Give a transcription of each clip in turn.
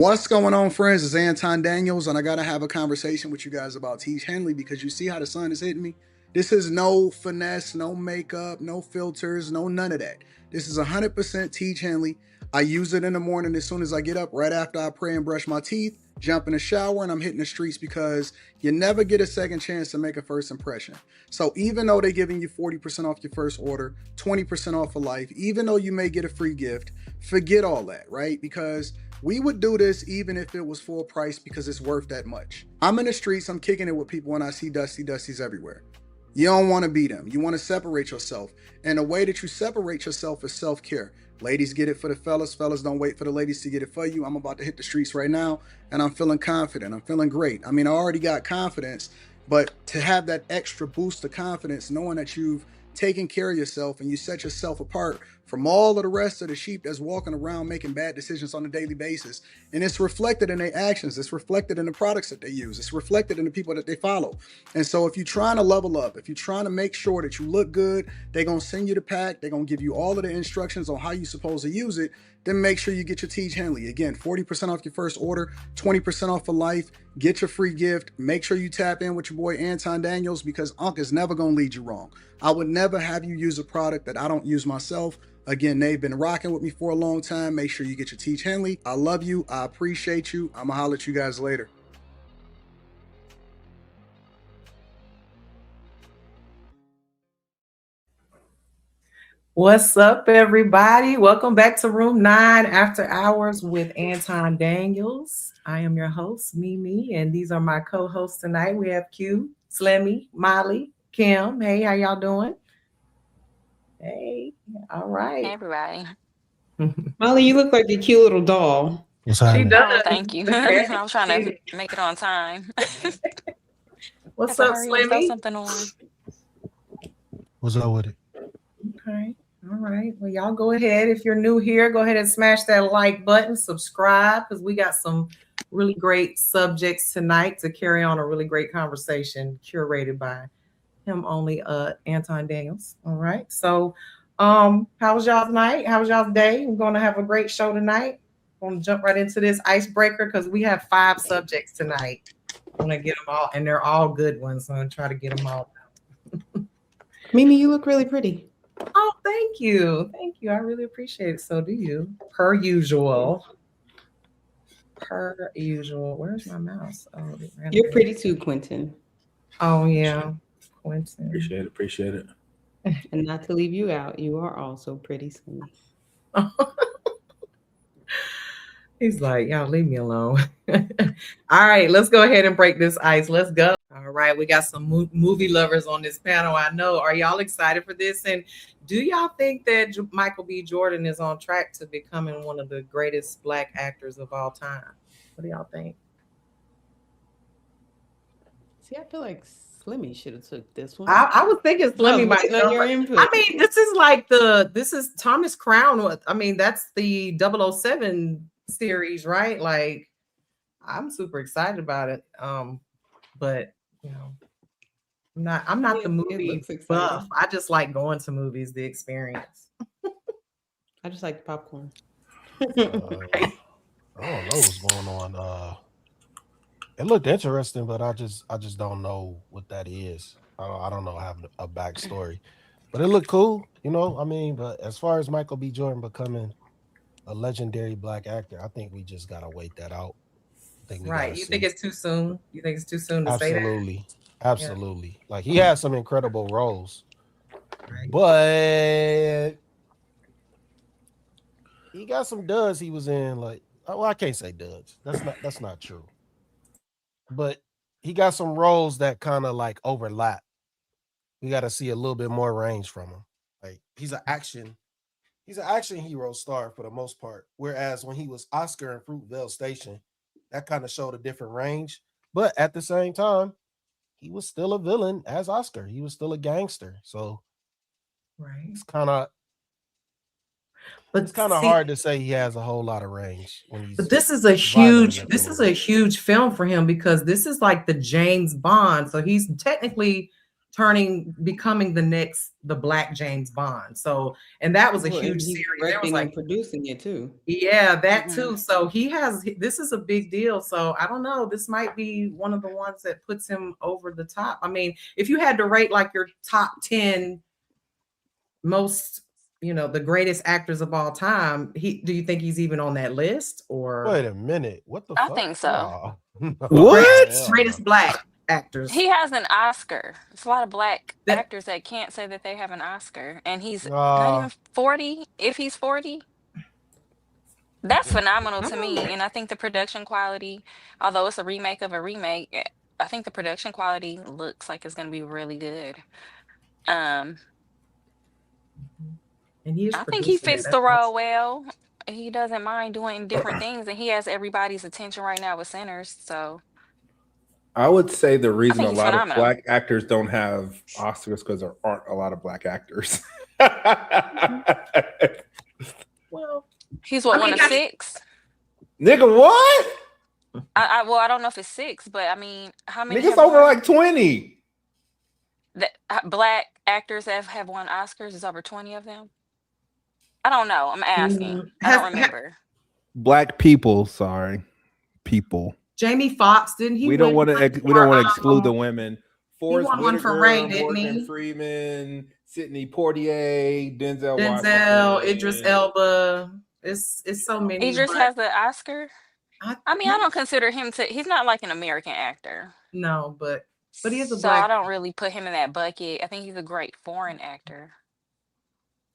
What's going on, friends? It's Anton Daniels, and I got to have a conversation with you guys about Teach Henley because you see how the sun is hitting me? This is no finesse, no makeup, no filters, no none of that. This is 100% Teach Henley. I use it in the morning as soon as I get up, right after I pray and brush my teeth, jump in the shower, and I'm hitting the streets because you never get a second chance to make a first impression. So even though they're giving you 40% off your first order, 20% off for life, even though you may get a free gift, forget all that, right? Because we would do this even if it was full price because it's worth that much. I'm in the streets, I'm kicking it with people, and I see Dusties everywhere. You don't want to be them. You want to separate yourself. And the way that you separate yourself is self-care. Ladies get it for the fellas. Fellas don't wait for the ladies to get it for you. I'm about to hit the streets right now, and I'm feeling confident. I'm feeling great. I mean, I already got confidence, but to have that extra boost of confidence, knowing that you've taken care of yourself and you set yourself apart from all of the rest of the sheep that's walking around making bad decisions on a daily basis. And it's reflected in their actions. It's reflected in the products that they use. It's reflected in the people that they follow. And so if you're trying to level up, if you're trying to make sure that you look good, they're going to send you the pack. They're going to give you all of the instructions on how you're supposed to use it. Then make sure you get your Teach Henley. Again, 40% off your first order, 20% off for life. Get your free gift. Make sure you tap in with your boy Anton Daniels because Unc is never going to lead you wrong. I would never have you use a product that I don't use myself. Again, they've been rocking with me for a long time. Make sure you get your Teach Henley. I love you. I appreciate you. I'm going to holler at you guys later. What's up, everybody? Welcome back to Room 9 After Hours with Anton Daniels. I am your host, Mimi, and these are my co-hosts tonight. We have Q, Slimmy, Molly, Kim. Hey, how y'all doing? Hey, all right. Hey, everybody. Molly, you look like a cute little doll. She does. Oh, thank you. I was trying to make it on time. What's Have up, to hurry and throw Slimmy? something on. What's up with it? Okay. All right. Well, y'all go ahead. If you're new here, go ahead and smash that like button, subscribe, because we got some really great subjects tonight to carry on a really great conversation curated by him only, Anton Daniels. All right. So how was y'all's night? How was y'all's day? We're going to have a great show tonight. I'm going to jump right into this icebreaker because we have 5 subjects tonight. I'm going to get them all, and they're all good ones. So I'm going to try to get them all. Mimi, you look really pretty. Oh, thank you. Thank you. I really appreciate it. So do you. Per usual. Per usual. Where's my mouse? Oh, You're pretty too, Quentin. Oh, yeah. Quentin. Appreciate it. And not to leave you out, you are also pretty skinny. He's like, y'all leave me alone. All right, let's go ahead and break this ice. Let's go. All right, we got some movie lovers on this panel. I know. Are y'all excited for this? And do y'all think that Michael B. Jordan is on track to becoming one of the greatest Black actors of all time? What do y'all think? See, I feel like Slimmy should have took this one. I was thinking Slimmy might know your input. I mean, this is Thomas Crown. I mean, that's the 007 series, right? Like, I'm super excited about it. But you know, I'm not the movie buff. I just like going to movies, the experience. I just like popcorn. I don't know what's going on. It looked interesting, but I just don't know what that is. I don't know, have a backstory, but it looked cool, you know. I mean, but as far as Michael B. Jordan becoming a legendary Black actor, I think we just gotta wait that out. Right? You think it's too soon? You think it's too soon to say that? Absolutely. Yeah. Like, he had some incredible roles, but he got some duds he was in. Like, well, I can't say duds. That's not true. But he got some roles that kind of like overlap. We got to see a little bit more range from him. Like, he's an action hero star for the most part. Whereas when he was Oscar in Fruitvale Station, that kind of showed a different range. But at the same time, he was still a villain as Oscar. He was still a gangster. So it's kind of hard to say he has a whole lot of range. But this is a huge film for him because this is like the James Bond. So he's technically becoming the Black James Bond. So, and that was a huge he's series. There was directing like and producing it too. Yeah, that too. So this is a big deal. So I don't know. This might be one of the ones that puts him over the top. I mean, if you had to rate like your top 10 most, the greatest actors of all time, do you think he's even on that list? Or Wait a minute. What the I fuck? think so. No. What? greatest Black actors? He has an Oscar. There's a lot of Black actors that can't say that they have an Oscar, and he's not even 40. If he's 40, that's phenomenal to me. And I think the production quality, although it's a remake of a remake, I think the production quality looks like it's going to be really good. And I think he fits the role well. He doesn't mind doing different things, and he has everybody's attention right now with Sinners. So I would say the reason a he's lot of phenomenal. Black actors don't have Oscars because there aren't a lot of Black actors. Well, he's one of 6. Nigga, what? I don't know if it's 6, but I mean, how many? Niggas over like 20. Black actors have won Oscars is over 20 of them. I don't know. I'm asking. I don't remember. Black people, sorry, people. Jamie Foxx, didn't he? We don't want to exclude the women. Forrest Whitaker, one for Ray, didn't Morgan he? Freeman, Sidney Poitier, Denzel, Idris Elba. It's so many. Idris has the Oscar. I mean, I don't consider him he's not like an American actor. No, but he is a so Black. I don't really put him in that bucket. I think he's a great foreign actor.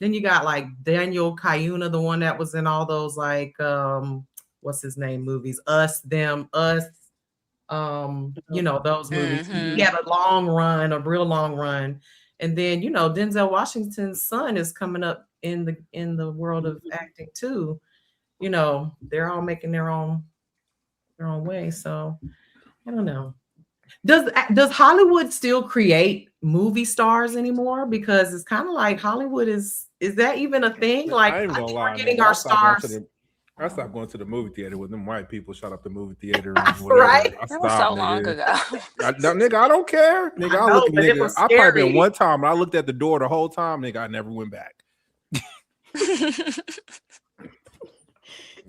Then you got like Daniel Cayuna, the one that was in all those like what's his name movies, Us, Them, Us, those movies. He had a real long run. And then Denzel Washington's son is coming up in the world of acting too. They're all making their own way. So I don't know. Does Hollywood still create movie stars anymore? Because it's kind of like Hollywood is that even a thing? Like I ain't gonna lie, we're getting man. our stars. I stopped going to the movie theater when them white people shut up the movie theater. Right? That was so long ago. Nigga, I don't care. Nigga, I probably been one time and I looked at the door the whole time, nigga. I never went back.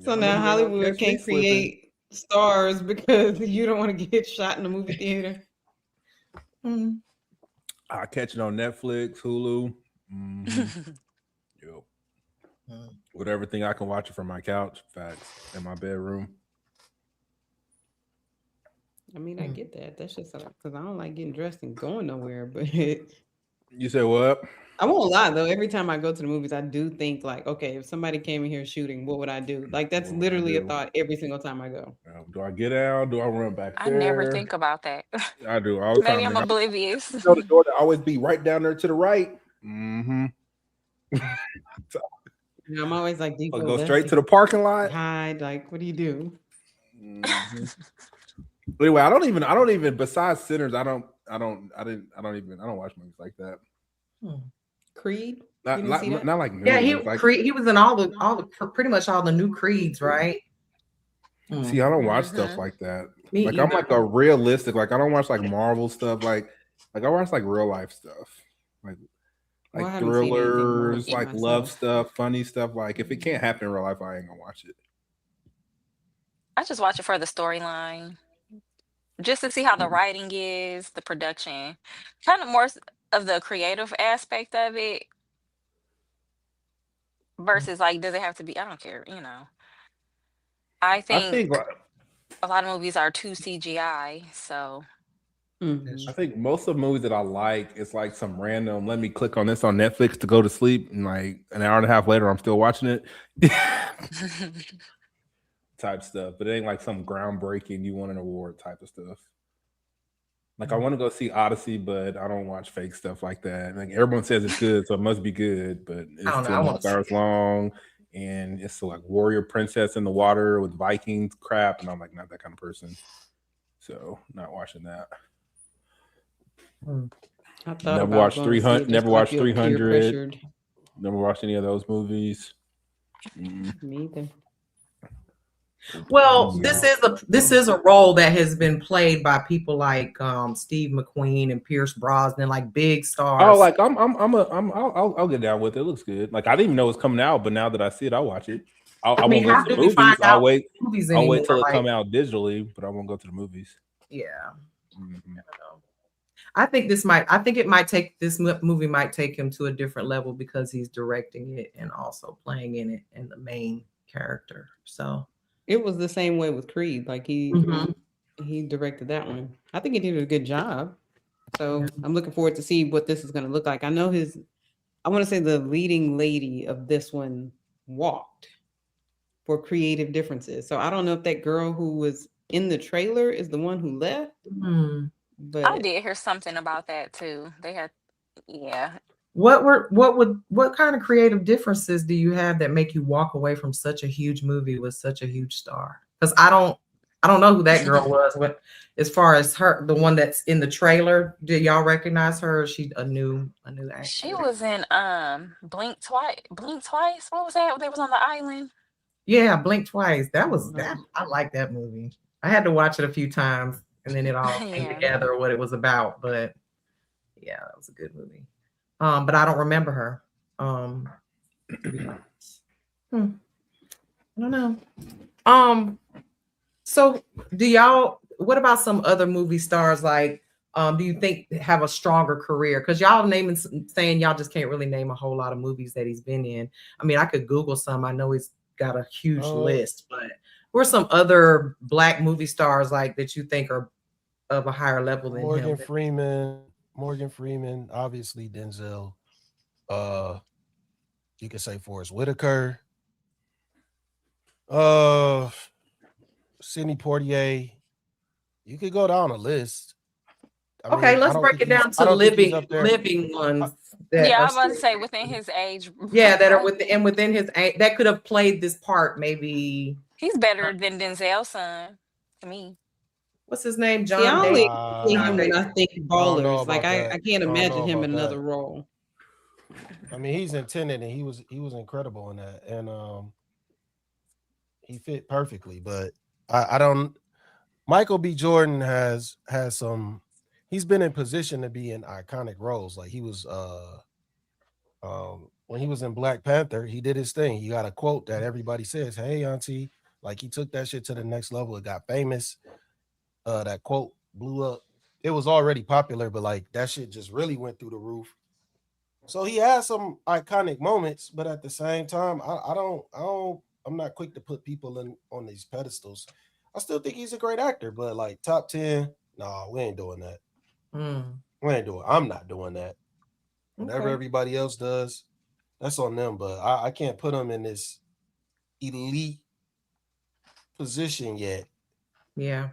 So now Hollywood can't create stars because you don't want to get shot in the movie theater. I catch it on Netflix, Hulu. With everything I can watch it from my couch, facts, in my bedroom. I mean, I get that. That's just because I don't like getting dressed and going nowhere. But you said what? I won't lie though. Every time I go to the movies, I do think like, okay, if somebody came in here shooting, what would I do? Like that's literally a thought every single time I go. Do I get out? Do I run back there? I never think about that. I do all the time. Maybe I'm oblivious. The door to always be right down there to the right. I'm always like, I'll go straight to the parking lot. Hide, like, what do you do? Anyway, I don't even. Besides Sinners, I don't watch movies like that. Creed. Not like movies, yeah. like, Creed. He was in all the pretty much all the new Creeds, right? See, I don't watch stuff like that. Me like either. I'm like a realistic. Like I don't watch like Marvel stuff. Like I watch like real life stuff. Like thrillers, like love stuff, funny stuff. Like if it can't happen in real life, I ain't gonna watch it. I just watch it for the storyline, just to see how the writing is, the production, kind of more of the creative aspect of it versus like, does it have to be? I don't care, I think a lot of movies are too CGI, so. I think most of the movies that I like, it's like some random, let me click on this on Netflix to go to sleep, and like an hour and a half later, I'm still watching it. Type stuff, but it ain't like some groundbreaking, you won an award type of stuff. Like I want to go see Odyssey, but I don't watch fake stuff like that. Like everyone says it's good, so it must be good, but it's 2 hours long, and it's like warrior princess in the water with Vikings crap, and I'm like not that kind of person, so not watching that. Never watched 300. Never watched 300. Never watched any of those movies. Me either. Well, this is a role that has been played by people like Steve McQueen and Pierce Brosnan, like big stars. Oh, like I'll get down with it. It looks good. Like I didn't even know it's coming out, but now that I see it, I'll watch it. I won't go to the movies. I'll wait till it come out digitally, but I won't go to the movies. Yeah. Mm-hmm. I think this movie might take him to a different level because he's directing it and also playing in it and the main character. So it was the same way with Creed. Like he directed that one. I think he did a good job. So I'm looking forward to see what this is going to look like. I know I want to say the leading lady of this one walked for creative differences. So I don't know if that girl who was in the trailer is the one who left. But I did hear something about that too. They had, What kind of creative differences do you have that make you walk away from such a huge movie with such a huge star? Because I don't know who that girl was. But as far as her, the one that's in the trailer, do y'all recognize her? Or is she a new actor? She was in Blink Twice. What was that? They was on the island. Yeah, Blink Twice. That was that. I like that movie. I had to watch it a few times, and then it all came together what it was about. But yeah, that was a good movie. But I don't remember her. I don't know. So what about some other movie stars like do you think have a stronger career? Because y'all saying y'all just can't really name a whole lot of movies that he's been in. I mean, I could Google some. I know he's got a huge list, but who are some other Black movie stars like that you think are of a higher level than Morgan him? Morgan Freeman, obviously Denzel. You could say Forrest Whitaker. Sidney Poitier. You could go down a list. Let's break it down to living ones. I was about to say within his age. Yeah, that are within his age that could have played this part. Maybe he's better than Denzel's son to me. What's his name? John. I only see him when I think Ballers. Like I can't imagine him in another role. I mean, he's in Tenet, and he was incredible in that, and he fit perfectly. But I don't. Michael B. Jordan has some. He's been in position to be in iconic roles. Like he was when he was in Black Panther, he did his thing. He got a quote that everybody says, "Hey, auntie." Like he took that shit to the next level. It got famous. That quote blew up. It was already popular, but like that shit just really went through the roof. So he has some iconic moments, but at the same time, I'm not quick to put people on these pedestals. I still think he's a great actor, but like top 10, no, we ain't doing that. I'm not doing that. Whatever everybody else does, that's on them. But I can't put him in this elite position yet. Yeah.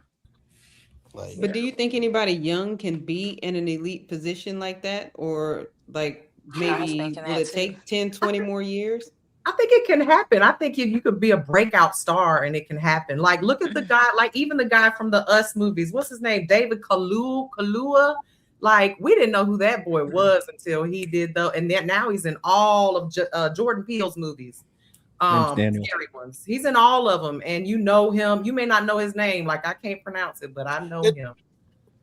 But do you think anybody young can be in an elite position like that? Or like maybe will it take 10, 20 more years? I think it can happen. I think you could be a breakout star and it can happen. Like, look at the guy, like even the guy from the Us movies. What's his name? David Kaluuya. Like, we didn't know who that boy was until he did and then now he's in all of Jordan Peele's movies. Scary ones. He's in all of them, and you know him. You may not know his name, like I can't pronounce it, but I know him.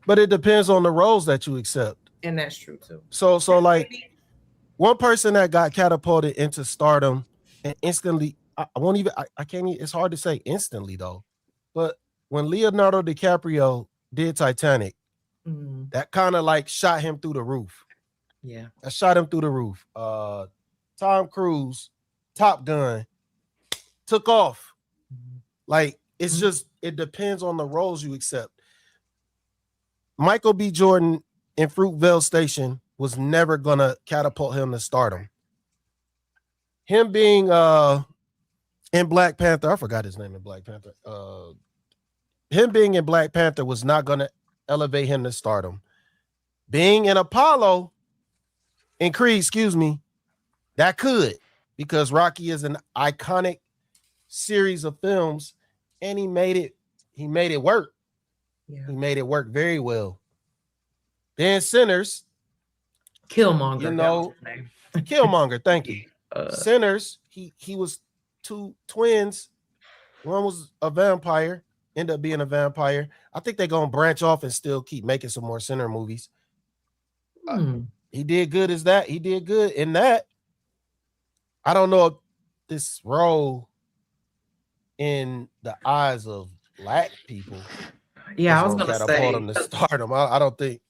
But it depends on the roles that you accept, and that's true too. So like one person that got catapulted into stardom and instantly, I can't even. It's hard to say instantly though, but when Leonardo DiCaprio did Titanic, that kind of like shot him through the roof. Yeah, that shot him through the roof. Tom Cruise, Top Gun, took off. Like it's just, it depends on the roles you accept. Michael B. Jordan in Fruitvale Station was never gonna catapult him to stardom. Him being in Black Panther, I forgot his name in Black Panther. Him being in Black Panther was not gonna elevate him to stardom. Being in Apollo in Creed, that could, because Rocky is an iconic series of films, and he made it work. Yeah. He made it work very well. Then Sinners, Killmonger, Killmonger. Thank you. Sinners. He was two twins One was a vampire, ended up being a vampire. I think they're gonna branch off and still keep making some more Sinner movies. He did good as that. He did good in that. I don't know if this role in the eyes of Black people, I was gonna catapult say him to stardom. I don't think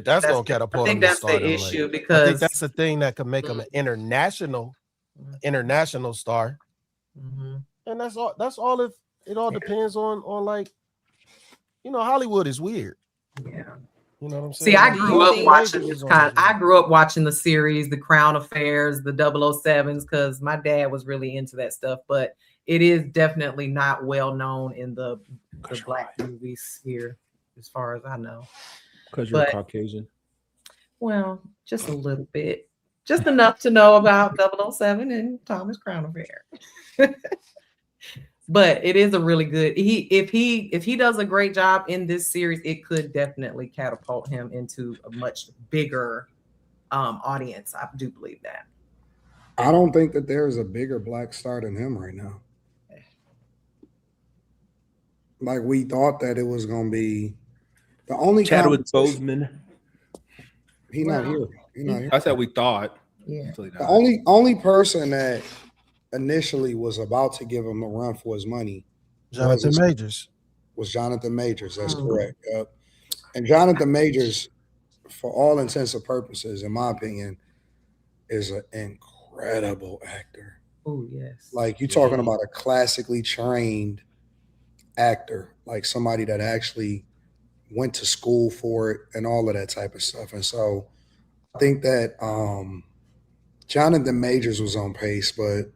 that's gonna catapult him to stardom. The issue, like, because I think that's the thing that could make him an international star. And that's all. That's all. If it all depends on like, Hollywood is weird. Yeah. You know what I'm saying? See, I grew up watching this I grew up watching the series, The Crown Affairs, the 007s, because my dad was really into that stuff. But it is definitely not well known in the Black movies here, as far as I know. Because you're Caucasian. Well, just a little bit. Just enough to know about 007 and Thomas Crown Affair. But it is a really good. If he does a great job in this series, it could definitely catapult him into a much bigger audience. I do believe that. I don't think that there's a bigger Black star than him right now. Like, we thought that it was gonna be the only Chadwick Boseman. He's not here. He's not here. That's what we thought. Yeah. The only person that initially was about to give him a run for his money Jonathan Majors. Was Jonathan Majors. That's correct. Yep. And Jonathan Majors, for all intents and purposes, in my opinion, is an incredible actor. Oh, yes. Like, you're talking about a classically trained actor, like somebody that actually went to school for it and all of that type of stuff. And so I think that Jonathan Majors was on pace, but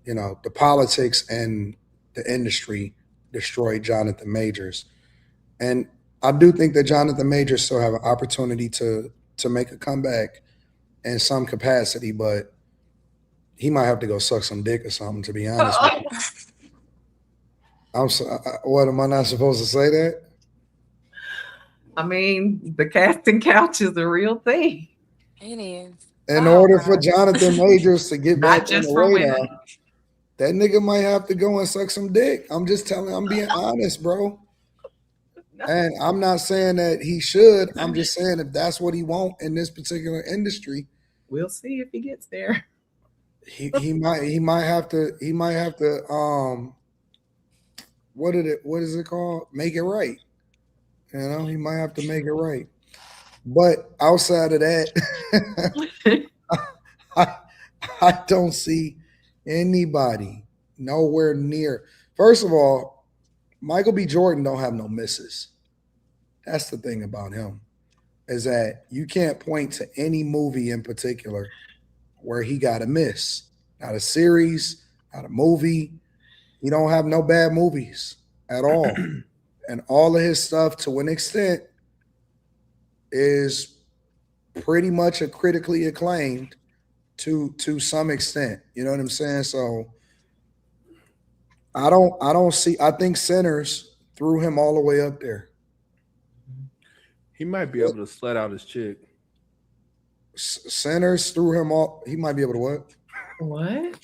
the politics and the industry destroyed Jonathan Majors. And I do think that Jonathan Majors still have an opportunity to make a comeback in some capacity, but he might have to go suck some dick or something, to be honest with you. What, am I not supposed to say that? I mean, the casting couch is a real thing. It is. In order for Jonathan Majors to get back on the radar, that nigga might have to go and suck some dick. I'm being honest, bro. And I'm not saying that he should. I'm just saying if that's what he wants in this particular industry. We'll see if he gets there. He might have to what is it called? Make it right. He might have to make it right. But outside of that, I don't see anybody nowhere near. First of all, Michael B. Jordan don't have no misses. That's the thing about him, is that you can't point to any movie in particular where he got a miss. Not a series, not a movie. He don't have no bad movies at all. And all of his stuff, to an extent, is pretty much a critically acclaimed to some extent. You know what I'm saying? So I think Sinners threw him all the way up there. He might be able to slut out his chick. Sinners threw him all. He might be able to what? What?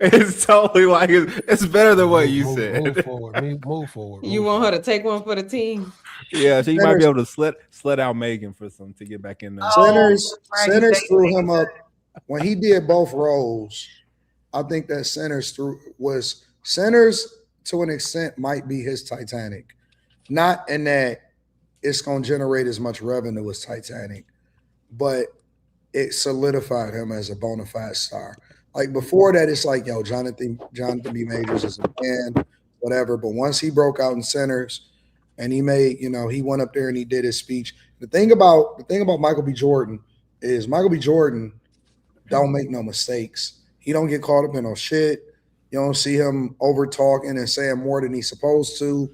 It's totally like it's better than what you said. Move forward. You want her to take one for the team? Yeah, she might be able to slut out Megan for some to get back in there. Sinners threw him up when he did both roles. I think that Sinners to an extent might be his Titanic. Not in that it's going to generate as much revenue as Titanic, but it solidified him as a bona fide star. Like, before that, it's like, yo, Jonathan B. Majors is a man, whatever. But once he broke out in Sinners and he made, he went up there and he did his speech. The thing about Michael B. Jordan is Michael B. Jordan don't make no mistakes. He don't get caught up in no shit. You don't see him over talking and saying more than he's supposed to.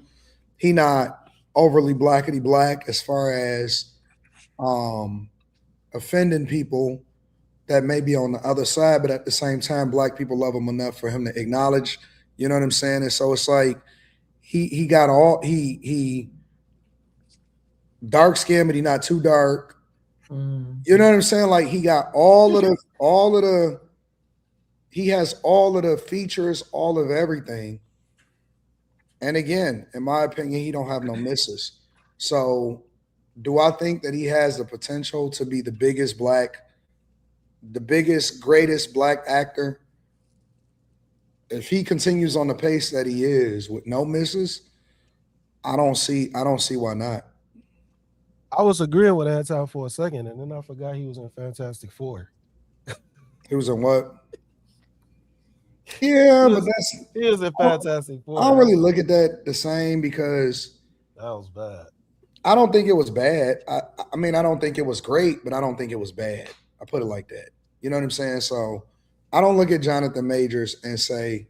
He not overly blackety black as far as offending people that may be on the other side, but at the same time, Black people love him enough for him to acknowledge, you know what I'm saying? And so it's like he dark skinned, but he not too dark. You know what I'm saying? Like, he got all of the he has all of the features, all of everything. And again, in my opinion, he don't have no misses. So do I think that he has the potential to be the biggest, greatest black actor? If he continues on the pace that he is with no misses, I don't see why not. I was agreeing with Anton for a second, and then I forgot he was in Fantastic Four. He was in what? Yeah, but he was in Fantastic Four. I don't really look at that the same because that was bad. I don't think it was bad. I mean, I don't think it was great, but I don't think it was bad. I put it like that. You know what I'm saying? So I don't look at Jonathan Majors and say,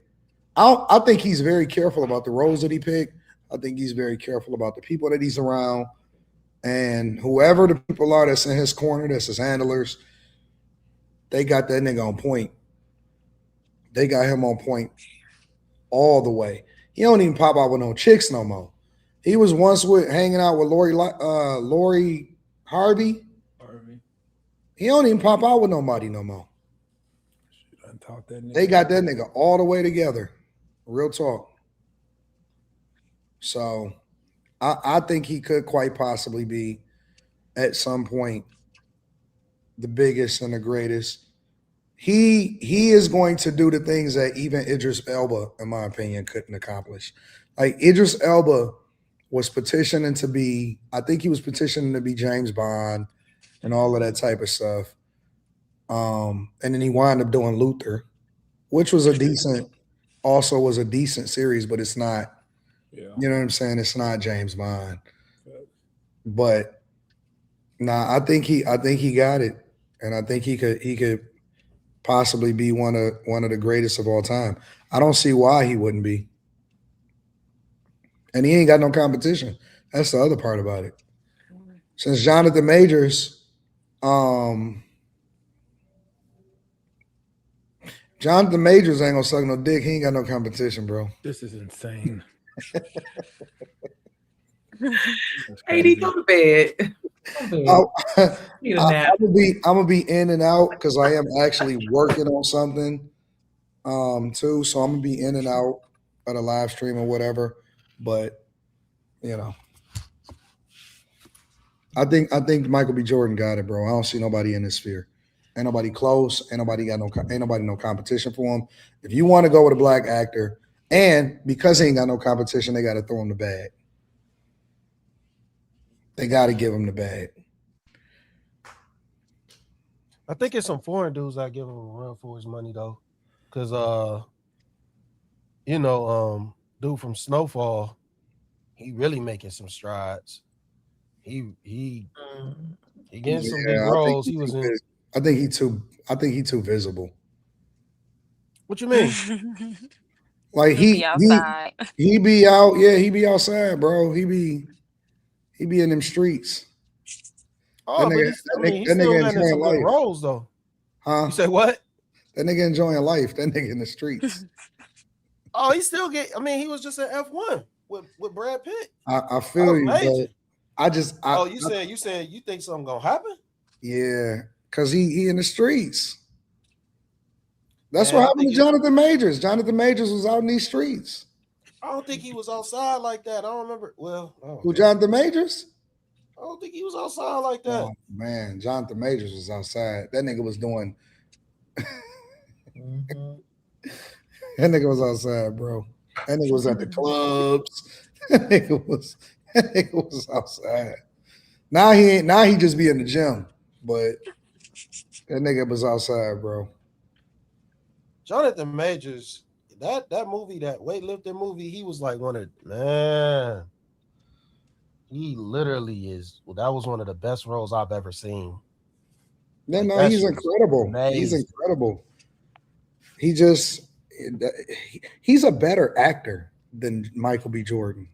I think he's very careful about the roles that he picked. I think he's very careful about the people that he's around. And whoever the people are that's in his corner, that's his handlers, they got that nigga on point. They got him on point all the way. He don't even pop out with no chicks no more. He was once hanging out with Lori Harvey. He don't even pop out with nobody no more. They got that nigga all the way together. Real talk. So I think he could quite possibly be at some point the biggest and the greatest. He is going to do the things that even Idris Elba, in my opinion, couldn't accomplish. Like Idris Elba was petitioning to be, I think he was petitioning to be James Bond and all of that type of stuff. And then he wound up doing Luther, which was a decent series, but it's not, you know what I'm saying? It's not James Bond. But I think he got it. And I think he could possibly be one of the greatest of all time. I don't see why he wouldn't be. And he ain't got no competition. That's the other part about it. Since Jonathan Majors, ain't gonna suck no dick. He ain't got no competition, bro. This is insane. Hey, go to bed. Need a nap. I'm gonna be in and out because I am actually working on something too. So I'm gonna be in and out of the live stream or whatever. But you know, I think Michael B. Jordan got it, bro. I don't see nobody in this sphere. Ain't nobody close. Ain't nobody no competition for him. If you want to go with a black actor, and because he ain't got no competition, they got to throw him the bag. They got to give him the bag. I think it's some foreign dudes that give him a run for his money though, because dude from Snowfall, he really making some strides. He getting some big roles. He was in. I think he too visible. What you mean? Like he be outside. He be out. Yeah, he be outside, bro. He be in them streets. Oh, he's still landing some good roles though. Huh? You say what? That nigga enjoying life. That nigga in the streets. Oh, he still get. I mean, he was just at F1 with Brad Pitt. I feel you, but you saying you think something gonna happen? Yeah, because he in the streets. That's what happened to Jonathan Majors. Jonathan Majors was out in these streets. I don't think he was outside like that. I don't remember. Well, who Jonathan Majors? I don't think he was outside like that. Oh, man, Jonathan Majors was outside. That nigga was doing. That nigga was outside, bro. That nigga was at the clubs. That nigga was outside. Now he just be in the gym, but that nigga was outside, bro. Jonathan Majors, that movie, that weightlifting movie, he was like man. He literally is. Well, that was one of the best roles I've ever seen. No, he's incredible. Amazing. He's incredible. He's a better actor than Michael B. Jordan,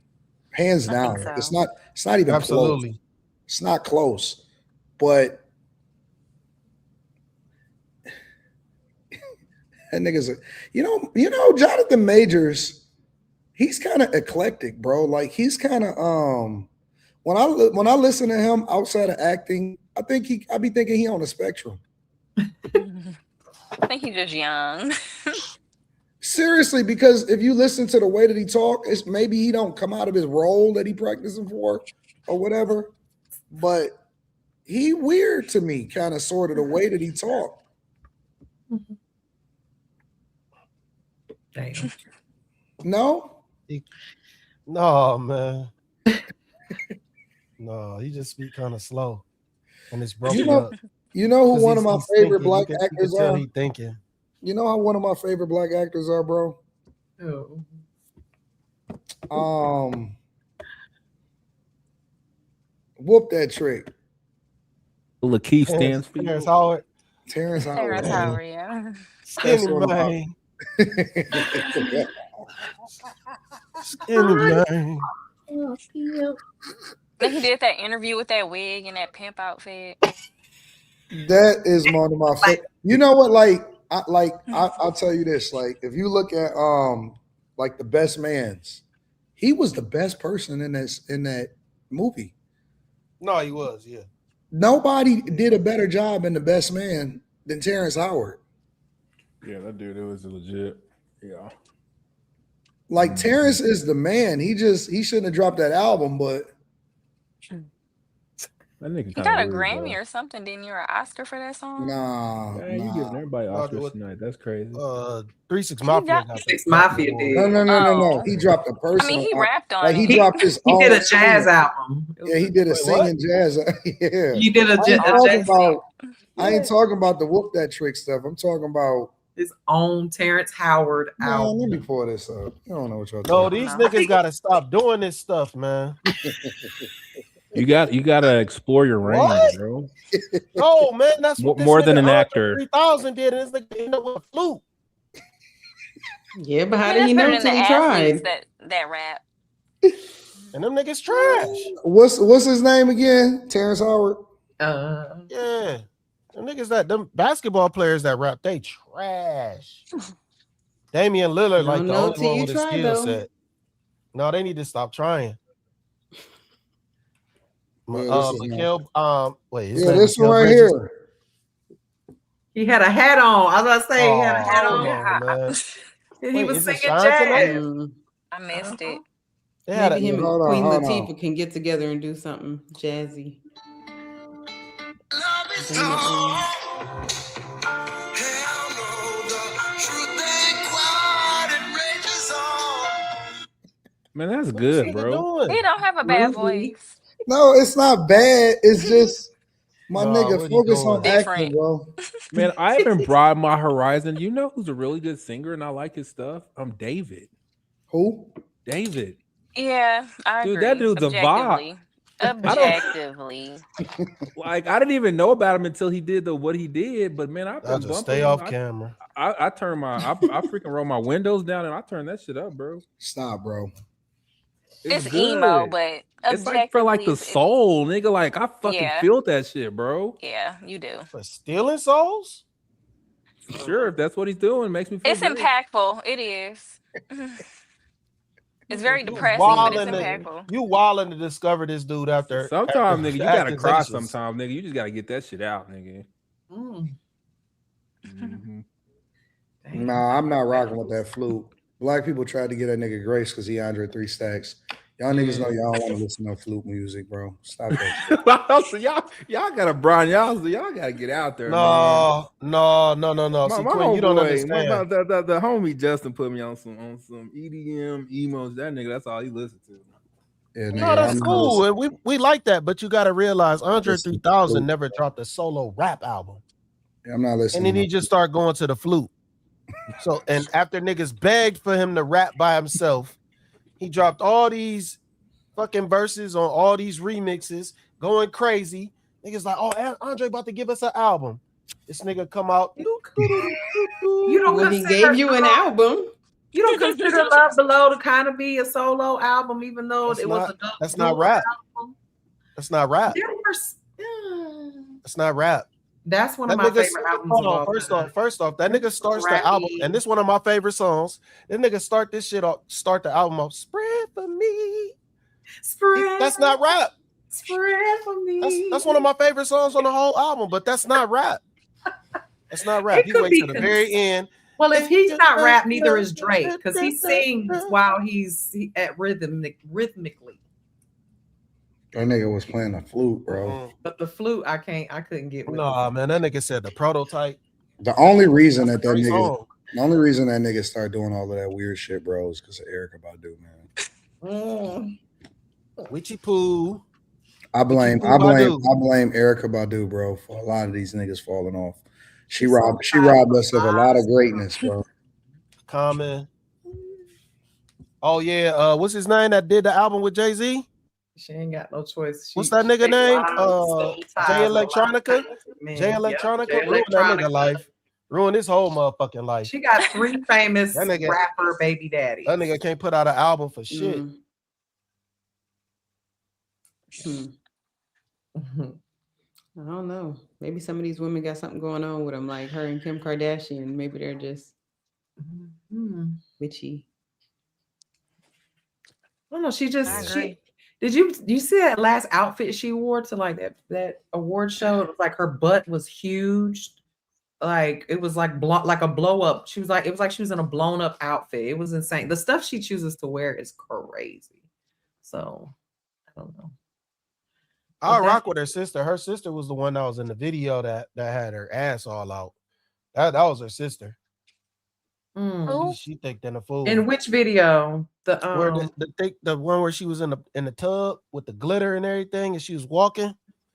hands down. So. It's not even absolutely close. It's not close, but that nigga's Jonathan Majors. He's kind of eclectic, bro. Like he's kind of when I listen to him outside of acting, I be thinking he on the spectrum. I think he's just young. Seriously, because if you listen to the way that he talk, it's maybe he don't come out of his role that he practicing for or whatever. But he weird to me, kind of sort of the way that he talk. Damn. No? No, man. No, he just speak kind of slow. And it's broken up. You know who one of my favorite thinking. black You actors can tell are? he thinking. You know how one of my favorite black actors are, bro? Whoop that trick. Lakeith Stansfield. Terrence Howard. Terrence Howard. Terrence Howard, yeah. Skinny man. Skinny man. Then he did that interview with that wig and that pimp outfit. That is one of my favorite. You know what? I'll tell you this. Like, if you look at like The Best Man's, he was the best person in that movie. No, he was, yeah. Nobody did a better job in The Best Man than Terrence Howard. Yeah, that dude, it was legit. Yeah. Like, Terrence is the man. He shouldn't have dropped that album, but that nigga you got a Grammy or something, didn't you? Or an Oscar for that song? Nah. You giving everybody Oscars tonight. That's crazy. 3 6 Mafia. 6 Mafia did. No. He dropped a personal. I mean, he rapped on like, it. He dropped his He own did a jazz singing. album. Yeah, he did a singing jazz. Yeah. He did a jazz. I ain't talking about the whoop that trick stuff. I'm talking about his own Terrence Howard album. Let me pull this up. You don't know what y'all talking about. No, these niggas gotta stop doing this stuff, man. You gotta explore your range, bro. No, man, that's what more than an actor. 3000 did. This nigga ended up with a flute. Yeah, but how did he know until he tried? That rap. And them niggas trash. What's his name again? Terrence Howard. Yeah. Them basketball players that rap, they trash. Damian Lillard, like the only one with a skill set. No, they need to stop trying. This one right here. He had a hat on. I was about to say he had a hat on. And he was singing jazz. I missed it. Maybe him and Queen Latifah can get together and do something jazzy. Man, that's good, bro. He don't have a bad voice. No, it's not bad. It's just my nigga focus on acting, bro. Man, I haven't broadened my horizon. You know who's a really good singer and I like his stuff? David. Who? David. Yeah, I agree. Dude, that dude's a vibe. Objectively. Like, I didn't even know about him until he did what he did. But man, I'll just stay off camera. I turn I freaking roll my windows down and I turn that shit up, bro. Stop, bro. It's emo, but it's like for like the soul, nigga. Like, I fucking feel that shit, bro. Yeah, you do. For stealing souls? Sure, if that's what he's doing, makes me feel it's good. Impactful. It is. It's very depressing, but it's impactful. You wilding to discover this dude after. Sometimes, nigga, you gotta cry. Sometimes, nigga, you just gotta get that shit out, nigga. Nah, I'm not rocking with that flute. Black people tried to get that nigga Grace because he Andre 3 Stacks. Y'all niggas know y'all want to listen to flute music, bro. Stop that. So y'all gotta Brian, y'all gotta get out there. No. See, Quinn, you don't understand. The homie Justin put me on some EDM emos. That nigga, that's all he listens to. Yeah, nigga, no, that's cool. And we like that, but you gotta realize Andre 3000 never dropped a solo rap album. Yeah, I'm not listening. And then he just started going to the flute. So, and after niggas begged for him to rap by himself, he dropped all these fucking verses on all these remixes, going crazy. Niggas like, oh, Andre about to give us an album. This nigga come out. You don't he gave you an album. You don't consider Love Below to kind of be a solo album, even though it was a that's not rap. Album. That's not rap. That's not rap. That's one of my favorite albums. Hold on, first off, that nigga starts the album, and this is one of my favorite songs. That nigga start the album off, spread for me. That's not rap. Spread for me. That's one of my favorite songs on the whole album, but that's not rap. That's not rap. It He could waits be to the very end. Well, if he's not rap, neither is Drake, because he sings while he's at rhythmically. That nigga was playing the flute, bro. But the flute, I couldn't get with. Nah, man, that nigga said the prototype. The only reason That's that a great nigga, song. the only reason that nigga started doing all of that weird shit, bro, is because of Erykah Badu, man. Witchy Poo. I blame Erykah Badu, bro, for a lot of these niggas falling off. She robbed us of a lot of greatness, bro. Common. Oh yeah, what's his name that did the album with Jay-Z? She ain't got no choice. What's that nigga name? Jay Electronica. Jay Electronica ruined that nigga life. Ruined his whole motherfucking life. She got 3 famous rapper baby daddies. That nigga can't put out an album for shit. I don't know. Maybe some of these women got something going on with them, like her and Kim Kardashian. Maybe they're just bitchy. I don't know. Did you see that last outfit she wore to like that award show? It was like her butt was huge. Like it was like a blow up. It was like she was in a blown up outfit. It was insane. The stuff she chooses to wear is crazy. So I don't know. I rock with her sister. Her sister was the one that was in the video that had her ass all out. That was her sister. She thick than a fool. In which video? The one where she was in the tub with the glitter and everything, and she was walking.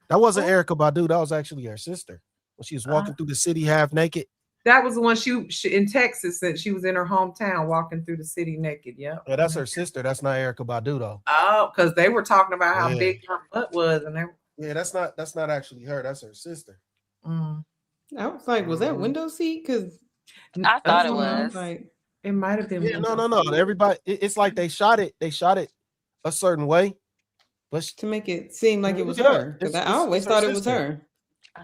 That wasn't Erykah Badu. That was actually her sister when she was walking through the city half naked. That was the one she in Texas, that she was in her hometown walking through the city naked. Yeah, that's her sister. That's not Erykah Badu though. Oh, because they were talking about how big her butt was, and that's not actually her. That's her sister. I was like, was that window seat? Because I thought it was. Like, it might have been. Yeah, no. Everybody, it's like they shot it a certain way, but to make it seem like it was her. Because I always thought it was her.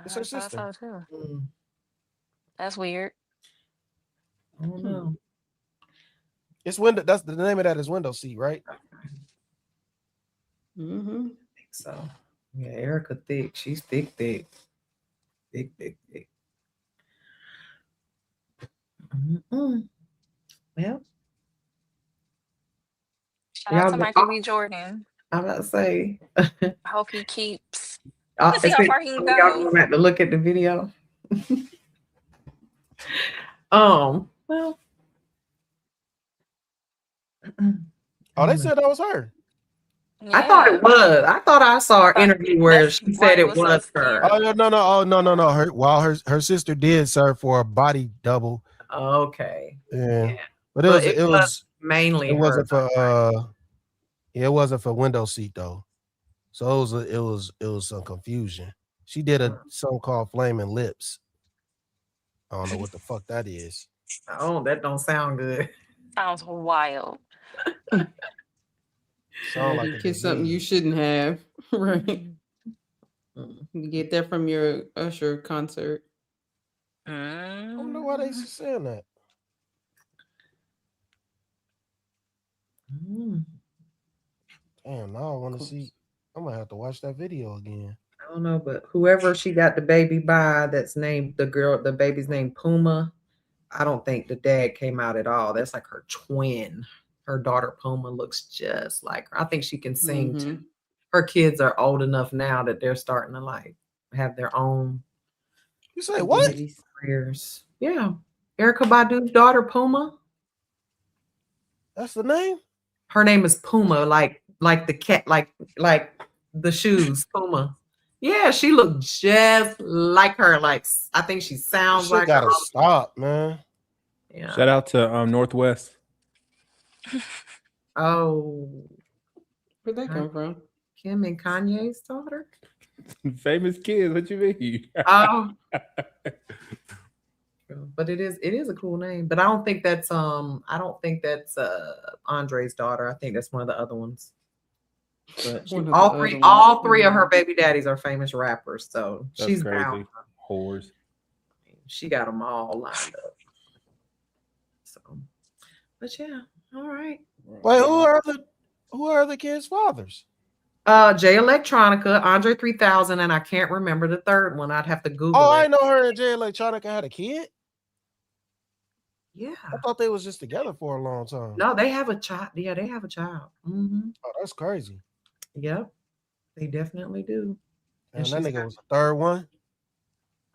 It's her sister. Too. That's weird. I don't know. It's window. That's the name of that is window seat, right? I think so. Yeah, Erykah thick. She's thick. Thick. Well, Shout out to Michael B. Jordan. I'm about to say. I hope he keeps. Let's see how far he can go. Y'all going to look at the video. Well. Oh, they said that was her. Yeah. I thought it was. I thought I saw an interview where she said it was her. Oh no. Her sister did serve for a body double. Okay. Yeah. But it was mainly. It wasn't for it wasn't for window seat though. So it was some confusion. She did a song called Flaming Lips. I don't know what the fuck that is. Oh, that don't sound good. Sounds wild. Sound like it's something you shouldn't have, right? You get that from your Usher concert. I don't know why they saying that. Damn, now I want to see. I'm gonna have to watch that video again. I don't know, but whoever she got the baby by, that's named the baby's name Puma. I don't think the dad came out at all. That's like her twin. Her daughter Puma looks just like her. I think she can sing too. Her kids are old enough now that they're starting to like have their own. You say what? Careers. Yeah, Erykah Badu's daughter Puma. That's the name. Her name is Puma, like the cat, like the shoes, Puma. Yeah, she looked just like her. Like I think she sounds like. Gotta stop, man. Yeah. Shout out to Northwest. Oh, where'd that come from? Kim and Kanye's daughter. Famous kids. What you mean? Oh, but it is a cool name. But I don't think that's Andre's daughter. I think that's one of the other ones. But all three of her baby daddies are famous rappers. So that's she's crazy. bound. Whores. She got them all lined up. So, but yeah, all right. Wait, who are the kids' fathers? Jay Electronica, Andre 3000, and I can't remember the third one. I'd have to Google it. I know her and Jay Electronica had a kid. Yeah. I thought they was just together for a long time. No, they have a child. Yeah, they have a child. Oh, that's crazy. Yep, they definitely do. And that nigga was the third one.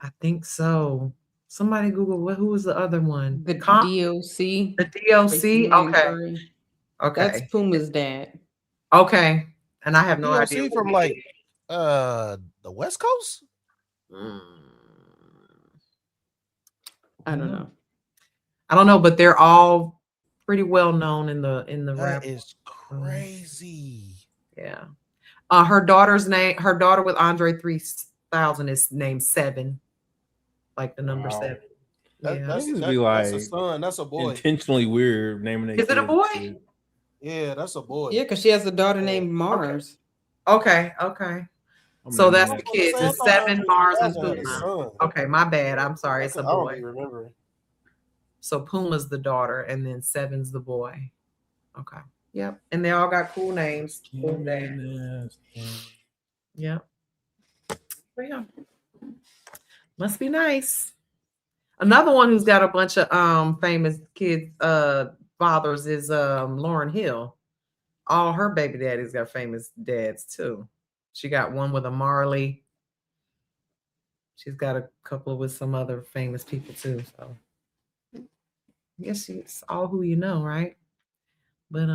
I think so. Somebody Google who was the other one? The DOC. The DOC. Okay. Okay. That's Puma's dad. Okay. And I have no DOC idea. From like the West Coast? I don't know. I don't know, but they're all pretty well known in the rap. That is crazy. Yeah. Her daughter with Andre 3000 is named Seven, like the number 7. That's a son. That's a boy. Intentionally weird naming it. Is it a boy? Yeah, that's a boy. Yeah, because she has a daughter named Mars. Okay. So that's the kids. It's 7, Mars, and Puma. Okay, my bad. I'm sorry. It's a boy. I don't remember. So Puma's the daughter, and then 7's the boy. Okay. Yep. And they all got cool names. Cool names. Yep. Yeah. Must be nice. Another one who's got a bunch of famous kids fathers is Lauryn Hill. All her baby daddies got famous dads too. She got one with a Marley. She's got a couple with some other famous people too. So I guess it's all who you know, right? But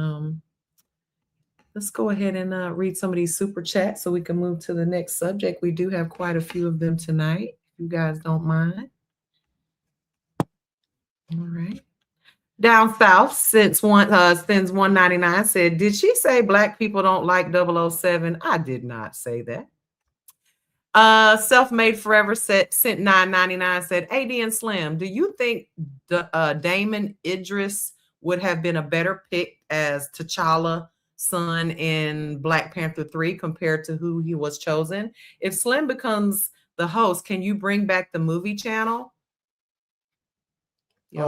let's go ahead and read some of these super chats so we can move to the next subject. We do have quite a few of them tonight, if you guys don't mind. All right. Down South, since 199 said, did she say black people don't like 007? I did not say that. Self-Made Forever sent 999 said, AD and Slim, do you think Damon Idris would have been a better pick as T'Challa son in Black Panther 3 compared to who he was chosen? If Slim becomes the host, can you bring back the movie channel? You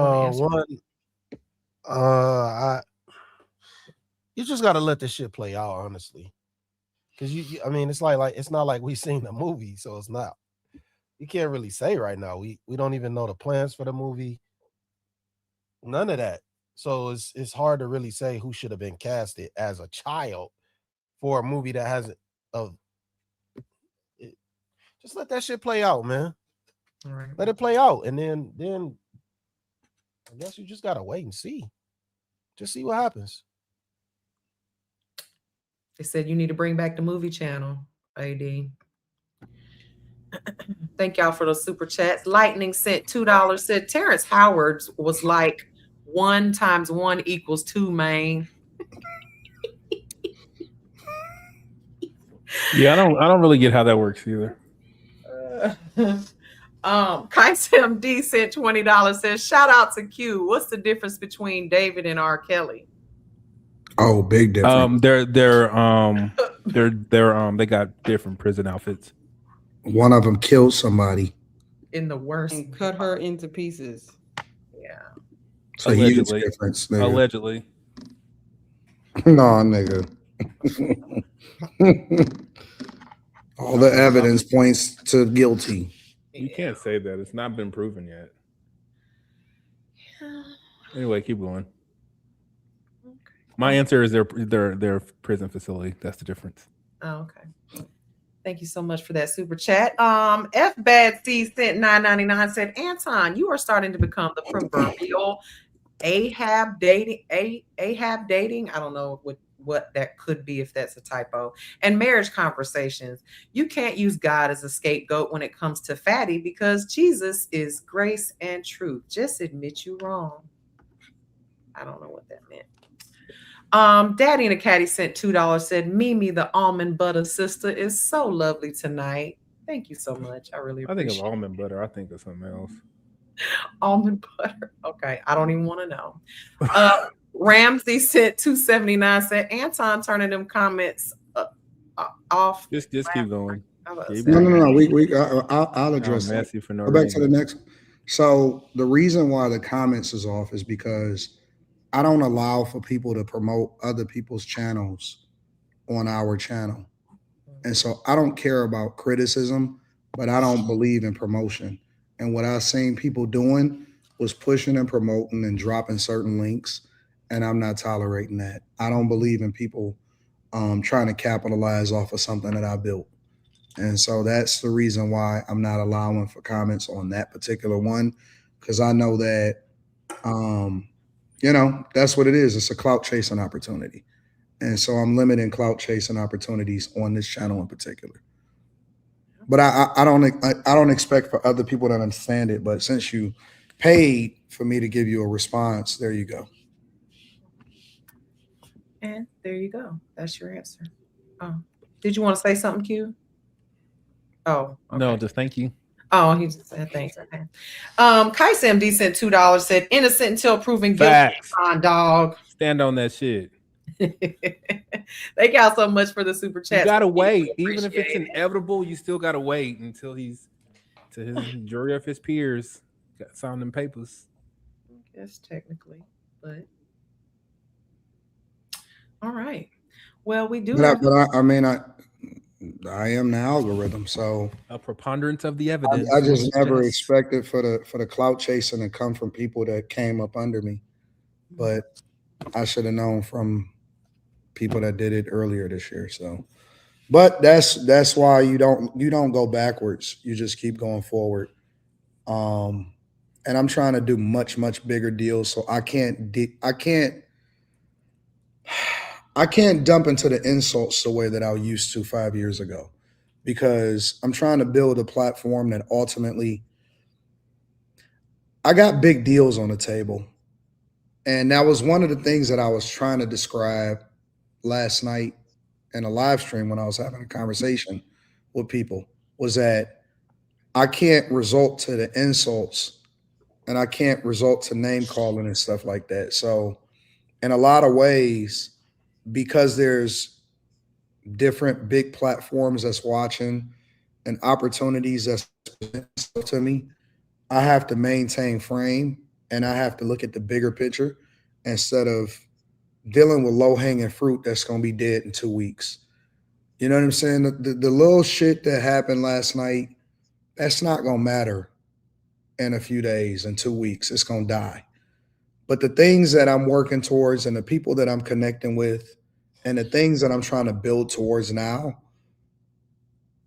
just gotta let this shit play out, honestly. Because I mean, it's like it's not like we've seen the movie, so it's not. You can't really say right now. We don't even know the plans for the movie. None of that. So it's hard to really say who should have been casted as a child for a movie that hasn't. Just let that shit play out, man. All right. Let it play out, and then I guess you just gotta wait and see. Just see what happens. They said you need to bring back the movie channel, AD. Thank y'all for those super chats. Lightning sent $2. Said Terrence Howard was like 1 × 1 = 2, man. Yeah, I don't really get how that works either. Kais MD sent $20. Says shout out to Q. What's the difference between David and R. Kelly? Oh, big difference. They got different prison outfits. One of them killed somebody in the worst and cut her into pieces. Yeah. So huge difference. Nigga. Allegedly. No, nigga. All the evidence points to guilty. You can't say that. It's not been proven yet. Anyway, keep going. Okay. My answer is their prison facility. That's the difference. Oh, okay. Thank you so much for that super chat. F Bad C sent $9.99 said, Anton, you are starting to become the proverbial Ahab dating. I don't know what that could be if that's a typo. And marriage conversations. You can't use God as a scapegoat when it comes to fatty because Jesus is grace and truth. Just admit you wrong. I don't know what that meant. Daddy and a Caddy sent $2. Said Mimi, the almond butter sister, is so lovely tonight. Thank you so much. I really appreciate it. I think of almond butter. I think of something else. Almond butter. Okay, I don't even want to know. Ramsey sent $2.79. Said Anton turning them comments off. Just keep going. No. I'll address that. Go back to the next. So the reason why the comments is off is because I don't allow for people to promote other people's channels on our channel. And so I don't care about criticism, but I don't believe in promotion. And what I've seen people doing was pushing and promoting and dropping certain links. And I'm not tolerating that. I don't believe in people trying to capitalize off of something that I built. And so that's the reason why I'm not allowing for comments on that particular one, because I know that, that's what it is. It's a clout chasing opportunity. And so I'm limiting clout chasing opportunities on this channel in particular. But I don't expect for other people to understand it. But since you paid for me to give you a response, there you go. And there you go. That's your answer. Oh, did you want to say something, Q? Oh, okay. No, just thank you. Oh, he just said thanks. Okay. Kai MD sent $2. Said innocent until proven guilty. Facts. On dog. Stand on that shit. Thank y'all so much for the super chat. You gotta wait, even if it's inevitable. You still gotta wait until he's to his jury of his peers got signed them papers. I guess technically, but all right. Well, we do. I am the algorithm, so a preponderance of the evidence. I just never expected for the clout chasing to come from people that came up under me, but I should have known from people that did it earlier this year. So, but that's why you don't go backwards. You just keep going forward. And I'm trying to do much bigger deals, so I can't dump into the insults the way that I used to 5 years ago, because I'm trying to build a platform that ultimately I got big deals on the table. And that was one of the things that I was trying to describe last night in a live stream when I was having a conversation with people, was that I can't resort to the insults and I can't resort to name calling and stuff like that. So in a lot of ways, because there's different big platforms that's watching and opportunities that's presented to me, I have to maintain frame and I have to look at the bigger picture instead of dealing with low-hanging fruit that's going to be dead in 2 weeks. You know what I'm saying? The little shit that happened last night, that's not going to matter in a few days, in 2 weeks. It's going to die. But the things that I'm working towards and the people that I'm connecting with and the things that I'm trying to build towards now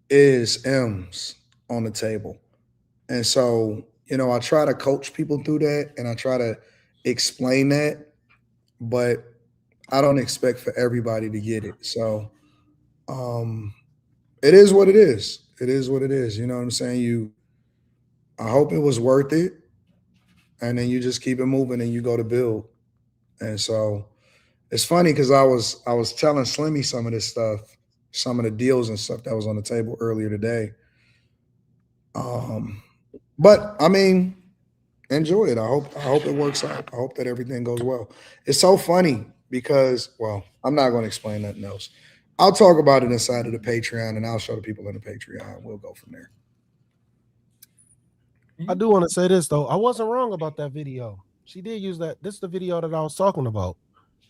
is M's on the table. And so, I try to coach people through that and I try to explain that, but I don't expect for everybody to get it. So it is what it is. It is what it is. You know what I'm saying? I hope it was worth it. And then you just keep it moving and you go to build. And so it's funny because I was telling Slimmy some of this stuff, some of the deals and stuff that was on the table earlier today. But I mean, enjoy it. I hope it works out. I hope that everything goes well. It's so funny because, well, I'm not going to explain nothing else. I'll talk about it inside of the Patreon and I'll show the people in the Patreon. We'll go from there. I do want to say this though. I wasn't wrong about that video. She did use that. This is the video that I was talking about.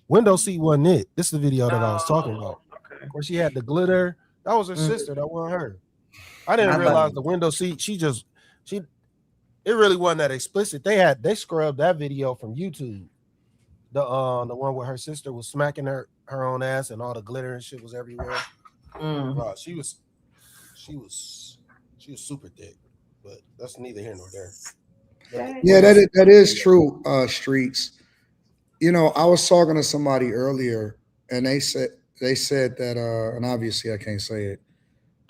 Window seat wasn't it. This is the video that I was talking about. Okay. Where she had the glitter. That was her sister. That wasn't her. I didn't realize the window seat. It really wasn't that explicit. They scrubbed that video from YouTube. The one where her sister was smacking her own ass and all the glitter and shit was everywhere. Wow, she was super thick, but that's neither here nor there. Yeah, that is true, Streets. I was talking to somebody earlier and they said that and obviously I can't say it,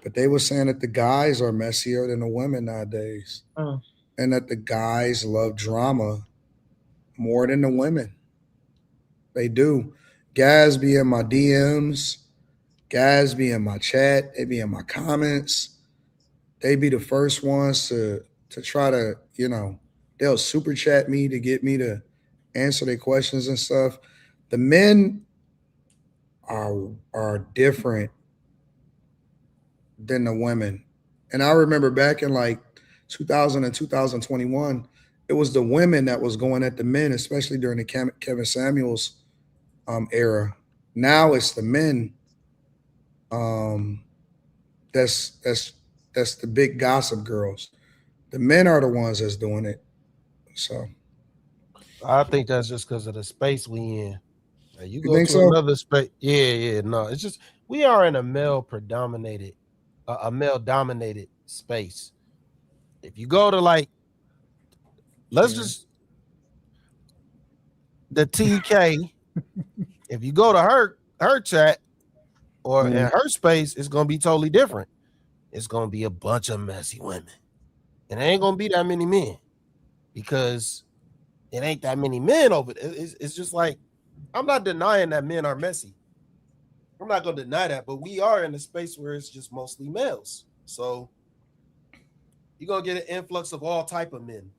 but they were saying that the guys are messier than the women nowadays. And that the guys love drama more than the women. They do. Guys be in my DMs. Guys be in my chat. They be in my comments. They be the first ones to try to, they'll super chat me to get me to answer their questions and stuff. The men are different than the women. And I remember back in like 2000 and 2021, it was the women that was going at the men, especially during the Kevin Samuels era. Now it's the men that's the big gossip girls. The men are the ones that's doing it. So I think that's just because of the space we in. You you go think to so? another space. Yeah. No, it's just we are in a male predominated, a male dominated space. If you go to like, let's just the TK. If you go to her chat or in her space, it's gonna be totally different. It's gonna be a bunch of messy women, and there ain't gonna be that many men because it ain't that many men over there. It's just like I'm not denying that men are messy. I'm not gonna deny that, but we are in a space where it's just mostly males. So you're gonna get an influx of all type of men.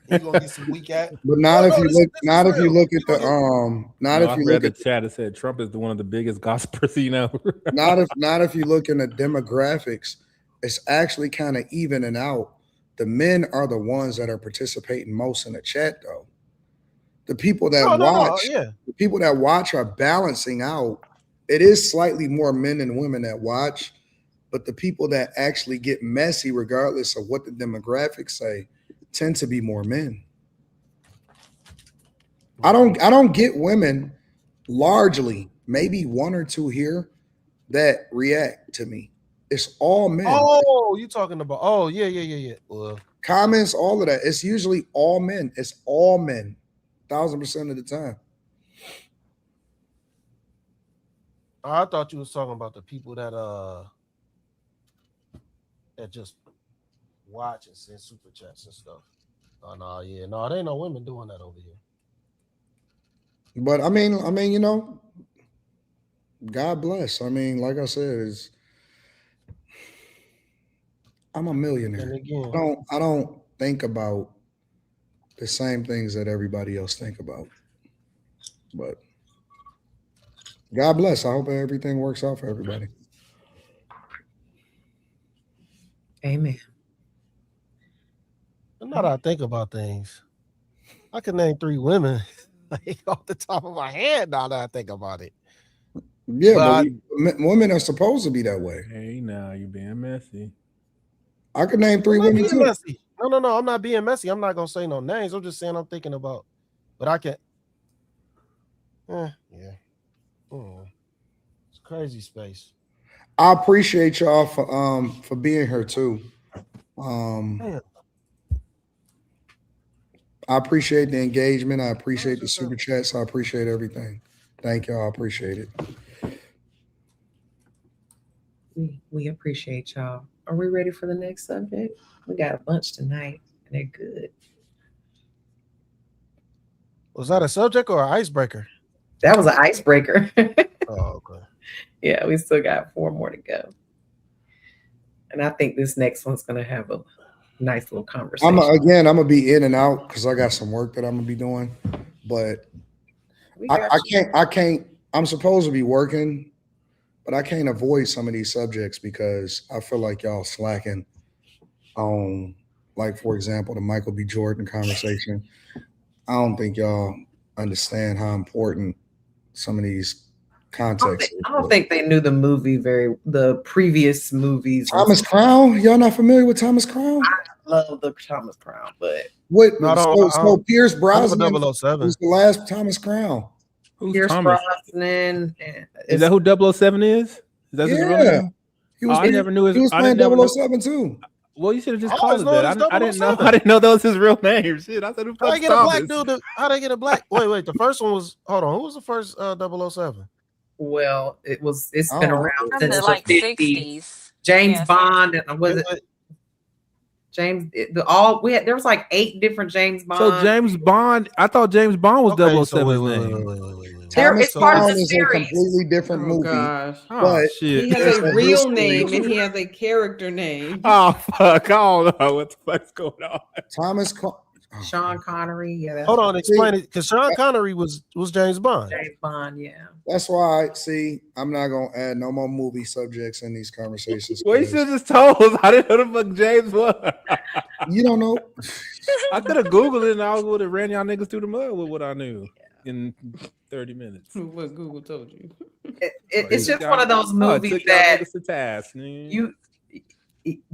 You're gonna get some weak ass. But not if you look. Not if you real. look at the Not if I you read look the at chat. It said Trump is one of the biggest gossipers, you know. not if you look in the demographics. It's actually kind of evening out. The men are the ones that are participating most in the chat, though. The people that the people that watch are balancing out. It is slightly more men than women that watch, but the people that actually get messy, regardless of what the demographics say, tend to be more men. I don't get women largely, maybe one or two here that react to me. It's all men. Oh, you talking about? Oh, yeah. Well, comments, all of that. It's usually all men. It's all men, 1,000% of the time. I thought you was talking about the people that just watch and send super chats and stuff. Oh no, yeah, no, there ain't no women doing that over here. But I mean, you know, God bless. I mean, like I said, I'm a millionaire. I don't think about the same things that everybody else think about. But God bless. I hope everything works out for everybody. Amen. Now that I think about things, I can name 3 women like off the top of my head. Now that I think about it. Yeah, but women are supposed to be that way. Hey, now you're being messy. I could name 3 women too. Messy. No, I'm not being messy. I'm not gonna say no names. I'm just saying I'm thinking about, but I can. Yeah. It's crazy space. I appreciate y'all for being here too. I appreciate the engagement. I appreciate the super chats. I appreciate everything. Thank y'all. I appreciate it. We appreciate y'all. Are we ready for the next subject? We got a bunch tonight, and they're good. Was that a subject or an icebreaker? That was an icebreaker. Oh, okay. Yeah, we still got 4 more to go. And I think this next one's going to have a nice little conversation. I'm going to be in and out because I got some work that I'm going to be doing. But I can't, I'm supposed to be working, but I can't avoid some of these subjects because I feel like y'all slacking on, like, for example, the Michael B. Jordan conversation. I don't think y'all understand how important some of these context. I don't think they knew the previous movies. Thomas Crown? Y'all not familiar with Thomas Crown? I love the Thomas Crown, but so Pierce Brosnan 007 was the last Thomas Crown. Who's Pierce Thomas? Brosnan. Is that who 007 is? Is that his real name? I never knew his. He was playing 007 too. Well, you should have just called it that. I didn't know. I didn't know that was his real name. Shit, I said, "Who How they get a black dude? How they get a black? Wait. The first one was. Hold on. Who was the first 007? Well, it's been around since the like 60s. James Bond, and was it James? There was like 8 different James Bond. So James Bond. I thought James Bond was 007's name. It's part of the series. A completely different movie. Gosh. But shit. He has a real name and he has a character name. Oh fuck! I don't know what the fuck's going on. Sean Connery. Yeah. Hold on, explain it. Because Sean Connery was James Bond. James Bond, yeah. That's why. I'm not gonna add no more movie subjects in these conversations. Well, you should have just told us. I didn't know the fuck James was. You don't know. I could have Googled it and I would have ran y'all niggas through the mud with what I knew in 30 minutes. What Google told you. it's just one of those movies that to task,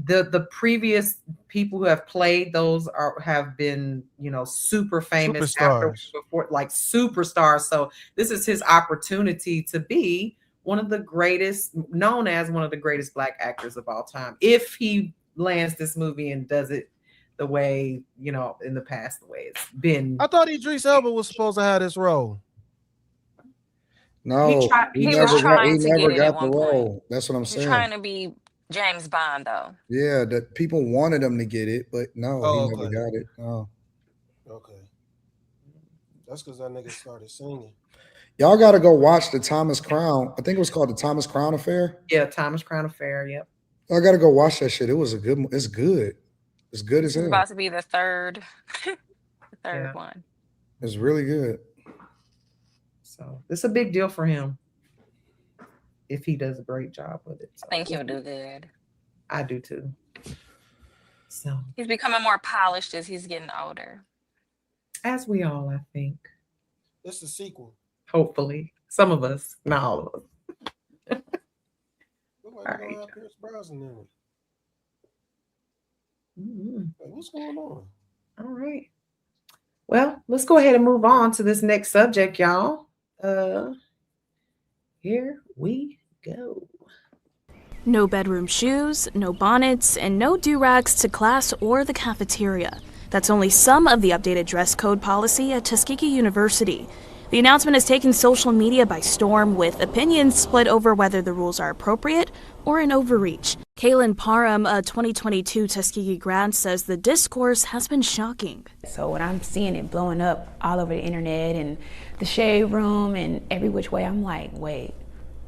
the previous people who have played those have been, you know, super famous Superstars. before, like superstars. So this is his opportunity to be one of the greatest, known as one of the greatest Black actors of all time, if he lands this movie and does it the way, you know, in the past, the way it's been. I thought Idris Elba was supposed to have this role. No, he was trying to get it at one point. That's what I'm saying. He's trying to be James Bond, though. Yeah, that people wanted him to get it, but no, he never got it. Oh. Okay. That's because that nigga started singing. Y'all got to go watch the Thomas Crown. I think it was called the Thomas Crown Affair. Yeah, Thomas Crown Affair. Yep. I got to go watch that shit. It was a good. It's good. It's good as hell. It's about to be the third one. It's really good. So it's a big deal for him if he does a great job with it. So I think he'll do good. I do too. So he's becoming more polished as he's getting older. As we all, I think. It's a sequel. Hopefully. Some of us, not all of us. Look like you don't have Pierce Brosnan in it. Like, what's going on? All right. Well, let's go ahead and move on to this next subject, y'all. Here we go. No bedroom shoes, no bonnets, and no do-rags to class or the cafeteria. That's only some of the updated dress code policy at Tuskegee University. The announcement has taken social media by storm, with opinions split over whether the rules are appropriate or an overreach. Kaylin Parham, a 2022 Tuskegee grad, says the discourse has been shocking. So when I'm seeing it blowing up all over the internet and the shade room and every which way, I'm like, wait,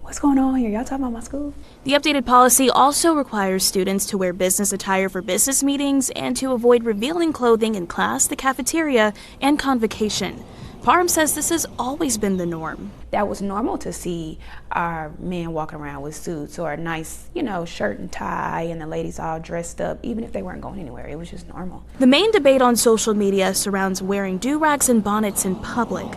what's going on here? Y'all talking about my school? The updated policy also requires students to wear business attire for business meetings and to avoid revealing clothing in class, the cafeteria, and convocation. Parham says this has always been the norm. That was normal to see our men walking around with suits or a nice, shirt and tie, and the ladies all dressed up, even if they weren't going anywhere. It was just normal. The main debate on social media surrounds wearing do-rags and bonnets in public.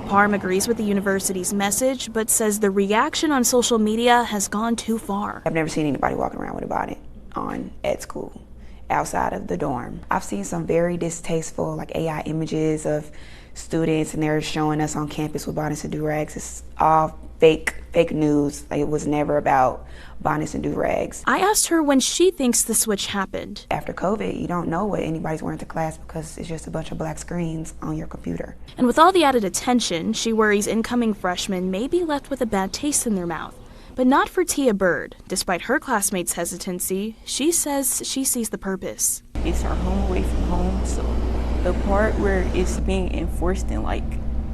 Parham agrees with the university's message, but says the reaction on social media has gone too far. I've never seen anybody walking around with a bonnet on at school, outside of the dorm. I've seen some very distasteful, AI images of students, and they're showing us on campus with bonnets and do-rags. It's all fake news. It was never about bonnets and do-rags. I asked her when she thinks the switch happened. After COVID, you don't know what anybody's wearing to class because it's just a bunch of black screens on your computer. And with all the added attention, she worries incoming freshmen may be left with a bad taste in their mouth. But not for Tia Bird. Despite her classmates' hesitancy, she says she sees the purpose. It's our home away from home, so the part where it's being enforced in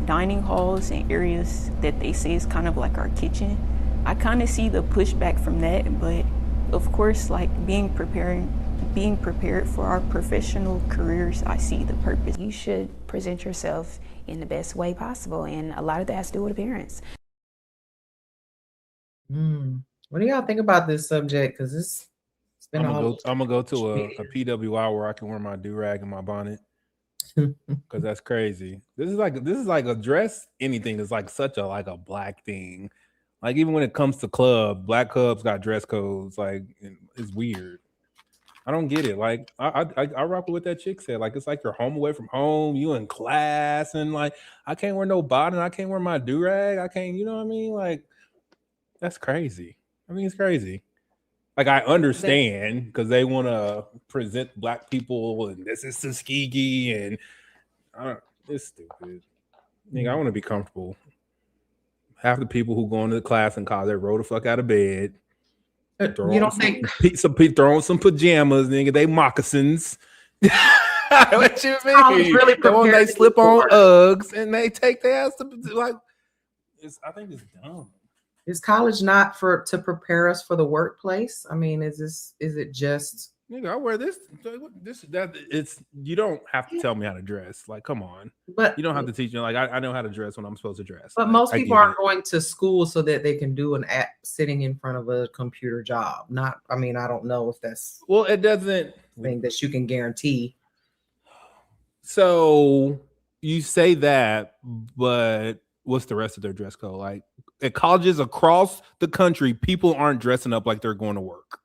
dining halls and areas that they say is kind of like our kitchen, I kind of see the pushback from that. But of course, being prepared for our professional careers, I see the purpose. You should present yourself in the best way possible, and a lot of that has to do with appearance. What do y'all think about this subject? Because it's been I'm gonna go to a PWI where I can wear my do-rag and my bonnet. Because that's crazy. This is like a dress. Anything is such a black thing. Even when it comes to black clubs got dress codes. It's weird. I don't get it. I rock with what that chick said. It's like you're home away from home. You in class and I can't wear no bonnet. I can't wear my do rag. I can't. You know what I mean? That's crazy. I mean, it's crazy. I understand because they want to present black people and this is Tuskegee and it's stupid. I want to be comfortable. Half the people who go into the class in college, they roll the fuck out of bed. You don't think throw on some pajamas, nigga? They moccasins. What you mean? Really they slip on Uggs and they take their ass to I think it's dumb. Is college not to prepare us for the workplace? I mean, is it just nigga, I wear this, that. It's you don't have to tell me how to dress. Come on. But you don't have to teach me. I know how to dress when I'm supposed to dress. But most people aren't going to school so that they can do an app sitting in front of a computer job. I don't know if that's it doesn't thing that you can guarantee. So you say that, but what's the rest of their dress code? at colleges across the country, people aren't dressing up like they're going to work.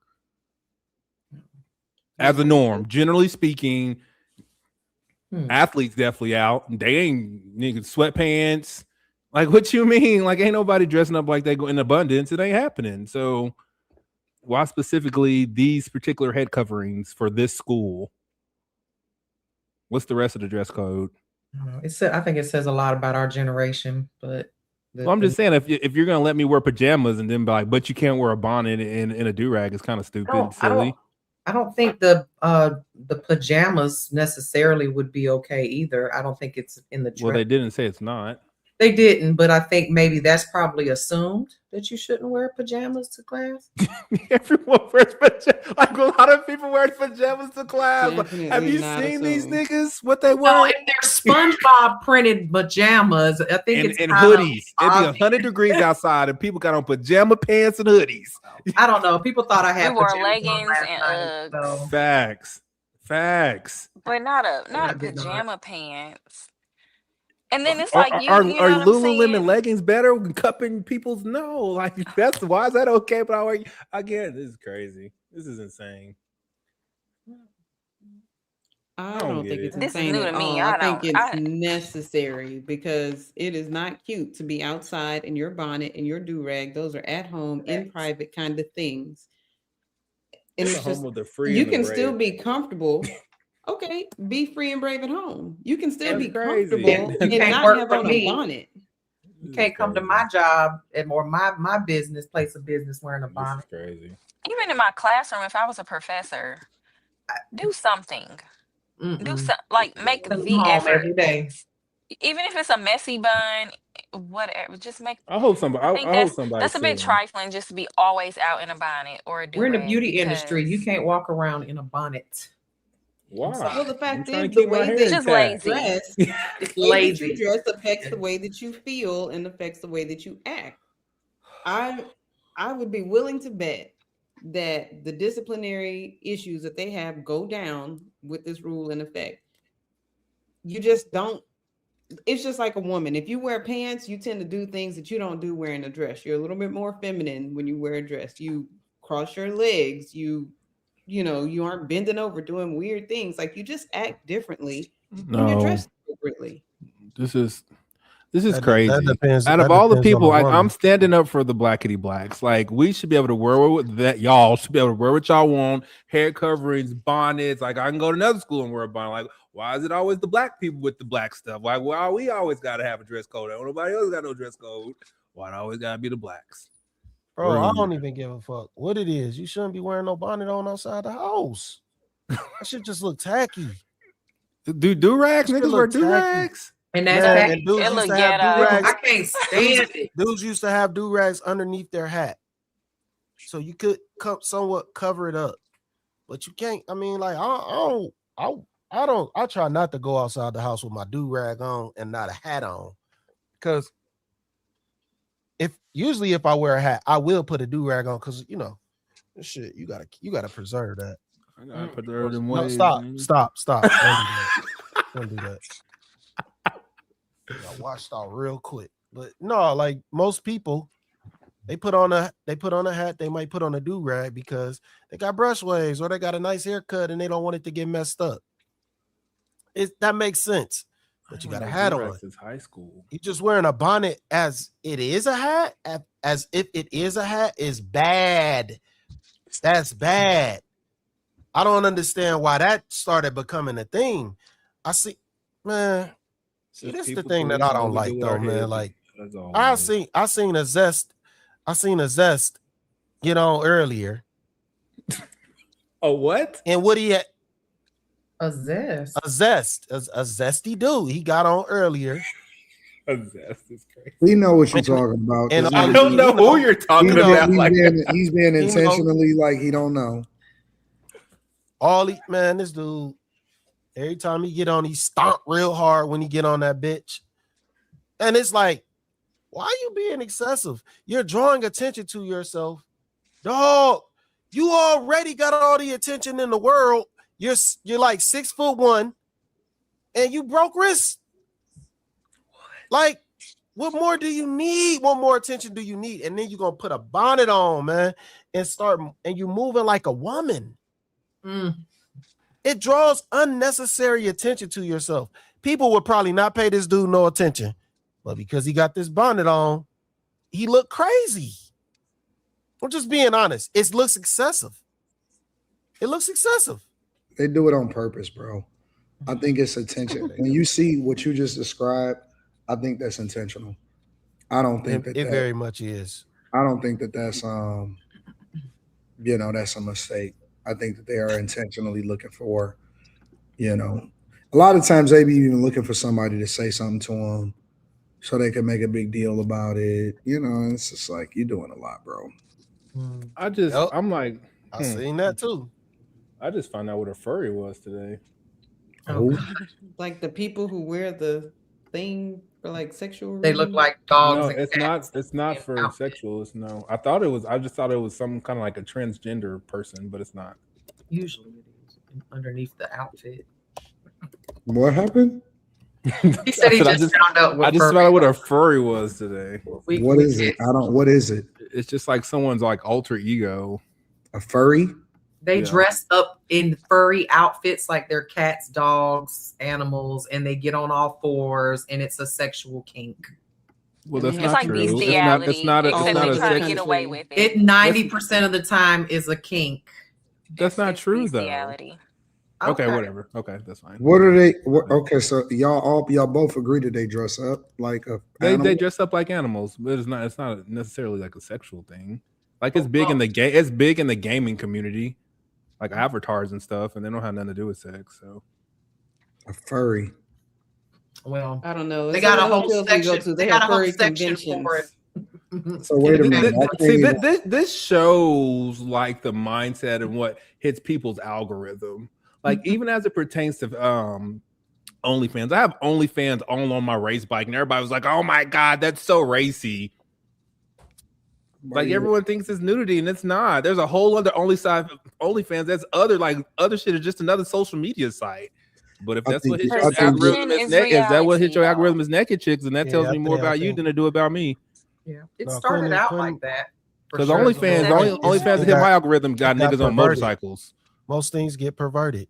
As a norm, generally speaking, athletes definitely out. They ain't niggas sweatpants. Like, what you mean? Like, ain't nobody dressing up like they go in abundance. It ain't happening. So, why specifically these particular head coverings for this school? What's the rest of the dress code? I think it says a lot about our generation, but well, I'm just saying, if you're gonna let me wear pajamas and then be like, but you can't wear a bonnet and a do rag, it's kind of stupid, silly. I don't think the pajamas necessarily would be okay either. I don't think it's in the dress. Well, they didn't say it's not. They didn't, but I think maybe that's probably assumed that you shouldn't wear pajamas to class. Everyone wears pajamas. Like, a lot of people wear pajamas to class. Have you seen these niggas? What they wear? No, if they're SpongeBob printed pajamas, I think it's and hoodies. It'd be 100 degrees outside, and people got on pajama pants and hoodies. I don't know. People thought I had wore leggings and Uggs. Facts. But not pajama pants. And then it's are Lululemon leggings better than cupping people's? No, like that's why is that okay? But I get it. This is crazy. This is insane. I don't think it's insane. This is new at to me. all. I think it's necessary because it is not cute to be outside in your bonnet and your do-rag. Those are at home in private kind of things. And it's just, you can still be comfortable. Okay, be free and brave at home. You can still be comfortable and not have on a bonnet. You can't come to my job or my business, place of business wearing a bonnet. This is crazy. Even in my classroom, if I was a professor, do something. Do something like make the effort every day. Even if it's a messy bun, whatever. Just make. I hope somebody. That's a bit trifling, just to be always out in a bonnet or a do-rag. We're in the beauty industry. You can't walk around in a bonnet. Wow. Well, the fact is, the way that just lazy. It's lazy. You dress affects the way that you feel and affects the way that you act. I would be willing to bet that the disciplinary issues that they have go down with this rule in effect. You just don't. It's just like a woman. If you wear pants, you tend to do things that you don't do wearing a dress. You're a little bit more feminine when you wear a dress. You cross your legs. You aren't bending over doing weird things. Like, you just act differently when you're dressed appropriately. This is crazy. Out of all the people, I'm standing up for the blackity blacks. Like, we should be able to wear that. Y'all should be able to wear what y'all want. Hair coverings, bonnets. Like, I can go to another school and wear a bonnet. Like, why is it always the black people with the black stuff? Like, why we always got to have a dress code? Nobody else got no dress code. Why it always got to be the blacks? Bro, I don't even give a fuck what it is. You shouldn't be wearing no bonnet on outside the house. That should just look tacky. Do-rags? Niggas wear do-rags? And that's and dudes used to have do-rags. I can't stand it. Dudes used to have do-rags underneath their hat. So you could somewhat cover it up. But you can't. I mean, like, I try not to go outside the house with my do-rag on and not a hat on. Because if I wear a hat, I will put a do-rag on because shit, you gotta preserve that. I gotta preserve them ways. Stop. Don't do that. I washed out real quick. But no, like most people, they put on a hat, they might put on a do-rag because they got brush waves or they got a nice haircut and they don't want it to get messed up. That makes sense. But you got a hat on. Since high school. You just wearing a bonnet as it is a hat, as if it is a hat, is bad. That's bad. I don't understand why that started becoming a thing. This is the thing that I don't like though, man. Like, I seen a zest get on earlier. A what? And what he had. A zest. A zesty dude. He got on earlier. A zest is crazy. We know what you're talking about. And I don't know who you're talking about. He's being intentionally like he don't know. This dude, every time he get on, he stomp real hard when he get on that bitch. And it's like, why are you being excessive? You're drawing attention to yourself. Dog, you already got all the attention in the world. You're like 6'1", and you broke wrists. Like, What more do you need? What more attention do you need? And then you're gonna put a bonnet on, man, and you're moving like a woman. It draws unnecessary attention to yourself. People would probably not pay this dude no attention, but because he got this bonnet on, he looked crazy. I'm just being honest. It looks excessive. It looks excessive. They do it on purpose, bro. I think it's attention. When you see what you just described, I think that's intentional. I don't think that very much is. I don't think that that's that's a mistake. I think that they are intentionally looking for, a lot of times they be even looking for somebody to say something to them so they can make a big deal about it. It's just like, you're doing a lot, bro. I'm like, I seen that too. I just found out what a furry was today. Oh, like the people who wear the thing for like sexual. They look like dogs. No, it's not for sexual. No. I just thought it was some kind of like a transgender person, but it's not. Usually it is underneath the outfit. What happened? He said he just found out I just found out what a furry was today. What is it? What is it? It's just like someone's like alter ego. A furry? They dress up in furry outfits like they're cats, dogs, animals, and they get on all fours, and it's a sexual kink. Well, that's It's not like true. bestiality, It's not except they try to sexual. get away with it. 90% of the time is a kink. That's not true though. Bestiality. Okay, whatever. Okay, that's fine. What are they? Okay, so y'all both agree that they dress up like a. They dress up like animals, but it's not necessarily like a sexual thing. Like it's big in the gaming community, like avatars and stuff, and they don't have nothing to do with sex. So a furry. Well, I don't know. They got a whole section. They got a have whole furry section conventions. for it. So wait a minute. This shows like the mindset and what hits people's algorithm. Like even as it pertains to OnlyFans, I have OnlyFans all on my race bike, and everybody was like, "Oh my god, that's so racy." Like everyone thinks it's nudity, and it's not. There's a whole other OnlyFans. That's other shit is just another social media site. But if that's what hits your algorithm is what hits your algorithm is naked chicks, and that tells me more about you than it do about me. Yeah, it started out like that. Because OnlyFans that hit my algorithm got niggas on motorcycles. Most things get perverted.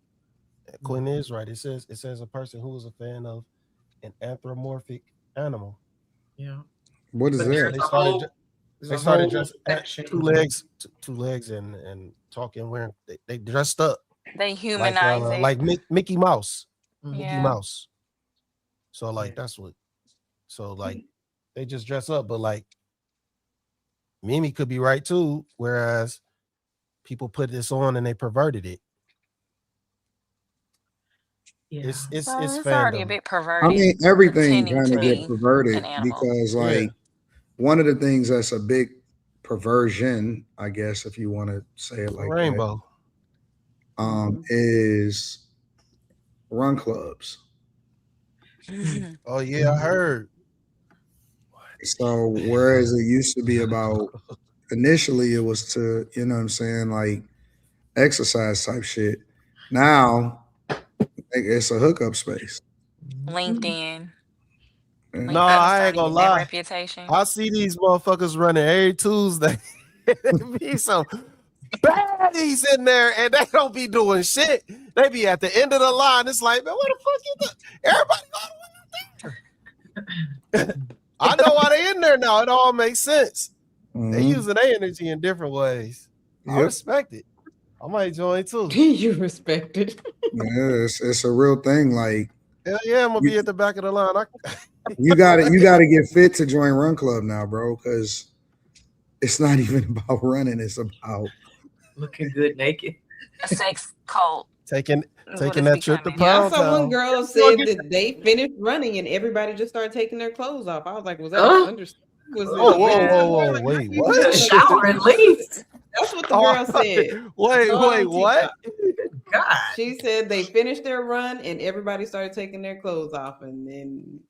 Quinn is right. It says a person who is a fan of an anthropomorphic animal. Yeah. What is that? They started just two legs and talking wearing they dressed up. They humanize it. Like Mickey Mouse. Yeah. Mickey Mouse. So that's what. So they just dress up, but like Mimi could be right too. Whereas people put this on and they perverted it. Yeah. It's already a bit perverted. I mean, everything kind of get perverted because one of the things that's a big perversion, I guess, if you want to say it like rainbow, is run clubs. Oh yeah, I heard. So whereas it used to be about initially it was to, you know what I'm saying, like exercise type shit. Now it's a hookup space. LinkedIn. No, I ain't gonna lie. Reputation. I see these motherfuckers running every Tuesday. Be some baddies in there, and they don't be doing shit. They be at the end of the line. It's like, man, what the fuck you do? Everybody got there. I know why they in there now. It all makes sense. They using their energy in different ways. I respect it. I might join too. You respect it. Yeah, it's a real thing. Like, hell yeah, I'm gonna be at the back of the line. You gotta get fit to join Run Club now, bro, because it's not even about running, it's about looking good naked. A sex cult. Taking that trip to Pound Town. One girl said that they finished running and everybody just started taking their clothes off. I was like, was that understood? Whoa, wait, what? Shower at least. That's what the girl said. Wait, what? God. She said they finished their run and everybody started taking their clothes off, and then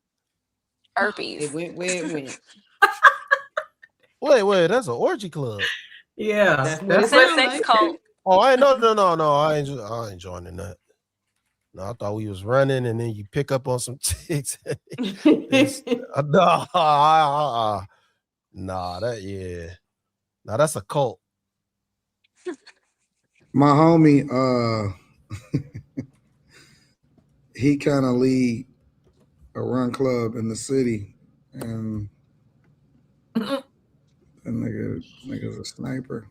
herpes. It went where it went. Wait, that's an orgy club. Yeah, that's a sex cult. Oh, I no, I ain't joining that. No, I thought we was running, and then you pick up on some chicks. Nah, that's a cult. My homie, he kind of lead a run club in the city, and that nigga's a sniper.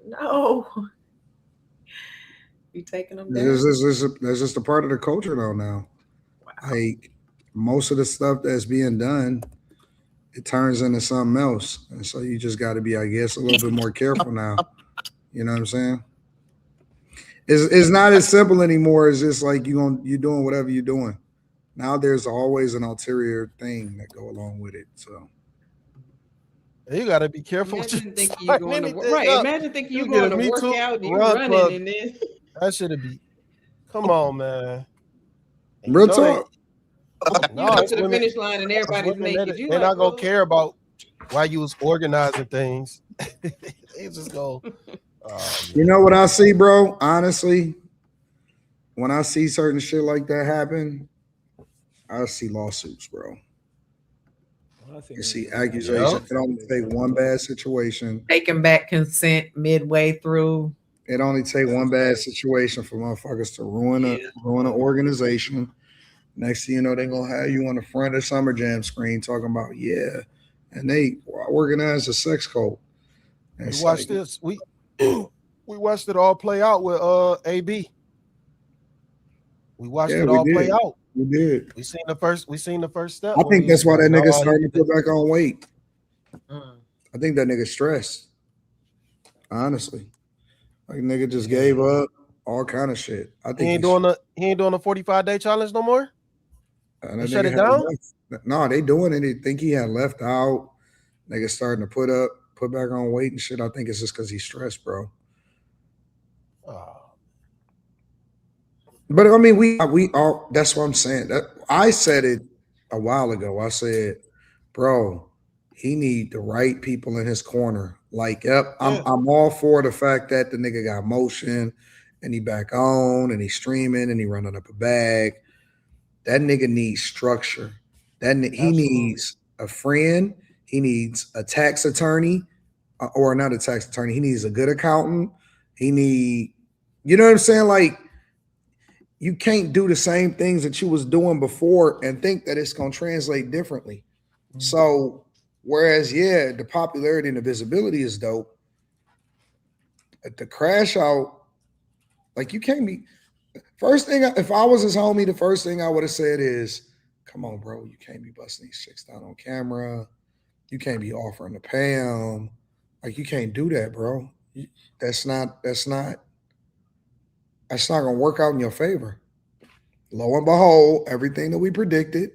No. You taking them down? That's just a part of the culture though now. Wow. Like most of the stuff that's being done, it turns into something else. And so you just got to be, I guess, a little bit more careful now. You know what I'm saying? It's not as simple anymore. It's just like you're doing whatever you're doing. Now there's always an ulterior thing that go along with it. So you got to be careful. Imagine thinking you're going to work. Right. Imagine thinking you're going to work out and you're running club. And then that should be. Come on, man. Real talk. You go to the finish line and everybody's naked. They're not gonna care about why you was organizing things. They just go. You know what I see, bro? Honestly, when I see certain shit like that happen, I see lawsuits, bro. You see accusations. It only take one bad situation. Taking back consent midway through. It only take one bad situation for motherfuckers to ruin an organization. Next thing you know, they're gonna have you on the front of Summer Jam screen talking about and they organized a sex cult. We watched this. We watched it all play out with AB. We watched it all play out. We did. We seen the first step. I think that's why that nigga starting to put back on weight. I think that nigga stressed. Honestly, like nigga just gave up all kind of shit. I think he ain't doing the 45-day challenge no more. They shut it down. No, they doing it. They think he had left out. Nigga starting to put back on weight and shit. I think it's just because he's stressed, bro. But I mean, we all. That's what I'm saying. I said it a while ago. I said, bro, he need the right people in his corner. Like, I'm all for the fact that the nigga got motion and he back on and he's streaming and he running up a bag. That nigga needs structure. He needs a friend. He needs a tax attorney, or not a tax attorney. He needs a good accountant. You know what I'm saying? Like, you can't do the same things that you was doing before and think that it's going to translate differently. Mm-hmm. So, whereas, the popularity and the visibility is dope, but the crash out, like, you can't be. First thing, if I was his homie, the first thing I would have said is, come on, bro, you can't be busting these chicks down on camera. You can't be offering to pay them. Like, you can't do that, bro. That's not going to work out in your favor. Lo and behold, everything that we predicted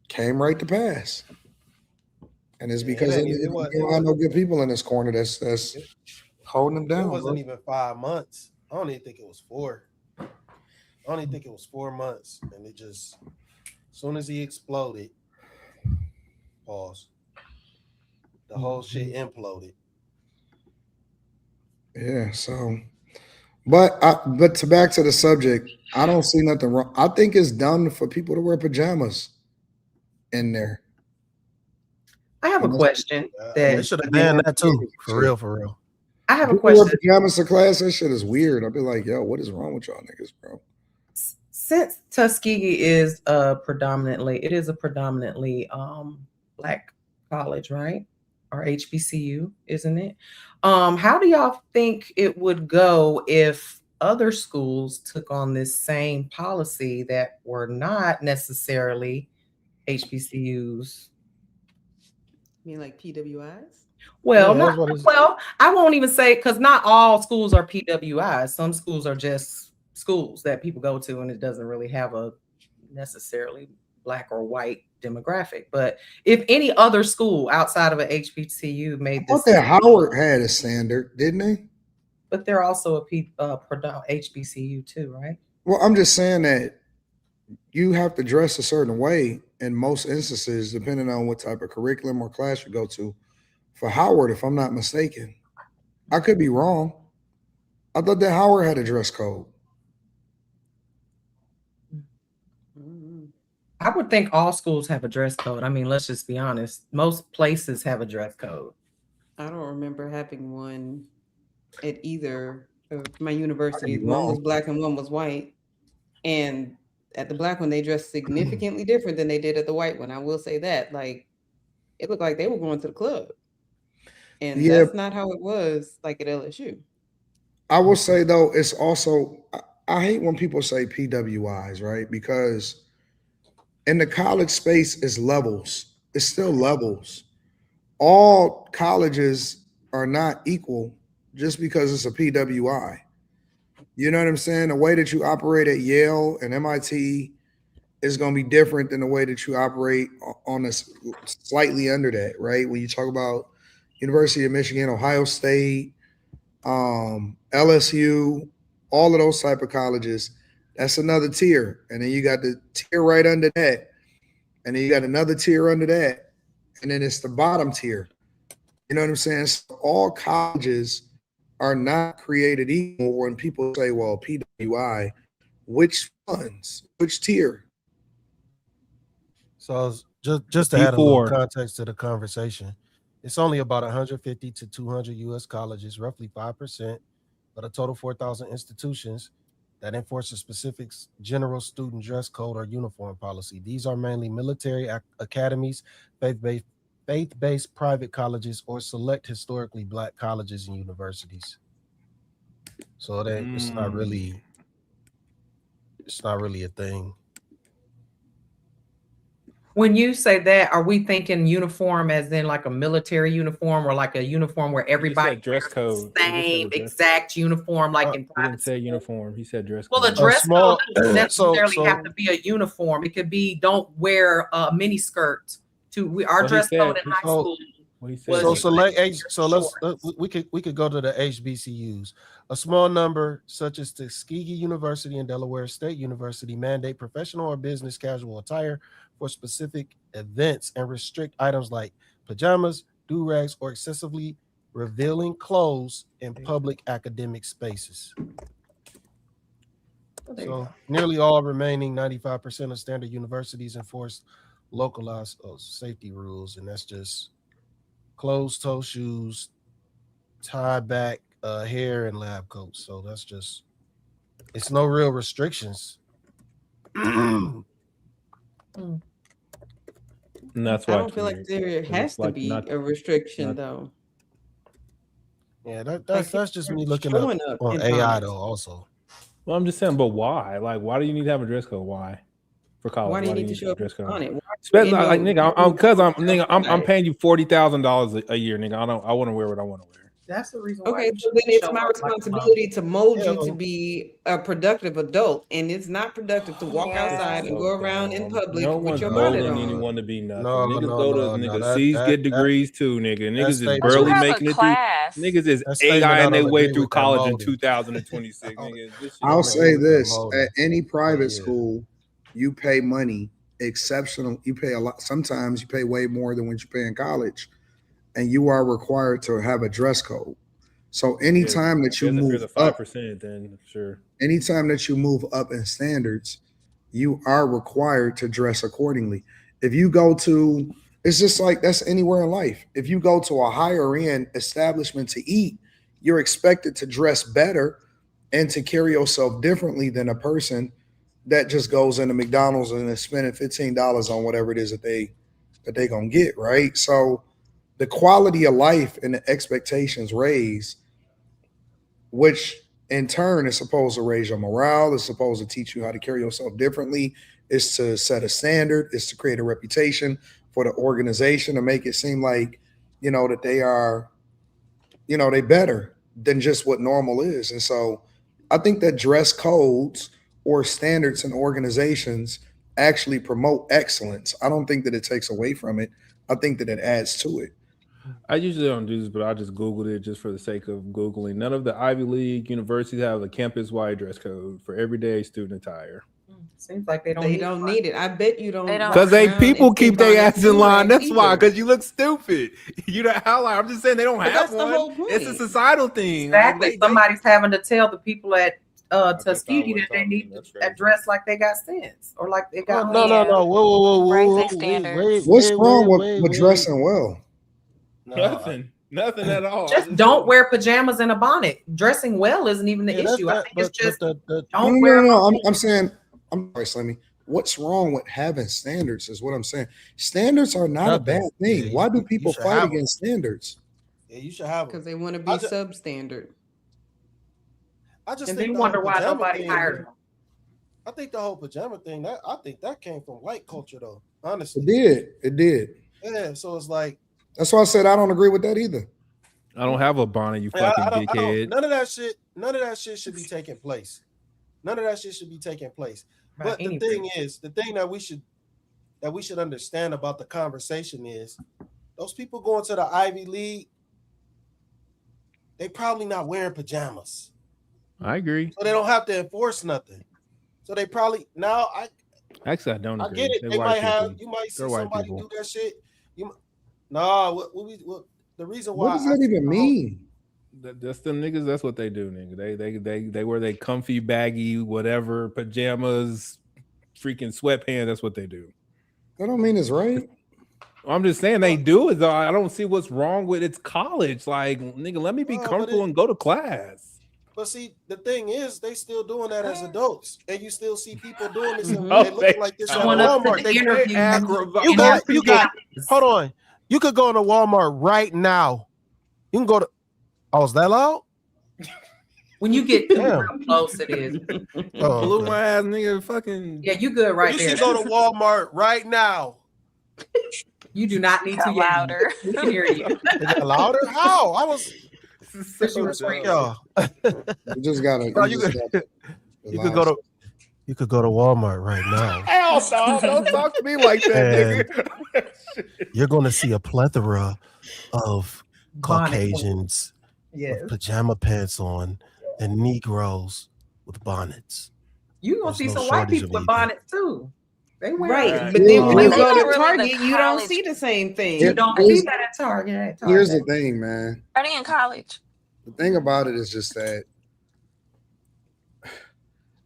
came right to pass. And it's because there are no good people in this corner that's holding them down. It wasn't even 5 months. I don't even think it was 4. I don't even think it was 4 months. And it just, as soon as he exploded, the whole shit imploded. Yeah, so, but to back to the subject, I don't see nothing wrong. I think it's dumb for people to wear pajamas in there. I have a question. They should have banned that too. For real. I have a question. Wear pajamas to class, that shit is weird. I'll be like, yo, what is wrong with y'all niggas, bro? Since Tuskegee is a predominantly Black college, right? Or HBCU, isn't it? How do y'all think it would go if other schools took on this same policy that were not necessarily HBCUs? You mean like PWIs? Well, I won't even say, because not all schools are PWIs. Some schools are just schools that people go to, and it doesn't really have a necessarily Black or white demographic. But if any other school outside of an HBCU made this, I thought that Howard had a standard, didn't they? But they're also a HBCU too, right? Well, I'm just saying that you have to dress a certain way in most instances, depending on what type of curriculum or class you go to. For Howard, if I'm not mistaken, I could be wrong. I thought that Howard had a dress code. I would think all schools have a dress code. I mean, let's just be honest. Most places have a dress code. I don't remember having one at either of my universities. One was black and one was white. And at the black one, they dressed significantly different than they did at the white one. I will say that. Like, it looked like they were going to the club. And that's not how it was like at LSU. I will say though, it's also, I hate when people say PWIs, right? Because in the college space is levels. It's still levels. All colleges are not equal just because it's a PWI. You know what I'm saying? The way that you operate at Yale and MIT is going to be different than the way that you operate on this slightly under that, right? When you talk about University of Michigan, Ohio State, LSU, all of those type of colleges, that's another tier. And then you got the tier right under that. And then you got another tier under that. And then it's the bottom tier. You know what I'm saying? So all colleges are not created equal. When people say, well, PWI, which ones? Which tier? So just to add a little context to the conversation, it's only about 150 to 200 U.S. colleges, roughly 5% of the total 4,000 institutions that enforce a specific general student dress code or uniform policy. These are mainly military academies, faith-based private colleges, or select historically black colleges and universities. So that it's not really a thing. When you say that, are we thinking uniform as in like a military uniform or like a uniform where everybody dress code, same exact uniform, like in private? He didn't say uniform. He said dress code. Well, the dress code doesn't necessarily have to be a uniform. It could be don't wear a mini skirt. Our dress code in high school. We could go to the HBCUs. A small number, such as Tuskegee University and Delaware State University, mandate professional or business casual attire for specific events and restrict items like pajamas, do-rags, or excessively revealing clothes in public academic spaces. So nearly all remaining 95% of standard universities enforce localized safety rules, and that's just closed-toe shoes, tie back hair, and lab coats. So that's just, it's no real restrictions. And that's why I don't feel like there has to be a restriction, though. Yeah, that's just me looking up on AI though. Also, well, I'm just saying, but why? Like, why do you need to have a dress code? Why? For college, why do you need to show up on it? Especially like nigga, I'm paying you $40,000 a year, nigga. I want to wear what I want to wear. That's the reason. Okay, so then it's my responsibility to mold you to be a productive adult, and it's not productive to walk outside and go around in public with your bonnet on. Anyone to be nothing. Niggas C's get degrees too, nigga. Niggas is barely making it through. Niggas is AI in their way through college in 2026. I'll say this: at any private school, you pay money exceptional. You pay a lot. Sometimes you pay way more than what you pay in college. And you are required to have a dress code. So anytime that you move up, 5%, then sure. Anytime that you move up in standards, you are required to dress accordingly. If you go to, it's just like that's anywhere in life. If you go to a higher end establishment to eat, you're expected to dress better and to carry yourself differently than a person that just goes into McDonald's and is spending $15 on whatever it is that they gonna get, right? So the quality of life and the expectations raise, which in turn is supposed to raise your morale, is supposed to teach you how to carry yourself differently, is to set a standard, is to create a reputation for the organization to make it seem like, that they are, they better than just what normal is. And so I think that dress codes or standards in organizations actually promote excellence. I don't think that it takes away from it. I think that it adds to it. I usually don't do this, but I just Googled it just for the sake of Googling. None of the Ivy League universities have a campus-wide dress code for everyday student attire. Seems like they don't need it. I bet you don't. Because people keep their ass in line. That's why. Because you look stupid. You know how? Like, I'm just saying they don't have one. It's a societal thing. Exactly. Somebody's having to tell the people at Tuskegee that they need to address like they got sense or like they got. No. Whoa. What's wrong with dressing well? Nothing at all. Just don't wear pajamas and a bonnet. Dressing well isn't even the issue. I think it's just don't wear. No. I'm saying, I'm sorry, Slimmy. What's wrong with having standards is what I'm saying. Standards are not a bad thing. Yeah, Why do people fight against standards? Yeah, you should have them. Because they want to be substandard. I just and think they wonder why nobody hired them. I think the whole pajama thing, I think that came from white culture though. Honestly. It did. Yeah, so it's like that's why I said I don't agree with that either. I don't have a bonnet, you fucking dickhead. None of that shit should be taking place. None of that shit should be taking place. But the thing that we should understand about the conversation is those people going to the Ivy League, they probably not wearing pajamas. I agree. So they don't have to enforce nothing. So they probably I don't agree. I get it. They might have you might see somebody do that shit. The reason why. What does that even mean? That's them niggas. That's what they do, nigga. They wear they comfy, baggy, whatever pajamas, freaking sweatpants. That's what they do. That don't mean it's right. I'm just saying they do it. I don't see what's wrong with it's college. Like, nigga, let me be comfortable and go to class. But see, the thing is, they still doing that as adults, and you still see people doing this. And they look like this at Walmart. You got. Hold on. You could go to Walmart right now. You can go to. Oh, is that loud? When you get too close, it is. Blew my ass, nigga. Fucking. Yeah, you good right there. You should go to Walmart right now. You do not need to louder. We can hear you. Is that louder? How? I was. You just gotta. You could go to. You could go to Walmart right now. Hell no! Don't talk to me like that, nigga. You're going to see a plethora of Caucasians with pajama pants on and Negroes with bonnets. You're going to see some white people with bonnets too. They wear right. But then when you go to Target, you don't see the same thing. You don't see that at Target. Here's the thing, man. Are they in college? The thing about it is just that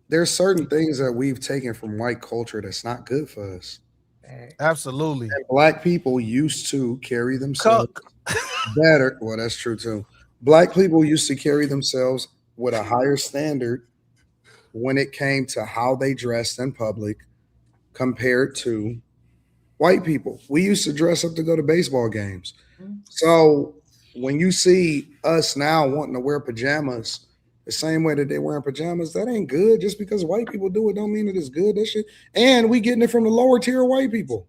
there's certain things that we've taken from white culture that's not good for us. Absolutely. And black people used to carry themselves better. Well, that's true too. Black people used to carry themselves with a higher standard when it came to how they dressed in public compared to white people. We used to dress up to go to baseball games. So when you see us now wanting to wear pajamas the same way that they wearing pajamas, that ain't good. Just because white people do it don't mean that it's good. That shit. And we getting it from the lower tier white people.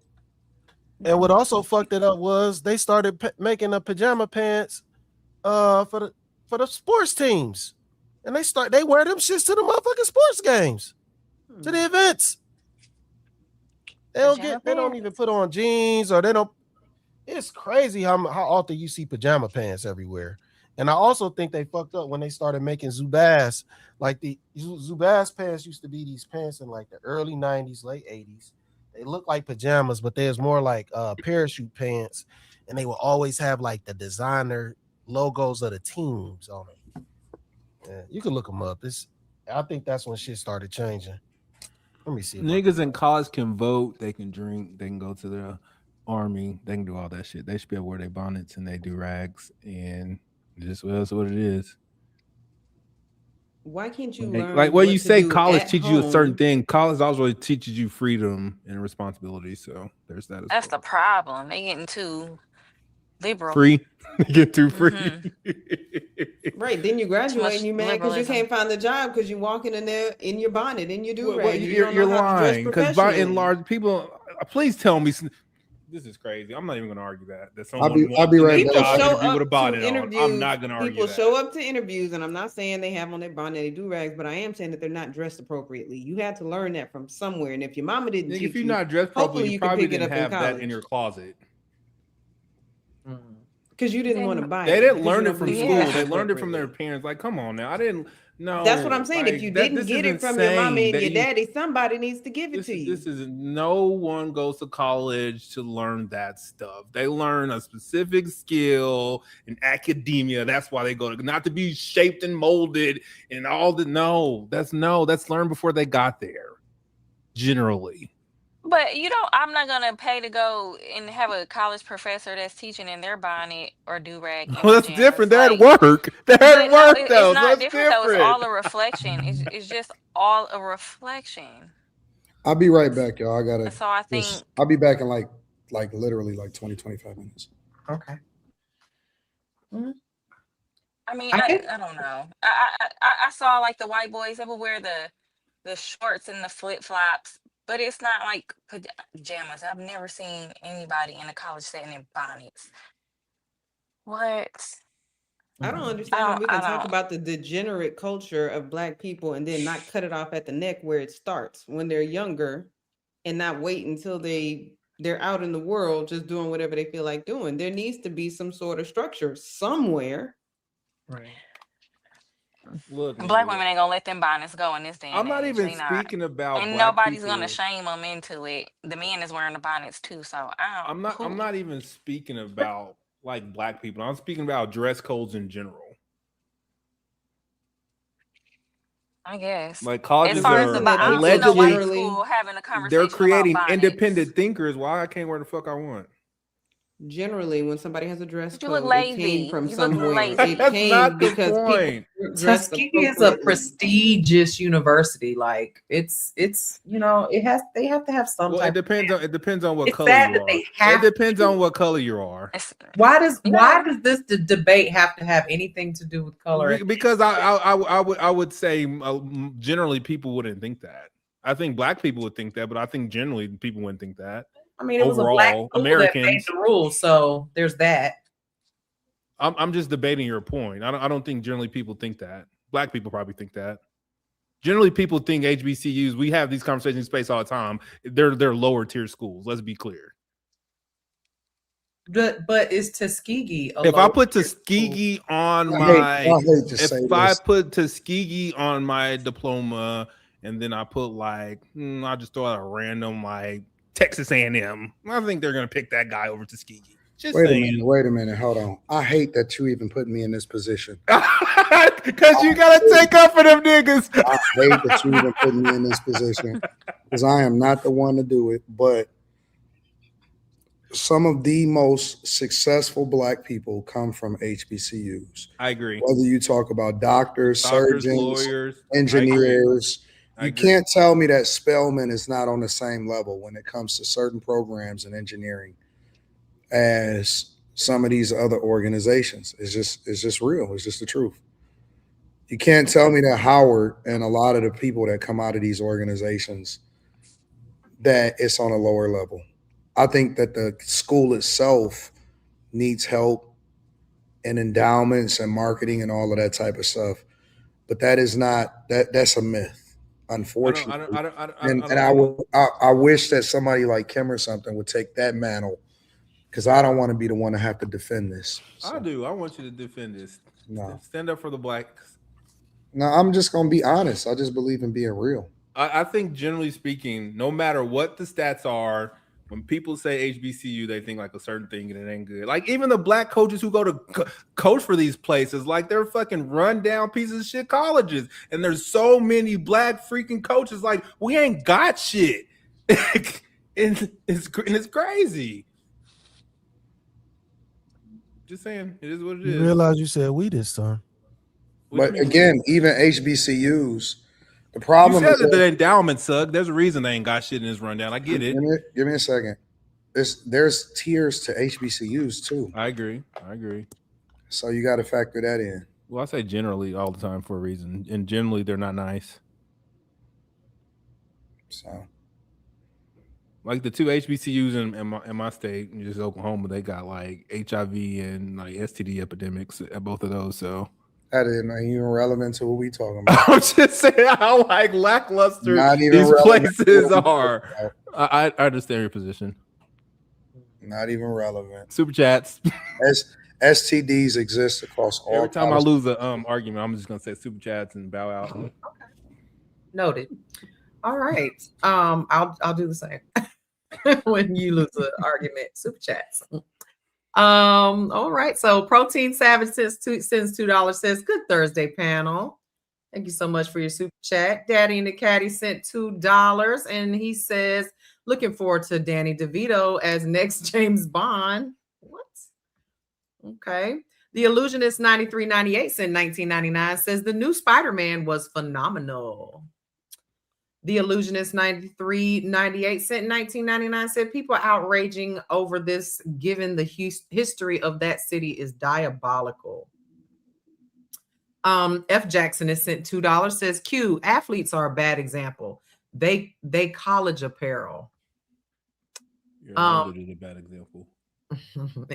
And what also fucked it up was they started making the pajama pants for the sports teams. And they wear them shits to the motherfucking sports games, to the events. They don't even put on jeans or they don't. It's crazy how often you see pajama pants everywhere. And I also think they fucked up when they started making Zubaz. Like the Zubaz pants used to be these pants in like the early 90s, late 80s. They look like pajamas, but there's more like parachute pants. And they will always have like the designer logos of the teams on them. Yeah, you can look them up. I think that's when shit started changing. Let me see. Niggas in college can vote, they can drink, they can go to the army, they can do all that shit. They should be able to wear their bonnets and they do rags, and just that's what it is. Why can't you learn? Like what you say, college teaches you a certain thing. College also teaches you freedom and responsibility. So there's that. That's the problem. They getting too liberal. Free. Get too free. Mm-hmm. Right. Then you graduate and you're mad because you can't find a job because you're walking in there in your bonnet and you do rag. You're lying because by and large people. Please tell me. This is crazy. I'm not even going to argue that. I'll be right back. I'm not going to argue People show up to interviews, and I'm not saying they have on their bonnet, they do rags, but I am saying that they're not dressed appropriately. You had to learn that from somewhere, and if your mama didn't teach you, if you're not dressed properly, you probably didn't have that in your closet. because you didn't want to buy it. They didn't because learn you it don't from believe school. in They learned it from their appropriately. parents. Like, come on now. I didn't know. That's what I'm saying. Like, If you didn't get it from your mommy and your daddy, somebody needs to give it to you. This is no one goes to college to learn that stuff. They learn a specific skill in academia. That's why they go to, not to be shaped and molded and all the that's learned before they got there. Generally. But I'm not gonna pay to go and have a college professor that's teaching in their bonnet or do-rag in Well, that's pajamas. different. That work. That work though. It's not That's different though. It's all a reflection. It's just all a reflection. I'll be right back, y'all. I gotta. So I think I'll be back in like literally like 20-25 minutes. Okay. I mean, I don't know. I saw like the white boys, they would wear the shorts and the flip-flops, but it's not like pajamas. I've never seen anybody in a college setting in bonnets. What? I don't understand how we can talk about the degenerate culture of Black people and then not cut it off at the neck where it starts when they're younger and not wait until they're out in the world just doing whatever they feel like doing. There needs to be some sort of structure somewhere. Right. Look, Black women ain't gonna let them bonnets go in this day. I'm not even speaking about, and nobody's gonna shame them into it. The men is wearing the bonnets too, so I'm not even speaking about like Black people. I'm speaking about dress codes in general. I guess. Like colleges as far as allegedly white school having a conversation, they're creating about independent thinkers. Why I can't wear the fuck I want? Generally, when somebody has a dress you code, look lazy. It came from you somewhere. Look lazy. It came because Tuskegee is a prestigious university. Like it's they have to have some. Well, type it depends on what it's color sad you that are. they have It depends on what color you are. Why does this debate have to have anything to do with color? Because I would say generally people wouldn't think that. I think Black people would think that, but I think generally people wouldn't think that. I mean, it was overall, a Black Americans that made the rules, so there's that. I'm just debating your point. I don't think generally people think that. Black people probably think that. Generally, people think HBCUs. We have these conversations in space all the time. They're lower tier schools. Let's be clear. But is Tuskegee? If I put Tuskegee on I put Tuskegee on my diploma, and then I put I'll just throw out a random Texas A&M. I think they're gonna pick that guy over Tuskegee. Wait a minute, hold on. I hate that you even put me in this position. Because you gotta take up for them niggas. I hate that you even put me in this position because I am not the one to do it. But some of the most successful Black people come from HBCUs. I agree. Whether you talk about doctors, surgeons, lawyers, engineers. You can't tell me that Spelman is not on the same level when it comes to certain programs in engineering as some of these other organizations. It's just real. It's just the truth. You can't tell me that Howard and a lot of the people that come out of these organizations that it's on a lower level. I think that the school itself needs help and endowments and marketing and all of that type of stuff. But that is not that's a myth. Unfortunately, I wish that somebody like Kim or something would take that mantle because I don't want to be the one to have to defend this. So. I do. I want you to defend this. No, stand up for the Blacks. No, I'm just gonna be honest. I just believe in being real. I think generally speaking, no matter what the stats are, when people say HBCU, they think like a certain thing and it ain't good. Like even the Black coaches who go to coach for these places, like they're fucking rundown pieces of shit colleges. And there's so many Black freaking coaches, like we ain't got shit. and it's crazy. Just saying, it is what it is. You realize you said we this time. But again, even HBCUs, the problem is that the endowment suck. There's a reason they ain't got shit in this rundown. I get it. Give me a second. There's tiers to HBCUs too. I agree. So you got to factor that in. Well, I say generally all the time for a reason, and generally they're not nice. So, like the two HBCUs in my state, just Oklahoma, they got like HIV and like STD epidemics at both of those. So. That isn't even relevant to what we talking about. I'm just saying how lackluster these places are. I understand your position. Not even relevant. Super chats. STDs exist across all. Every time I lose an argument, I'm just gonna say super chats and bow out. Okay. Noted. All right. I'll do the same when you lose an argument. Super chats. All right. So Protein Savage sends $2 says, good Thursday panel. Thank you so much for your super chat. Daddy and the Caddy sent $2 and he says, looking forward to Danny DeVito as next James Bond. What? Okay. The Illusionist 9398 sent $19.99 says the new Spider-Man was phenomenal. The Illusionist 9398 sent $19.99 said people outraging over this given the history of that city is diabolical. F Jackson has sent $2 says Q athletes are a bad example. They college apparel. Yeah, is a bad example.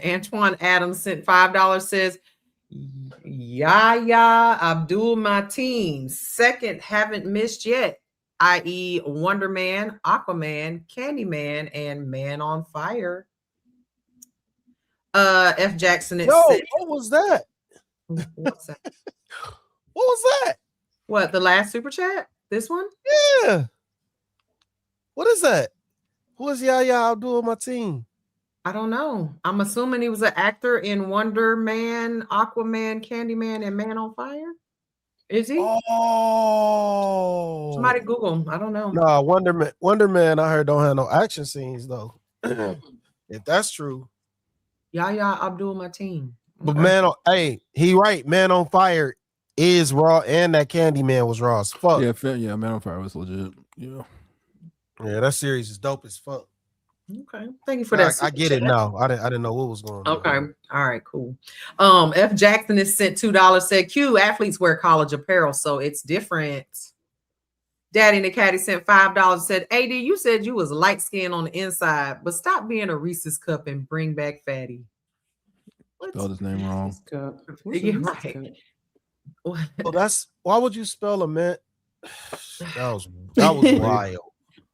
Antoine Adams sent $5 says Yahya Abdul Mateen second haven't missed yet, i.e. Wonder Man, Aquaman, Candyman, and Man on Fire. F Jackson said, what was that? What's that? What was that? What, the last super chat? This one? Yeah. What is that? Who is Yahya Abdul Mateen? I don't know. I'm assuming he was an actor in Wonder Man, Aquaman, Candyman, and Man on Fire. Is he? Oh, somebody Google him. I don't know. No, Wonder Man. I heard don't have no action scenes though. If that's true, Yahya Abdul Mateen. But he right. Man on Fire is raw, and that Candyman was raw as fuck. Yeah, Man on Fire was legit. Yeah, that series is dope as fuck. Okay, thank you for that. I get it now. I didn't know what was going on. Okay, all right, cool. F Jackson has sent $2. Said Q athletes wear college apparel, so it's different. Daddy and the Caddy sent $5. Said AD, you said you was light skinned on the inside, but stop being a Reese's cup and bring back Fatty. Spelled his name wrong. You're right. Well, why would you spell a mint? That was wild.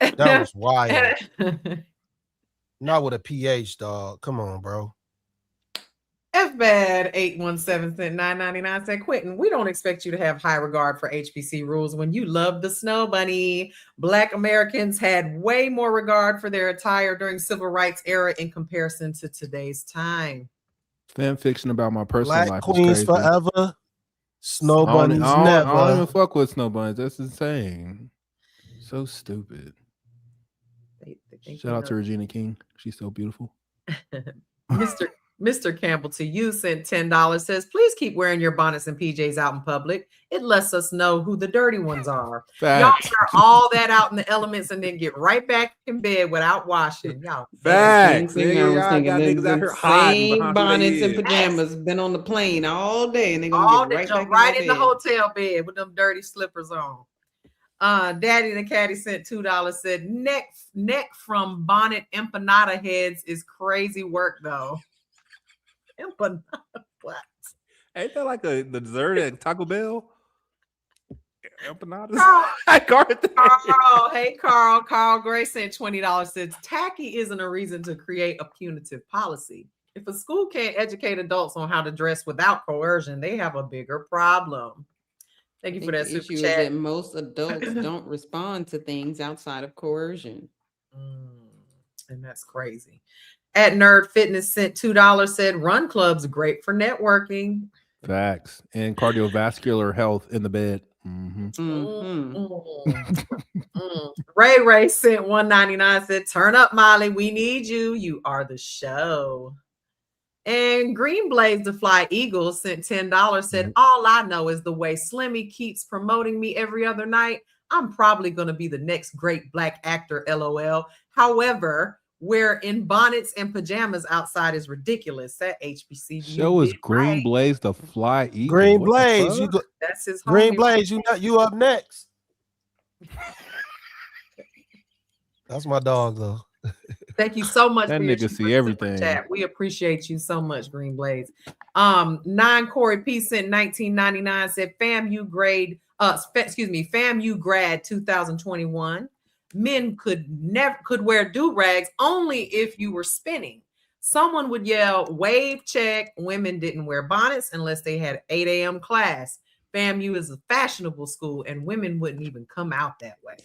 That was wild. Not with a PH, dog. Come on, bro. FBAD 817 sent $9.99 said, Quentin, we don't expect you to have high regard for HBC rules when you love the snow bunny. Black Americans had way more regard for their attire during civil rights era in comparison to today's time. Fan fiction about my personal Black life. Queens forever. Snow bunnies never. I don't even fuck with snow bunnies. That's insane. So stupid. Shout out to Regina King. She's so beautiful. Mr. Campbell to you sent $10. Says, please keep wearing your bonnets and PJs out in public. It lets us know who the dirty ones are. Facts. Y'all wear all that out in the elements and then get right back in bed without washing. Y'all. Facts. I was thinking the same bonnets and pajamas been on the plane all day, and they're gonna get right in the hotel bed with them dirty slippers on. Daddy and the Caddy sent $2. Said neck from bonnet empanada heads is crazy work though. Empanada, what? Ain't that like the dessert at Taco Bell? Empanadas. Carl Gray sent $20. Said tacky isn't a reason to create a punitive policy. If a school can't educate adults on how to dress without coercion, they have a bigger problem. Thank you for that super chat. That most adults don't respond to things outside of coercion. And that's crazy. At Nerd Fitness sent $2. Said run clubs great for networking. Facts. And cardiovascular health in the bed. Ray sent $1.99. Said turn up, Molly. We need you. You are the show. And Green Blaze the Fly Eagles sent $10. Said all I know is the way Slimmy keeps promoting me every other night, I'm probably going to be the next great black actor, LOL. However, we're in bonnets and pajamas outside is ridiculous. That HBCU show is Green Blaze the Fly Eagle. Green Blaze, that's his Green Blaze. You up next? That's my dog though. Thank you so much. That nigga see everything. Chat. We appreciate you so much, Green Blaze. 9 Corey P sent $19.99 said FAMU grad 2021. Men could wear do-rags only if you were spinning. Someone would yell, wave check. Women didn't wear bonnets unless they had 8 a.m. class. FAMU is a fashionable school, and women wouldn't even come out that way.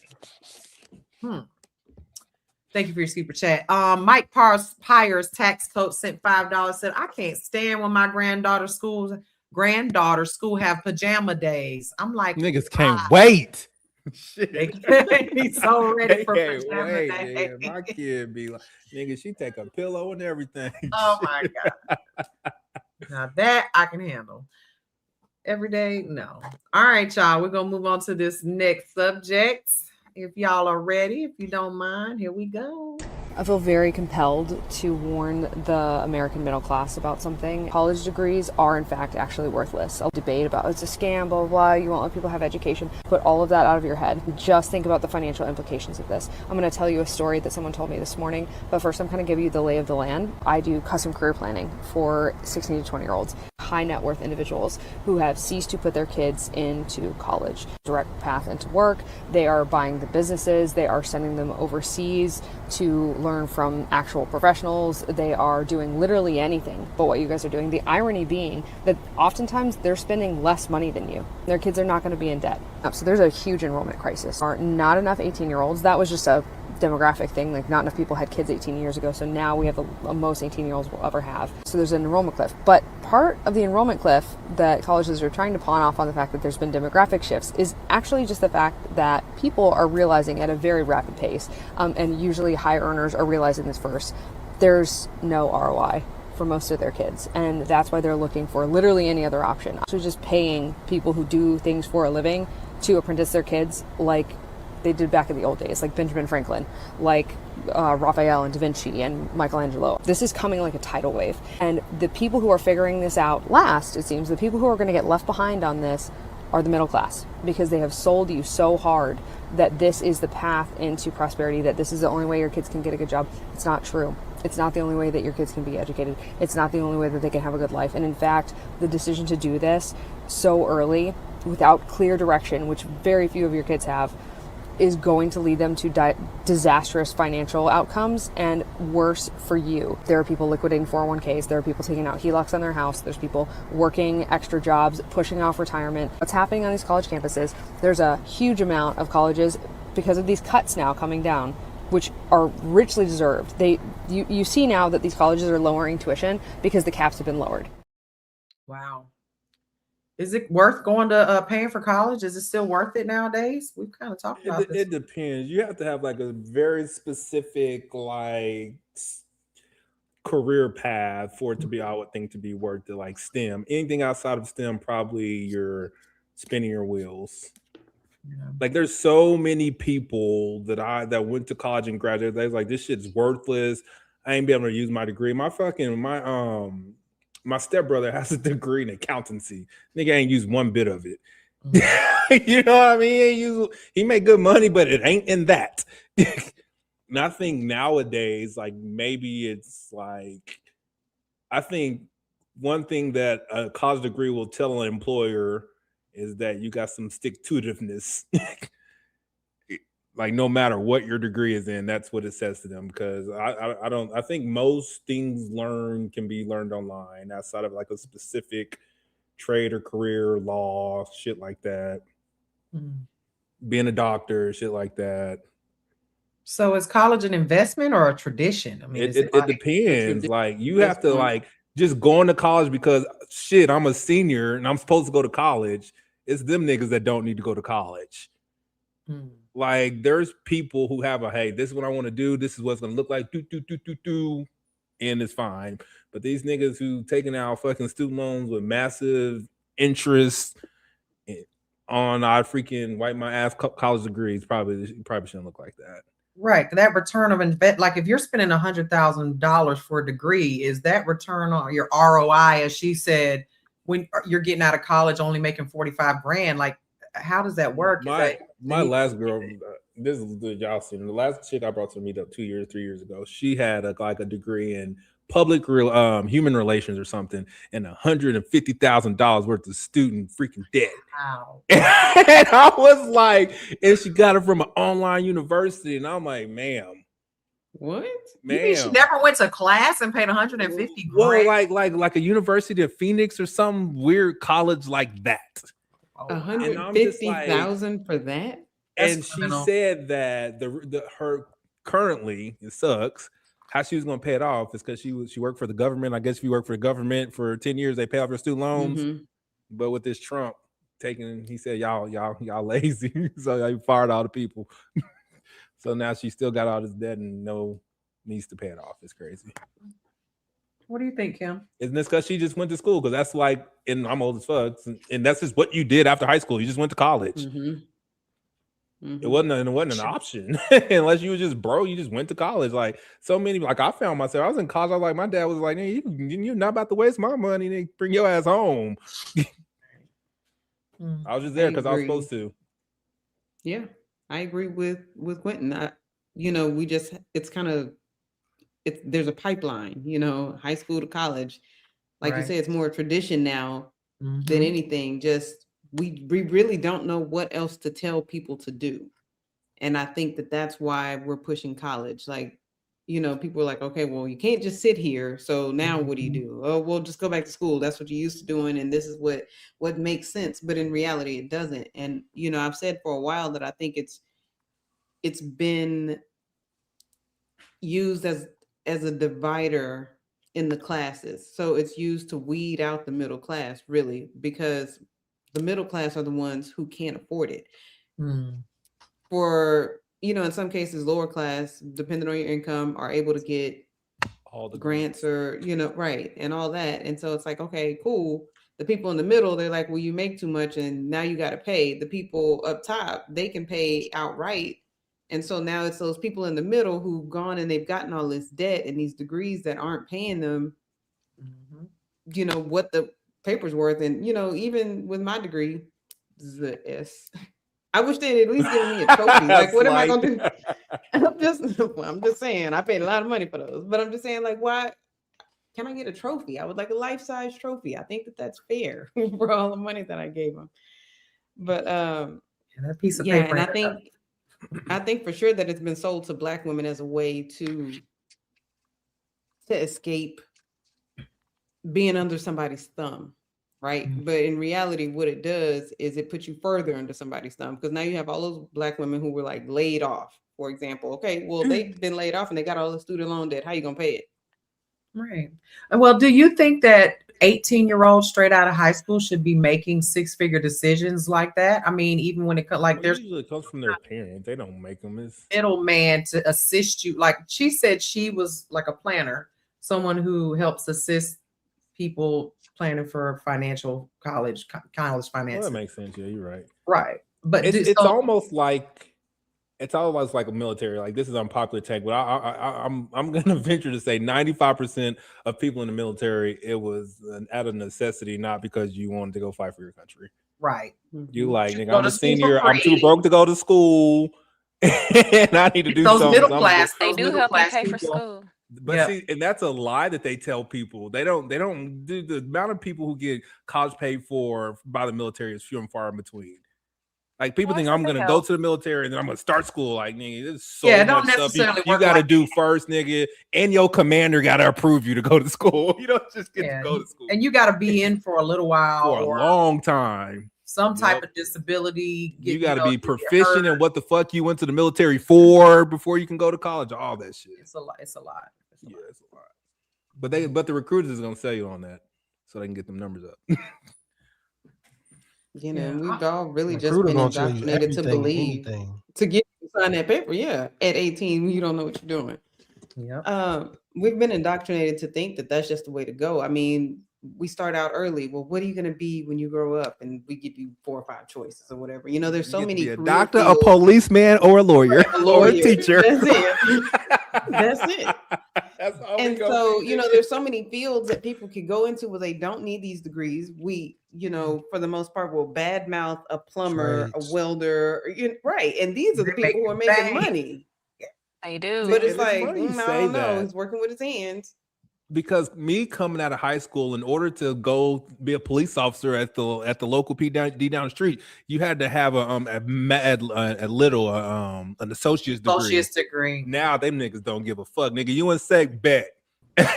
Thank you for your super chat. Mike Pyers, tax coach, sent $5. Said, I can't stand when my granddaughter's school have pajama days. I'm like, niggas can't wait. He's so ready for pajama days. Nigga. My kid be like, nigga, she take a pillow and everything. Oh my God. Now that I can handle. Every day, no. All right, y'all. We're gonna move on to this next subject. If y'all are ready, if you don't mind, here we go. I feel very compelled to warn the American middle class about something. College degrees are, in fact, actually worthless. I'll debate about it's a scam, blah, blah, blah. You won't let people have education. Put all of that out of your head. Just think about the financial implications of this. I'm going to tell you a story that someone told me this morning, but first I'm going to give you the lay of the land. I do custom career planning for 16 to 20-year-olds, high net worth individuals who have ceased to put their kids into college. Direct path into work. They are buying the businesses. They are sending them overseas to learn from actual professionals. They are doing literally anything but what you guys are doing. The irony being that oftentimes they're spending less money than you. Their kids are not going to be in debt. So there's a huge enrollment crisis. Are not enough 18-year-olds. That was just a demographic thing. Like, not enough people had kids 18 years ago. So now we have the most 18-year-olds will ever have. So there's an enrollment cliff. But part of the enrollment cliff that colleges are trying to pawn off on the fact that there's been demographic shifts is actually just the fact that people are realizing at a very rapid pace, and usually high earners are realizing this first, there's no ROI for most of their kids. And that's why they're looking for literally any other option. So just paying people who do things for a living to apprentice their kids like they did back in the old days, like Benjamin Franklin, like Raphael and Da Vinci and Michelangelo. This is coming like a tidal wave. And the people who are figuring this out last, it seems, the people who are going to get left behind on this are the middle class, because they have sold you so hard that this is the path into prosperity, that this is the only way your kids can get a good job. It's not true. It's not the only way that your kids can be educated. It's not the only way that they can have a good life. And in fact, the decision to do this so early without clear direction, which very few of your kids have, is going to lead them to disastrous financial outcomes, and worse for you. There are people liquidating 401ks. There are people taking out HELOCs on their house. There's people working extra jobs, pushing off retirement. What's happening on these college campuses? There's a huge amount of colleges, because of these cuts now coming down, which are richly deserved. You see now that these colleges are lowering tuition because the caps have been lowered. Wow. Is it worth going to paying for college? Is it still worth it nowadays? We've kind of talked about this. It depends. You have to have like a very specific like career path for it to be, I would think, to be worth it. Like STEM. Anything outside of STEM, probably you're spinning your wheels. Yeah. Like, there's so many people that went to college and graduated. They was like, this shit's worthless. I ain't be able to use my degree. My stepbrother has a degree in accountancy. Nigga ain't used one bit of it. Mm-hmm. You know what I mean? He made good money, but it ain't in that. And I think nowadays, like, maybe it's like, I think one thing that a college degree will tell an employer is that you got some stick-to-itiveness. Like, no matter what your degree is in, that's what it says to them. Because I think most things can be learned online outside of like a specific trade or career, law, shit like that. Being a doctor, shit like that. So is college an investment or a tradition? I mean, it depends. Like, you have to like just going to college because shit, I'm a senior and I'm supposed to go to college. It's them niggas that don't need to go to college. Like, there's people who have hey, this is what I want to do. This is what it's going to look like. And it's fine. But these niggas who taking out fucking student loans with massive interest on our freaking wipe my ass college degrees probably shouldn't look like that. Right. That return of investment, like if you're spending $100,000 for a degree, is that return on your ROI, as she said, when you're getting out of college only making 45 grand? Like, how does that work? My last girl, this is the y'all seen the last chick I brought to the meetup 3 years ago. She had a degree in public human relations or something, and $150,000 worth of student freaking debt. Wow. And I was like, and she got it from an online university, and I'm like, ma'am, What? You mean she never went to class and paid 150 Well, grand? like a University of Phoenix or some weird college like that. 150,000 for that? And she said that her currently, it sucks, how she was going to pay it off is because she worked for the government. I guess if you work for the government for 10 years, they pay off your student loans. Mm-hmm. But with this Trump he said, y'all lazy. So he fired all the people. So now she still got all this debt and needs to pay it off. It's crazy. What do you think, Kim? Isn't this because she just went to school? Because that's like, and I'm old as fuck, and that's just what you did after high school. You just went to college. Mm-hmm. Mm-hmm. It wasn't an option unless you were just broke. You just went to college. Like so many, like I found myself. I was in college. I was like, my dad was like, hey, you're not about to waste my money. They bring your ass home. I was just there because I was supposed to. Yeah, I agree with Quentin. There's a pipeline. High school to college. Like you say, it's more tradition now than anything. Just we really don't know what else to tell people to do. And I think that's why we're pushing college. Like, people are like, okay, well, you can't just sit here. So now what do you do? Oh, well, just go back to school. That's what you used to doing. And this is what makes sense. But in reality, it doesn't. And, I've said for a while that I think it's been used as a divider in the classes. So it's used to weed out the middle class, really, because the middle class are the ones who can't afford it. For, in some cases, lower class, depending on your income, are able to get all the grants or, right, and all that. And so it's like, okay, cool. The people in the middle, they're like, well, you make too much and now you got to pay. The people up top, they can pay outright. And so now it's those people in the middle who've gone and they've gotten all this debt and these degrees that aren't paying them, what the paper's worth. And, even with my degree, this is the S. I wish they'd at least give me a trophy. Like, what am I going to do? I'm just saying, I paid a lot of money for those. But I'm just saying, like, why can I get a trophy? I would like a life-size trophy. I think that's fair for all the money that I gave them. But that piece of paper. And I think for sure that it's been sold to Black women as a way to escape being under somebody's thumb, right? But in reality, what it does is it puts you further under somebody's thumb, because now you have all those Black women who were like laid off, for example. Okay, well, they've been laid off and they got all the student loan debt. How you gonna pay it? Right. Well, do you think that 18-year-olds straight out of high school should be making six-figure decisions like that? I mean, even when it comes, like, there's usually it comes from their parents. They don't make them. It's middleman to assist you. Like she said, she was like a planner, someone who helps assist people planning for college finance. Well, that makes sense. Yeah, you're right. Right. But it's almost like a military. Like, this is unpopular take, but I'm going to venture to say 95% of people in the military, it was out of necessity, not because you wanted to go fight for your country. Right. You like, nigga, I'm a senior. I'm too broke to go to school, and I need to do those something. Middle class, they do help you pay for school. But see, and that's a lie that they tell people. They don't do. The amount of people who get college paid for by the military is few and far in between. Like, people think I'm gonna go to the military and then I'm gonna start school. Like, nigga, there's so much stuff you gotta do first, nigga. And your commander gotta approve you to go to school. You don't just get to go to school. And you gotta be in for a little while, for a long time. Some type of disability. You gotta be proficient in what the fuck you went to the military for before you can go to college. All that shit. It's a lot. It's a lot. It's a lot. But the recruiters is gonna sell you on that so they can get them numbers up. We've all really just been indoctrinated to believe to get you to sign that paper. Yeah, at 18, you don't know what you're doing. Yeah. We've been indoctrinated to think that that's just the way to go. I mean, we start out early. Well, what are you going to be when you grow up? And we give you 4 or 5 choices or whatever. There's so many. A doctor, a policeman, or a lawyer, or a teacher. That's it. That's it. And so, there's so many fields that people could go into where they don't need these degrees. We, for the most part, will badmouth a plumber, a welder, right? And these are the people who are making money. They do. But it's like, I don't know. He's working with his hands. Because me coming out of high school, in order to go be a police officer at the local D down the street, you had to have an associate's degree. Now them niggas don't give a fuck, nigga. You in sec, bet.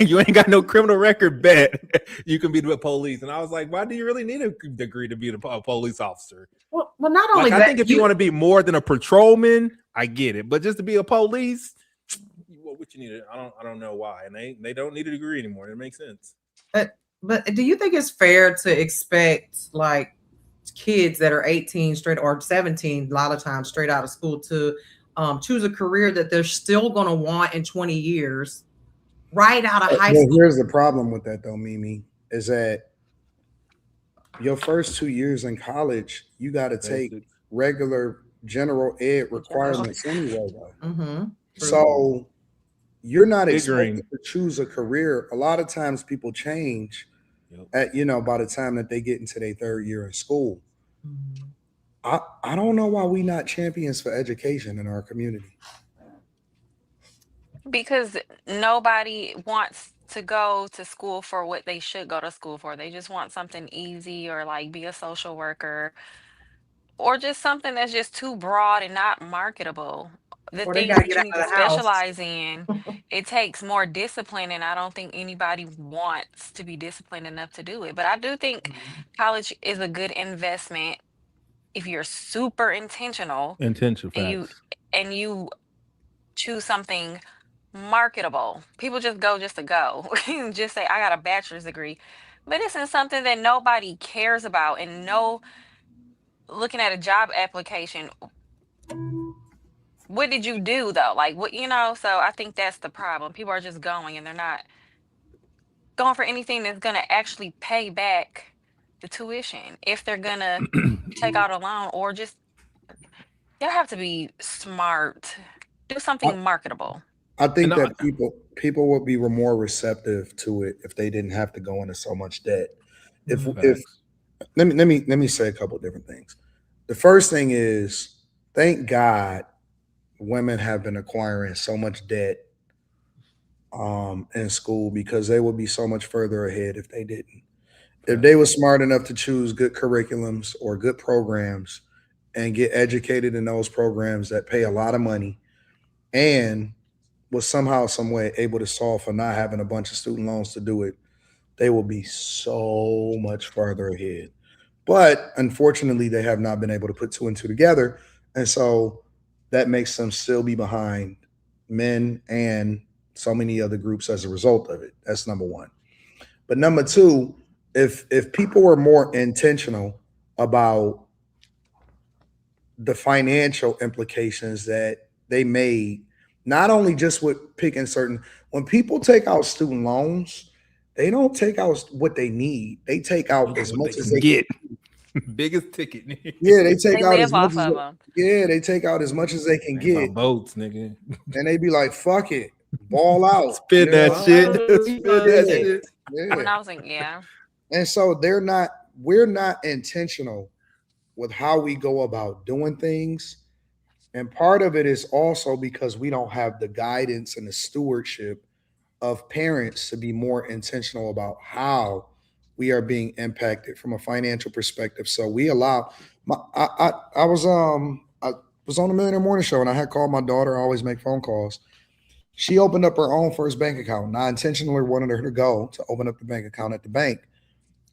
You ain't got no criminal record, bet. You can be the police. And I was like, why do you really need a degree to be a police officer? Well, not only that, I think if you want to be more than a patrolman, I get it. But just to be a police, what you need, I don't know why, and they don't need a degree anymore. It makes sense. But do you think it's fair to expect like kids that are 18 straight or 17, a lot of times straight out of school, to choose a career that they're still going to want in 20 years, right out of high school? Here's the problem with that though, Mimi, is that your first 2 years in college, you got to take regular general ed requirements anyway, though. Mm-hmm. So you're not expected to choose a career. A lot of times people change at, by the time that they get into their third year in school. Mm-hmm. I don't know why we not champions for education in our community. Because nobody wants to go to school for what they should go to school for. They just want something easy, or like be a social worker, or just something that's just too broad and not marketable. The things that you need to specialize in, it takes more discipline, and I don't think anybody wants to be disciplined enough to do it. But I do think college is a good investment if you're super intentional. And you choose something marketable. People just go just to go. Just say, I got a bachelor's degree. But this is something that nobody cares about. And looking at a job application, what did you do though? Like what, so I think that's the problem. People are just going, and they're not going for anything that's going to actually pay back the tuition. If they're going to take out a loan, or just, you have to be smart. Do something marketable. I think that people would be more receptive to it if they didn't have to go into so much debt. Let me say a couple of different things. The first thing is, thank God women have been acquiring so much debt in school, because they would be so much further ahead if they didn't. If they were smart enough to choose good curriculums or good programs and get educated in those programs that pay a lot of money, and was somehow, some way able to solve for not having a bunch of student loans to do it, they will be so much farther ahead. But unfortunately, they have not been able to put two and two together. And so that makes them still be behind men and so many other groups as a result of it. That's number one. But number two, if people were more intentional about the financial implications that they made, not only just with picking when people take out student loans, they don't take out what they need. They take out as much as they get. Biggest ticket. Yeah, they take out as much they take out as much as they can get. Boats, nigga. And they be like, fuck it. Ball out. Spit that shit. Yeah. When I was like, yeah. And so we're not intentional with how we go about doing things. And part of it is also because we don't have the guidance and the stewardship of parents to be more intentional about how we are being impacted from a financial perspective. So we allow I was on the Millionaire Morning Show, and I had called my daughter. I always make phone calls. She opened up her own first bank account, and I intentionally wanted her to go to open up the bank account at the bank.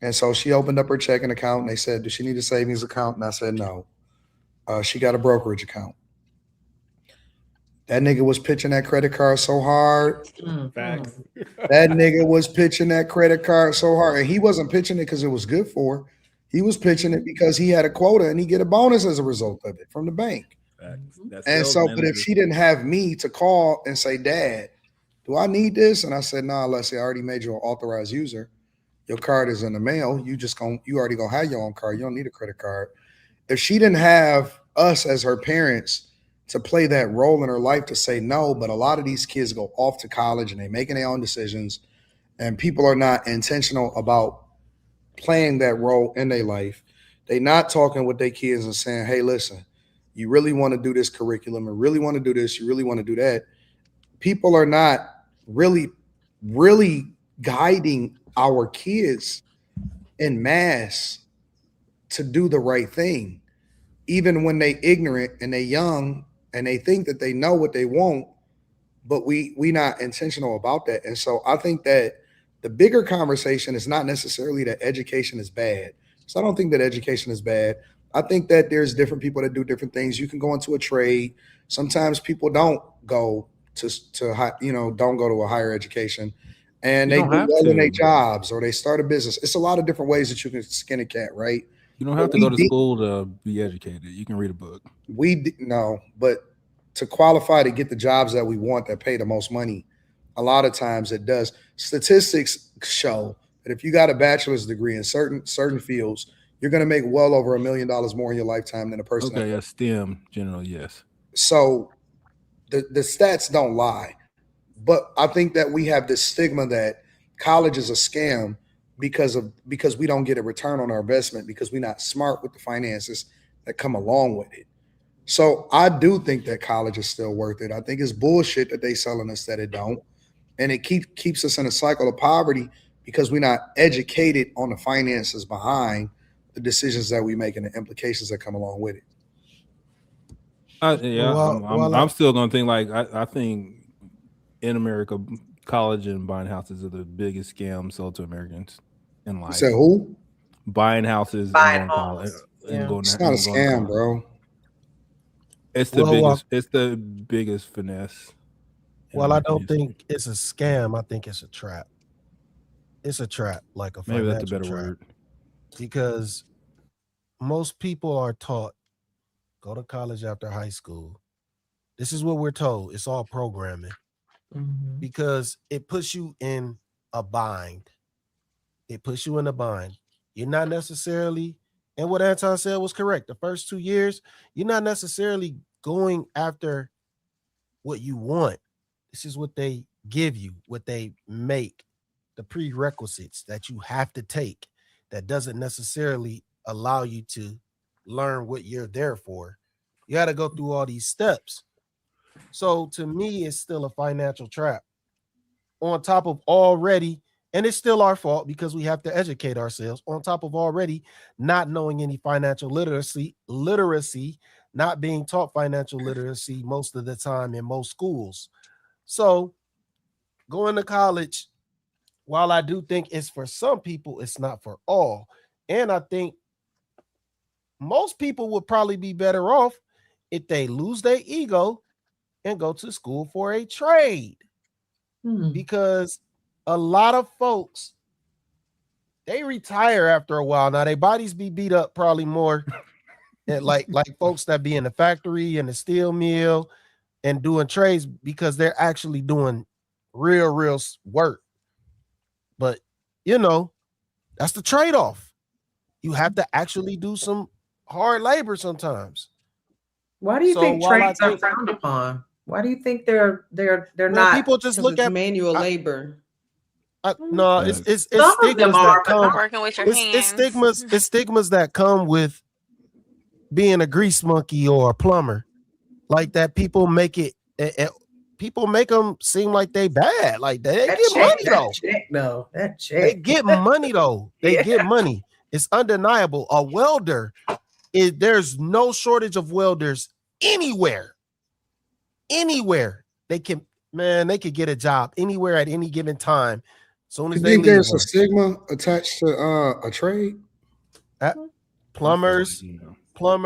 And so she opened up her checking account, and they said, does she need a savings account? And I said, no. She got a brokerage account. That nigga was pitching that credit card so hard. Facts. That nigga was pitching that credit card so hard. And he wasn't pitching it because it was good for her. He was pitching it because he had a quota and he get a bonus as a result of it from the bank. And so, but if she didn't have me to call and say, Dad, do I need this? And I said, no, Leslie, I already made you an authorized user. Your card is in the mail. You already gonna have your own card. You don't need a credit card. If she didn't have us as her parents to play that role in her life to say no, but a lot of these kids go off to college and they're making their own decisions, and people are not intentional about playing that role in their life. They're not talking with their kids and saying, hey, listen, you really want to do this curriculum, or really want to do this, you really want to do that. People are not really guiding our kids in mass to do the right thing, even when they ignorant and they young and they think that they know what they want, but we not intentional about that. And so I think that the bigger conversation is not necessarily that education is bad. So I don't think that education is bad. I think that there's different people that do different things. You can go into a trade. Sometimes people don't go to high, don't go to a higher education, and they do well in their jobs or they start a business. It's a lot of different ways that you can skin a cat, right? You don't have to go to school to be educated. You can read a book. No, but to qualify to get the jobs that we want that pay the most money, a lot of times it does. Statistics show that if you got a bachelor's degree in certain fields, you're going to make well over $1 million more in your lifetime than a person. Okay, a STEM general, yes. So the stats don't lie, but I think that we have this stigma that college is a scam because we don't get a return on our investment because we're not smart with the finances that come along with it. So I do think that college is still worth it. I think it's bullshit that they selling us that it don't. And it keeps us in a cycle of poverty because we're not educated on the finances behind the decisions that we make and the implications that come along with it. I'm still going to think like, I think in America, college and buying houses are the biggest scam sold to Americans in life. You said who? Buying houses Buying and going homes. It's not a scam, bro. It's the biggest. It's the biggest finesse. Well, I don't think it's a scam. I think it's a trap. It's a trap, like a financial maybe that's a better trap. word. Because most people are taught, go to college after high school. This is what we're told. It's all programming. Mm-hmm. Because it puts you in a bind. It puts you in a bind. You're not necessarily, and what Anton said was correct. The first 2 years, you're not necessarily going after what you want. This is what they give you, what they make, the prerequisites that you have to take. That doesn't necessarily allow you to learn what you're there for. You got to go through all these steps. So to me, it's still a financial trap. On top of already, and it's still our fault because we have to educate ourselves, on top of already not knowing any financial literacy, not being taught financial literacy most of the time in most schools. So going to college, while I do think it's for some people, it's not for all. And I think most people would probably be better off if they lose their ego and go to school for a trade. Because a lot of folks, they retire after a while. Now their bodies be beat up probably more and like folks that be in the factory and the steel mill and doing trades because they're actually doing real work. But that's the trade-off. You have to actually do some hard labor sometimes. Why do you think trades are frowned upon? Why do you think they're not? People just look at manual labor. No, it's some stigmas of them that are, come. Working with your hands. It's stigmas that come with being a grease monkey or a plumber, like that. People make it. People make them seem like they bad. Like they get money though. They get money though. They get money. It's undeniable. A welder, there's no shortage of welders anywhere. Anywhere they could get a job anywhere at any given time. As soon as you think there's a stigma attached to a trade? Plumbers. People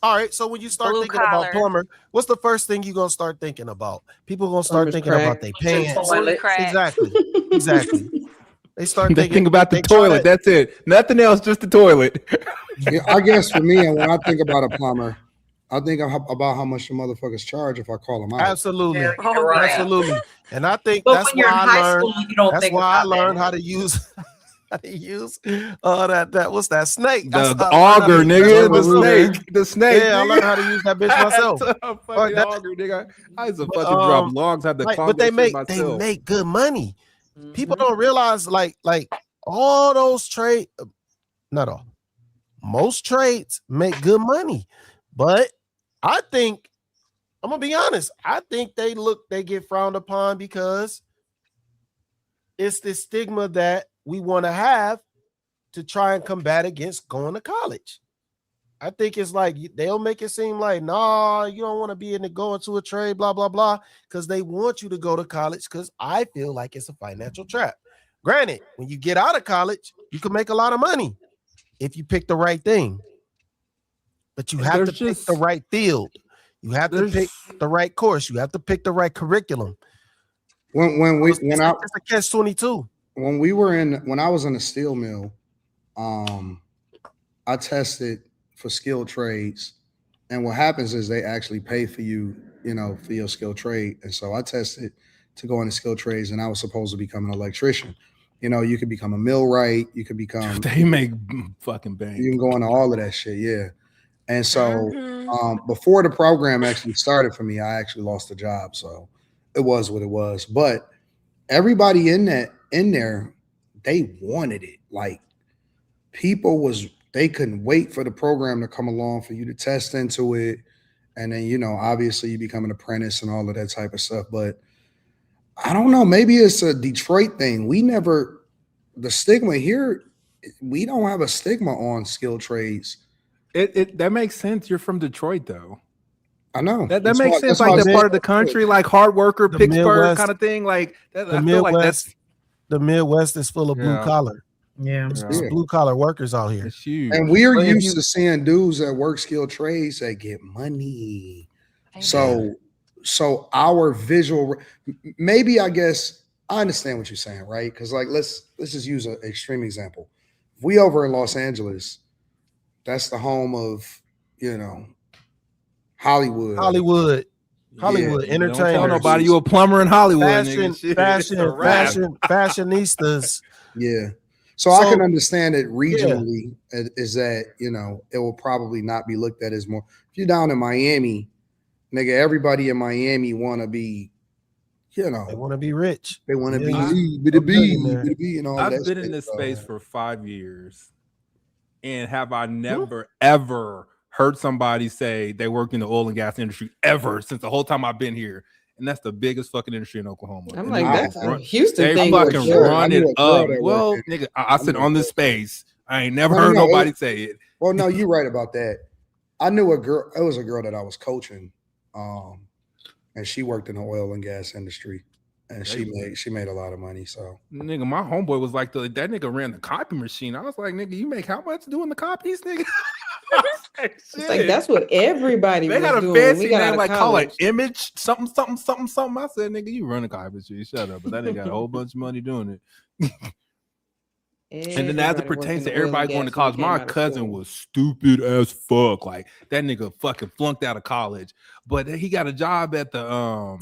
all right. So when you start thinking about plumber, what's the first thing you're gonna start thinking about? People gonna start thinking about their pants. Exactly. They start thinking about the toilet. That's it. Nothing else, just the toilet. Yeah, I guess for me, and when I think about a plumber, I think about how much the motherfuckers charge if I call them out. Absolutely. And I think but that's when you're in high school, you don't think about I learned how to use what's that snake? The auger, nigga. The snake. Yeah, I learned how to use that bitch myself. Auger, nigga. I used to fucking drop logs. Had to but they make good money. People don't realize like all those trades, not all, most trades make good money. But I think, I'm gonna be honest, I think they get frowned upon because it's the stigma that we want to have to try and combat against going to college. I think it's like they'll make it seem like, nah, you don't want to be in the go into a trade, blah, blah, blah, because they want you to go to college, because I feel like it's a financial trap. Granted, when you get out of college, you can make a lot of money if you pick the right thing. But you have to pick the right field. You have to pick the right course. You have to pick the right curriculum. It's a catch-22. When I was in a steel mill, I tested for skilled trades, and what happens is they actually pay for you, for your skilled trade. And so I tested to go into skilled trades, and I was supposed to become an electrician. You could become a millwright, you could become. They make fucking bank. You can go into all of that shit, yeah. And so before the program actually started for me, I actually lost a job. So it was what it was. But everybody in there, they wanted it. Like they couldn't wait for the program to come along for you to test into it. And then, obviously you become an apprentice and all of that type of stuff. But I don't know, maybe it's a Detroit thing. The stigma here, we don't have a stigma on skilled trades. That makes sense. You're from Detroit, though. I know that makes sense. Like that part of the country, like hard worker, Pittsburgh kind of thing. Like that, I feel like that's the Midwest is full of blue collar. Yeah, it's blue collar workers out here. It's huge. And we're used to seeing dudes that work skilled trades that get money. So our visual, maybe I guess I understand what you're saying, right? Because like let's just use an extreme example. If we over in Los Angeles, that's the home of, Hollywood. Hollywood, entertainment. Don't tell nobody you a plumber in Hollywood. Fashionistas. Yeah. So I can understand it regionally is that, it will probably not be looked at as more. If you're down in Miami, nigga, everybody in Miami want to be, they want to be rich. They want to be and all that. I've been in this space for 5 years. And have I never, ever heard somebody say they worked in the oil and gas industry ever since the whole time I've been here? And that's the biggest fucking industry in Oklahoma. I'm like, that's a Houston thing. They fucking run it up. Well, nigga, I sit on this space. I ain't never heard nobody say it. Well, no, you're right about that. I knew a girl. It was a girl that I was coaching, and she worked in the oil and gas industry. And she made a lot of money. So nigga, my homeboy was like that nigga ran the copy machine. I was like, nigga, you make how much doing the copies, nigga? It's like that's what everybody they was got a doing. fancy name like call it image something. I said, nigga, you run a copy machine. Shut up. But that nigga got a whole bunch of money doing it. And then as it pertains to everybody going to college, my cousin was stupid as fuck. Like that nigga fucking flunked out of college, but he got a job at the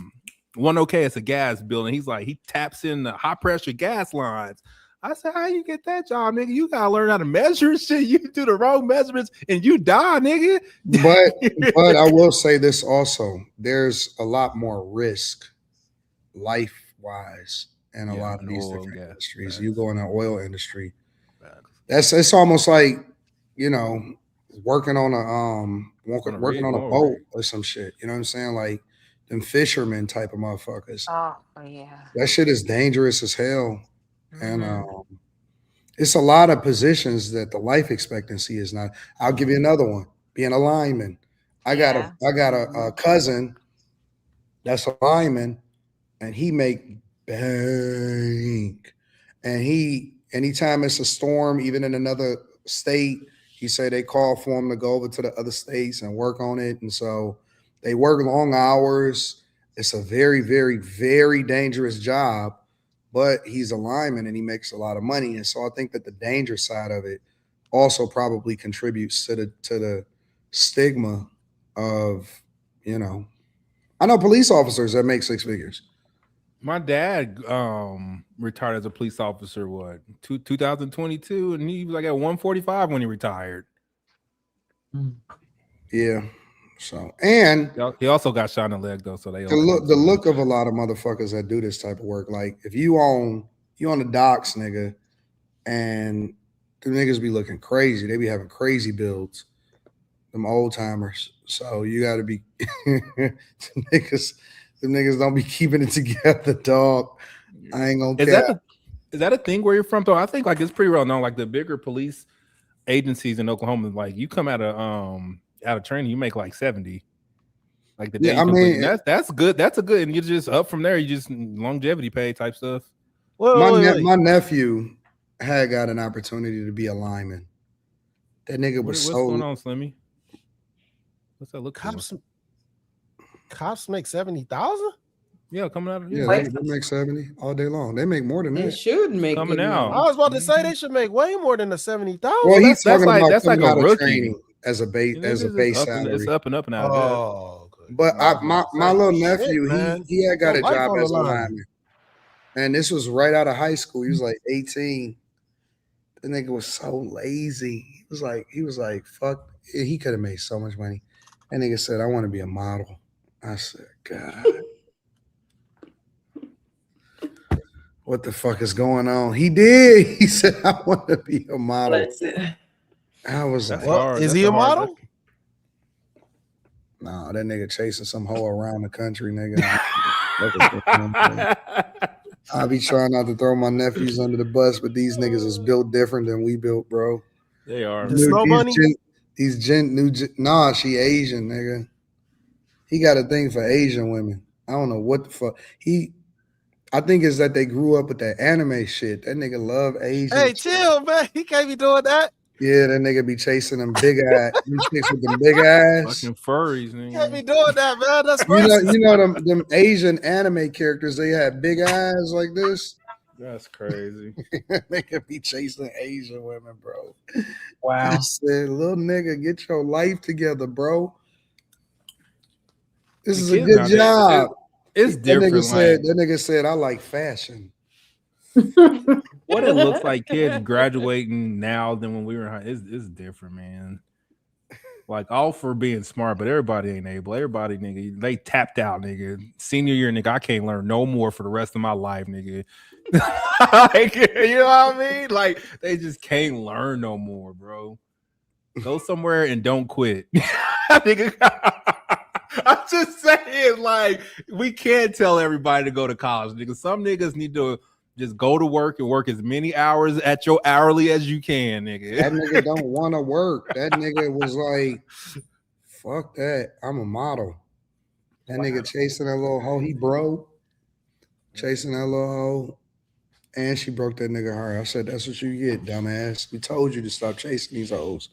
One OK, it's a gas building. He's like, he taps in the high pressure gas lines. I said, how you get that job, nigga? You gotta learn how to measure shit. You do the wrong measurements and you die, nigga. But I will say this also: there's a lot more risk, life-wise, in a lot of these different industries. You go in the oil industry, it's almost like working on a boat or some shit. You know what I'm saying? Like them fishermen type of motherfuckers. Oh yeah. That shit is dangerous as hell. And it's a lot of positions that the life expectancy is not. I'll give you another one. Being a lineman. I got a cousin that's a lineman, and he make bank. And anytime it's a storm, even in another state, he say they call for him to go over to the other states and work on it. And so they work long hours. It's a very, very, very dangerous job. But he's a lineman and he makes a lot of money. And so I think that the danger side of it also probably contributes to the stigma of, I know police officers that make six figures. My dad retired as a police officer, 2022, and he was like at 145 when he retired. Yeah. So, and he also got shot in the leg though. So the look of a lot of motherfuckers that do this type of work, like if you on the docks, nigga, and the niggas be looking crazy. They be having crazy builds, them old timers. So you got to be the niggas don't be keeping it together, dog. I ain't gonna care. Is that a thing where you're from though? I think like it's pretty well known. Like the bigger police agencies in Oklahoma, like you come out of training, you make like 70. Like the day you complete. That's good. That's a good, and you just up from there. You just longevity pay type stuff. My nephew had got an opportunity to be a lineman. That nigga was what's going on, Slimmy? What's that look? Cops make 70,000. Yeah, coming out of they make 70 all day long. They make more than that. They should make coming out. I was about to say they should make way more than the 70,000. Well, he's talking about that's like a rookie training as a base salary. It's up and up and out. Oh, okay. But my little nephew, he had got a job as a lineman, and this was right out of high school. He was like 18. The nigga was so lazy. He was like, fuck. He could have made so much money. And nigga said, I want to be a model. I said, God. What the fuck is going on? He did. He said, I want to be a model. I was like, is he a model? Nah, that nigga chasing some hoe around the country, nigga. I be trying not to throw my nephews under the bus, but these niggas is built different than we built, bro. They are. The Snow Bunny? Nah, she Asian, nigga. He got a thing for Asian women. I don't know what the fuck. I think it's that they grew up with that anime shit. That nigga love Asian. Hey, chill, man. He can't be doing that. Yeah, that nigga be chasing them big ass. Them chicks with them big ass. Fucking furries, nigga. He can't be doing that, man. That's crazy. You know them Asian anime characters, they have big eyes like this. That's crazy. They could be chasing Asian women, bro. Wow. I said, little nigga, get your life together, bro. This is a good job. It's different. That nigga said, I like fashion. What it looks like kids graduating now than when we were in high, it's different, man. Like all for being smart, but everybody ain't able. Everybody, nigga, they tapped out, nigga. Senior year, nigga, I can't learn no more for the rest of my life, nigga. Like, you know what I mean? Like they just can't learn no more, bro. Go somewhere and don't quit. Nigga, I'm just saying, like, we can't tell everybody to go to college, nigga. Some niggas need to just go to work and work as many hours at your hourly as you can, nigga. That nigga don't want to work. That nigga was like, fuck that. I'm a model. That nigga chasing that little hoe. He broke. Chasing that little hoe. And she broke that nigga heart. I said, that's what you get, dumbass. We told you to stop chasing these hoes.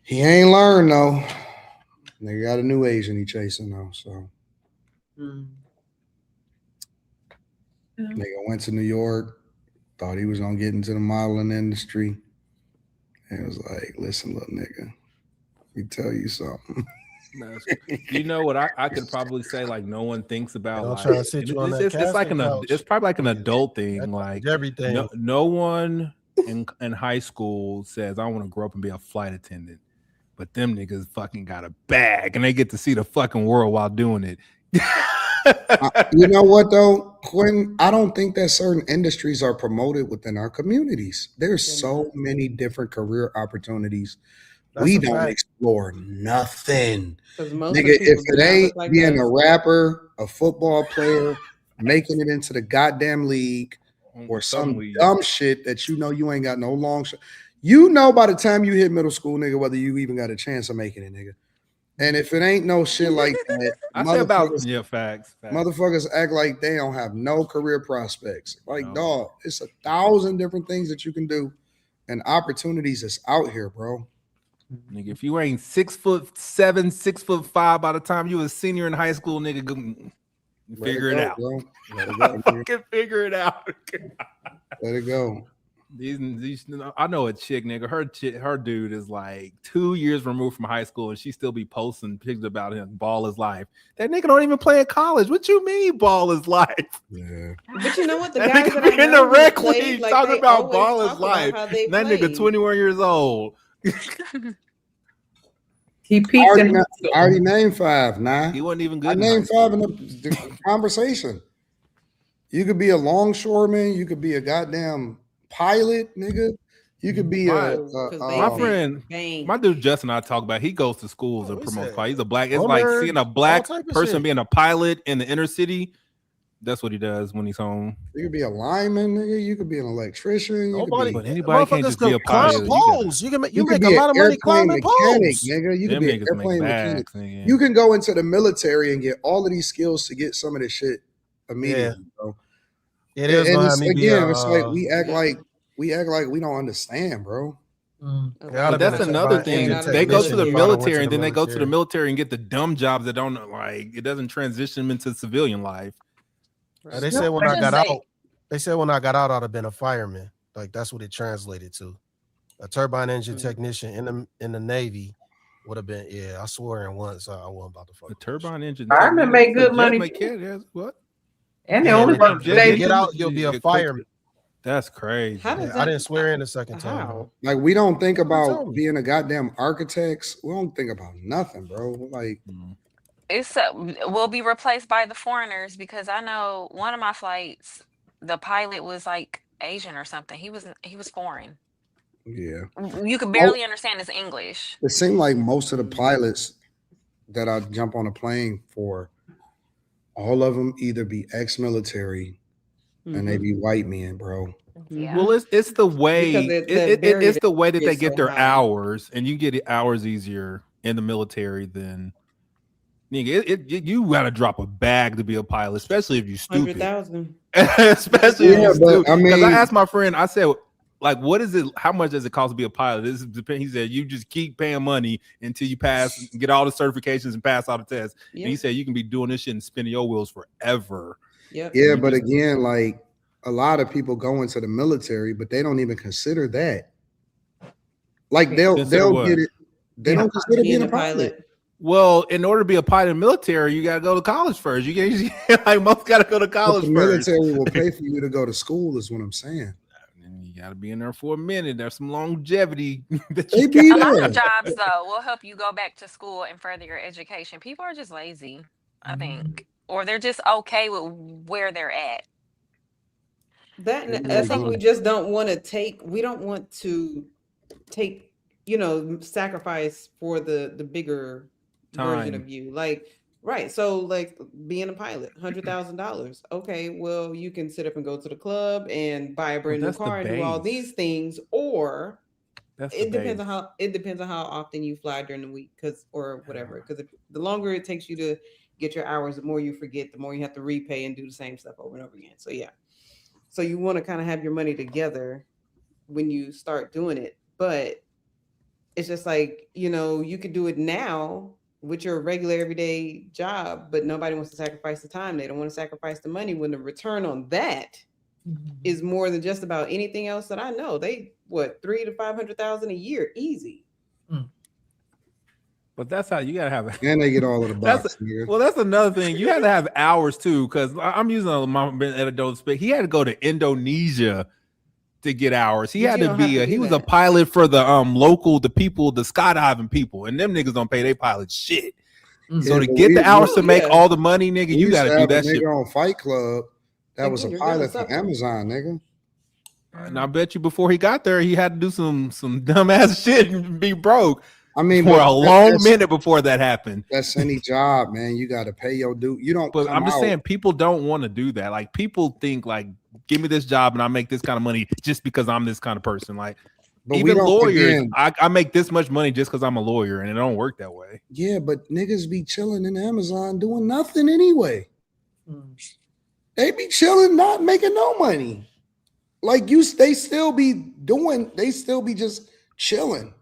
He ain't learned, though. Nigga got a new Asian he chasing, though, so. Nigga went to New York, thought he was gonna get into the modeling industry. And it was like, listen, little nigga, let me tell you something. You know what I could probably say, like, no one thinks about, like, it's probably like an adult thing. Like everything. No one in high school says I want to grow up and be a flight attendant. But them niggas fucking got a bag and they get to see the fucking world while doing it. You know what though, Quentin? I don't think that certain industries are promoted within our communities. There's so many different career opportunities. We don't explore nothing. Nigga, if it ain't like being a rapper, a football player, making it into the goddamn league, or some dumb shit that you know you ain't got no long shot. You know by the time you hit middle school, nigga, whether you even got a chance of making it, nigga. And if it ain't no shit like that, I say about facts. Motherfuckers act like they don't have no career prospects. Like, dog, it's 1,000 different things that you can do, and opportunities is out here, bro. Nigga, if you ain't 6'7", 6'5" by the time you a senior in high school, nigga, go figure it out. Bro. Fucking figure it out. Let it go. These I know a chick, nigga. Her dude is like 2 years removed from high school, and she still be posting pictures about him. Ball is life. That nigga don't even play in college. What you mean, ball is life? Yeah. But you know what? The that guys nigga that I in know the rec played, league like, talking about ball is life. That nigga 21 years old. He peaked. I already named 5. Nah, he wasn't even good. I named 5 in the conversation. You could be a longshoreman. You could be a goddamn pilot, nigga. You could be my friend, my dude Justin. I talk about. He goes to schools and promotes. He's a black. It's like seeing a black person being a pilot in the inner city. That's what he does when he's home. You could be a lineman, nigga. You could be an electrician. Nobody, but anybody can't just be a climb pilot. poles. You You make could a be lot an of money airplane climbing mechanic, poles. nigga. You could Them be an niggas make airplane mechanic. bags, nigga. You can go into the military and get all of these skills to get some of this shit immediately, bro. It is And gonna it's, have me be again, it's like we act like we don't understand, bro. But that's another thing. They go to the military and then they go to the military and get the dumb jobs that don't like it doesn't transition them into civilian life. They said when I got out, I'd have been a fireman. Like that's what it translated to. A turbine engine technician in the Navy would have been. Yeah, I swore in once I wasn't about to fuck. A turbine engine. Firemen make good money. What? And they only work when you get out, you'll be a fireman. That's crazy. I didn't swear in the second time. Like we don't think about being a goddamn architects. We don't think about nothing, bro. Like it's will be replaced by the foreigners because I know one of my flights, the pilot was like Asian or something. He was foreign. Yeah. You could barely understand his English. It seemed like most of the pilots that I jump on a plane for, all of them either be ex-military and they be white men, bro. Yeah. Well, it's the way it's the way that they get their high. hours, and you get hours easier in the military than nigga. You gotta drop a bag to be a pilot, especially if you stupid. 100,000. Especially if you stupid. I mean, because I asked my friend, I said, like, what is it? How much does it cost to be a pilot? This depends. He said you just keep paying money until you pass, get all the certifications, and pass all the tests. Yep. And he said you can be doing this shit and spinning your wheels forever. Yep. Yeah, but again, like a lot of people go into the military, but they don't even consider that. Like they'll get it. They don't consider being a pilot. Well, in order to be a pilot in the military, you gotta go to college first. You can't like most gotta go to college the first. Military will pay for you to go to school, is what I'm saying. And you gotta be in there for a minute. There's some longevity. A lot of jobs though will help you go back to school and further your education. People are just lazy, I think, or they're just okay with where they're at. I think we just don't want to take. We don't want to take, sacrifice for the bigger version of you. Like, right. So like being a pilot, $100,000. Okay. Well, you can sit up and go to the club and buy a brand new car and do all these things, or it depends on how often you fly during the week, or whatever. Because the longer it takes you to get your hours, the more you forget, the more you have to repay and do the same stuff over and over again. So yeah. So you want to kind of have your money together when you start doing it. But it's just like, you could do it now with your regular everyday job, but nobody wants to sacrifice the time. They don't want to sacrifice the money when the return on that is more than just about anything else that I know. They, $300,000 to $500,000 a year, easy. But that's how you gotta have it. And they get all of the box. That's another thing. You have to have hours too, because I'm using my anecdotal speak. He had to go to Indonesia to get hours. He had to be he was a pilot for the the skydiving people, and them niggas don't pay their pilots shit. So to get the hours to make all the money, nigga, you gotta do that shit. On Fight Club, that was a pilot for Amazon, nigga. And I bet you before he got there, he had to do some dumbass shit and be broke. I mean, for a long minute before that happened. That's any job, man. You got to pay your due. You don't. But I'm just saying, people don't want to do that. Like people think, like, give me this job and I make this kind of money just because I'm this kind of person. Like, even lawyers, I make this much money just because I'm a lawyer, and it don't work that way. Yeah, but niggas be chilling in Amazon doing nothing anyway. They be chilling, not making no money. Like they still be just chilling.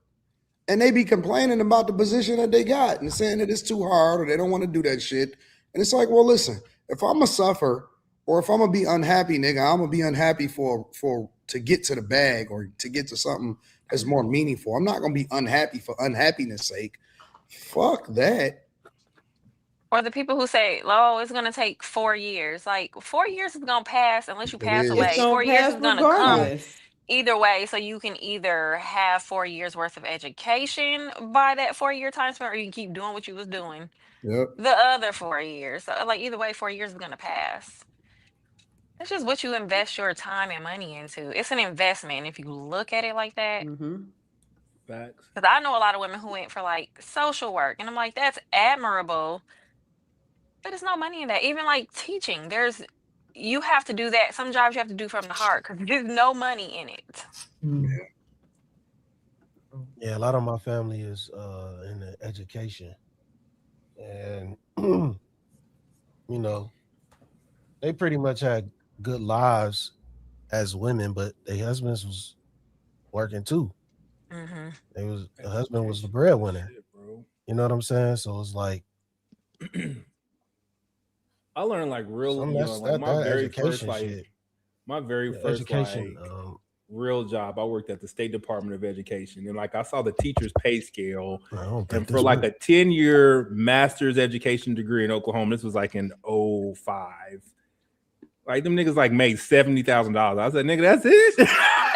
And they be complaining about the position that they got and saying that it's too hard or they don't want to do that shit. And it's like, well, listen, if I'm gonna suffer or if I'm gonna be unhappy, nigga, I'm gonna be unhappy to get to the bag or to get to something that's more meaningful. I'm not gonna be unhappy for unhappiness sake. Fuck that. Or the people who say, "Oh, it's gonna take 4 years." Like 4 years is gonna pass unless you pass away. 4 years is gonna come. Either way, so you can either have 4 years worth of education by that 4-year time span, or you can keep doing what you was doing the other 4 years. So, like either way, 4 years is gonna pass. It's just what you invest your time and money into. It's an investment if you look at it like that. Facts. Because I know a lot of women who went for like social work, and I'm like, that's admirable, but there's no money in that. Even like teaching, there's you have to do that. Some jobs you have to do from the heart because there's no money in it. Yeah, a lot of my family is in the education, and you know, they pretty much had good lives as women, but their husbands was working too. The husband was the breadwinner. You know what I'm saying? So it's like I learned like real, like my very first shit. my very first education real job. I worked at the State Department of Education, and like I saw the teachers' pay scale, and for like a 10-year master's education degree in Oklahoma, this was like in 2005. Like them niggas like made $70,000. I said, nigga, that's it.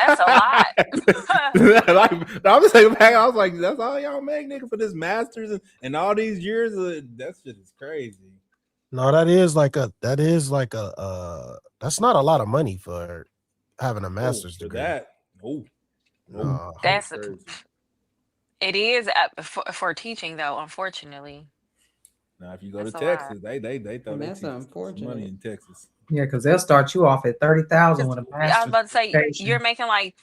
That's a lot. Like, I'm just saying back, I was like, that's all y'all make, nigga, for this master's and all these years. That shit is crazy. No, that is like a that's not a lot of money for having a master's degree. That's it is for teaching though, unfortunately. Now, if you go to Texas, they throw that's unfortunate money in Texas. Yeah, because they'll start you off at 30,000 with a master's. I was about to say you're making like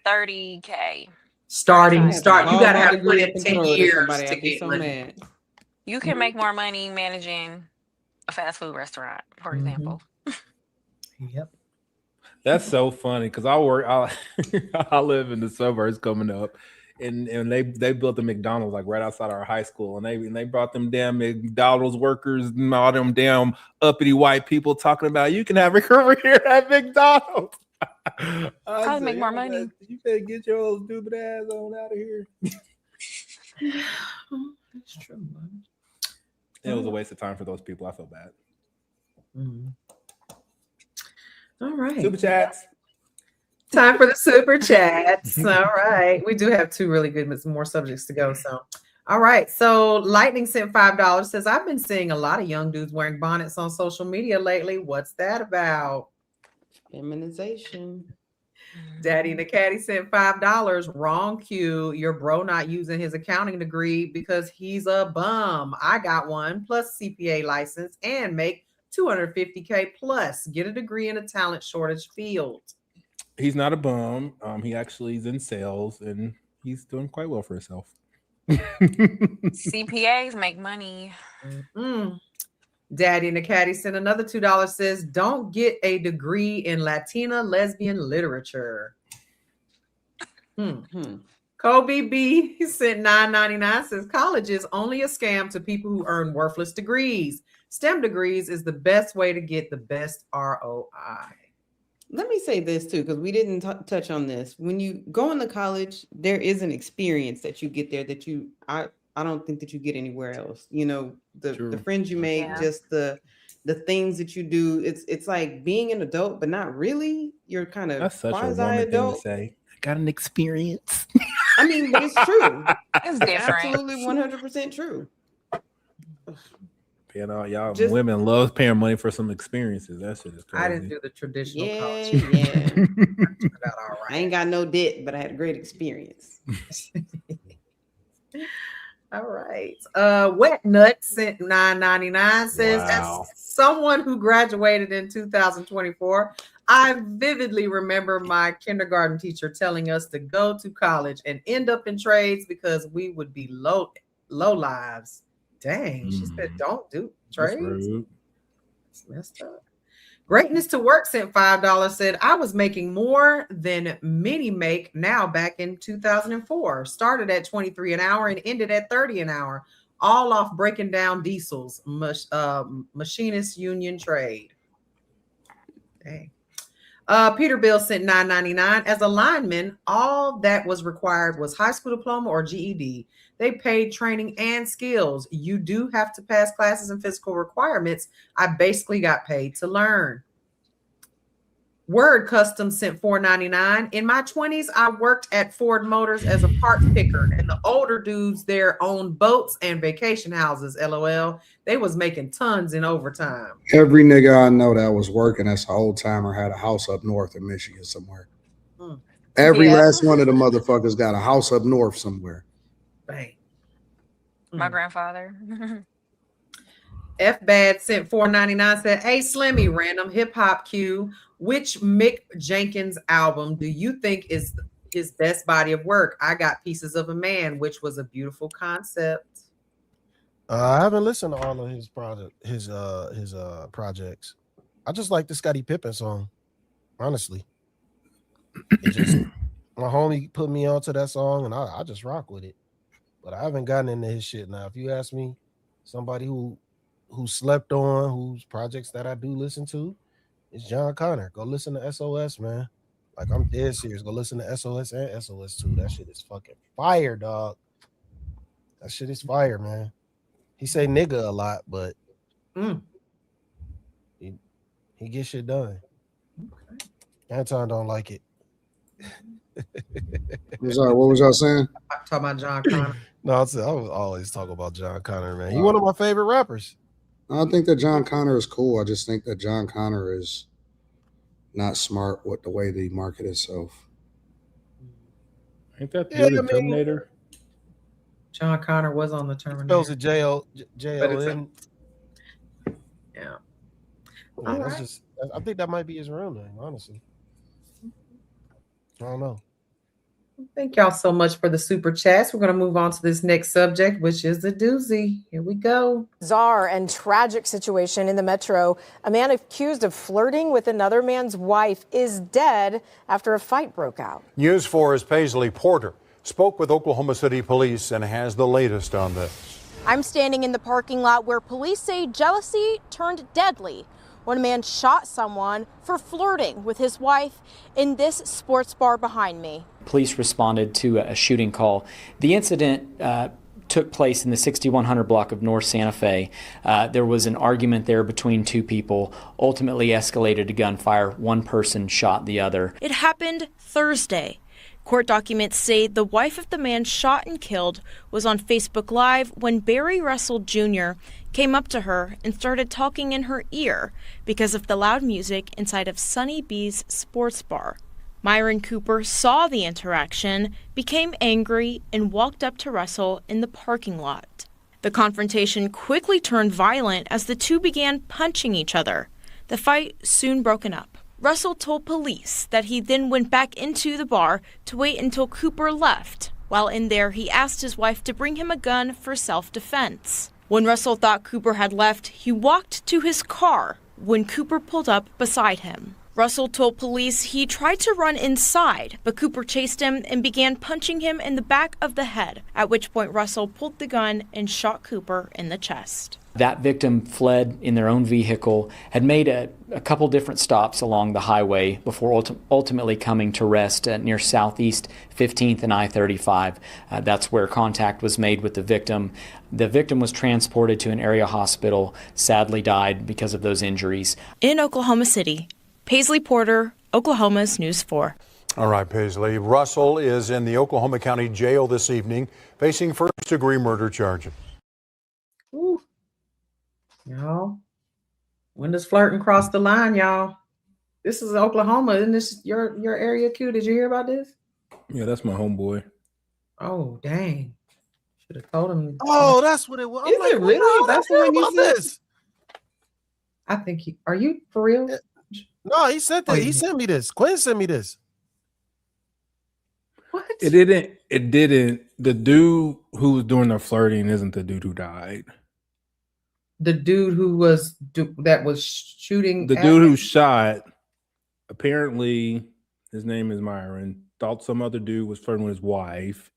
30K. Start. You got to have put in 10 years to get so money. mad. You can make more money managing a fast food restaurant, for example. Yep. That's so funny because I live in the suburbs coming up, and they built a McDonald's like right outside our high school, and they brought them damn McDonald's workers and all them damn uppity white people talking about you can have a career at McDonald's. I'll make more money. You better get your old stupid ass on out of here. That's true, man. It was a waste of time for those people. I feel bad. All right. Super chats. Time for the super chats. All right. We do have two really good more subjects to go. So, all right. So Lightning sent $5. Says, I've been seeing a lot of young dudes wearing bonnets on social media lately. What's that about? Feminization. Daddy in the Caddy sent $5. Wrong Q. Your bro not using his accounting degree because he's a bum. I got one plus CPA license and make $250K plus. Get a degree in a talent shortage field. He's not a bum. He actually is in sales and he's doing quite well for himself. CPAs make money. Daddy in the Caddy sent another $2. Says, don't get a degree in Latina lesbian literature. Kobe B sent $9.99. Says, college is only a scam to people who earn worthless degrees. STEM degrees is the best way to get the best ROI. Let me say this too, because we didn't touch on this. When you go into college, there is an experience that you get there that I don't think that you get anywhere else. You know, the friends you make, just the things that you do. It's like being an adult, but not really. You're kind of that's such quasi a woman adult. thing to say. I got an experience. I mean, but it's true. It's different. Absolutely 100% true. You know, y'all women love paying money for some experiences. That shit is crazy. I didn't do the traditional college. Yeah. I ain't got no debt, but I had a great experience. All right. Wet Nut sent $9.99. Says, as someone who graduated in 2024, I vividly remember my kindergarten teacher telling us to go to college and end up in trades because we would be low lives. Dang, she said, don't do trades. That's messed up. Greatness to Work sent $5. Said, I was making more than many make now back in 2004. Started at $23 an hour and ended at $30 an hour. All off breaking down diesels. Machinist union trade. Dang. Peter Bill sent $9.99. As a lineman, all that was required was high school diploma or GED. They paid training and skills. You do have to pass classes and physical requirements. I basically got paid to learn. Word Custom sent $4.99. In my 20s, I worked at Ford Motors as a parts picker, and the older dudes there owned boats and vacation houses. LOL. They was making tons in overtime. Every nigga I know that was working as an old timer had a house up north in Michigan somewhere. Every last one of the motherfuckers got a house up north somewhere. Bang. My grandfather. F Bad sent $4.99, said, "Hey Slimmy, random hip hop cue. Which Mick Jenkins album do you think is his best body of work? I Got Pieces of a Man, which was a beautiful concept." I haven't listened to all of his projects. I just like the Scottie Pippen song. Honestly, it just my homie put me onto that song, and I just rock with it. But I haven't gotten into his shit now. If you ask me, somebody who slept on, whose projects that I do listen to, is John Connor. Go listen to SOS, man. Like, I'm dead serious. Go listen to SOS and SOS2. That shit is fucking fire, dog. That shit is fire, man. He say nigga a lot, but he gets shit done. Okay. Anton don't like it. What was y'all saying? Talking about John Connor. No, I was always talking about John Connor, man. He one of my favorite rappers. I think that John Connor is cool. I just think that John Connor is not smart with the way they market itself. Ain't that the Terminator? John Connor was on the Terminator. Spells a J-O-N. Yeah. That's just, I think that might be his real name, honestly. I don't know. Thank y'all so much for the super chats. We're going to move on to this next subject, which is the doozy. Here we go. Bizarre and tragic situation in the metro. A man accused of flirting with another man's wife is dead after a fight broke out. News 4's Paisley Porter spoke with Oklahoma City police and has the latest on this. I'm standing in the parking lot where police say jealousy turned deadly when a man shot someone for flirting with his wife in this sports bar behind me. Police responded to a shooting call. The incident took place in the 6100 block of North Santa Fe. There was an argument there between two people, ultimately escalated to gunfire. One person shot the other. It happened Thursday. Court documents say the wife of the man shot and killed was on Facebook Live when Barry Russell Jr. came up to her and started talking in her ear because of the loud music inside of Sunny B's sports bar. Myron Cooper saw the interaction, became angry, and walked up to Russell in the parking lot. The confrontation quickly turned violent as the two began punching each other. The fight soon broken up. Russell told police that he then went back into the bar to wait until Cooper left. While in there, he asked his wife to bring him a gun for self-defense. When Russell thought Cooper had left, he walked to his car when Cooper pulled up beside him. Russell told police he tried to run inside, but Cooper chased him and began punching him in the back of the head, at which point Russell pulled the gun and shot Cooper in the chest. That victim fled in their own vehicle, had made a couple different stops along the highway before ultimately coming to rest near Southeast 15th and I-35. That's where contact was made with the victim. The victim was transported to an area hospital, sadly died because of those injuries. In Oklahoma City, Paisley Porter, Oklahoma's News 4. All right, Paisley. Russell is in the Oklahoma County Jail this evening, facing first-degree murder charges. Ooh. Y'all, when does flirting cross the line, y'all? This is Oklahoma. Isn't this your area, Q? Did you hear about this? Yeah, that's my homeboy. Oh, dang. Should have told him. Oh, that's what it was. Is it really? That's the one you said? This. I think are you for real? No, he sent that. He sent me this. Quinn sent me this. What? It didn't. The dude who was doing the flirting isn't the dude who died. The dude who was shooting. The dude who shot, apparently, his name is Myron, thought some other dude was flirting with his wife.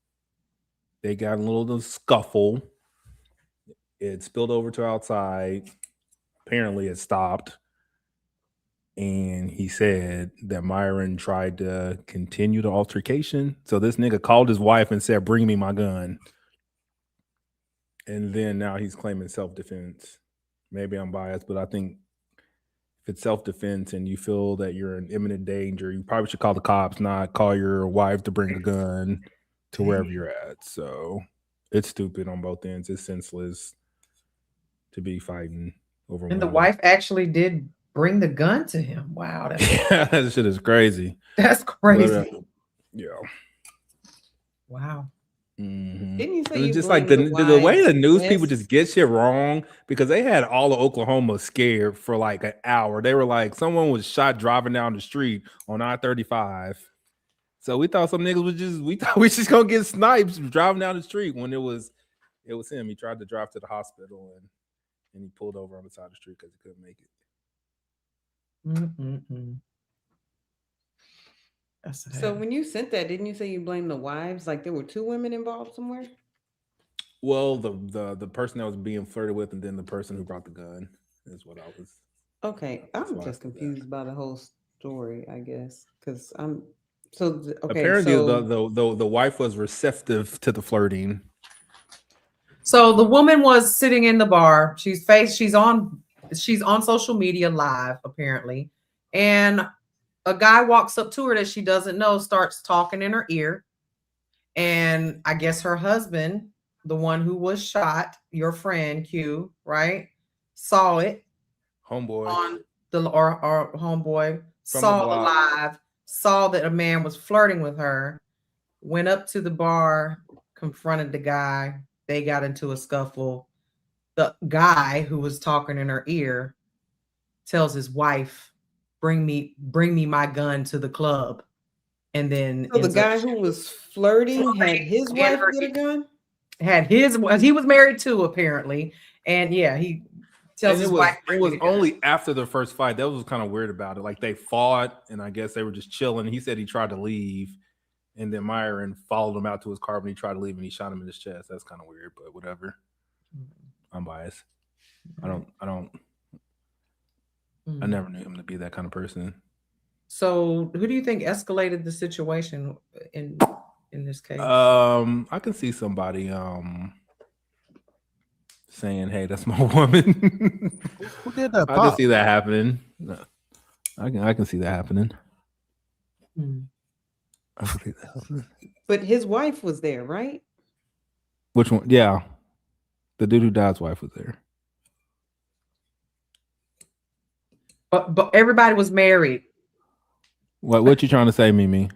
They got a little scuffle. It spilled over to outside. Apparently, it stopped. And he said that Myron tried to continue the altercation. So this nigga called his wife and said, "Bring me my gun." And then now he's claiming self-defense. Maybe I'm biased, but I think if it's self-defense and you feel that you're in imminent danger, you probably should call the cops, not call your wife to bring a gun to wherever you're at. So it's stupid on both ends. It's senseless to be fighting over. And the wife actually did bring the gun to him. Wow. That shit is crazy. That's crazy. Yeah. Wow. Mm-hmm. Didn't you say It was you just like blame the way the news wives people just get shit wrong, because they had all of Oklahoma scared for like an hour. They were like, someone was shot driving down the street on I-35. So we thought some niggas we thought we just gonna get snipes driving down the street when it was him. He tried to drive to the hospital and he pulled over on the side of the street because he couldn't make it. So when you sent that, didn't you say you blamed the wives? Like there were two women involved somewhere? Well, the person that was being flirted with, and then the person who brought the gun is what I was. Okay, I'm just confused by the whole story, I guess, because I'm okay. Apparently, So the wife was receptive to the flirting. So the woman was sitting in the bar. She's on social media live apparently, and a guy walks up to her that she doesn't know, starts talking in her ear, and I guess her husband, the one who was shot, your friend Q, right, saw it. Homeboy on our homeboy From saw the the block. live, saw that a man was flirting with her, went up to the bar, confronted the guy. They got into a scuffle. The guy who was talking in her ear tells his wife, bring me my gun to the club. And then the guy who was flirting had his wife get a gun? He was married too, apparently. And yeah, he tells his wife. It was only after the first fight. That was kind of weird about it. Like they fought, and I guess they were just chilling. He said he tried to leave, and then Myron followed him out to his car when he tried to leave, and he shot him in his chest. That's kind of weird, but whatever. I'm biased. I never knew him to be that kind of person. So who do you think escalated the situation in this case? I can see somebody saying, "Hey, that's my woman." Who did that? I can see that happening. I can see that happening. I can see that happening. But his wife was there, right? Which one? Yeah, the dude who died's wife was there. But everybody was married. What you trying to say, Mimi?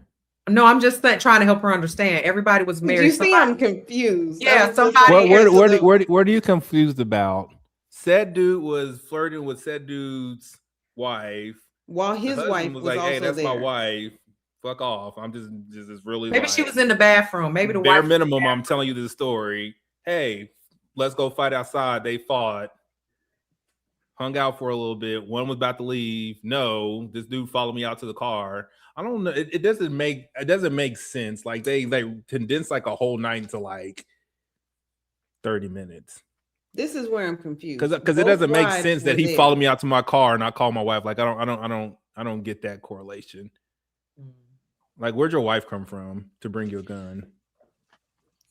No, I'm just trying to help her understand. Everybody was married. You see, I'm confused. Yeah, somebody. What are you confused about? Said dude was flirting with said dude's wife, while his wife was like, also "Hey, that's there. my wife. Fuck off. I'm just really." Maybe she was in the bathroom. Maybe the bare wife minimum. I'm telling you this story. Hey, let's go fight outside. They fought. Hung out for a little bit. One was about to leave. No, this dude followed me out to the car. I don't know. It doesn't make sense. Like they condense like a whole night into like 30 minutes. This is where I'm confused. Because it doesn't make sense that he followed me out to my car and I called my wife. Like I don't get that correlation. Like, where'd your wife come from to bring you a gun?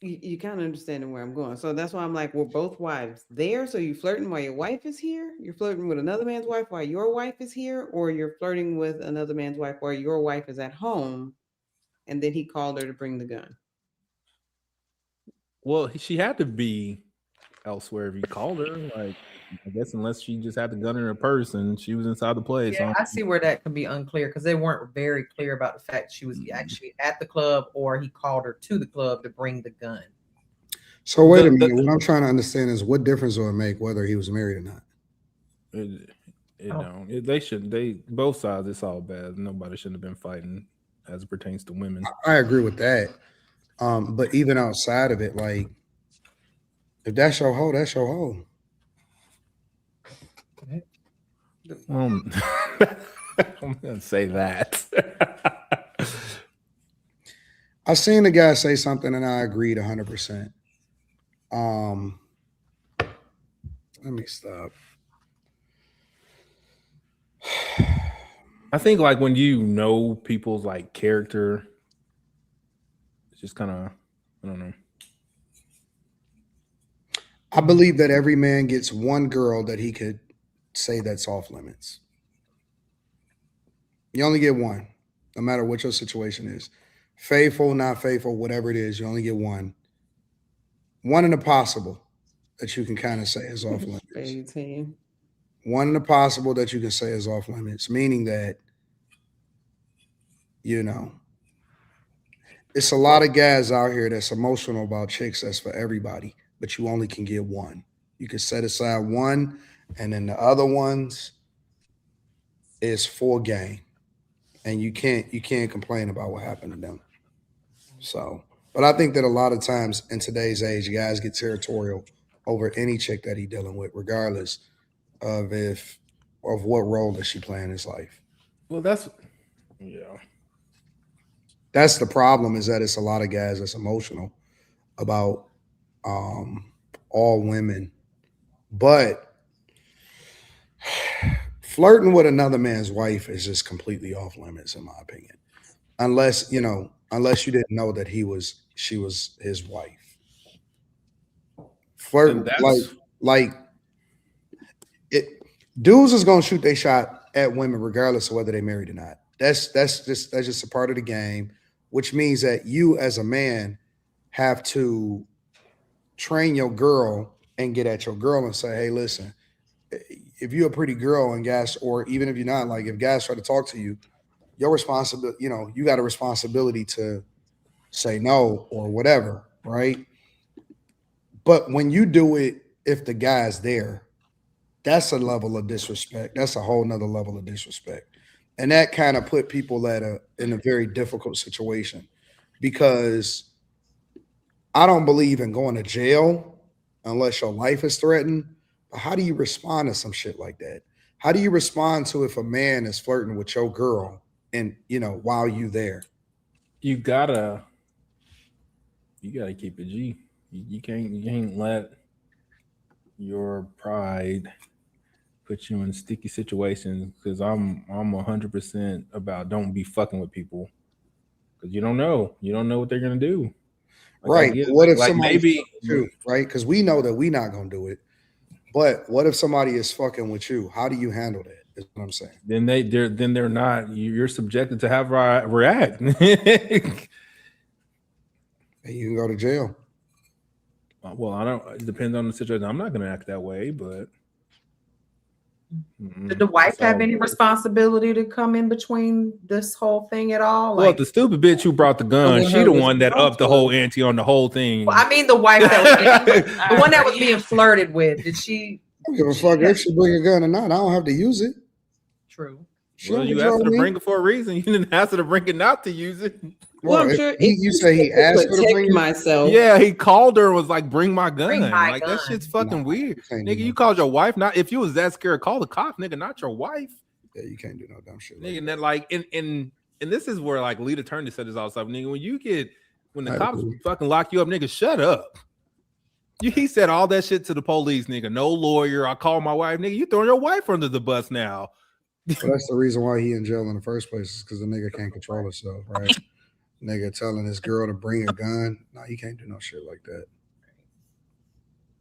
You kind of understanding where I'm going. So that's why I'm like, we're both wives there. So you flirting while your wife is here? You're flirting with another man's wife while your wife is here? Or you're flirting with another man's wife while your wife is at home and then he called her to bring the gun? Well, she had to be elsewhere if he called her. Like, I guess unless she just had the gun in her purse and she was inside the place. Yeah, I see where that can be unclear because they weren't very clear about the fact she was actually at the club or he called her to the club to bring the gun. So wait a minute. What I'm trying to understand is what difference will it make whether he was married or not? They shouldn't. They both sides. It's all bad. Nobody shouldn't have been fighting as it pertains to women. I agree with that. But even outside of it, like if that's your hoe, that's your hoe. I'm gonna say that. I seen the guy say something and I agreed 100%. Let me stop. I think like when you know people's like character, it's just kind of, I don't know. I believe that every man gets one girl that he could say that's off limits. You only get one, no matter what your situation is. Faithful, not faithful, whatever it is, you only get one. One in the possible that you can kind of say is off limits. One in the possible that you can say is off limits, meaning that, you know, it's a lot of guys out here that's emotional about chicks. That's for everybody, but you only can get one. You can set aside one, and then the other ones is for game, and you can't complain about what happened to them. So, but I think that a lot of times in today's age, guys get territorial over any chick that he dealing with, regardless of what role that she play in his life. Well, that's the problem, is that it's a lot of guys that's emotional about all women, but flirting with another man's wife is just completely off limits, in my opinion. Unless you didn't know that she was his wife. Flirting dudes is gonna shoot their shot at women regardless of whether they're married or not. That's just a part of the game, which means that you as a man have to train your girl and get at your girl and say, hey, listen, if you're a pretty girl and guys, or even if you're not, like if guys try to talk to you, your responsibility, you got a responsibility to say no or whatever, right? But when you do it, if the guy's there, that's a level of disrespect. That's a whole nother level of disrespect. And that kind of put people in a very difficult situation, because I don't believe in going to jail unless your life is threatened. But how do you respond to some shit like that? How do you respond to if a man is flirting with your girl and, while you there? You gotta keep it G. You can't let your pride put you in sticky situations, because I'm 100% about don't be fucking with people, because you don't know what they're gonna do. Right. What if somebody too, right? Because we know that we're not gonna do it. But what if somebody is fucking with you? How do you handle that? Is what I'm saying. Then they're not. You're subjected to have react. And you can go to jail. Well, I don't. It depends on the situation. I'm not going to act that way, but did the wife have any responsibility to come in between this whole thing at all? Well, the stupid bitch who brought the gun, she the one that upped the whole ante on the whole thing. Well, I mean, the wife that was the one that was being flirted with. Did she? I don't give a fuck if she bring a gun or not. I don't have to use it. True. Well, you asked her to bring it for a reason. You didn't ask her to bring it not to use it. Well, I'm sure you say he asked her to bring myself. Yeah, he called her and was like, "Bring my gun." Bring my like gun. That shit's fucking weird, nigga. You called your wife. Not if you was that scared, call the cops, nigga. Not your wife. Yeah, you can't do no dumb shit. Nigga, and then like, and this is where like Lita Turner said this all stuff, nigga. When the cops fucking lock you up, nigga, shut up. He said all that shit to the police, nigga. No lawyer. I call my wife, nigga. You throwing your wife under the bus now. Well, that's the reason why he in jail in the first place, is because the nigga can't control himself, right? Nigga telling his girl to bring a gun. No, you can't do no shit like that.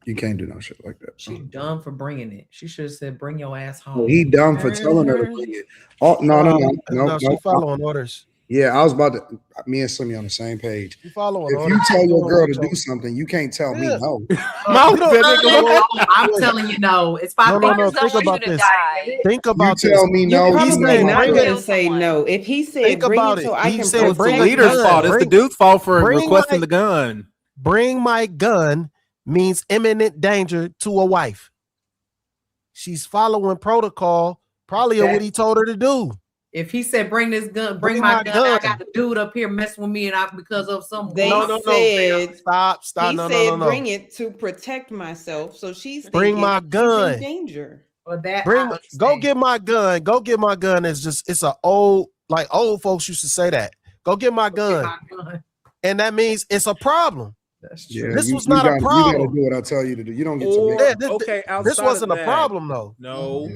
You can't do no shit like that. She dumb for bringing it. She should have said, "Bring your ass home." Well, he dumb for telling her to bring it. Oh no! She following orders. Yeah, I was about to. Me and Slimmy on the same page. You following if orders. you tell your girl to do something, you can't tell me no. I'm telling you no. It's fine. No. Think about this. Think about you this. tell me no. He's not bring going to say no. If he said think bring about it it. so I He can said It's the bring a leader's gun. fault. It's the dude's fault for bring requesting my- the gun. Bring my gun means imminent danger to a wife. She's following protocol, probably of what he told her to do. If he said, "Bring this gun, bring my gun," I got the dude up here messing with me, and because of some. They said stop. He No. said bring it to protect myself. So she's Bring thinking my she's gun. in danger. Well, that Go get my gun. Go get my gun. It's a old folks used to say that. Go get my gun. And that means it's a problem. That's true. This was not a problem. You gotta do what I tell you to do. You don't get to make this wasn't a problem though. No.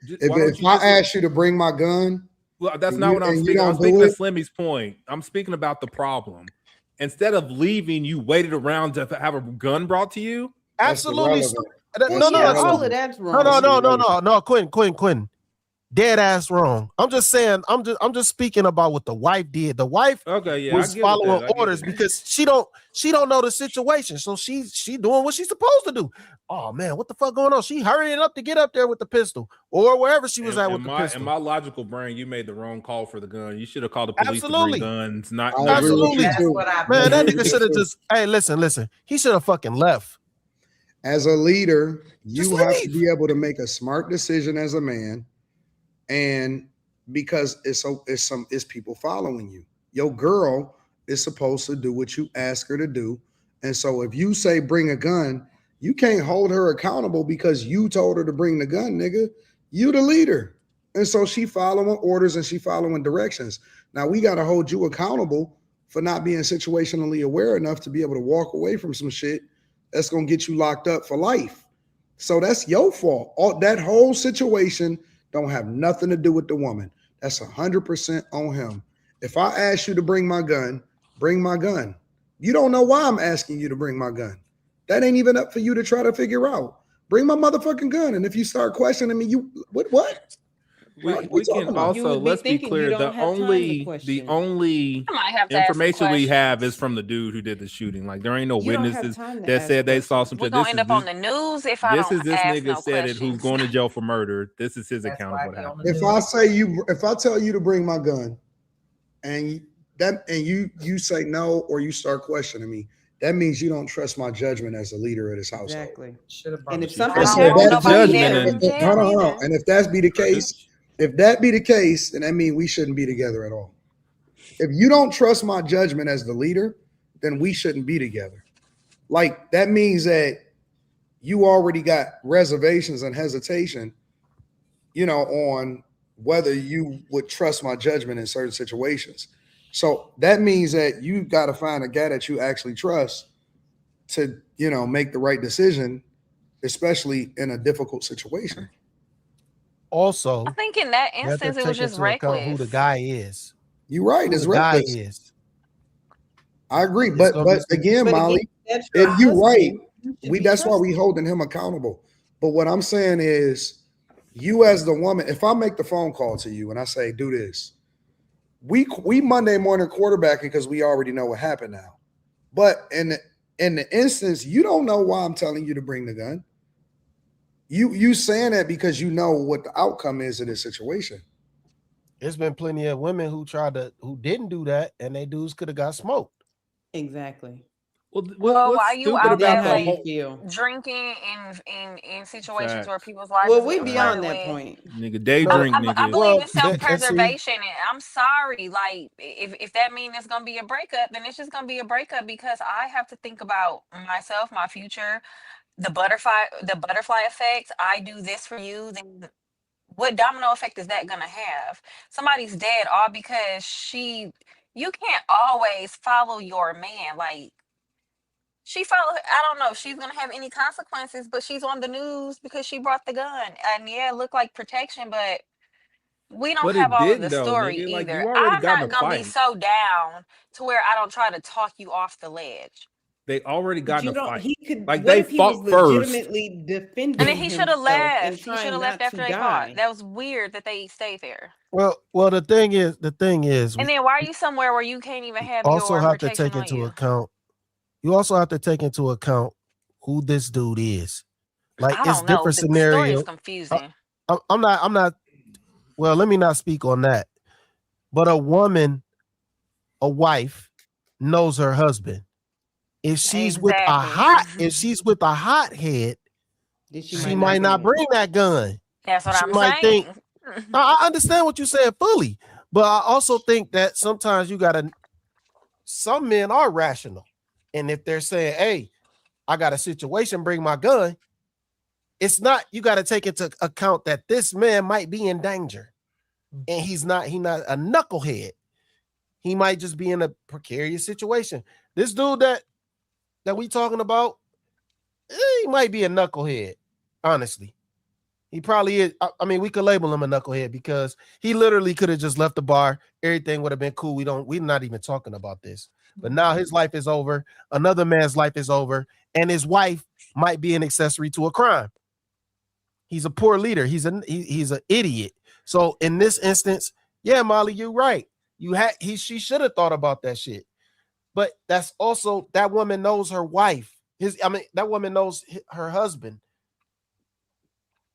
If I ask you to bring my gun, well, that's not what I'm speaking. I'm speaking to Slimmy's point. I'm speaking about the problem. Instead of leaving, you waited around to have a gun brought to you. Absolutely. All of that's wrong. No, Quinn. dead ass wrong. I'm just saying, I'm just speaking about what the wife did. The wife was following orders because she don't know the situation. So she doing what she's supposed to do. Oh man, what the fuck going on? She hurrying up to get up there with the pistol or wherever she was at with the pistol. In my logical brain, you made the wrong call for the gun. You should have called the police Absolutely. to bring guns. Not absolutely. Man, that nigga should have just. Hey, listen. He should have fucking left. As a leader, you have to be able to make a smart decision as a man, and because it's people following you. Your girl is supposed to do what you ask her to do, and so if you say bring a gun, you can't hold her accountable because you told her to bring the gun, nigga. You the leader, and so she following orders and she following directions. Now we got to hold you accountable for not being situationally aware enough to be able to walk away from some shit that's going to get you locked up for life. So that's your fault. That whole situation don't have nothing to do with the woman. That's 100% on him. If I ask you to bring my gun, bring my gun. You don't know why I'm asking you to bring my gun. That ain't even up for you to try to figure out. Bring my motherfucking gun. And if you start questioning me, you what? We can also, let's be clear, the only information we have is from the dude who did the shooting. Like there ain't no witnesses that said they saw some shit. We're gonna end up on the news if I don't ask this nigga no said questions. it who's going to jail for murder. This is his account of what happened. If I tell you to bring my gun and you say no or you start questioning me, that means you don't trust my judgment as a leader of this household. Exactly. And if something hold on. And if that be the case, then that means we shouldn't be together at all. If you don't trust my judgment as the leader, then we shouldn't be together. Like that means that you already got reservations and hesitation, on whether you would trust my judgment in certain situations. So that means that you got to find a guy that you actually trust to, make the right decision, especially in a difficult situation. Also, I think in that instance, it was just reckless. Who the guy is. You're right. It's reckless. Guy is. I agree. But again, Molly, if you're right, that's why we holding him accountable. But what I'm saying is, you as the woman, if I make the phone call to you and I say, do this, we Monday morning quarterbacking because we already know what happened now. But in the instance, you don't know why I'm telling you to bring the gun. You saying that because you know what the outcome is of this situation. There's been plenty of women who didn't do that, and they dudes could have got smoked. Exactly. Well, why you out there like feel? Drinking in situations where people's lives? Well, we beyond that point. Nigga, day drink, nigga. I believe in self-preservation, and I'm sorry. Like, if that means it's gonna be a breakup, then it's just gonna be a breakup because I have to think about myself, my future, the butterfly effect. I do this for you, then what domino effect is that gonna have? Somebody's dead all because you can't always follow your man. Like she followed, I don't know if she's gonna have any consequences, but she's on the news because she brought the gun. And yeah, it looked like protection, but we don't have all of the story either. I'm not gonna be so down to where I don't try to talk you off the ledge. They already got in a fight. He could, like they fought first. Legitimately defending and then he should have left. He should have left after they fought. That was weird that they stayed there. Well, the thing is. And then why are you somewhere where you can't even have also your have to protection take into on you? account. You also have to take into account who this dude is. Like it's different scenario. The story is confusing. I'm not. Well, let me not speak on that. But a wife, knows her husband. If she's with a hothead, she might not bring that gun. That's what I'm saying. saying. I understand what you said fully, but I also think that sometimes some men are rational. And if they're saying, hey, I got a situation, bring my gun, it's not, you got to take into account that this man might be in danger. And he's not a knucklehead. He might just be in a precarious situation. This dude that we talking about, he might be a knucklehead, honestly. He probably is. I mean, we could label him a knucklehead because he literally could have just left the bar. Everything would have been cool. We're not even talking about this. But now his life is over. Another man's life is over. And his wife might be an accessory to a crime. He's a poor leader. He's an idiot. So in this instance, yeah, Molly, you're right. She should have thought about that shit. But that's also, that woman knows her wife. That woman knows her husband.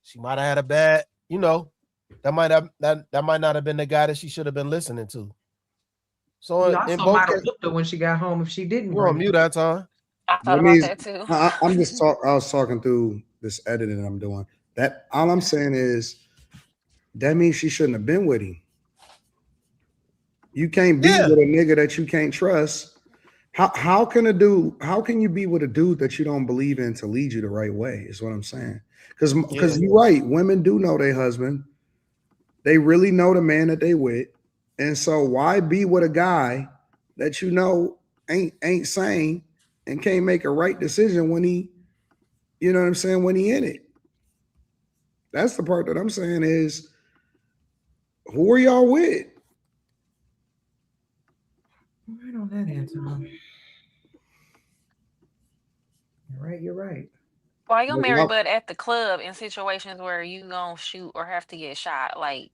She might have had a bad, that might not have been the guy that she should have been listening to. So You also might have whooped her when she got home if she didn't. You're on mute that time. I thought about that too. I was talking through this editing I'm doing. That all I'm saying is that means she shouldn't have been with him. You can't be with a nigga that you can't trust. How can you be with a dude that you don't believe in to lead you the right way? Is what I'm saying. Because you're right, women do know their husband. They really know the man that they with. And so why be with a guy that you know ain't sane and can't make a right decision when he, you know what I'm saying, when he in it? That's the part that I'm saying is, who are y'all with? Right on that, Anton. You're right. Why you marry Bud at the club in situations where you gonna shoot or have to get shot? Like,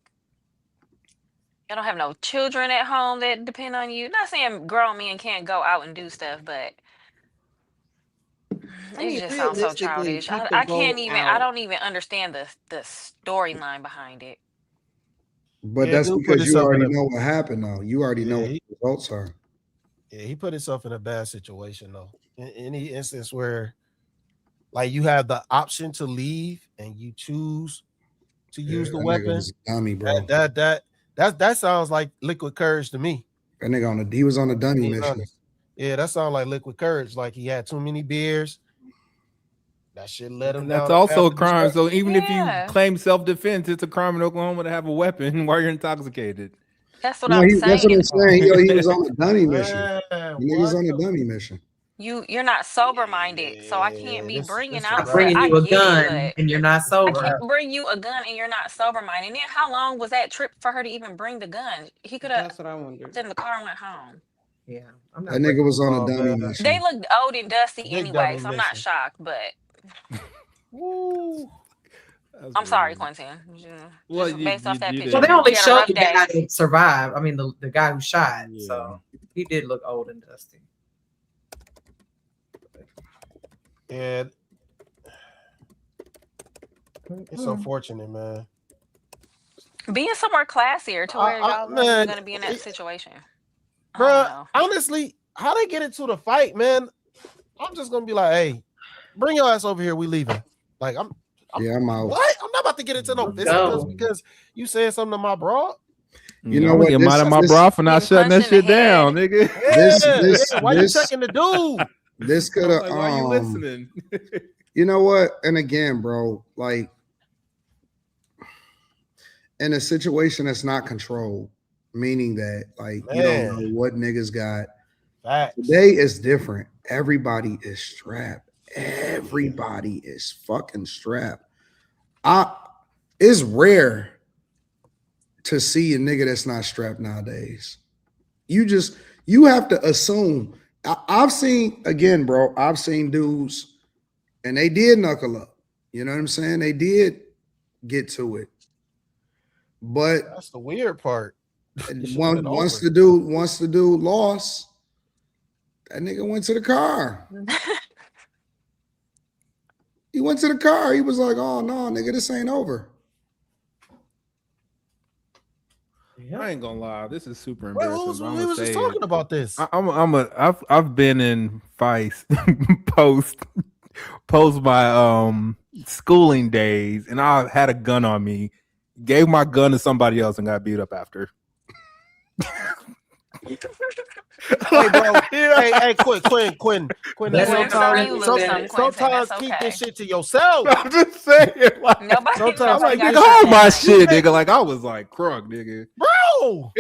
you don't have no children at home that depend on you. Not saying grown men can't go out and do stuff, but it just sounds so childish. I can't even. I don't even understand the storyline behind it. But that's because you already know what happened, though. You already know what the results are. Yeah, he put himself in a bad situation, though. In any instance where, like, you have the option to leave and you choose to use the weapon. Was a dummy, bro. That sounds like liquid courage to me. That nigga he was on a dummy mission. Yeah, that sounds like liquid courage. Like he had too many beers. That shit let him down. That's also a crime. So even if you claim self-defense, it's a crime in Oklahoma to have a weapon while you're intoxicated. That's what I'm saying. That's what I'm saying. He was on a dummy mission. The nigga's on a dummy mission. You're not sober minded, so I can't be bringing out. Bringing you a gun and you're not sober. I can't bring you a gun and you're not sober minded. And then how long was that trip for her to even bring the gun? He could have. That's what I wondered. In the car and went home. Yeah, that nigga was on a dummy mission. They looked old and dusty anyway, so I'm not shocked. But I'm sorry, Quentin. Well, based off that picture. Well, they only showed the guy that survived. I mean, the guy who shot. Yeah. So he did look old and dusty. And it's unfortunate, man. Being somewhere classier to where y'all are going to be in that situation. Bro, honestly, how they get into the fight, man? I'm just gonna be like, hey, bring your ass over here. We leaving. Like, I'm out. What? I'm not about to get into no business because you said something to my bro. You know what? Get mad at my bro for not shutting that shit down, nigga. Why you checking the dude? This could have. Why are you listening? You know what? And again, bro, like in a situation that's not controlled, meaning that like you don't know what niggas got. Facts. Today is different. Everybody is strapped. Everybody is fucking strapped. It's rare to see a nigga that's not strapped nowadays. You have to assume. I've seen, again, bro, I've seen dudes and they did knuckle up. You know what I'm saying? They did get to it. But that's the weird part. Once the dude lost, that nigga went to the car. He went to the car. He was like, oh no, nigga, this ain't over. I ain't gonna lie, this is super embarrassing. We was just talking about this. I've been in fights post my schooling days, and I had a gun on me, gave my gun to somebody else, and got beat up after. Hey, bro. Hey, Quinn. Sometimes keep this shit to yourself. I'm just saying. Like, sometimes I'm like, nigga, hold my shit, nigga. Like, I was like, crunk, nigga. Bro.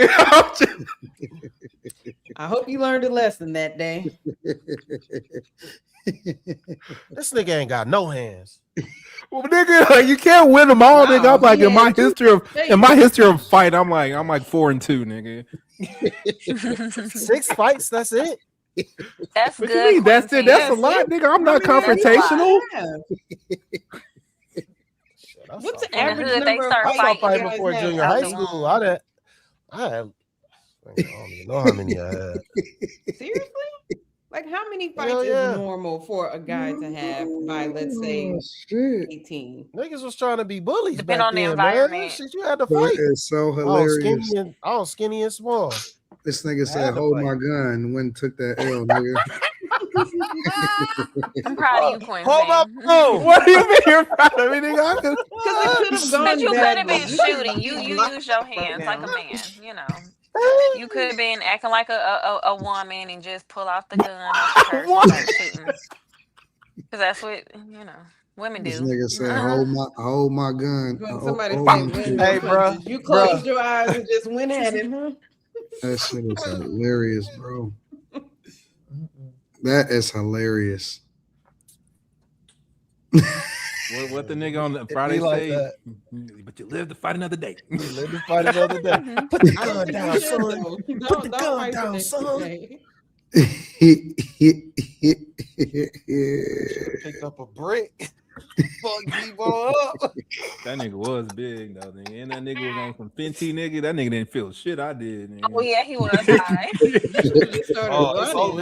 I hope you learned a lesson that day. This nigga ain't got no hands. Well, nigga, like, you can't win them all, nigga. I'm like, in my history of fight, I'm like 4-2, nigga. 6 fights, that's it. That's what good. You mean? That's it. That's a lot, nigga. I'm not confrontational. What's the In the average hood, they number of start I saw fights fight you guys before have junior out high there? school. I don't even know how many I had. Seriously? Like, how many fights Hell is yeah. normal for a guy to have by, let's say, Oh, shit. 18? Niggas was trying to be bullies Depend back on the then, man. environment. Shit, you had to That fight. is so hilarious. I was skinny and small. This nigga I said, had to hold fight. my gun. Went and took that L, nigga. I'm proud of you, Quincy. Hold my phone. What do you mean you're proud of me, nigga? Because it could have gone But you could have badly. been shooting. You use your hands like a man, you know. You could have been acting like a woman and just pull off the gun off the purse and start shooting. Because that's what, you know, women This do. nigga said, hold my gun. When somebody Hold said, my win, Hey, bro. you closed your eyes and just went at it, huh? That shit is hilarious, bro. That is hilarious. What the nigga on the Friday like say? that. But you live to fight another day. You live to fight another day. Put the gun down, son. Put the gun down, son. Picked up a brick. Fuck Devo up. That nigga was big though, nigga. And that nigga was on some Fenty, nigga. That nigga didn't feel shit I did, nigga. Oh, yeah, he was high.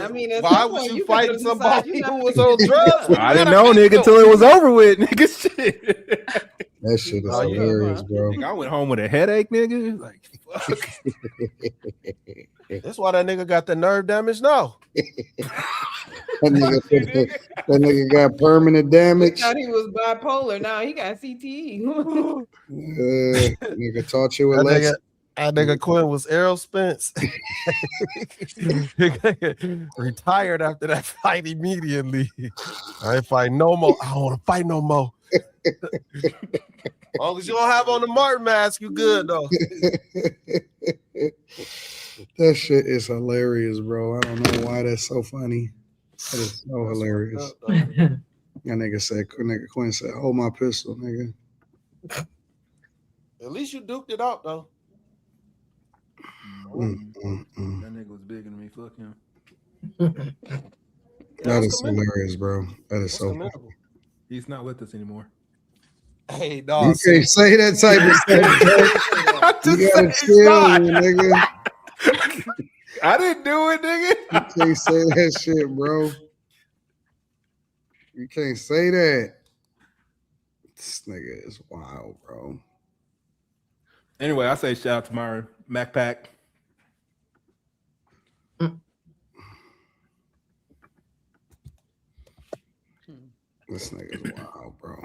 I mean, at why some was point, you you fighting could've decided somebody you're who not was gonna on get drugs? I didn't know, nigga, until it was over with, nigga. Shit. That shit is hilarious, bro. Nigga, I went home with a headache, nigga. Like, fuck. That's why that nigga got the nerve damage now. That nigga got permanent damage. thought he was bipolar. Now he got CTE. Nigga taught you a lesson. That nigga Quinn was Errol Spence. Retired after that fight immediately. I ain't fight no more. I don't want to fight no more. As long as you don't have on the Martin mask, you good though. That shit is hilarious, bro. I don't know why that's so funny. That is so hilarious. That nigga Quinn said, hold my pistol, nigga. At least you duked it out though. That nigga was bigger than me. Fuck him. That is hilarious, bro. That is so funny. He's not with us anymore. Hey, dog. You can't say that type of stuff, bro. You gotta chill, nigga. I didn't do it, nigga. You can't say that shit, bro. You can't say that. This nigga is wild, bro. Anyway, I say shout out to my Mac Pack. This nigga's wild, bro.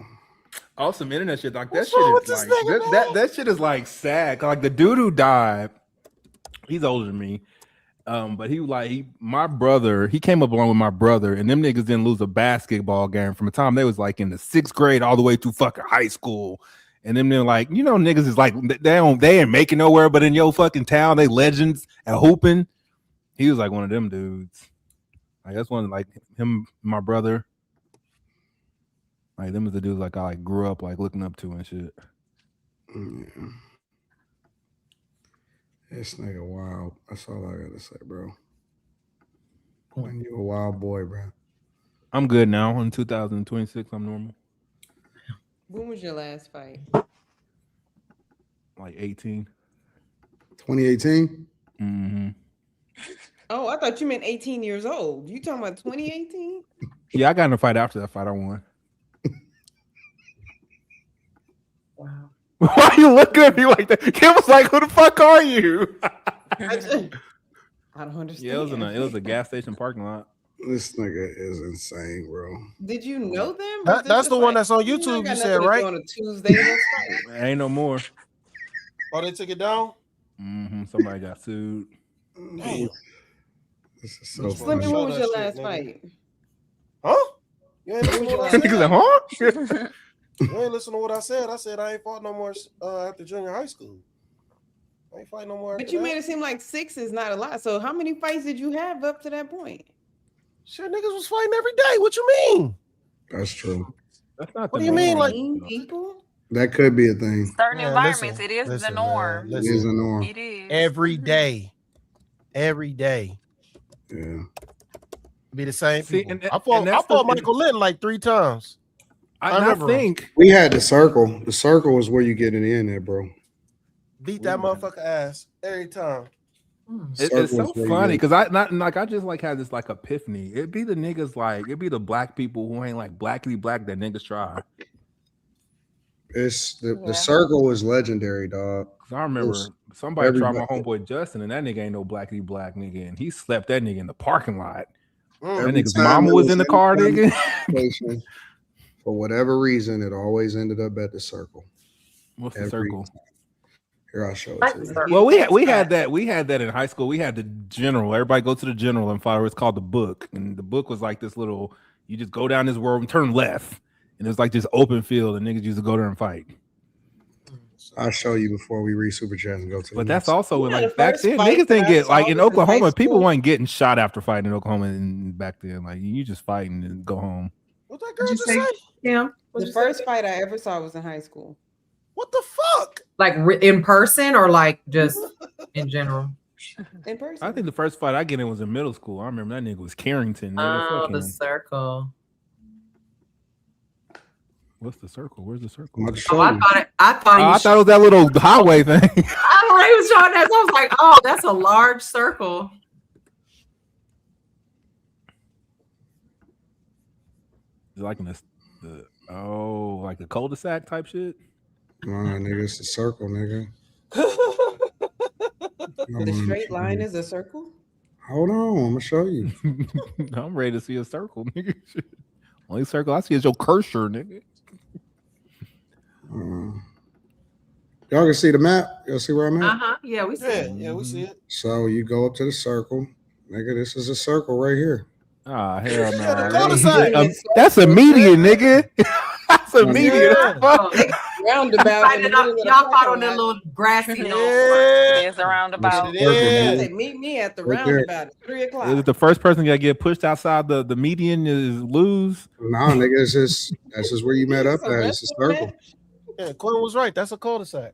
Awesome internet shit. Like that shit is like that shit is like sad. Like the dude who died, he's older than me. But my brother, he came up along with my brother, and them niggas didn't lose a basketball game from the time they was like in the 6th grade all the way to fucking high school. And then they're like, you know, niggas is like they ain't making nowhere but in your fucking town, they legends at hooping. He was like one of them dudes. Like that's one like him, my brother. Like them is the dudes like I like grew up like looking up to and shit. Yeah. This nigga wild. That's all I gotta say, bro. When you a wild boy, bro. I'm good now. In 2026, I'm normal. When was your last fight? Like 18. 2018? Mm-hmm. Oh, I thought you meant 18 years old. You talking about 2018? Yeah, I got in a fight after that fight. I won. Wow. Why are you looking at me like that? Kim was like, "Who the fuck are you?" I don't understand. Yeah, it was a gas station parking lot. This nigga is insane, bro. Did you know them? That's the one that's on YouTube. You said, right? On a Tuesday, let's fight. Ain't no more. Oh, they took it down. Mm-hmm. Somebody got sued. Damn. This is so Slimmy, funny. when was your last fight? Huh? You ain't listen to what I Niggas said? like, huh? You ain't listen to what I said. I said I ain't fought no more after junior high school. I ain't fight no more. But you made it seem like 6 is not a lot. So how many fights did you have up to that point? Shit, niggas was fighting every day. What you mean? That's true. That's not. What do you mean? Like people? That could be a thing. Certain Man, environments, listen, it is listen, the norm. man, It is a norm. It is. every day. Every day. Yeah. Be the same See, people. and I fought that's the- Michael Lynn like 3 times. I think we had the circle. The circle is where you get it in there, bro. Beat that motherfucker ass every time. It's so funny because I just like had this like epiphany. It'd be the niggas like it'd be the black people who ain't like blackity black that niggas try. It's the circle is legendary, dog. Cause I remember somebody tried my homeboy Justin, and that nigga ain't no blackity black nigga, and he slept that nigga in the parking lot. That nigga's mama was in the car, nigga. For whatever reason, it always ended up at the circle. What's the circle? Here, I'll show it to you. Well, we had that in high school. We had the general. Everybody go to the general and follow. It's called the book, and the book was like this little. You just go down this road and turn left, and it was like this open field, and niggas used to go there and fight. I'll show you before we read super chat and go to. But that's also when like back then niggas didn't get like in Oklahoma. People weren't getting shot after fighting in Oklahoma, and back then like you just fighting and go home. What that girl just say? Yeah. The first fight I ever saw was in high school. What the fuck? Like in person or like just in general? In person. I think the first fight I get in was in middle school. I remember that nigga was Carrington. Oh, the circle. What's the circle? Where's the circle? Oh, I thought it was that little highway thing. I thought he was showing that. I was like, oh, that's a large circle. Like in the like the cul-de-sac type shit. Nah, nigga, it's a circle, nigga. The straight line is a circle. Hold on, I'm gonna show you. I'm ready to see a circle, nigga. Only circle I see is your cursor, nigga. Y'all can see the map. Y'all see where I'm at? Yeah, we see it. Yeah, we see it. So you go up to the circle, nigga. This is a circle right here. Ah, hell no. That's a median, nigga. That's a median. Roundabout. Y'all fought on that little grassy knoll. It's a roundabout. Meet me at the roundabout at 3 o'clock. Is it the first person that get pushed outside the median is lose? No, nigga, it's just that's just where you met up at. It's a circle. Yeah, Colin was right. That's a cul-de-sac.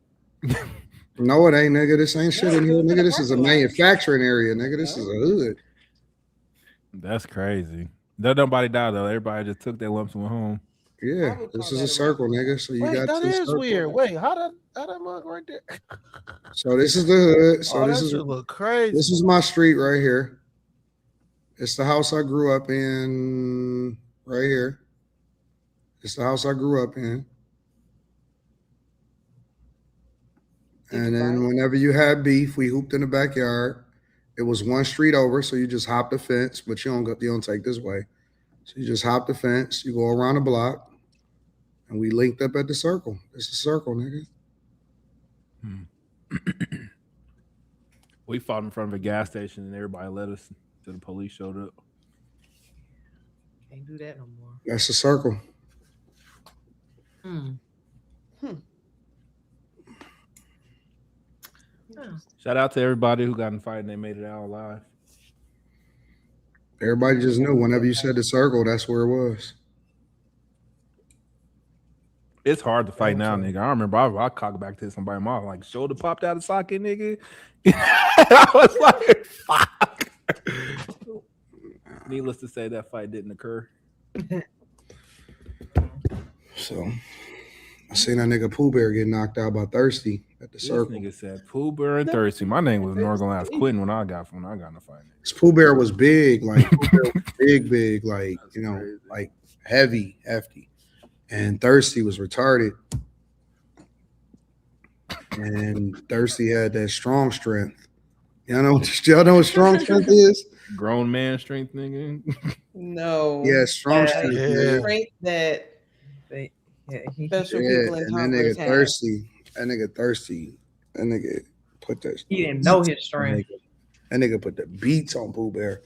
No, it ain't, nigga. This ain't shit in here, nigga. This is a manufacturing area, nigga. This is a hood. That's crazy. Nobody died though. Everybody just took their lumps and went home. Yeah, this is a circle, nigga. So you Wait, got that two is circles. weird. Wait, how that mug right there? So this is the hood. So Oh, this that is shit look crazy. This is my street right here. It's the house I grew up in right here. It's the house I grew up in. And then whenever you had beef, we hooped in the backyard. It was one street over, so you just hop the fence, but you don't take this way. So you just hop the fence, you go around the block, and we linked up at the circle. It's a circle, nigga. We fought in front of a gas station and everybody let us till the police showed up. Can't do that no more. That's a circle. Shout out to everybody who got in the fight and they made it out alive. Everybody just knew whenever you said the circle, that's where it was. It's hard to fight now, nigga. I remember I cocked back to somebody, my like shoulder popped out of socket, nigga. I was like, fuck. Needless to say, that fight didn't occur. So I seen that nigga Pooh Bear get knocked out by Thirsty at the circle. This nigga said Pooh Bear and Thirsty. My name was Norgal Ass Quitting when I got in the fight. This Pooh Bear was big, like Pooh Bear was big, like like heavy, hefty. And Thirsty was retarded. And Thirsty had that strong strength. Y'all know what strong strength is? Grown man strength, nigga. No. Yeah, strong strength. Yeah. Strength that special people in and that nigga Thirsty. That nigga Thirsty. That nigga put that. He didn't know his strength. That nigga put the beats on Pooh Bear.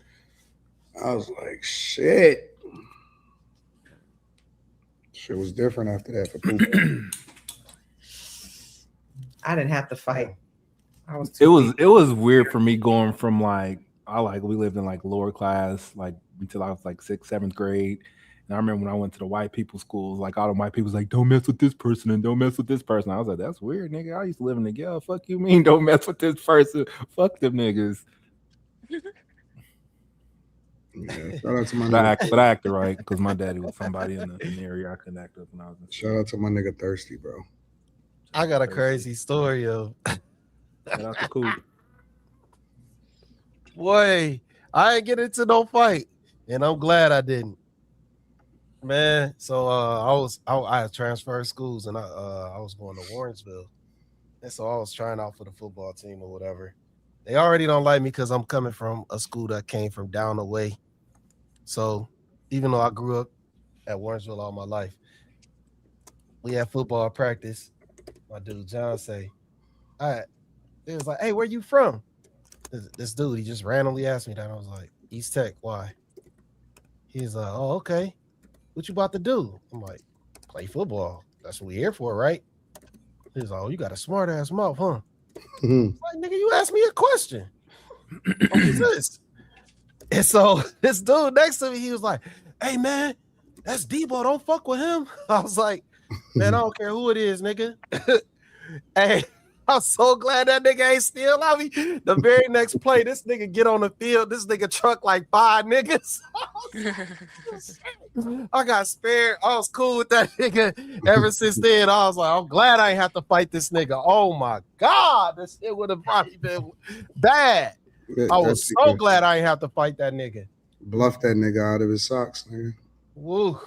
I was like, shit. Shit was different after that for Pooh Bear. I didn't have to fight. It was weird for me going from we lived in like lower class like until I was like 6th, 7th grade. And I remember when I went to the white people schools, like all the white people was like, don't mess with this person and don't mess with this person. I was like, that's weird, nigga. I used to live in the ghetto. Fuck you mean don't mess with this person? Fuck them niggas. Yeah, shout out to my but I acted right because my daddy was somebody in the area I couldn't act up when I was in school. Shout out to my nigga Thirsty, bro. I got a crazy story of. Shout out to Coop. Boy, I ain't get into no fight, and I'm glad I didn't. Man, so I had transferred schools, and I was going to Warrensville, and so I was trying out for the football team or whatever. They already don't like me because I'm coming from a school that came from down the way. So even though I grew up at Warrensville all my life, we had football practice. My dude John say, it was like, hey, where you from? This dude, he just randomly asked me that. I was like, East Tech, why? He's like, oh, okay. What you about to do? I'm like, play football. That's what we here for, right? He's like, oh, you got a smart ass mouth, huh? I'm like, nigga, you asked me a question. What is this? And so this dude next to me, he was like, hey man, that's Debo. Don't fuck with him. I was like, man, I don't care who it is, nigga. Hey, I'm so glad that nigga ain't still on me. The very next play, this nigga get on the field. This nigga truck like 5 niggas. I got spared. I was cool with that nigga ever since then. I was like, I'm glad I ain't have to fight this nigga. Oh my God, this shit would have probably been bad. I was so glad I ain't have to fight that nigga. Bluff that nigga out of his socks, nigga. Woo.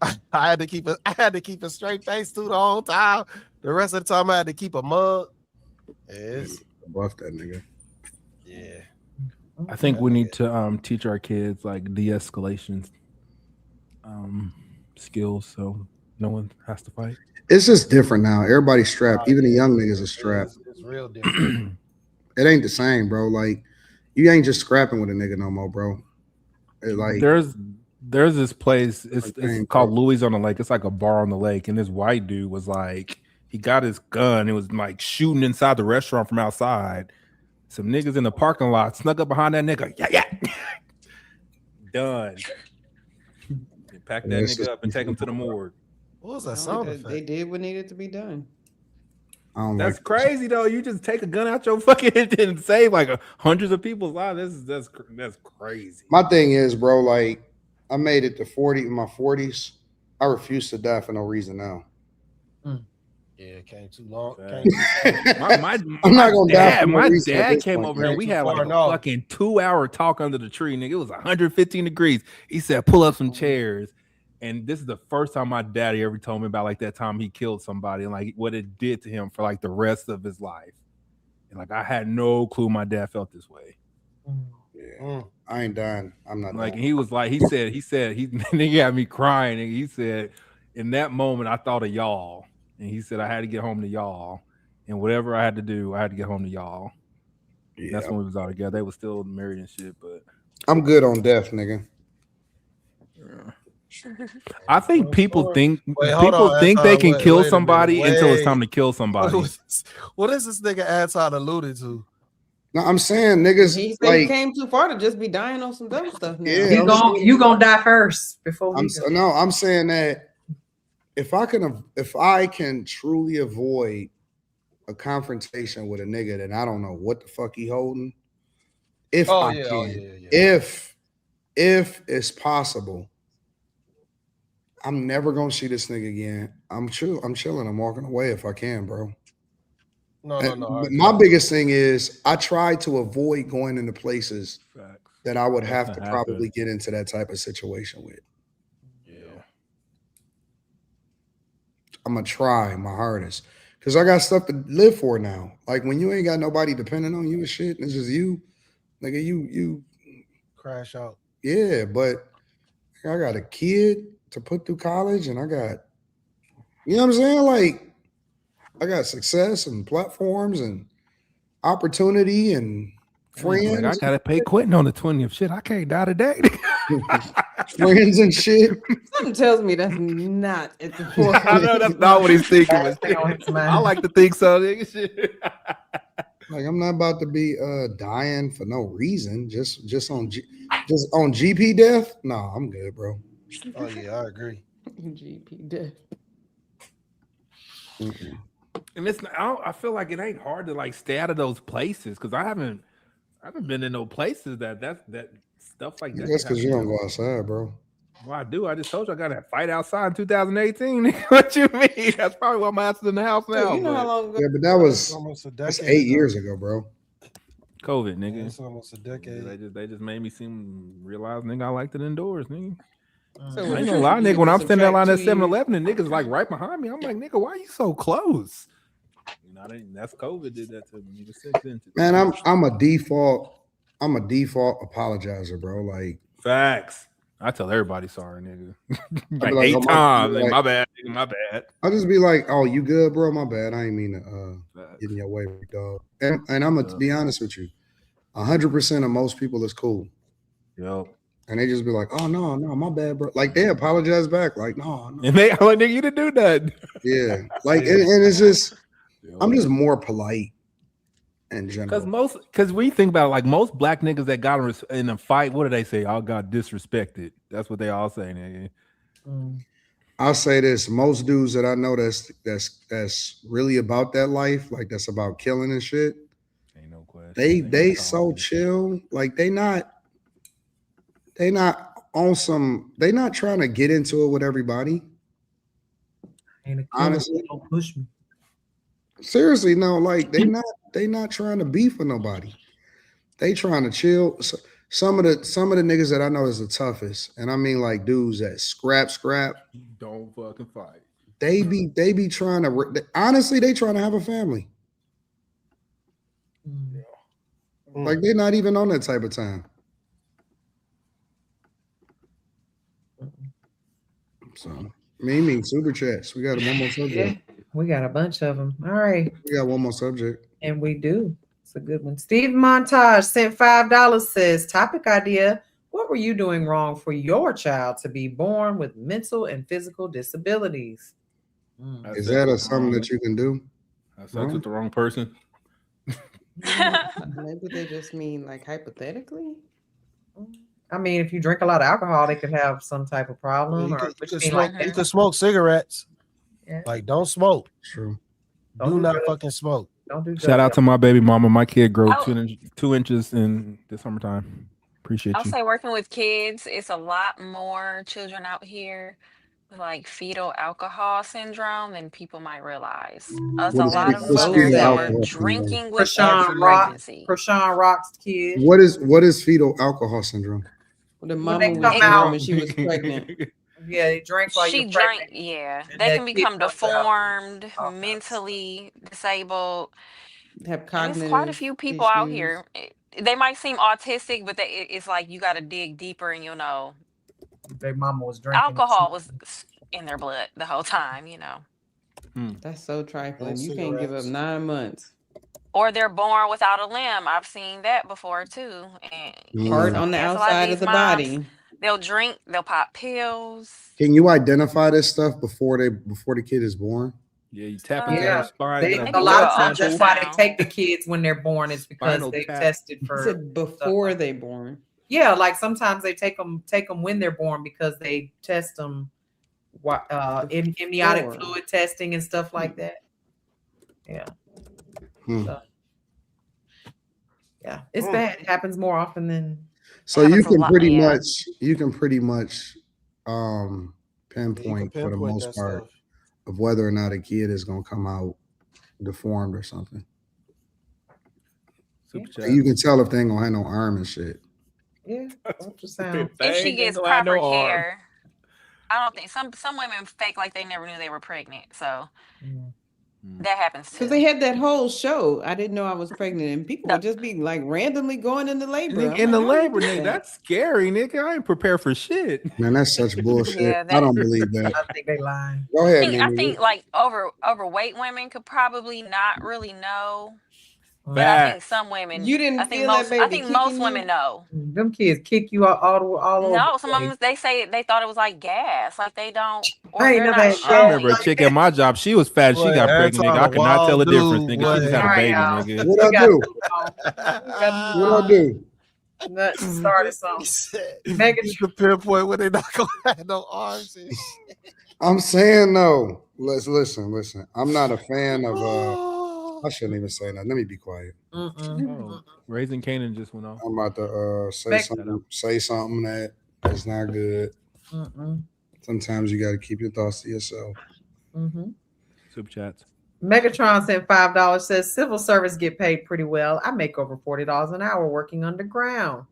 I had to keep a straight face too the whole time. The rest of the time I had to keep a mug. Yes. Bluff that nigga. Yeah. I think we need to teach our kids like de-escalation skills so no one has to fight. It's just different now. Everybody's strapped. Even the young niggas are strapped. It's real different. It ain't the same, bro. Like, you ain't just scrapping with a nigga no more, bro. Like, there's this place. It's called Louis on the Lake. It's like a bar on the lake, and this white dude was like, he got his gun. It was like shooting inside the restaurant from outside. Some niggas in the parking lot snuck up behind that nigga. Yeah. Done. Pack that nigga up and take him to the morgue. What was that sound effect? They did what needed to be done. That's crazy though. You just take a gun out your fucking head and save like hundreds of people's lives. That's crazy. My thing is, bro, like, I made it to 40 in my 40s. I refuse to die for no reason now. Yeah, it came too long. I'm not gonna die. My dad came over here. We had like a fucking 2-hour talk under the tree, nigga. It was 115 degrees. He said, pull up some chairs. And this is the first time my daddy ever told me about like that time he killed somebody and like what it did to him for like the rest of his life. And like I had no clue my dad felt this way. Yeah. I ain't dying. I'm not like dying. he was like, he said he got me crying. And he said, in that moment, I thought of y'all. And he said I had to get home to y'all. And whatever I had to do, I had to get home to y'all. Yeah. That's when we was all together. They were still married and shit, but I'm good on death, nigga. Yeah. I think people think they can kill somebody until it's time to kill somebody. What is this nigga Anton alluded to? No, I'm saying niggas. He said he came too far to just be dying on some dumb stuff. Now. Yeah, you gonna die first before I'm saying that if I can truly avoid a confrontation with a nigga that I don't know what the fuck he holding, if it's possible, I'm never gonna see this nigga again. I'm chilling. I'm walking away if I can, bro. No. My biggest thing is I try to avoid going into places that I would have to probably get into that type of situation with. Yeah. I'm gonna try my hardest because I got stuff to live for now. Like when you ain't got nobody depending on you and shit, and it's just you, nigga, you crash out. Yeah, but I got a kid to put through college, and I got, you know what I'm saying? Like, I got success and platforms and opportunity and friends. Like, I gotta pay quitting on the 20th. Shit, I can't die today. Friends and shit. Something tells me that's not at the forefront. I know that's not what he's thinking. I like to think so, nigga. Shit. Like, I'm not about to be dying for no reason. Just on GP death. No, I'm good, bro. Oh yeah, I agree. GP death. And it's I feel like it ain't hard to like stay out of those places because I haven't been in no places that Stuff like that. That's because you don't go outside, bro. Well, I do. I just told you I got that fight outside in 2018. What you mean? That's probably why my ass is in the house now. You know how long ago? Yeah, but that was almost a that's decade 8 ago. years ago, bro. COVID, nigga. It's almost a decade. They just made me realize, nigga, I liked it indoors, nigga. So I ain't gonna lie, nigga. When I'm standing in line at 7-Eleven and niggas like right behind me, I'm like, nigga, why are you so close? You know, that's COVID did that to me. Man, I'm a default apologizer, bro. Like facts. I tell everybody sorry, nigga. like like 8 oh, times. like, my bad, nigga, my bad. I'll just be like, oh, you good, bro? My bad. I ain't mean to get in your way, dog. And I'm gonna be honest with you. 100% of most people is cool. Yep. And they just be like, oh no, my bad, bro. Like they apologize back, like, no. And they like, nigga, you didn't do that. Yeah. Like and it's just I'm just more polite in general. Because we think about it, like most black niggas that got in a fight, what do they say? All got disrespected. That's what they all say, nigga. I'll say this: most dudes that I know that's really about that life, like that's about killing and shit. Ain't no question. They so chill, like they not on some. They not trying to get into it with everybody. Honestly, don't push me. Seriously, no, like they not trying to beef with nobody. They trying to chill. So, some of the niggas that I know is the toughest, and I mean like dudes that scrap. Don't fucking fight. They be trying to honestly, they trying to have a family. Like they're not even on that type of time. So me super chats. We got one more subject. Yeah, we got a bunch of them. All right. We got one more subject. And we do. It's a good one. Steve Montage sent $5, says, topic idea. What were you doing wrong for your child to be born with mental and physical disabilities? Is that something that you can do? I sex with the wrong person. Maybe they just mean like hypothetically. I mean, if you drink a lot of alcohol, they could have some type of problem. You can smoke cigarettes. Yeah. Like, don't smoke. True. Do not fucking smoke. Don't do Shout out to my baby mama. My kid grew 2 inches in the summertime. Appreciate I'll you. say working with kids, it's a lot more children out here with like fetal alcohol syndrome than people might realize. There's a lot of mothers that were drinking with pregnancy. Krishan Rock's kids. What is fetal alcohol syndrome? The mama was young when she was pregnant. Yeah, they drink while you're pregnant. Yeah, they can become deformed, mentally disabled. Have cognitive. There's quite a few people out here. They might seem autistic, but it's like you got to dig deeper, and you'll know. Their mama was drinking. Alcohol was in their blood the whole time, you know. That's so trifling. You can't give up 9 months. Or they're born without a limb. I've seen that before too. And heart on the outside of the body. They'll drink. They'll pop pills. Can you identify this stuff before the kid is born? Yeah, you tap into their spine. A lot of times that's why they take the kids when they're born. It's because they tested for before they born. Yeah, like sometimes they take them when they're born because they test them amniotic fluid testing and stuff like that. Yeah. So, yeah, it's bad. It happens more often than. So you can pretty much pinpoint for the most part of whether or not a kid is gonna come out deformed or something. You can tell if they ain't gonna have no arm and shit. Yeah, ultrasound. If she gets proper care, I don't think some women fake like they never knew they were pregnant. So that happens too. Because they had that whole show. I didn't know I was pregnant, and people would just be like randomly going into labor. In the labor, nigga, that's scary, nigga. I ain't prepared for shit. Man, that's such bullshit. Yeah, I don't believe that. I think they lying. Go ahead. I think like overweight women could probably not really know. But I think some women. You didn't. I think most women know. Them kids kick you all over. No, some of them they say they thought it was like gas, like they don't. I remember a chick at my job. She was fat. She got pregnant. Nigga. I could not tell the difference. Nigga, she just had a baby. Nigga. What I do? Started something. Megan, you can pinpoint when they not gonna have no arms and shit. I'm saying no. Listen. I'm not a fan of I shouldn't even say that. Let me be quiet. Oh, Raising Canaan just went off. I'm about to say something that is not good. Sometimes you got to keep your thoughts to yourself. Super chats. Megatron sent $5. Says civil service get paid pretty well. I make over $40 an hour working underground.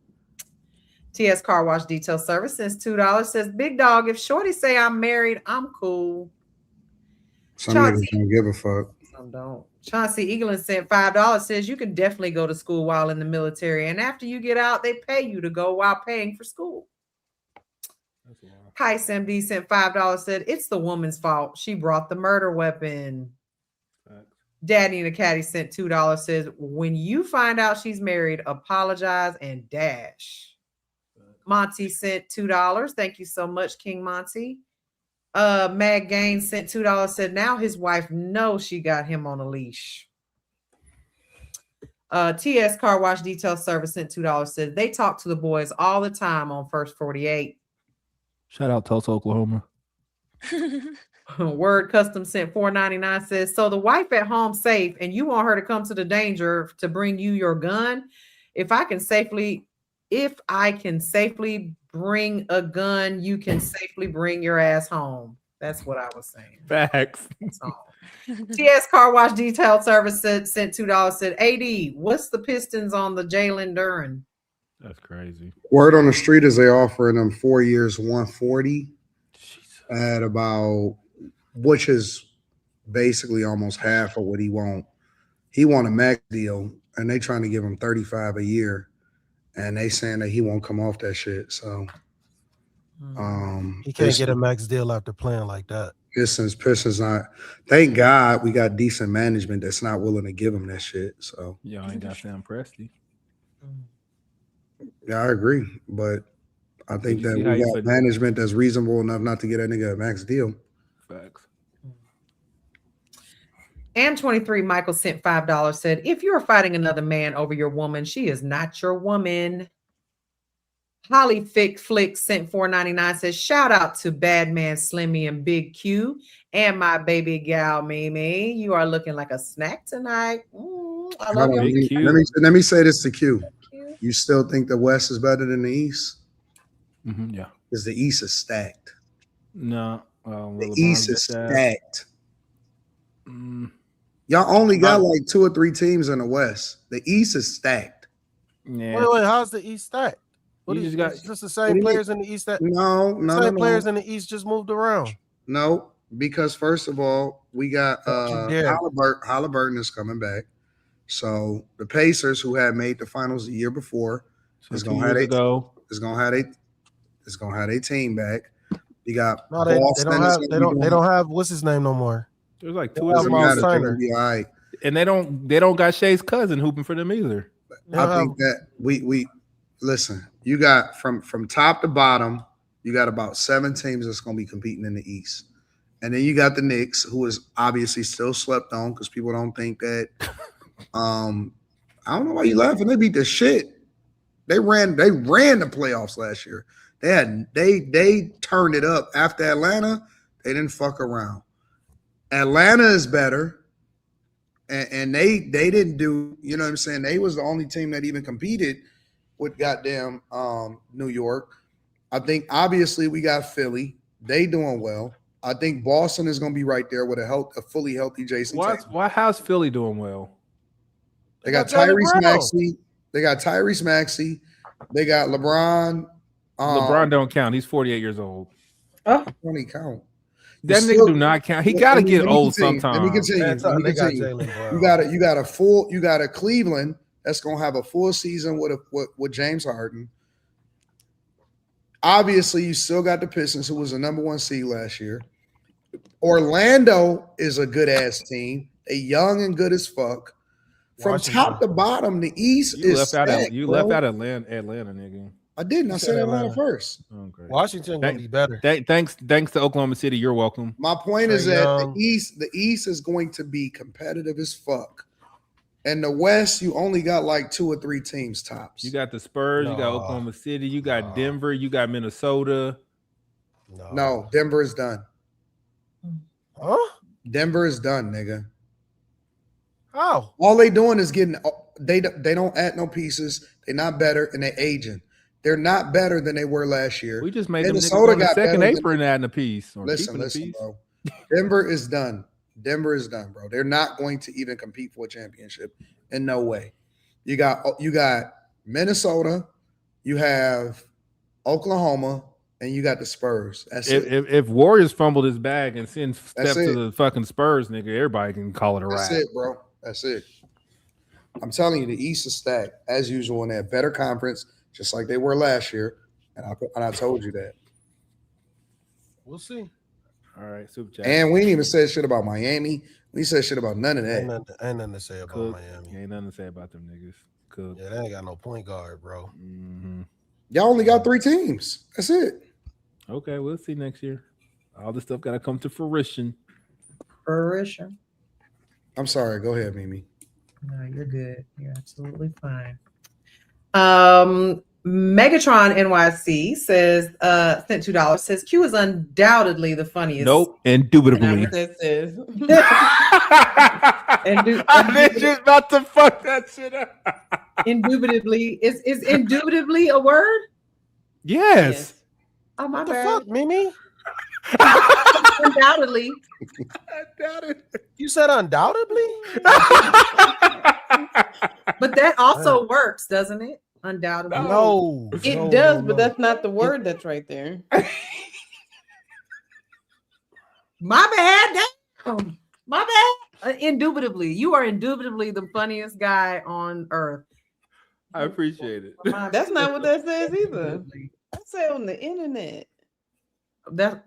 TS Car Wash Detail Service sends $2. Says Big Dog, if Shorty say I'm married, I'm cool. Some niggas don't give a fuck. Some don't. Chauncey Eaglin sent $5. Says you can definitely go to school while in the military, and after you get out, they pay you to go while paying for school. Heist MD sent $5. Said it's the woman's fault. She brought the murder weapon. Daddy and the Caddy sent $2. Says when you find out she's married, apologize and dash. Monty sent $2. Thank you so much, King Monty. Mag Gaines sent $2. Said now his wife knows she got him on a leash. TS Car Wash Detail Service sent $2. Said they talk to the boys all the time on First 48. Shout out Tulsa, Oklahoma. Word Custom sent $4.99. Says so the wife at home safe and you want her to come to the danger to bring you your gun. If I can safely bring a gun, you can safely bring your ass home. That's what I was saying. Facts. TS Car Wash Detail Service sent $2. Said AD, what's the Pistons on the Jalen Duren? That's crazy. Word on the street is they offering them 4 years, 140 at about, which is basically almost half of what he want. He want a max deal, and they trying to give him 35 a year, and they saying that he won't come off that shit. So, he can't get a max deal after playing like that. Pistons not. Thank God we got decent management that's not willing to give him that shit. So y'all ain't got Sam Presti. Yeah, I agree, but I think that we got management that's reasonable enough not to get that nigga a max deal. Facts. M23 Michael sent $5. Said if you're fighting another man over your woman, she is not your woman. Holly Flick sent $4.99. Says shout out to Bad Man Slimmy and Big Q and my baby gal Mimi. You are looking like a snack tonight. I love you. Let me say this to Q. You still think the West is better than the East? Yeah. Because the East is stacked. No. The East is stacked. Y'all only got like 2 or 3 teams in the West. The East is stacked. Yeah. Wait, how's the East stacked? It's just the same players in the East that players in the East just moved around. No, because first of all, we got Halliburton is coming back. So the Pacers, who had made the finals the year before, is gonna have a team back. You got Boston. They don't have what's his name no more. There's like 2 or 3. Right. And they don't got Shay's cousin hooping for them either. I think that we listen. You got from top to bottom, you got about 7 teams that's gonna be competing in the East. And then you got the Knicks, who is obviously still slept on because people don't think that. I don't know why you laughing. They beat the shit. They ran the playoffs last year. They turned it up after Atlanta. They didn't fuck around. Atlanta is better, and they didn't do. You know what I'm saying? They was the only team that even competed with goddamn New York. I think obviously we got Philly. They doing well. I think Boston is going to be right there with a fully healthy Jason Tatum. How's Philly doing well? They got Tyrese Maxey. They got LeBron. LeBron don't count. He's 48 years old. Oh, when he count. That nigga do not count. He got to get old sometime. Let me continue. You got a Cleveland that's gonna have a full season with James Harden. Obviously, you still got the Pistons, who was the number 1 seed last year. Orlando is a good ass team. They young and good as fuck. From top to bottom, the East is stacked. You left out Atlanta, nigga. I didn't. I said Atlanta first. Okay. Washington gonna be better. Thanks to Oklahoma City. You're welcome. My point is that the East is going to be competitive as fuck. And the West, you only got like 2 or 3 teams tops. You got the Spurs, you got Oklahoma City, you got Denver, you got Minnesota. No, Denver is done. Huh? Denver is done, nigga. Oh, all they doing is getting. They don't add no pieces. They're not better, and they're aging. They're not better than they were last year. We just made Minnesota them niggas on the second better apron adding a piece. Or listen, keeping a piece. bro. Denver is done. Denver is done, bro. They're not going to even compete for a championship in no way. You got Minnesota, you have Oklahoma, and you got the Spurs. That's it. If Warriors fumbled his bag and send steps to the fucking Spurs, nigga, everybody can call it a wrap. That's it, bro. That's it. I'm telling you, the East is stacked as usual in that better conference, just like they were last year. And I told you that. We'll see. All right, super chat. And we ain't even said shit about Miami. We said shit about none of that. Ain't nothing to say about Miami. Ain't nothing to say about them niggas. Cook. Yeah, they ain't got no point guard, bro. Mm-hmm. Y'all only got 3 teams. That's it. Okay, we'll see next year. All this stuff got to come to fruition. I'm sorry. Go ahead, Mimi. No, you're good. You're absolutely fine. Megatron NYC says, sent $2, says Q is undoubtedly the funniest. Nope, indubitably. What that says. I was just about to fuck that shit up. Indubitably. Is indubitably a word? Yes. Oh, my What the bad. fuck, Mimi? Undoubtedly. You said undoubtedly? But that also works, doesn't it? Undoubtedly. No. It does, but that's not the word that's right there. My bad. Damn. My bad. Indubitably. You are indubitably the funniest guy on earth. I appreciate it. That's not what that says either. I say on the internet.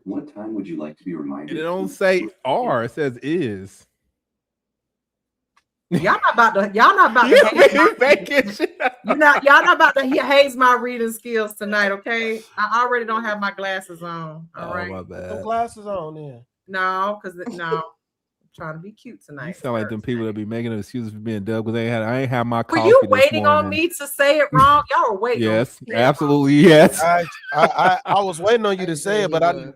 What time would you like to be reminded? It don't say R, it says is. Y'all not about to haze my reading skills tonight, okay? I already don't have my glasses on. All right. My bad. Put glasses on then. No, I'm trying to be cute tonight. You sound like them people that be making excuses for being dumb because I ain't have my Were coffee. you this waiting on morning. me to say it wrong? Y'all were waiting. Yes, on me to say it absolutely yes. I was waiting on you to say it, but I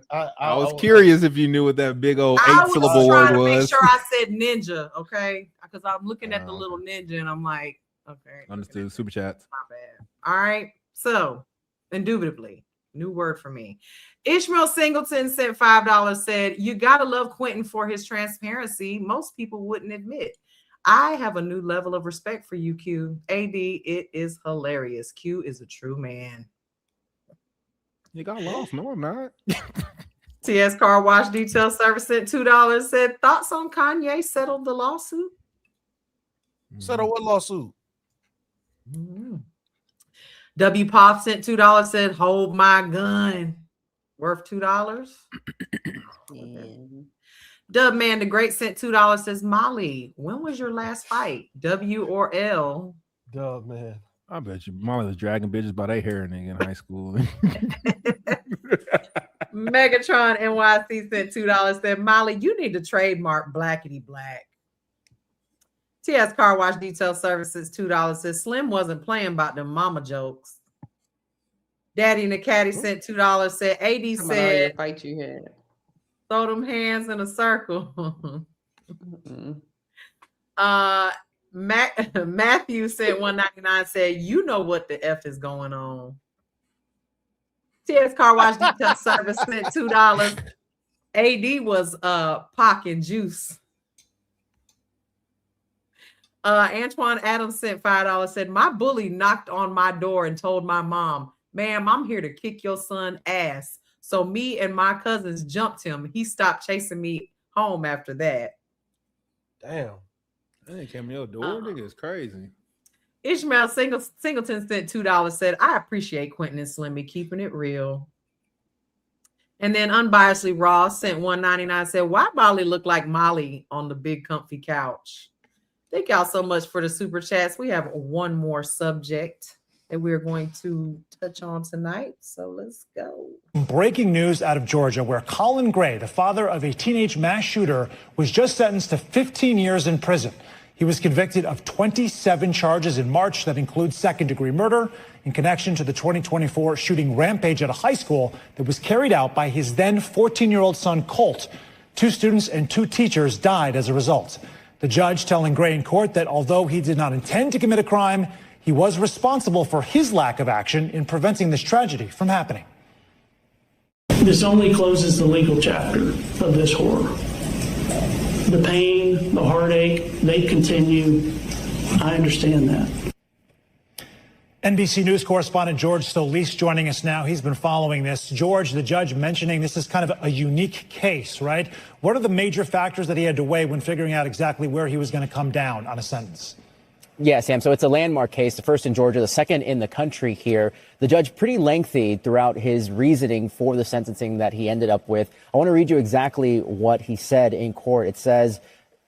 was curious if you knew what that big old wrong. 8-syllable trying word to make was. sure I said ninja, okay? Because I'm looking at the little ninja and I'm like, okay. Understood. Super chats. My bad. All right. So, indubitably, new word for me. Ishmael Singleton sent $5, said, you got to love Quentin for his transparency. Most people wouldn't admit. I have a new level of respect for you, Q. AD, it is hilarious. Q is a true man. You got lost. No, I'm not. TS Car Wash Detail Service sent $2, said, thoughts on Kanye settled the lawsuit? Settle what lawsuit? Mm-hmm. W Pop sent $2, said, hold my gun. Worth $2. Dub Man the Great sent $2, says, Molly, when was your last fight? W or L? Dub Man. I bet you Molly was dragging bitches by their hair nigga in high school. Megatron NYC sent $2, said, Molly, you need to trademark Blackity Black. TS Car Wash Detail Services $2, says, Slim wasn't playing about them mama jokes. Daddy and the Caddy sent $2, said, AD said, fight you had. Throw them hands in a circle. Matthew said $1.99, said, you know what the F is going on. TS Car Wash Detail Service sent $2. AD was Pac and Juice. Antoine Adams sent $5, said, my bully knocked on my door and told my mom, ma'am, I'm here to kick your son ass. So me and my cousins jumped him. He stopped chasing me home after that. Damn. That came to your door. Nigga is crazy. Ishmael Singleton sent $2, said, I appreciate Quentin and Slimmy keeping it real. And then Unbiasedly Raw sent $1.99, said, why Molly look like Molly on the big comfy couch? Thank y'all so much for the super chats. We have one more subject that we're going to touch on tonight. So let's go. Breaking news out of Georgia, where Colin Gray, the father of a teenage mass shooter, was just sentenced to 15 years in prison. He was convicted of 27 charges in March that include second-degree murder in connection to the 2024 shooting rampage at a high school that was carried out by his then 14-year-old son, Colt. 2 students and 2 teachers died as a result. The judge telling Gray in court that although he did not intend to commit a crime, he was responsible for his lack of action in preventing this tragedy from happening. This only closes the legal chapter of this horror. The pain, the heartache, they continue. I understand that. NBC News correspondent George Solis joining us now. He's been following this. George, the judge mentioning this is kind of a unique case, right? What are the major factors that he had to weigh when figuring out exactly where he was going to come down on a sentence? Yeah, Sam. So it's a landmark case, the first in Georgia, the second in the country here. The judge pretty lengthy throughout his reasoning for the sentencing that he ended up with. I want to read you exactly what he said in court. It says,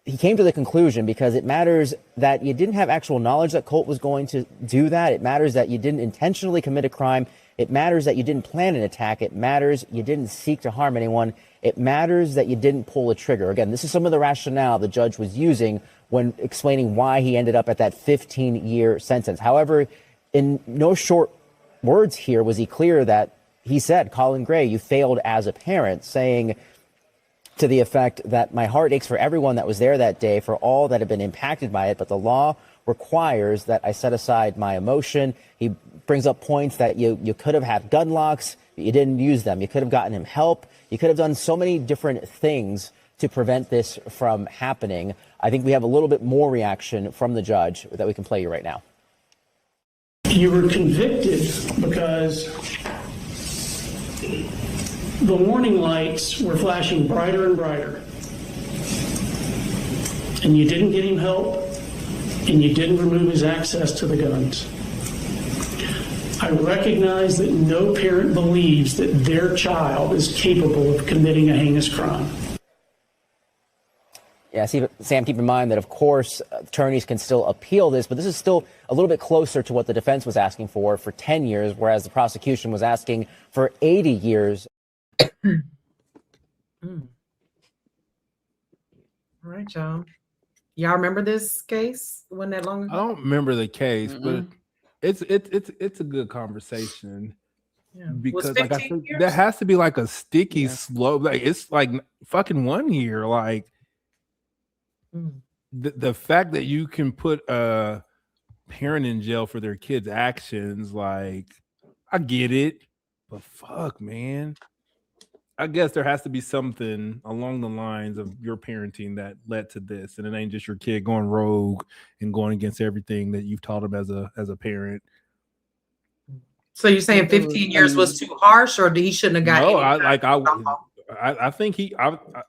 he came to the conclusion because it matters that you didn't have actual knowledge that Colt was going to do that. It matters that you didn't intentionally commit a crime. It matters that you didn't plan an attack. It matters you didn't seek to harm anyone. It matters that you didn't pull a trigger. Again, this is some of the rationale the judge was using when explaining why he ended up at that 15-year sentence. However, in no short words here was he clear that he said, Colin Gray, you failed as a parent, saying to the effect that my heart aches for everyone that was there that day, for all that have been impacted by it, but the law requires that I set aside my emotion. He brings up points that you could have had gun locks, but you didn't use them. You could have gotten him help. You could have done so many different things to prevent this from happening. I think we have a little bit more reaction from the judge that we can play you right now. You were convicted because the warning lights were flashing brighter and brighter, and you didn't get him help, and you didn't remove his access to the guns. I recognize that no parent believes that their child is capable of committing a heinous crime. Yeah, Sam, keep in mind that, of course, attorneys can still appeal this, but this is still a little bit closer to what the defense was asking for 10 years, whereas the prosecution was asking for 80 years. All right, y'all. Y'all remember this case? Wasn't that long ago? I don't remember the case, but it's a good conversation. Yeah. Because like I think there has to be like a sticky slope. Like it's like fucking 1 year. Like the fact that you can put a parent in jail for their kids' actions, like I get it, but fuck, man. I guess there has to be something along the lines of your parenting that led to this, and it ain't just your kid going rogue and going against everything that you've taught him as a parent. So you're saying 15 years was too harsh, or he shouldn't have got? No, I think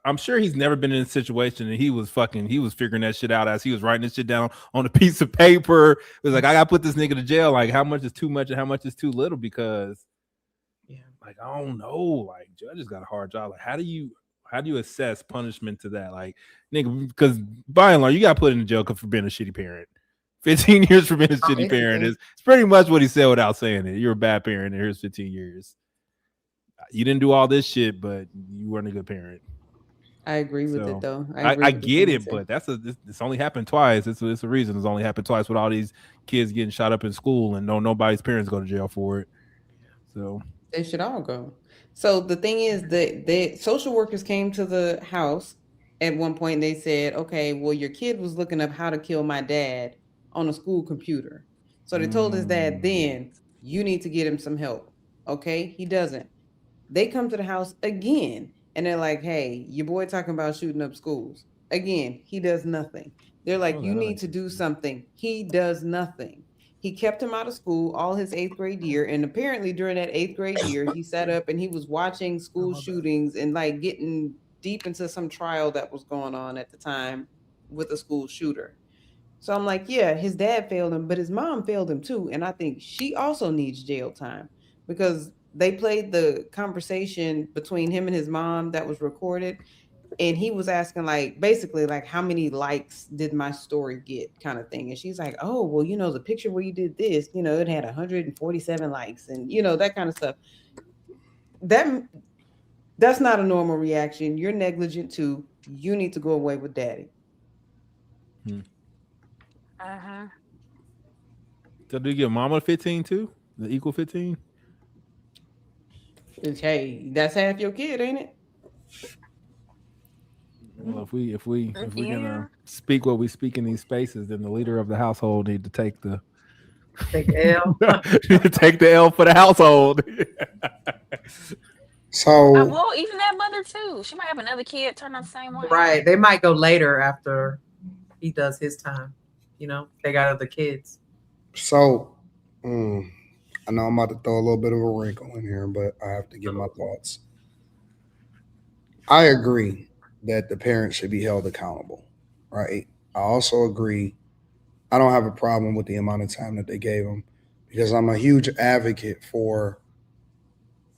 I'm sure he's never been in a situation, and he was figuring that shit out as he was writing this shit down on a piece of paper. It was like, I gotta put this nigga to jail. Like, how much is too much and how much is too little? Because like, I don't know, like judges got a hard job. Like, how do you assess punishment to that? Like, nigga, because by and large, you got put in jail for being a shitty parent. 15 years for being a shitty parent is pretty much what he said without saying it. You're a bad parent, and here's 15 years. You didn't do all this shit, but you weren't a good parent. I agree with it, though. I get it, but it's only happened twice. It's a reason. It's only happened twice with all these kids getting shot up in school, and nobody's parents go to jail for it. So they should all go. So the thing is that the social workers came to the house at one point and they said, okay, well, your kid was looking up how to kill my dad on a school computer. So they told his dad, then you need to get him some help. Okay, he doesn't. They come to the house again and they're like, hey, your boy talking about shooting up schools. Again, he does nothing. They're like, you need to do something. He does nothing. He kept him out of school all his 8th grade year. And apparently during that 8th grade year, he sat up and he was watching school shootings and like getting deep into some trial that was going on at the time with a school shooter. So I'm like, yeah, his dad failed him, but his mom failed him too. And I think she also needs jail time because they played the conversation between him and his mom that was recorded. And he was asking like, basically like, how many likes did my story get kind of thing. And she's like, oh, well, the picture where you did this, it had 147 likes and, that kind of stuff. That's not a normal reaction. You're negligent too. You need to go away with daddy. So do you give mama 15 too? The equal 15? Hey, that's half your kid, ain't it? Well, if we're gonna speak what we speak in these spaces, then the leader of the household need to take the L. take the L for the household. So well, even that mother too. She might have another kid turn out the same way. Right. They might go later after he does his time. You know, they got other kids. So, I know I'm about to throw a little bit of a wrinkle in here, but I have to give my thoughts. I agree that the parents should be held accountable, right? I also agree. I don't have a problem with the amount of time that they gave them because I'm a huge advocate for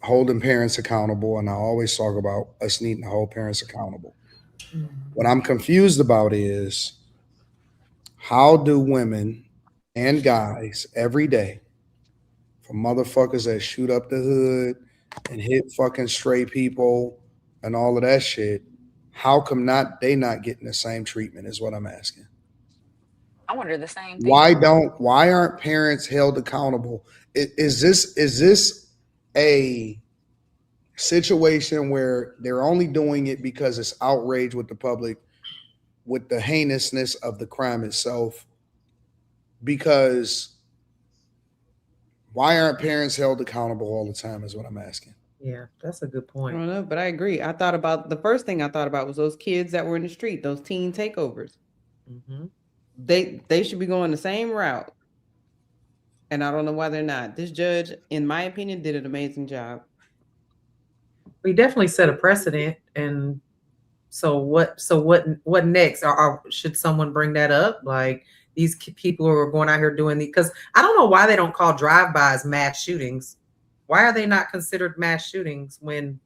holding parents accountable, and I always talk about us needing to hold parents accountable. What I'm confused about is how do women and guys every day, from motherfuckers that shoot up the hood and hit fucking stray people and all of that shit, how come they not getting the same treatment is what I'm asking. I wonder the same thing. Why aren't parents held accountable? Is this a situation where they're only doing it because it's outrage with the public, with the heinousness of the crime itself? Because why aren't parents held accountable all the time is what I'm asking. Yeah, that's a good point. I don't know, but I agree. I thought about the first thing I thought about was those kids that were in the street, those teen takeovers. Mm-hmm. They should be going the same route. And I don't know why they're not. This judge, in my opinion, did an amazing job. We definitely set a precedent. And so what next? Or should someone bring that up? Like these people who are going out here doing because I don't know why they don't call drive-bys mass shootings. Why are they not considered mass shootings when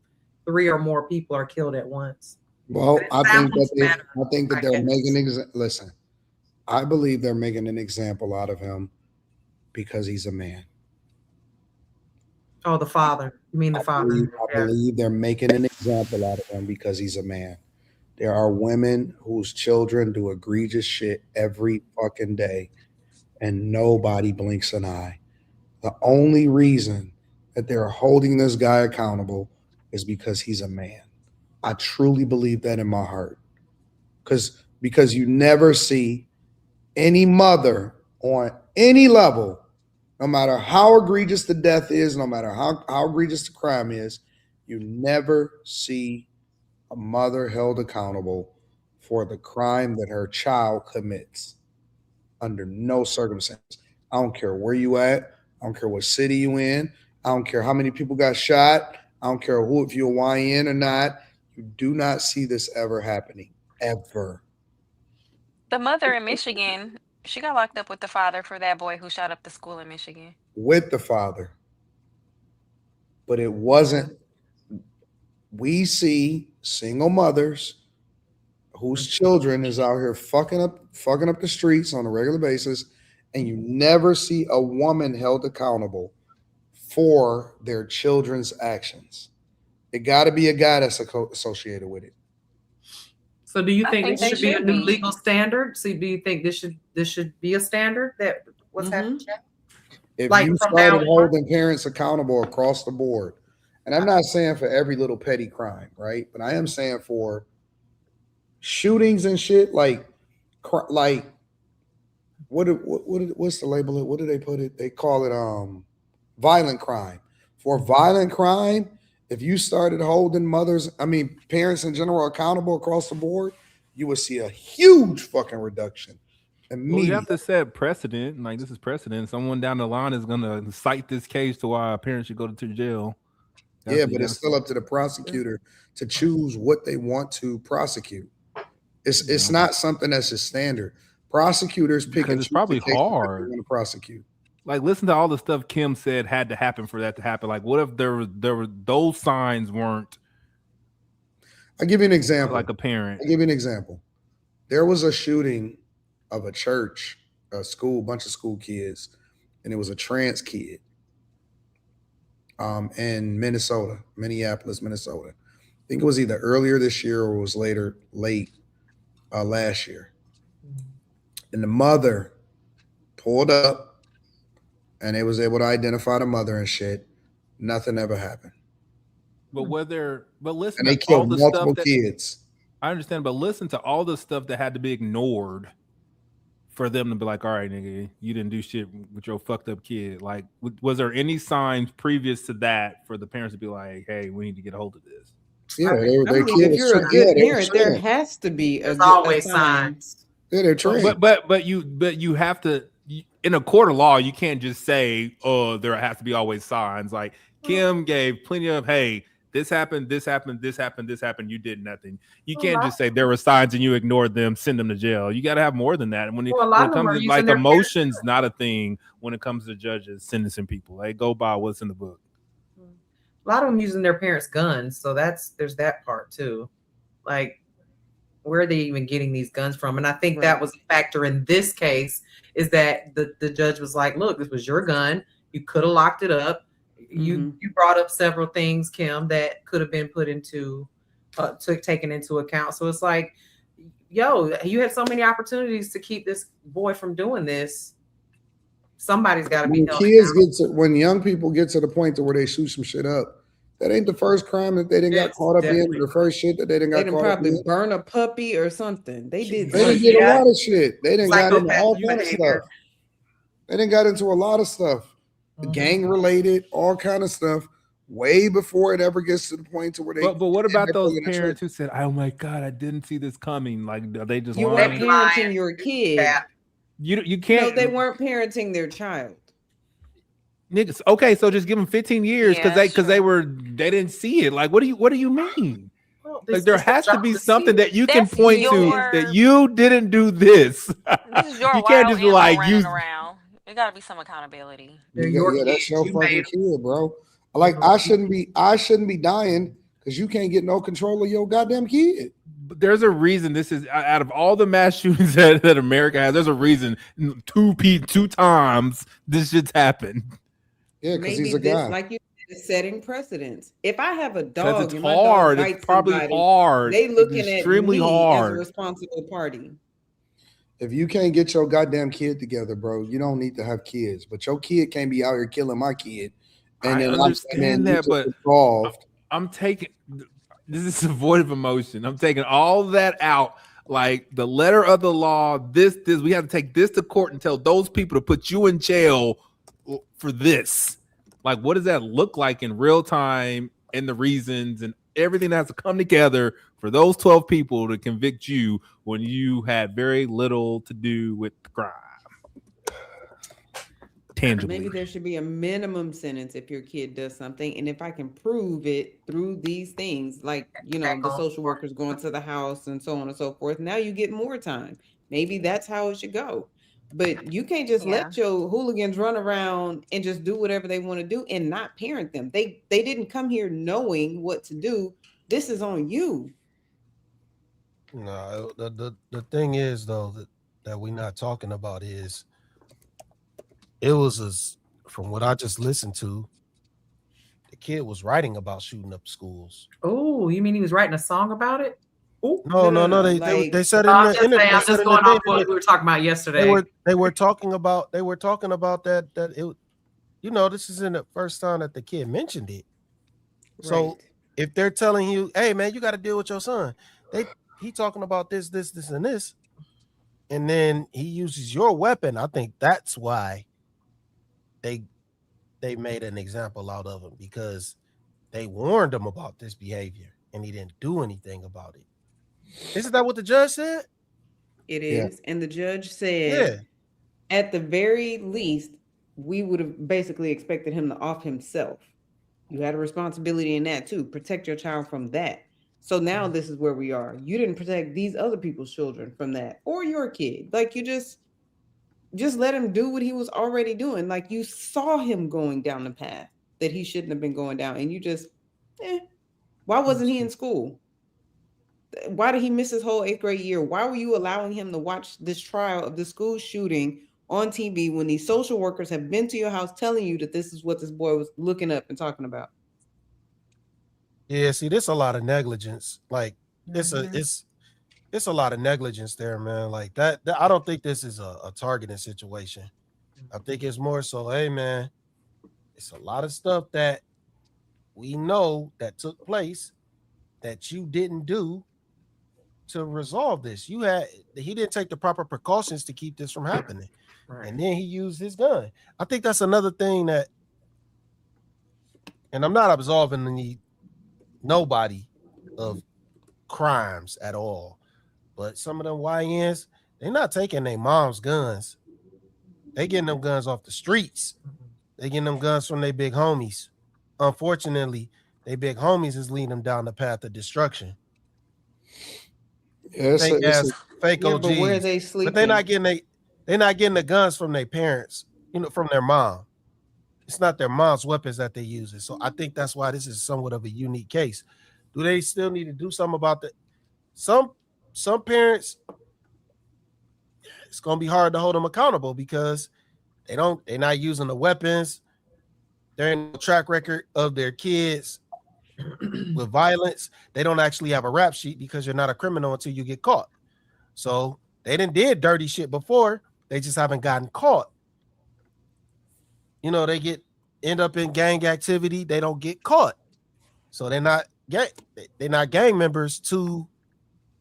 3 or more people are killed at once? Well, I think that they're making listen. I believe they're making an example out of him because he's a man. Oh, the father. You mean the father? I believe they're making an example out of him because he's a man. There are women whose children do egregious shit every fucking day, and nobody blinks an eye. The only reason that they're holding this guy accountable is because he's a man. I truly believe that in my heart. Because you never see any mother on any level, no matter how egregious the death is, no matter how egregious the crime is, you never see a mother held accountable for the crime that her child commits under no circumstance. I don't care where you at. I don't care what city you in. I don't care how many people got shot. I don't care if you're YN or not. You do not see this ever happening, ever. The mother in Michigan, she got locked up with the father for that boy who shot up the school in Michigan. With the father. But it wasn't. We see single mothers whose children is out here fucking up the streets on a regular basis, and you never see a woman held accountable for their children's actions. It got to be a guy that's associated with it. So do you think this should be a new legal standard? So do you think this should be a standard that what's happening? If you started holding parents accountable across the board, and I'm not saying for every little petty crime, right? But I am saying for shootings and shit, like what's the label? What do they put it? They call it violent crime. For violent crime, if you started holding parents in general accountable across the board, you would see a huge fucking reduction. Well, you have to set precedent. Like this is precedent. Someone down the line is gonna cite this case to why a parent should go to jail. But it's still up to the prosecutor to choose what they want to prosecute. It's not something that's a standard. Prosecutors pick and it's probably hard they want to prosecute. Like, listen to all the stuff Kim said had to happen for that to happen. Like, what if there were those signs weren't? I'll give you an example. Like a parent. I'll give you an example. There was a shooting of a church, a school, bunch of school kids, and it was a trans kid in Minneapolis, Minnesota. I think it was either earlier this year or it was late last year. And the mother pulled up and they was able to identify the mother and shit. Nothing ever happened. But listen, and they killed multiple kids. I understand, but listen to all the stuff that had to be ignored for them to be like, all right, nigga, you didn't do shit with your fucked up kid. Like, was there any signs previous to that for the parents to be like, hey, we need to get a hold of this? Yeah, if you're a good parent, there has to be There's always signs. Yeah, they're trained. But you have to, in a court of law, you can't just say, oh, there has to be always signs. Like Kim gave plenty of, hey, this happened, this happened, this happened, this happened. You did nothing. You can't just say there were signs and you ignored them, send them to jail. You got to have more than that. And when it comes to like emotions, not a thing when it comes to judges sentencing people. They go by what's in the book. A lot of them using their parents' guns, so there's that part too. Like, where are they even getting these guns from? And I think that was a factor in this case, is that the judge was like, look, this was your gun. You could have locked it up. You brought up several things, Kim, that could have been put into taken into account. So it's like, yo, you had so many opportunities to keep this boy from doing this. Somebody's got to be held when young people get to the point to where they shoot some shit up, that ain't the first crime that they didn't got caught up in, or the first shit that they didn't got caught up in. They probably burn a puppy or something. They did a lot of shit. They didn't got into all kind of stuff. They didn't got into a lot of stuff. Gang related, all kind of stuff, way before it ever gets to the point to where they. But what about those parents who said, "Oh my God, I didn't see this coming"? Like, are they just you weren't parenting your kid? You can't. No, they weren't parenting their child. Niggas, okay, so just give them 15 years because they didn't see it. Like, what do you mean? Well, like, there has to be something that you can point to that you didn't do this. This is your you can't just be like you. Around. There got to be some accountability. That's your fucking kid, bro. Like, I shouldn't be dying because you can't get no control of your goddamn kid. But there's a reason this is out of all the mass shootings that America has. There's a reason two times this shit's happened. Yeah, because he's a guy. Like you said, setting precedents. If I have a dog, it's hard. It's probably hard. They looking at extremely me hard. as a responsible party. If you can't get your goddamn kid together, bro, you don't need to have kids. But your kid can't be out here killing my kid. And I understand that, but I'm taking this is a void of emotion. I'm taking all that out. Like the letter of the law, this we have to take this to court and tell those people to put you in jail for this. Like, what does that look like in real time, and the reasons and everything that has to come together for those 12 people to convict you when you had very little to do with the crime? Tangibly. Maybe there should be a minimum sentence if your kid does something, and if I can prove it through these things, like, you know, the social workers going to the house and so on and so forth, now you get more time. Maybe that's how it should go. But you can't just let your hooligans run around and just do whatever they want to do and not parent them. They didn't come here knowing what to do. This is on you. No, the thing is though that we're not talking about is from what I just listened to, the kid was writing about shooting up schools. Oh, you mean he was writing a song about it? No. They said it in the I'm just going off what we were talking about yesterday. They were talking about that it, you know, this isn't the first time that the kid mentioned it. Right. So if they're telling you, hey man, you got to deal with your son, he talking about this, and this, and then he uses your weapon. I think that's why they made an example out of him, because they warned him about this behavior and he didn't do anything about it. Isn't that what the judge said? It is. And the judge said, at the very least, we would have basically expected him to off himself. You had a responsibility in that too. Protect your child from that. So now this is where we are. You didn't protect these other people's children from that, or your kid. Like, you just let him do what he was already doing. Like, you saw him going down the path that he shouldn't have been going down. And you just, why wasn't he in school? Why did he miss his whole 8th grade year? Why were you allowing him to watch this trial of the school shooting on TV when these social workers have been to your house telling you that this is what this boy was looking up and talking about? Yeah, see, there's a lot of negligence. Like, it's a lot of negligence there, man. Like that I don't think this is a targeting situation. I think it's more so, hey man, it's a lot of stuff that we know that took place that you didn't do, to resolve this. He didn't take the proper precautions to keep this from happening. Right. And then he used his gun. I think that's another thing that, and I'm not absolving nobody of crimes at all, but some of them YNs, they're not taking their mom's guns. They getting them guns off the streets. They getting them guns from their big homies. Unfortunately, their big homies is leading them down the path of destruction. Yeah, fake OGs. But where are they sleeping? But they're not getting the guns from their parents, from their mom. It's not their mom's weapons that they're using. So I think that's why this is somewhat of a unique case. Do they still need to do something about that? Some parents, it's gonna be hard to hold them accountable because they're not using the weapons. They're in the track record of their kids with violence. They don't actually have a rap sheet because you're not a criminal until you get caught. So they did dirty shit before. They just haven't gotten caught. They end up in gang activity. They don't get caught. So they're not gang members to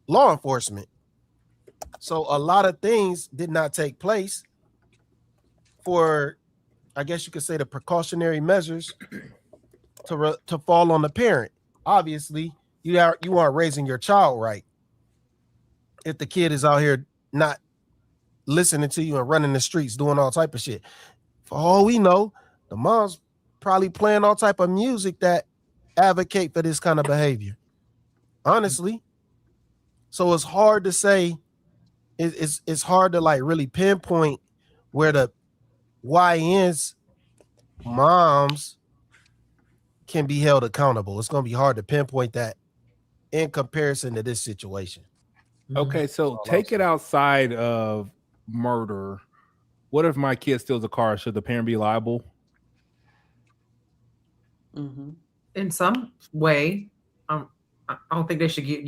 law enforcement. So a lot of things did not take place for, I guess you could say, the precautionary measures to fall on the parent. Obviously, you aren't raising your child right if the kid is out here not listening to you and running the streets doing all type of shit. For all we know, the mom's probably playing all type of music that advocate for this kind of behavior. Honestly. So it's hard to say, it's hard to really pinpoint where the YN's moms can be held accountable. It's going to be hard to pinpoint that in comparison to this situation. Okay, so take it outside of murder. What if my kid steals a car? Should the parent be liable? Mm-hmm. In some way, I don't think they should get,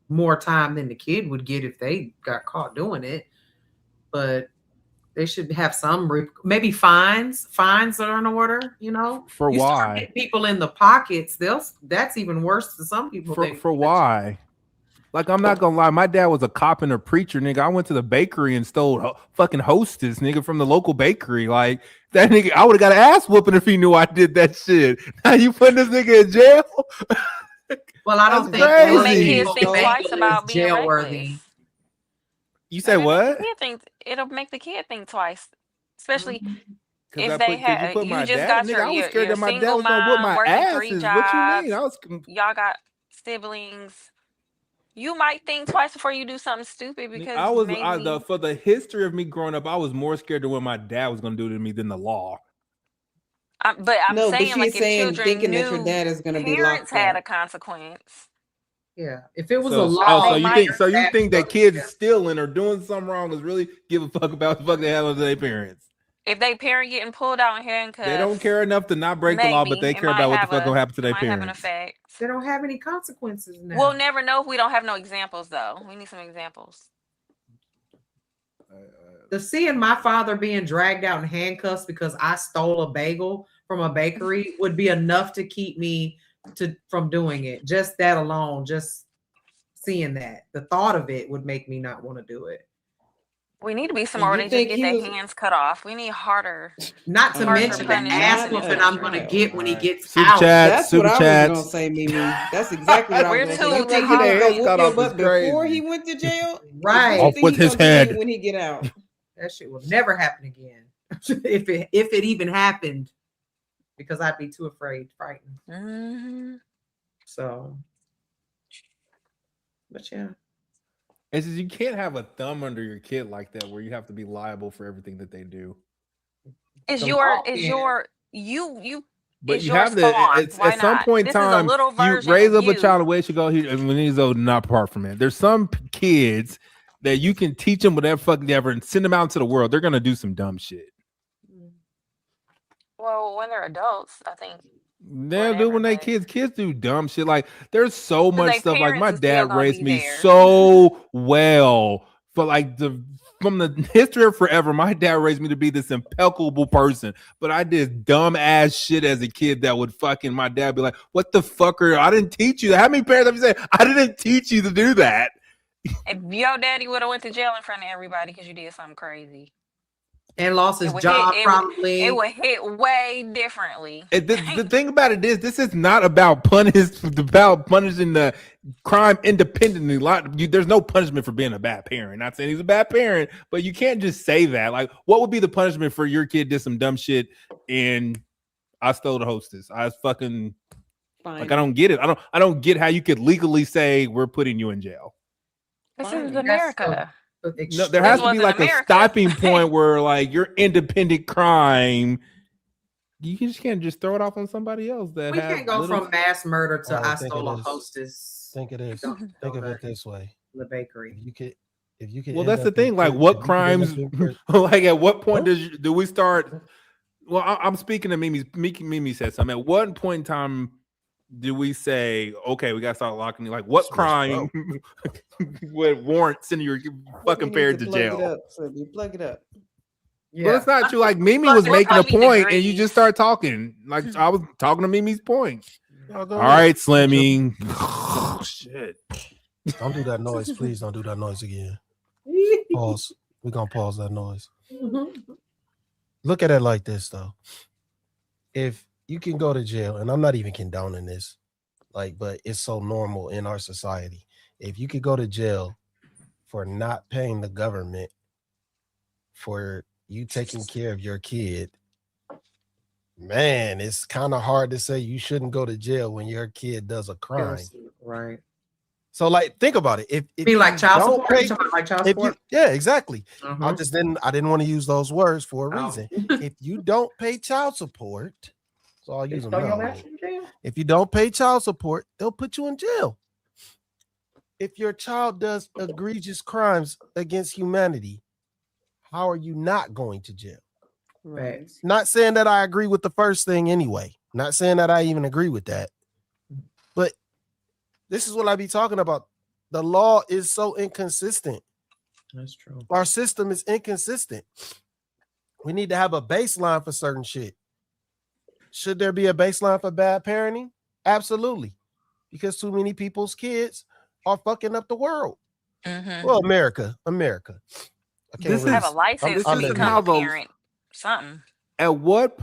more time than the kid would get if they got caught doing it. But they should have some, maybe fines that are in order, For you why? Start hitting people in the pockets, that's even worse to some people. For why? Like, I'm not gonna lie, my dad was a cop and a preacher, nigga. I went to the bakery and stole fucking Hostess, nigga, from the local bakery. Like, that nigga, I would have got an ass whooping if he knew I did that shit. Now you putting this nigga in jail? Well, I don't think it'll make kids think twice about being jail-worthy. You say what? It'll make the kid think twice, especially if they had. You just got your single mom working 3 jobs. Y'all got siblings. You might think twice before you do something stupid because for the history of me growing up, I was more scared of what my dad was going to do to me than the law. But I'm saying, like, if children thinking knew that your dad is going to be parents locked had up. a consequence. Yeah, if it was a law. So you think that kids stealing or doing something wrong is really give a fuck about the fuck they have with their parents? If they parent getting pulled out in handcuffs, they don't care enough to not break the law, but they care about what the fuck gonna happen to their parents. They don't have any consequences now. We'll never know if we don't have no examples, though. We need some examples. The seeing my father being dragged out in handcuffs because I stole a bagel from a bakery would be enough to keep me from doing it. Just that alone, just seeing that, the thought of it would make me not want to do it. We need to be somewhere where they just get their hands cut off. We need harder. Not to mention the ass whooping I'm going to get when he gets out. That's what I was going to say, Mimi. That's exactly what I was going to say. You think he was going to whoop your butt before he went to jail? Right. Off with his head. When he get out. That shit will never happen again. if it even happened, because I'd be too frightened. Mm-hmm. So, but yeah. It's just, you can't have a thumb under your kid like that where you have to be liable for everything that they do. But you have to at some point in time you raise up a child the way it should go. When he's old, not apart from it. There's some kids that you can teach them whatever fucking ever and send them out into the world. They're gonna do some dumb shit. Well, when they're adults, I think they'll do when they kids do dumb shit. Like, there's so much stuff. Like, my dad raised me so well, but like from the history of forever, my dad raised me to be this impeccable person. But I did dumb ass shit as a kid that would fucking my dad be like, "What the fuck I didn't teach you that." How many parents have you said, "I didn't teach you to do that"? If your daddy would have went to jail in front of everybody because you did something crazy and lost his job, probably it would hit way differently. The thing about it is, this is not about punishing the crime independently. There's no punishment for being a bad parent. Not saying he's a bad parent, but you can't just say that. Like, what would be the punishment for your kid did some dumb shit and I stole the hostess? I was fucking Fine. like, I don't get it. I don't get how you could legally say we're putting you in jail. This is America. No, there has to be like a stopping point where like your independent crime, you just can't just throw it off on somebody else. We can't go from mass murder to I stole a hostess. Think it is. Think of it this way. The bakery. If you could. Well, that's the thing. Like, what crimes? Like, at what point do we start? Well, I'm speaking to Mimi. Mimi said something. At what point in time do we say, okay, we got to start locking you? Like, what crime would warrant sending your fucking parent to jail? You plug it up. Yeah. Well, it's not true. Like, Mimi was making a point, and you just start talking. Like, I was talking to Mimi's point. All right, Slimmy. Shit. Don't do that noise, please. Don't do that noise again. Pause. We're gonna pause that noise. Look at it like this, though. If you can go to jail, and I'm not even condoning this, like, but it's so normal in our society. If you could go to jail for not paying the government for you taking care of your kid, man, it's kind of hard to say you shouldn't go to jail when your kid does a crime. Right. So, like, think about it. If be like child support, like child support. Yeah, exactly. I didn't want to use those words for a reason. If you don't pay child support, so I'll use them now. If you don't pay child support, they'll put you in jail. If your child does egregious crimes against humanity, how are you not going to jail? Right. Not saying that I agree with the first thing anyway. Not saying that I even agree with that. But this is what I be talking about. The law is so inconsistent. That's true. Our system is inconsistent. We need to have a baseline for certain shit. Should there be a baseline for bad parenting? Absolutely. Because too many people's kids are fucking up the world. Well, America. This have a license to become a parent. Something. At what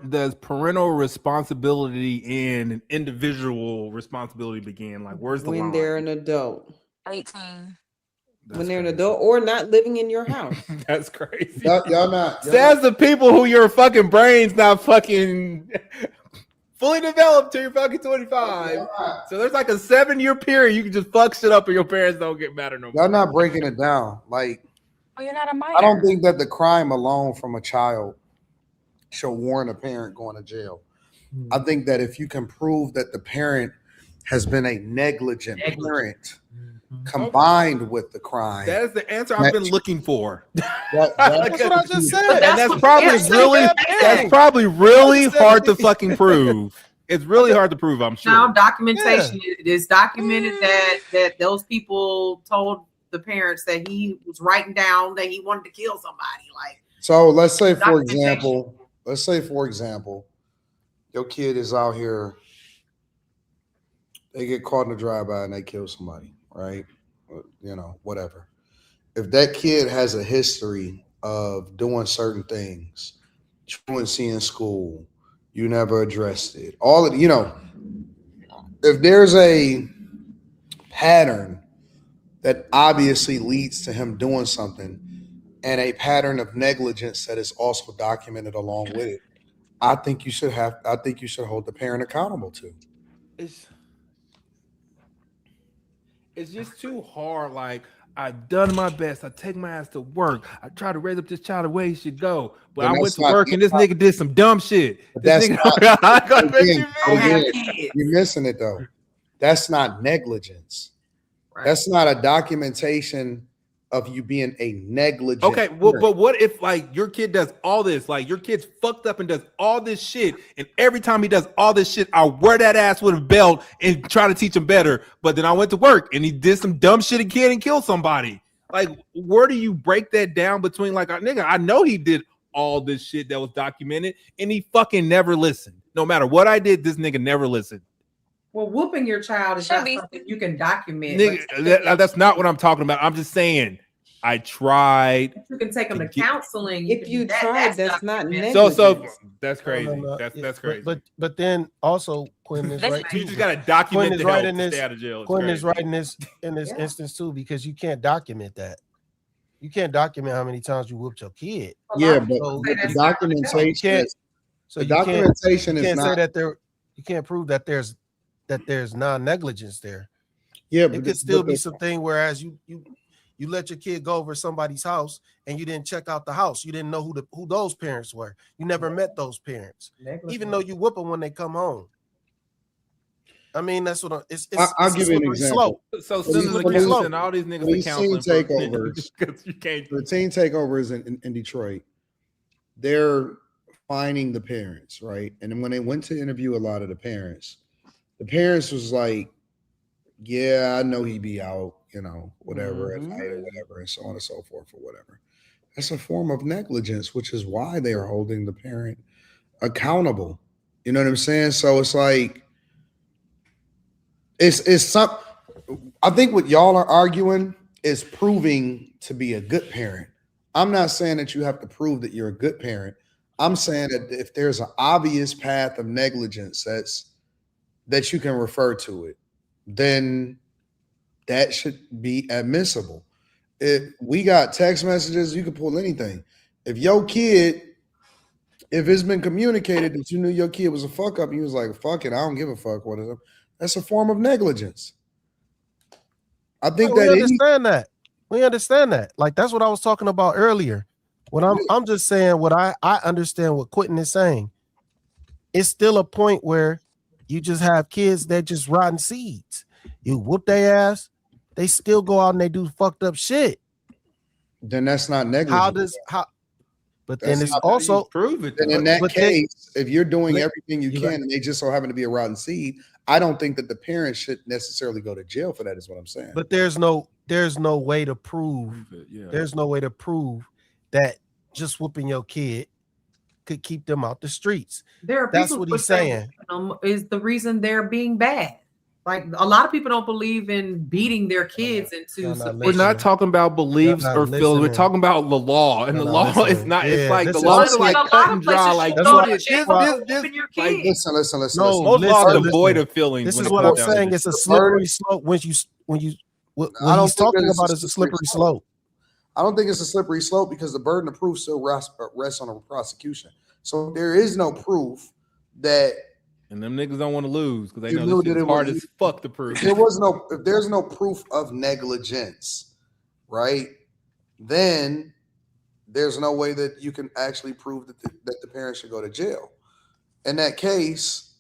does parental responsibility and an individual responsibility begin? Like, where's the line? When they're an adult. 18. When they're an adult or not living in your house. That's crazy. Y'all not. Says the people who your fucking brain's not fucking fully developed till you're fucking 25. So there's like a 7-year period you can just fuck shit up and your parents don't get mad or no more. Y'all not breaking it down. Like, oh, you're not a minor. I don't think that the crime alone from a child should warrant a parent going to jail. I think that if you can prove that the parent has been a negligent parent combined with the crime, that is the answer I've been looking for. That's what I just said. And that's probably really hard to fucking prove. It's really hard to prove, I'm sure. Now, documentation is documented that those people told the parents that he was writing down that he wanted to kill somebody. Like, so let's say for example, your kid is out here, they get caught in a drive-by and they kill somebody, right? You know, whatever. If that kid has a history of doing certain things, truancy in school, you never addressed it. All of, you know, if there's a pattern that obviously leads to him doing something and a pattern of negligence that is also documented along with it, I think you should hold the parent accountable to. It's just too hard. Like, I've done my best. I take my ass to work. I try to raise up this child the way he should go. But I went to work and this nigga did some dumb shit. You're missing it though. That's not negligence. Right. That's not a documentation of you being a negligent. Okay, well, but what if like your kid does all this? Like your kid's fucked up and does all this shit, and every time he does all this shit, I wear that ass with a belt and try to teach him better. But then I went to work and he did some dumb shit again and killed somebody. Like, where do you break that down between like, nigga, I know he did all this shit that was documented and he fucking never listened. No matter what I did, this nigga never listened. Well, whooping your child is not something you can document. Nigga, that's not what I'm talking about. I'm just saying I tried. You can take them to counseling. If you tried, that's not negligence. So that's crazy. No. That's crazy. But then also Quentin is right. You just gotta document the help to stay out of jail. Quentin is right in this instance too, because you can't document that. You can't document how many times you whooped your kid. Yeah, but the documentation. So the documentation you is can't not. say that there. You can't prove that there's non-negligence there. Yeah, it could still be something. Whereas you let your kid go over somebody's house and you didn't check out the house. You didn't know who those parents were. You never met those parents, even though you whoop them when they come home. I mean, that's what I'll give you an example. So Citizen and all these niggas We've seen takeovers. You can't. The teen takeovers in Detroit, they're finding the parents, right? And then when they went to interview a lot of the parents was like, yeah, I know he be out, whatever, at night or whatever, and so on and so forth, or whatever. That's a form of negligence, which is why they are holding the parent accountable. You know what I'm saying? So it's like, I think what y'all are arguing is proving to be a good parent. I'm not saying that you have to prove that you're a good parent. I'm saying that if there's an obvious path of negligence that you can refer to it, then that should be admissible. If we got text messages, you can pull anything. If it's been communicated that you knew your kid was a fuck up, and you was like, fuck it, I don't give a fuck what is it. That's a form of negligence. I think we understand that. Like, that's what I was talking about earlier. When I'm just saying what I understand what Quentin is saying. It's still a point where you just have kids that just rotten seeds. You whoop their ass, they still go out and they do fucked up shit. Then that's not negligence. But then it's also prove it. Then in that case, if you're doing everything you can and they just so happen to be a rotten seed, I don't think that the parents should necessarily go to jail for that, is what I'm saying. But there's no way to prove there's no way to prove that just whooping your kid could keep them out the streets. That's what he's saying. Is the reason they're being bad. Like, a lot of people don't believe in beating their kids into submission. We're not talking about beliefs or feelings. We're talking about the law, and the law is not. It's like the law is like cut and dry. Like listen. No, most laws are devoid of feelings. This is what I'm saying. It's a slippery slope. What he's talking about is a slippery slope. I don't think it's a slippery slope because the burden of proof still rests on a prosecution. So there is no proof that. And them niggas don't want to lose because they know this is hard as fuck to prove. If there's no proof of negligence, right? Then there's no way that you can actually prove that the parents should go to jail. In that case,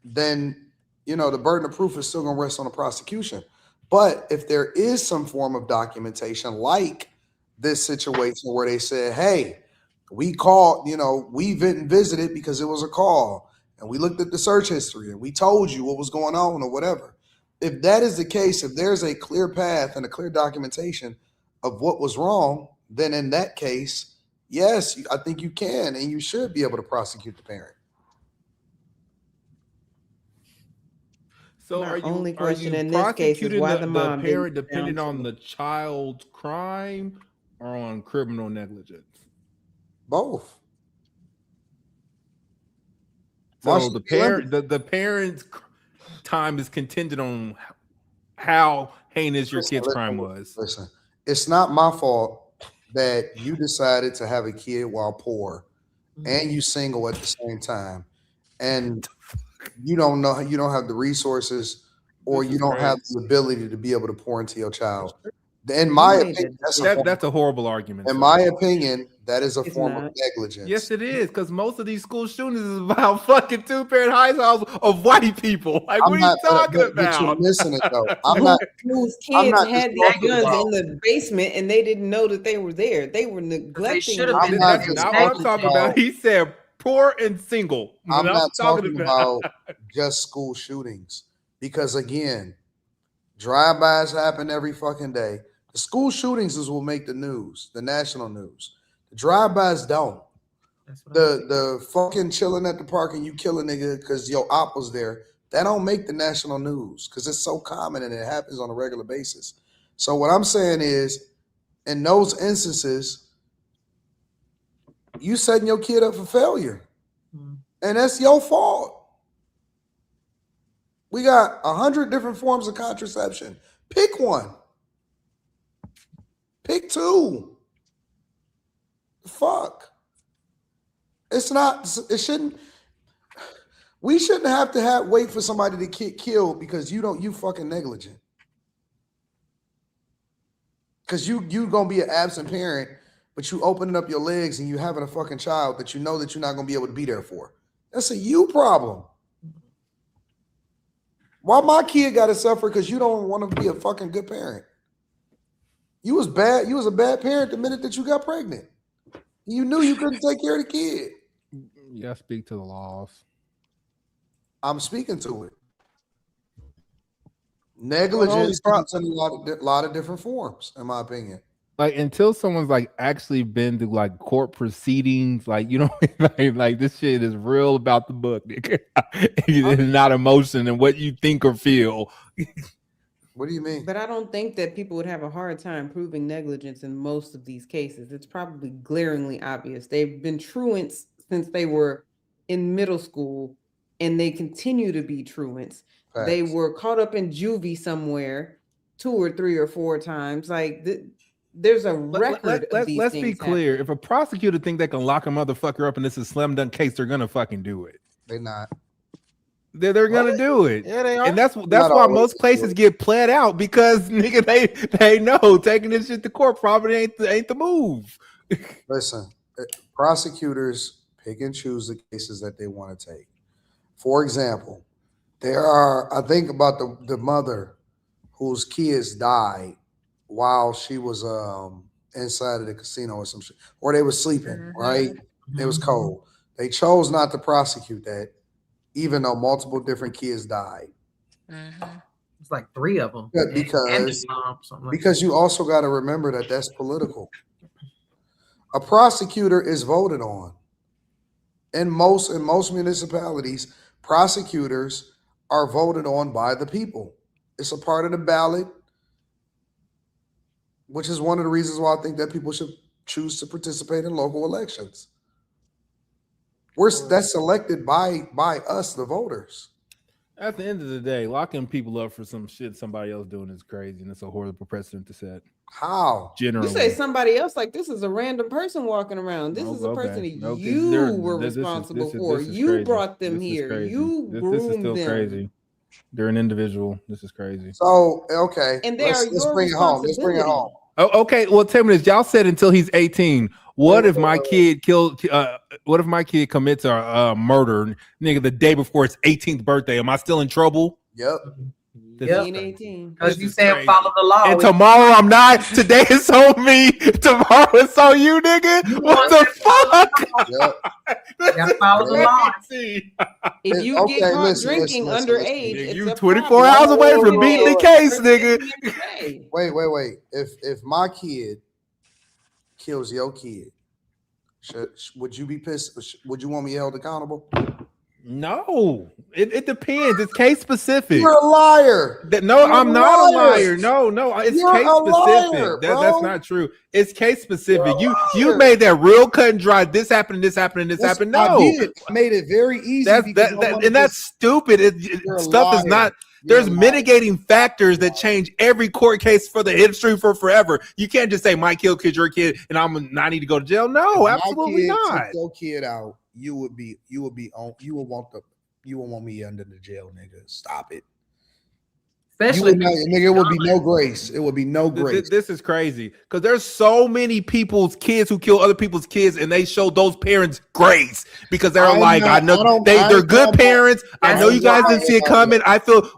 then the burden of proof is still going to rest on the prosecution. But if there is some form of documentation, like this situation where they said, "Hey, we called, we didn't visit it because it was a call." And we looked at the search history and we told you what was going on or whatever. If that is the case, if there's a clear path and a clear documentation of what was wrong, then in that case, yes, I think you can and you should be able to prosecute the parent. So My are you only question in this case is prosecuting why the the mom parent didn't depending counsel? on the child's crime or on criminal negligence? Both. So the parent's time is contingent on how heinous your kid's crime was. Listen, it's not my fault that you decided to have a kid while poor and you single at the same time. And you don't have the resources or you don't have the ability to be able to pour into your child. In my opinion, that's a horrible argument. In my opinion, that is a form of negligence. Yes, it is, because most of these school shootings is about fucking two-parent households of white people. Like, what are you talking about? But you're missing it though. Whose kids had these guns in the basement and they didn't know that they were there. They were neglecting. That's not what I'm talking about. He said poor and single. I'm not talking about just school shootings, because again, drive-bys happen every fucking day. The school shootings is what make the news, the national news. The drive-bys don't. The fucking chilling at the park and you kill a nigga because your op was there That don't make the national news because it's so common and it happens on a regular basis. So what I'm saying is, in those instances, you setting your kid up for failure. And that's your fault. We got 100 different forms of contraception. Pick one. Pick two. Fuck. It's not, it shouldn't, we shouldn't have to wait for somebody to get killed because you fucking negligent. Because you gonna be an absent parent, but you opening up your legs and you having a fucking child that you know that you're not gonna be able to be there for. That's a you problem. Why my kid gotta suffer because you don't want to be a fucking good parent? You was bad. You was a bad parent the minute that you got pregnant. You knew you couldn't take care of the kid. Yeah, speak to the laws. I'm speaking to it. Negligence comes in a lot of different forms, in my opinion. Like until someone's like actually been to like court proceedings, like you know, like this shit is real about the book, nigga. It's not emotion and what you think or feel. What do you mean? But I don't think that people would have a hard time proving negligence in most of these cases. It's probably glaringly obvious. They've been truants since they were in middle school, and they continue to be truants. Facts. They were caught up in juvie somewhere 2 or 3 or 4 times. Like there's a record of these let's things be clear. happening. If a prosecutor think they can lock a motherfucker up and this is a slam dunk case, they're gonna fucking do it. They're not. They're gonna do it. Yeah, they are. And that's why most cases get pled out because nigga they know taking this shit to court probably ain't the move. Listen, prosecutors pick and choose the cases that they want to take. For example, there are, I think about the mother whose kids died while she was inside of the casino or some shit, or they were sleeping, right? It was cold. They chose not to prosecute that, even though multiple different kids died. It's like 3 of them. Yeah, And because you also got to remember that that's political. A prosecutor is voted on. In most municipalities, prosecutors are voted on by the people. It's a part of the ballot, which is one of the reasons why I think that people should choose to participate in local elections. That's selected by us, the voters. At the end of the day, locking people up for some shit somebody else doing is crazy, and it's a horrible precedent to set. How? Generally, You say somebody else, like this is a random person walking around. This is a person that you were responsible for. You crazy. brought them This is here. crazy. You This groomed is still them. crazy. They're an individual. This is crazy. So okay, And they are let's your bring it home. Let's bring it home. Oh, okay. Well, tell me this. Y'all said until he's 18. What if my kid what if my kid commits a murder, nigga, the day before his 18th birthday? Am I still in trouble? Yep. Yep. 18. Because you said follow the law. And tomorrow I'm not. Today it's on me. Tomorrow it's on you, nigga. What the fuck? Yep. Gotta follow the law. If you get caught drinking underage, Nigga, it's you a 24 problem. hours away from beating the case, nigga. Wait. If my kid kills your kid, would you be pissed? Would you want me held accountable? No, it depends. It's case specific. You're a liar. I'm not a liar. No, it's You're case a specific. liar, That's not true. It's case specific. You made that real cut and dry. This happened, and this happened, and this happened. No, I made it very easy. That's stupid. Stuff is not. There's mitigating factors that change every court case for the industry for forever. You can't just say my kid killed your kid and I need to go to jail. No, absolutely not. Took your kid out, you would want me under the jail, nigga. Stop it. Especially nigga, it would be no grace. It would be no grace. This is crazy because there's so many people's kids who kill other people's kids, and they show those parents grace because they're they're good parents. I know you guys didn't see it coming. I feel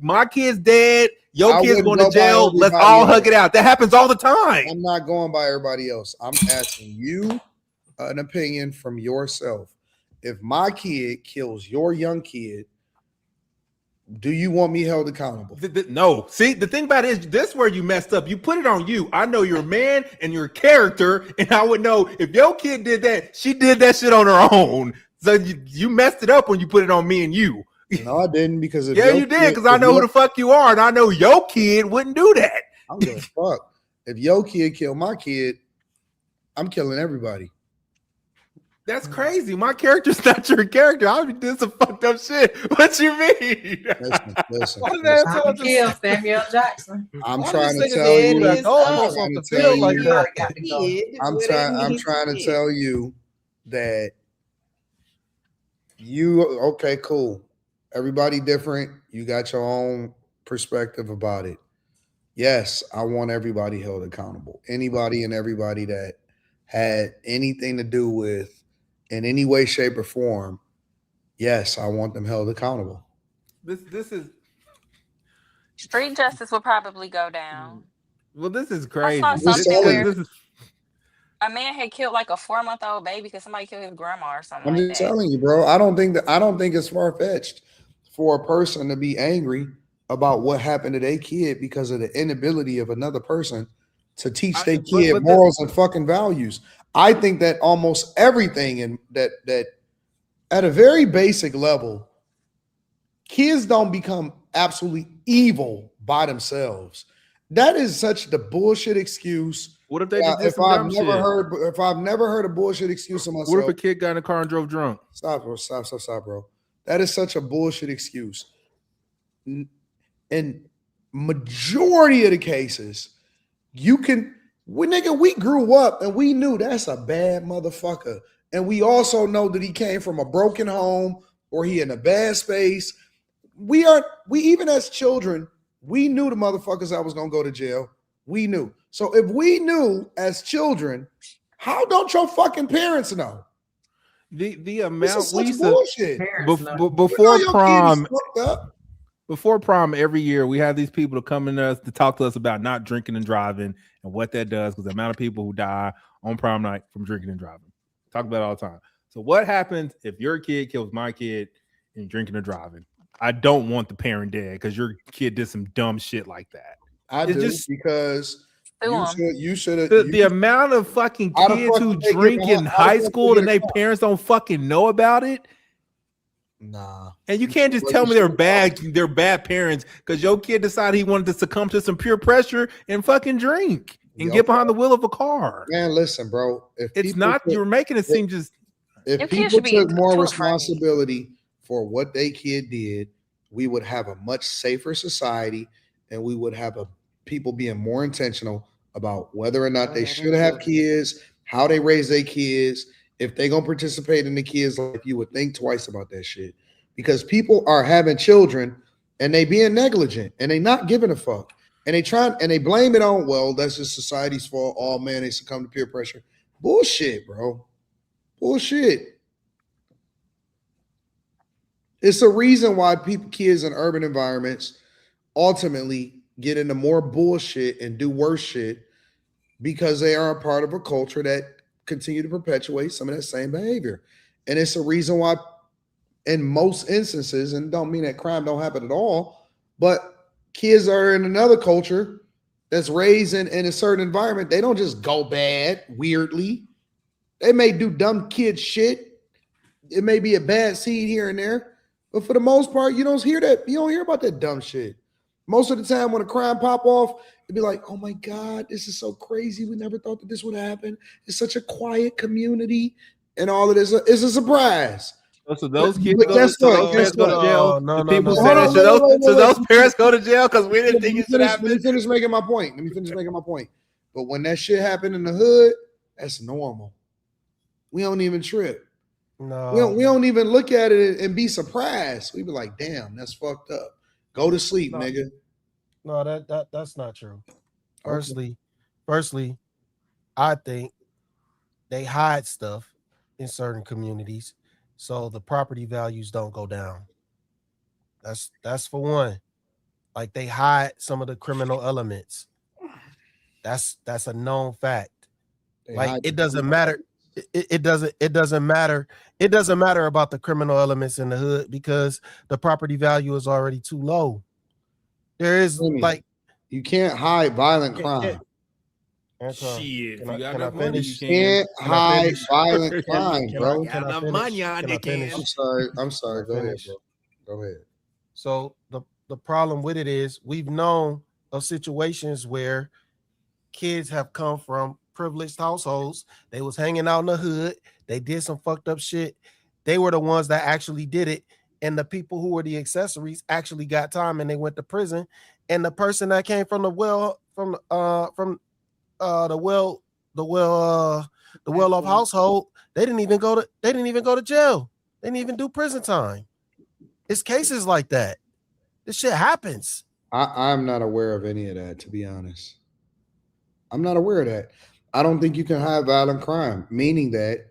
my kid's dead. Your kid's going to jail. Let's all hug it out. That happens all the time. I'm not going by everybody else. I'm asking you an opinion from yourself. If my kid kills your young kid, do you want me held accountable? No. See, the thing about it is this is where you messed up. You put it on you. I know you're a man and you're a character, and I would know if your kid did that, she did that shit on her own. So you messed it up when you put it on me and you. No, I didn't, because if Yeah, you did, because I know who the fuck you are, and I know your kid wouldn't do that. I don't give a fuck. If your kid killed my kid, I'm killing everybody. That's crazy. My character's not your character. I be doing some fucked up shit. What you mean? Listen. Why did that tell kill Samuel Jackson? I'm trying to tell you. I'm trying to tell you that okay, cool. Everybody different. You got your own perspective about it. Yes, I want everybody held accountable. Anybody and everybody that had anything to do with, in any way, shape, or form, yes, I want them held accountable. This is street justice will probably go down. Well, this is crazy. I saw something where a man had killed like a 4-month-old baby because somebody killed his grandma or something. I'm just telling you, bro. I don't think it's far-fetched for a person to be angry about what happened to their kid because of the inability of another person to teach their kid morals and fucking values. I think that almost everything in that at a very basic level, kids don't become absolutely evil by themselves. That is such the bullshit excuse. What if they just did some dumb shit? If I've never heard a bullshit excuse of myself. What if a kid got in a car and drove drunk? Stop, bro. That is such a bullshit excuse. In majority of the cases, we grew up and we knew that's a bad motherfucker. And we also know that he came from a broken home or he in a bad space. We even as children, we knew the motherfuckers that was gonna go to jail. We knew. So if we knew as children, how don't your fucking parents know? The amount we used bullshit. Before prom, every year we have these people to come in us to talk to us about not drinking and driving and what that does, because the amount of people who die on prom night from drinking and driving. Talk about it all the time. So what happens if your kid kills my kid in drinking or driving? I don't want the parent dead because your kid did some dumb shit like that. Because you should have. The amount of fucking kids who drink in high school and their parents don't fucking know about it. Nah. And you can't just tell me they're bad parents because your kid decided he wanted to succumb to some peer pressure and fucking drink and get behind the wheel of a car. Man, listen, bro. You're making it seem just. If people took more responsibility for what they kid did, we would have a much safer society, and we would have people being more intentional about whether or not they should have kids, how they raise their kids. If they gonna participate in the kids' life, you would think twice about that shit. Because people are having children and they being negligent and they not giving a fuck. And they blame it on, well, that's just society's fault. Oh man, they succumb to peer pressure. Bullshit, bro. Bullshit. It's a reason why kids in urban environments ultimately get into more bullshit and do worse shit, because they are a part of a culture that continue to perpetuate some of that same behavior. And it's a reason why in most instances, and don't mean that crime don't happen at all, but kids are in another culture that's raised in a certain environment. They don't just go bad weirdly. They may do dumb kid shit. It may be a bad seed here and there, but for the most part, you don't hear that. You don't hear about that dumb shit. Most of the time when a crime pop off, it'd be like, oh my God, this is so crazy. We never thought that this would happen. It's such a quiet community and all of this. It's a surprise. So those kids go to jail. Those parents go to jail because we didn't think it should happen. Let me finish making my point. But when that shit happened in the hood, that's normal. We don't even trip. No, we don't even look at it and be surprised. We be like, damn, that's fucked up. Go to sleep, nigga. No, that's not true. Firstly, I think they hide stuff in certain communities so the property values don't go down. That's for one. Like, they hide some of the criminal elements. That's a known fact. Like, it doesn't matter. It doesn't matter. It doesn't matter about the criminal elements in the hood because the property value is already too low. There is you can't hide violent crime. Shit, you can't hide violent crime, bro. Can I finish? I'm sorry. Go ahead, bro. Go ahead. So the problem with it is we've known of situations where kids have come from privileged households. They was hanging out in the hood. They did some fucked up shit. They were the ones that actually did it. And the people who were the accessories actually got time and they went to prison. And the person that came from the well off household, they didn't even go to jail. They didn't even do prison time. It's cases like that. This shit happens. I'm not aware of any of that, to be honest. I'm not aware of that. I don't think you can have violent crime, meaning that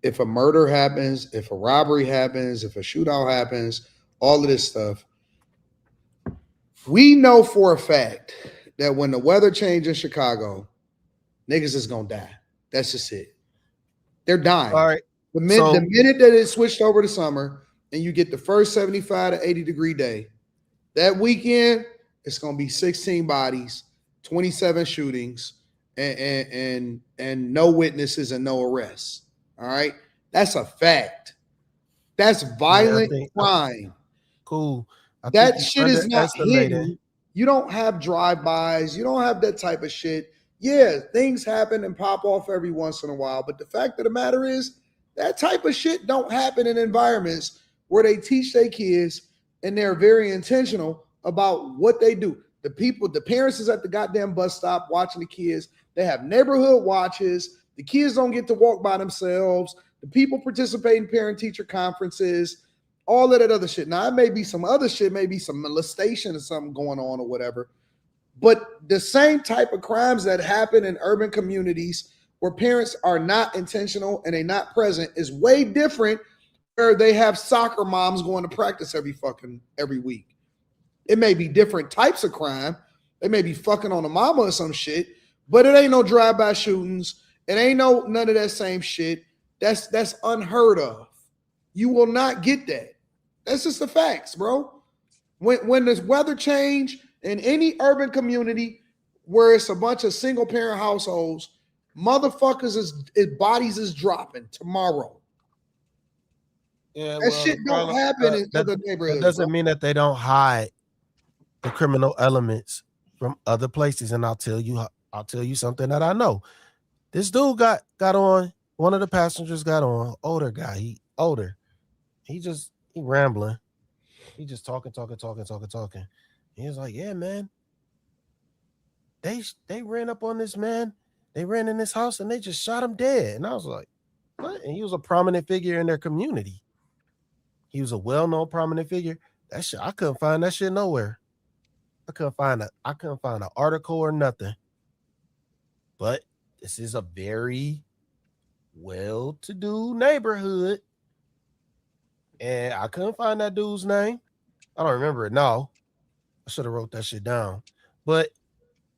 if a murder happens, if a robbery happens, if a shootout happens, all of this stuff, we know for a fact that when the weather changes in Chicago, niggas is gonna die. That's just it. They're dying. All right. The minute that it switched over to summer and you get the first 75 to 80 degree day, that weekend it's gonna be 16 bodies, 27 shootings, and no witnesses and no arrests. All right, that's a fact. That's violent crime. Cool. That shit is not hidden. You don't have drive-bys. You don't have that type of shit. Yeah, things happen and pop off every once in a while, but the fact of the matter is that type of shit don't happen in environments where they teach their kids and they're very intentional about what they do. The parents is at the goddamn bus stop watching the kids. They have neighborhood watches. The kids don't get to walk by themselves. The people participate in parent-teacher conferences, all of that other shit. Now, it may be some other shit, maybe some molestation or something going on or whatever. But the same type of crimes that happen in urban communities where parents are not intentional and they're not present is way different where they have soccer moms going to practice every week. It may be different types of crime. They may be fucking on a mama or some shit, but it ain't no drive-by shootings. It ain't none of that same shit. That's unheard of. You will not get that. That's just the facts, bro. When there's weather change in any urban community where it's a bunch of single-parent households, motherfuckers bodies is dropping tomorrow. Yeah, that shit don't happen in other neighborhoods. That doesn't mean that they don't hide the criminal elements from other places. And I'll tell you something that I know. This dude got on, one of the passengers got on, older guy, he rambling. He just talking. He was like, yeah, man, they ran up on this man. They ran in this house and they just shot him dead. And I was like, what? And he was a prominent figure in their community. He was a well-known prominent figure. That shit, I couldn't find that shit nowhere. I couldn't find an article or nothing. But this is a very well-to-do neighborhood. And I couldn't find that dude's name. I don't remember it now. I should have wrote that shit down. But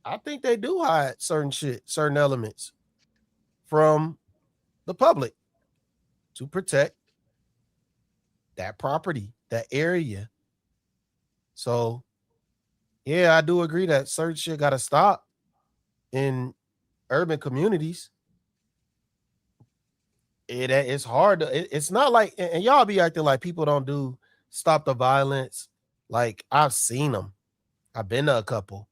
I think they do hide certain elements from the public to protect that property, that area. So, yeah, I do agree that certain shit got to stop in urban communities. It's hard. It's not like, and y'all be acting like people don't do stop the violence. Like, I've seen them. I've been to a couple.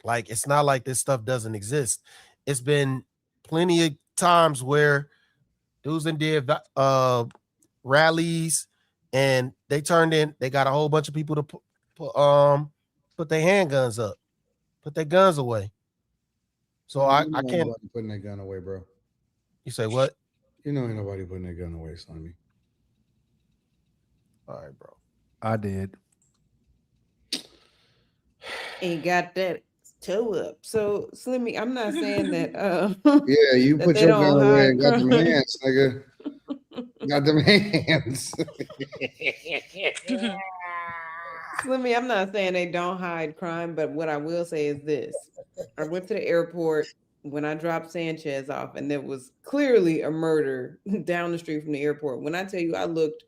Like, it's not like this stuff doesn't exist. It's been plenty of times where dudes and did rallies and they got a whole bunch of people to put their handguns up, put their guns away. So I can't putting that gun away, bro. You say what? You know, ain't nobody putting that gun away, Slimmy. All right, bro. I did. Ain't got that toe up. So Slimmy, I'm not saying that yeah, you put your gun away and got them hands, nigga. Got them hands. Slimmy, I'm not saying they don't hide crime, but what I will say is this. I went to the airport when I dropped Sanchez off, and there was clearly a murder down the street from the airport. When I tell you I looked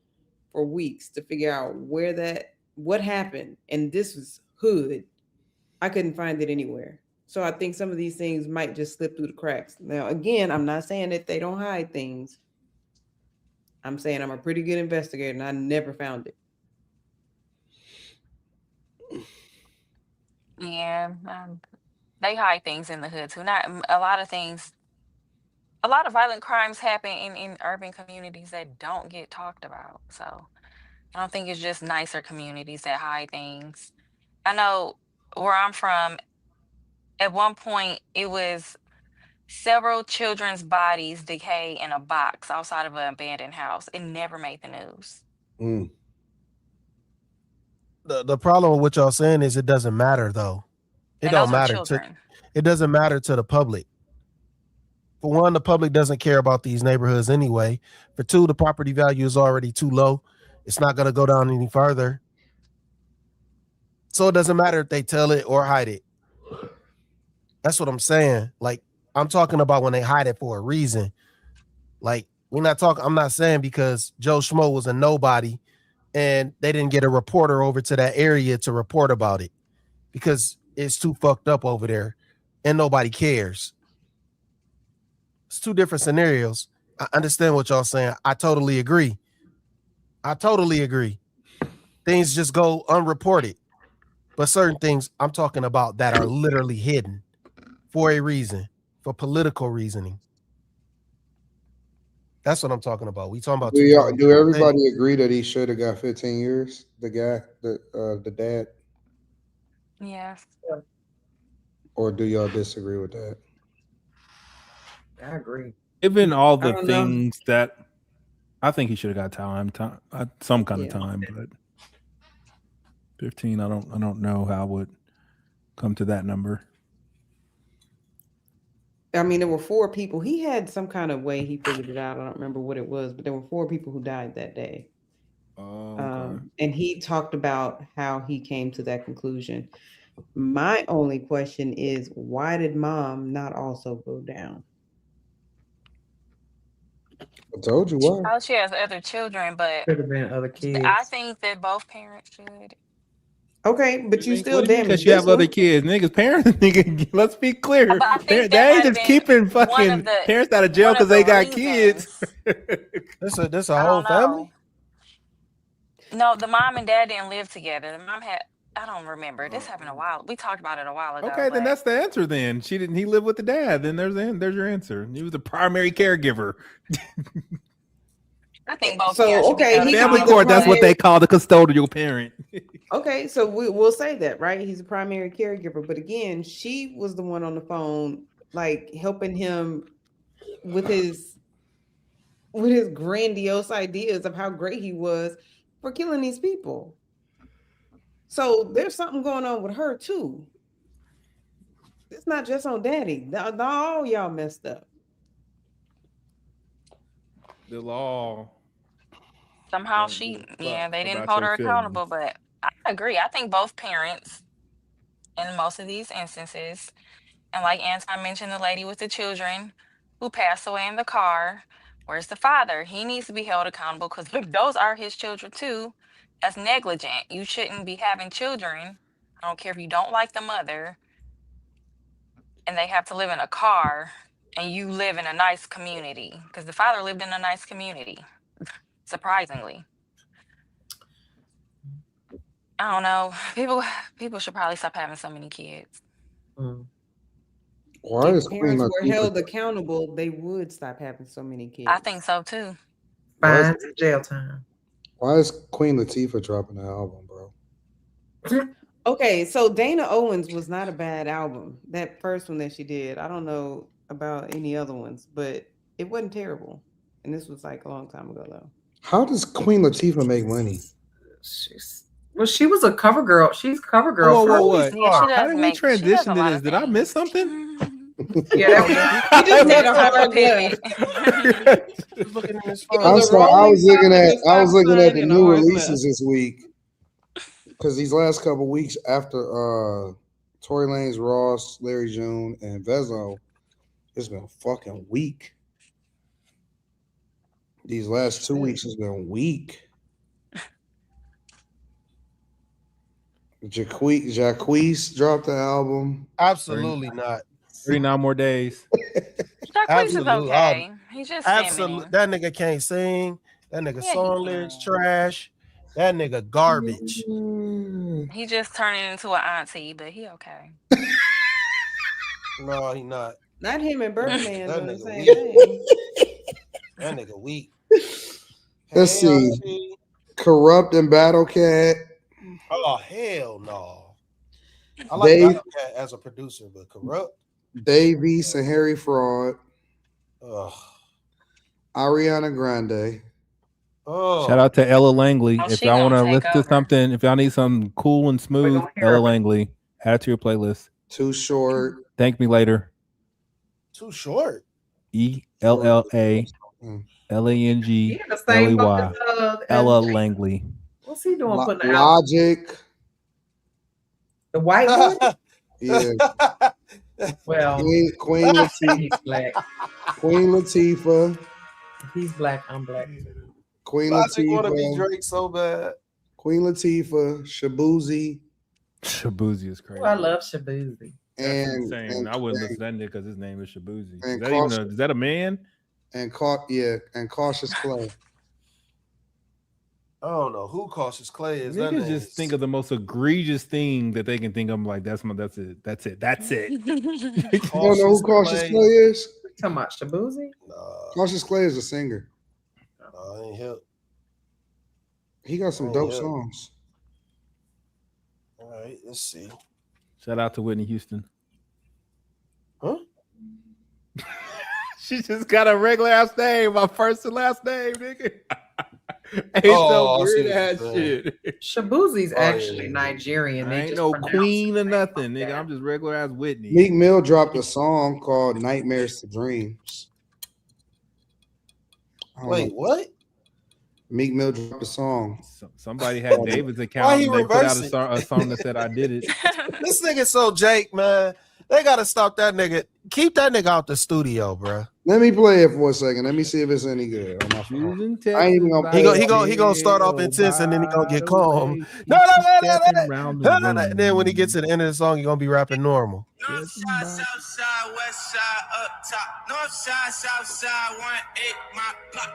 for weeks to figure out what happened, and this was hood, I couldn't find it anywhere. So I think some of these things might just slip through the cracks. Now, again, I'm not saying that they don't hide things. I'm saying I'm a pretty good investigator, and I never found it. Yeah, they hide things in the hood too. Not a lot of things. A lot of violent crimes happen in urban communities that don't get talked about. So I don't think it's just nicer communities that hide things. I know where I'm from, at one point, it was several children's bodies decay in a box outside of an abandoned house. It never made the news. Mm. The problem with what y'all saying is it doesn't matter though. It And don't those are matter children. it doesn't matter to the public. For one, the public doesn't care about these neighborhoods anyway. For two, the property value is already too low. It's not going to go down any further. So it doesn't matter if they tell it or hide it. That's what I'm saying. Like, I'm talking about when they hide it for a reason. Like, I'm not saying because Joe Schmo was a nobody and they didn't get a reporter over to that area to report about it because it's too fucked up over there and nobody cares. It's two different scenarios. I understand what y'all saying. I totally agree. Things just go unreported. But certain things I'm talking about that are literally hidden for a reason, for political reasoning. That's what I'm talking about. We talking about do everybody agree that he should have got 15 years? The guy, the dad? Yes. Or do y'all disagree with that? I agree. Given all the things that I think he should have got some kind of time, but 15, I don't know how it would come to that number. I mean, there were 4 people. He had some kind of way he figured it out. I don't remember what it was, but there were 4 people who died that day. Okay. And he talked about how he came to that conclusion. My only question is, why did mom not also go down? I told you why. Oh, she has other children, but could have been other kids. I think that both parents should. Okay, but you still damaged because you have other kids. Niggas, parents, nigga, let's be clear. But I think They ain't just keeping fucking parents out of jail because they got kids. That's a whole family? No, the mom and dad didn't live together. The mom had, I don't remember. This happened a while. We talked about it a while ago. Okay, then that's the answer then. He lived with the dad. Then there's your answer. He was the primary caregiver. I think both family court, that's what they call the custodial parent. Okay, so we'll say that, right? He's a primary caregiver. But again, she was the one on the phone, like helping him with his grandiose ideas of how great he was for killing these people. So there's something going on with her too. It's not just on daddy. All y'all messed up. The law. Somehow they didn't hold her accountable, but I agree. I think both parents in most of these instances, and like Anton mentioned, the lady with the children who passed away in the car, where's the father? He needs to be held accountable because those are his children too. That's negligent. You shouldn't be having children. I don't care if you don't like the mother and they have to live in a car and you live in a nice community, because the father lived in a nice community, surprisingly. I don't know. People should probably stop having so many kids. Why is If parents were held accountable, they would stop having so many kids. I think so too. Fine, jail time. Why is Queen Latifah dropping the album, bro? Okay, so Dana Owens was not a bad album. That first one that she did. I don't know about any other ones, but it wasn't terrible. And this was like a long time ago, though. How does Queen Latifah make money? She was a cover girl. She's cover girl. What? How did we transition to this? Did I miss something? Yeah, he just made a hard pivot. I was looking at the new releases this week because these last couple of weeks after Tory Lanez, Ross, Larry June, and Vezzo, it's been fucking weak. These last 2 weeks has been weak. Jacquees dropped the album. Absolutely not. 39 more days. Jacquees is okay. He's just absolutely. That nigga can't sing. That nigga song lyrics trash. That nigga garbage. He just turning into an auntie, but he okay. No, he not. Not him and Birdman That doing the nigga same weak. thing. That nigga weak. Let's Hey, see. Auntie. Corrupt and Battle Cat. Oh, hell no. I like Battle Cat as a producer, but Corrupt. Dave East and Harry Fraud. Ugh. Ariana Grande. Oh. Shout out to Ella Langley. Oh, If she y'all gonna want to take listen to over. something, if y'all need something cool and smooth, Ella Langley, add it to your playlist. Too Short. Thank me later. Too Short. ELLALANGLEY. Ella Langley. What's he doing? Putting Logic. The white one? Yeah. Well, Queen Latifah. he's black. Queen Latifah. He's black. I'm black. Queen Logic want to be Latifah. Drake so bad. Queen Latifah. Shabuzi. Shabuzi is crazy. Oh, I love Shabuzi. That's insane. I wouldn't listen to that nigga because his name is Shabuzi. And Is that a man? And Cautious Clay. I don't know who Cautious Clay is. Niggas just think of the most egregious thing that they can think of. Like that's it. That's it. You don't know who Cautious Clay is? Talking about Shabuzi? Cautious Clay is a singer. I ain't help. He got some dope songs. All right, let's see. Shout out to Whitney Houston. Huh? She just got a regular ass name, my first and last name, nigga. Ain't Oh, I no see weird what ass you're shit. Shabuzi's actually Nigerian. I They ain't just no pronounce queen it or nothing, nigga. I'm just regular ass Whitney. Meek Mill dropped a song called Nightmares to Dreams. Wait, what? Meek Mill dropped a song. Somebody had David's account and they put out a song that said I did it. This nigga so Jake, man. They gotta stop that nigga. Keep that nigga out the studio, bro. Let me play it for a second. Let me see if it's any good on my phone. I ain't even gonna He gonna start off intense and then he gonna get calm. No. And then when he gets to the end of the song, he gonna be rapping normal. North side, south side, west side, up top. North side, south side, 1-8, my block.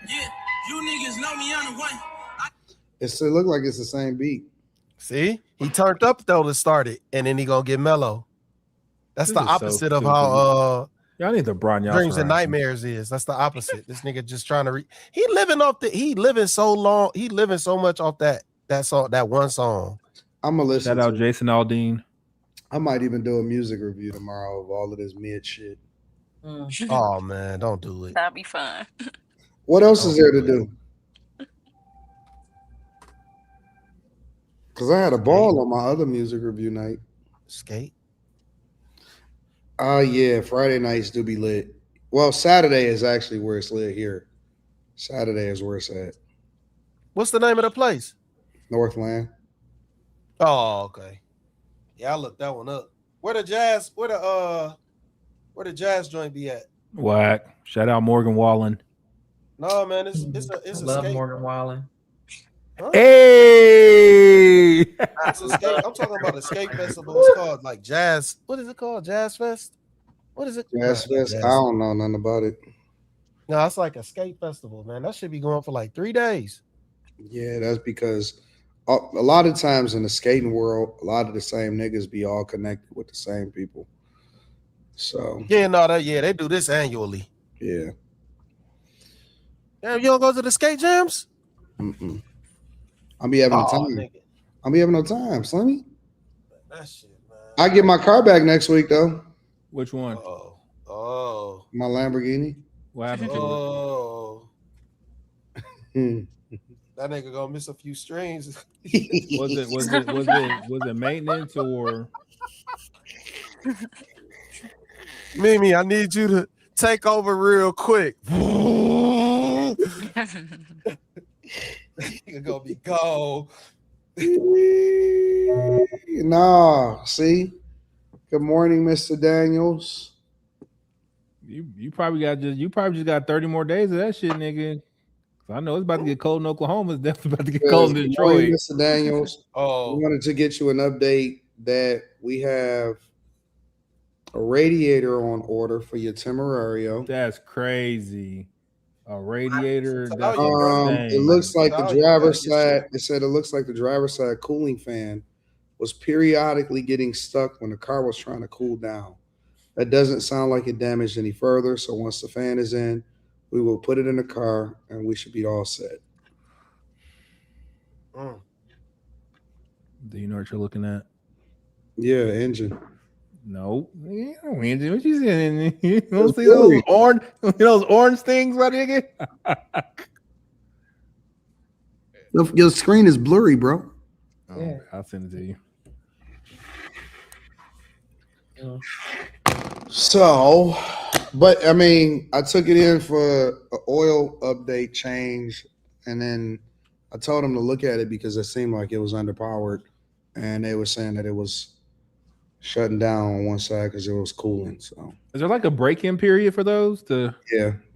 Yeah, you niggas know me on the one. It look like it's the same beat. See, he turned up though to start it, and then he gonna get mellow. That's This the is so opposite of stupid. how y'all need to broaden y'all Dreams and horizon. Nightmares is. That's the opposite. This nigga just trying to he living so much off that song, that one song. I'm gonna listen. Shout out Jason Aldean. I might even do a music review tomorrow of all of this mid shit. Oh man, don't do it. That'd be fun. What else is there to do? Because I had a ball on my other music review night. Skate. Yeah, Friday nights do be lit. Well, Saturday is actually where it's lit here. Saturday is where it's at. What's the name of the place? Northland. Oh, okay. Yeah, I looked that one up. Where the jazz joint be at? Whack. Shout out Morgan Wallen. No, man, it's a Love skate. Morgan Wallen. Huh? Hey! It's a skate. I'm talking about a skate festival. It's called like Jazz. What is it called? Jazz Fest? What is it? Jazz Fest. I don't know nothing about it. No, it's like a skate festival, man. That should be going for like 3 days. Yeah, that's because a lot of times in the skating world, a lot of the same niggas be all connected with the same people. So they do this annually. Yeah. Damn, you don't go to the skate jams? Mm-mm. I'll be having no time. Nigga. I'll be having no time, Slimmy. That shit, man. I get my car back next week though. Which one? Oh. My Lamborghini. What happened to Oh. That nigga gonna miss a few strings. Was it maintenance or Mimi, I need you to take over real quick. You're gonna be gone. Nah, see. Good morning, Mr. Daniels. you probably just got 30 more days of that shit, nigga. I know it's about to get cold in Oklahoma. It's definitely about to get cold in Good morning, Detroit. Mr. Daniels. Oh, We wanted to get you an update that we have a radiator on order for your Temerario. That's crazy. A radiator. It looks like the driver's side. It said it looks like the driver's side cooling fan was periodically getting stuck when the car was trying to cool down. That doesn't sound like it damaged any further. So once the fan is in, we will put it in the car and we should be all set. Do you know what you're looking at? Yeah, engine. No, engine. What you saying? You don't see those orange things, my nigga? Your screen is blurry, bro. Oh, I'll send it to you. So, but I mean, I took it in for an oil update change, and then I told them to look at it because it seemed like it was underpowered, and they were saying that it was shutting down on one side because it was cooling. So, is there like a break-in period for those? Yeah,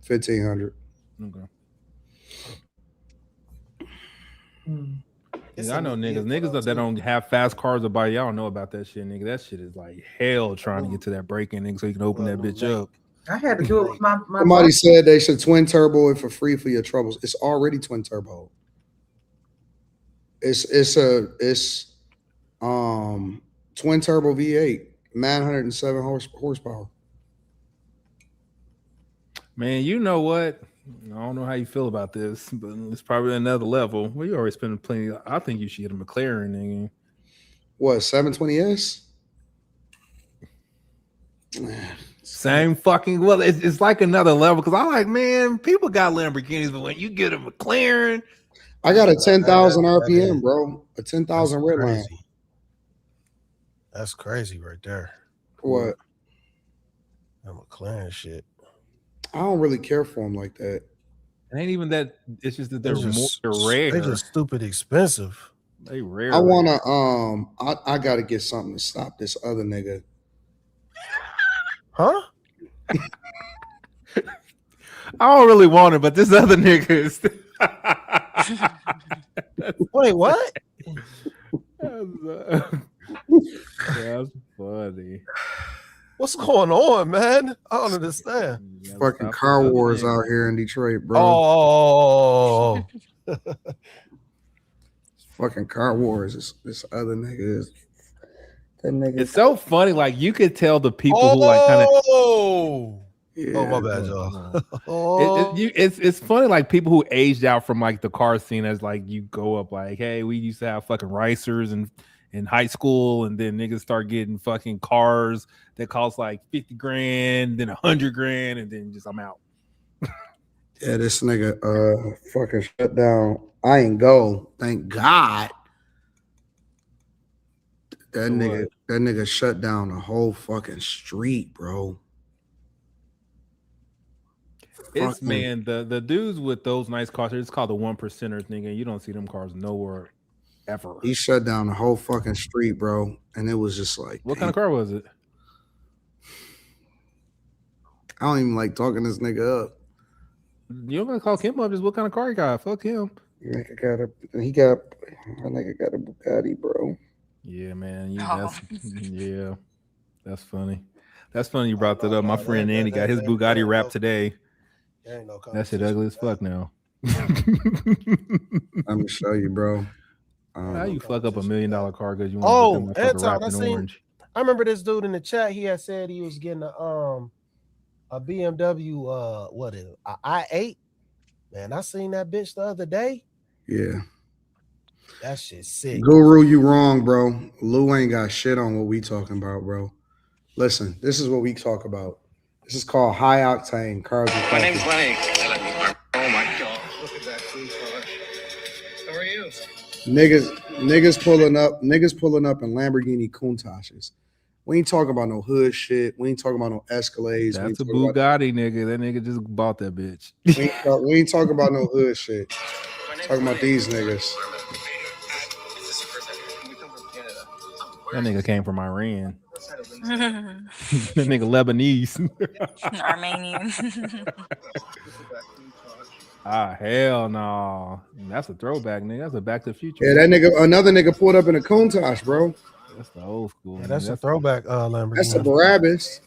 1,500. Okay. I know niggas that don't have fast cars to buy. Y'all don't know about that shit, nigga. That shit is like hell trying to get to that break-in, nigga, so you can open that bitch up. I had to do it with my Somebody said they should twin turbo it for free for your troubles. It's already twin turbo. It's twin turbo V8, 907 horsepower. Man, you know what? I don't know how you feel about this, but it's probably another level. Well, you already spending plenty. I think you should get a McLaren, nigga. What, 720S? Same fucking. Well, it's like another level because I like, man, people got Lamborghinis, but when you get a McLaren, I got a 10,000 RPM, bro. A 10,000 red line. That's crazy right there. What? That McLaren shit. I don't really care for them like that. It ain't even that. It's just that they're rare. They're just stupid expensive. They rare. I wanna I gotta get something to stop this other nigga. Huh? I don't really want it, but this other nigga is. Wait, what? That's funny. What's going on, man? I don't understand. Fucking car wars out here in Detroit, bro. Oh. Fucking car wars. This other nigga is. That nigga. It's so funny. Like you could tell the people who like kind of. Yeah. Oh my bad, y'all. It's funny, like people who aged out from like the car scene as like you go up, like, hey, we used to have fucking racers and in high school, and then niggas start getting fucking cars that cost like 50 grand, then 100 grand, and then just I'm out. Yeah, this nigga fucking shut down. I ain't go. Thank God. That nigga shut down the whole fucking street, bro. It's man, the dudes with those nice cars, it's called the 1%ers, nigga. You don't see them cars nowhere ever. He shut down the whole fucking street, bro. And it was just like, what kind of car was it? I don't even like talking this nigga up. You don't gotta call him up, just what kind of car he got? Fuck him. Nigga got a Bugatti, bro. Yeah, man. That's funny. That's funny you brought that up. My friend Andy got his Bugatti wrapped today. That shit ugly as fuck now. Let me show you, bro. How you fuck up $1 million car because you want to get them Anton, orange? I remember this dude in the chat. He had said he was getting a BMW. What is it? A i8? Man, I seen that bitch the other day. Yeah. That shit's sick. Guru, you wrong, bro. Lou ain't got shit on what we talking about, bro. Listen, this is what we talk about. This is called high octane cars. My name's Lenny. Oh my god! Look at that blue car. How are you? Niggas pulling up in Lamborghini Countaches. We ain't talking about no hood shit. We ain't talking about no Escalades. That's a Bugatti, nigga. That nigga just bought that bitch. We ain't talking about no hood shit. Talking about these niggas. That nigga came from Iran. That nigga Lebanese. Armenian. Hell no. That's a throwback, nigga. That's a Back to the Future. Yeah, another nigga pulled up in a Countach, bro. That's the old school. Yeah, that's a throwback Lamborghini. That's a Barabbas.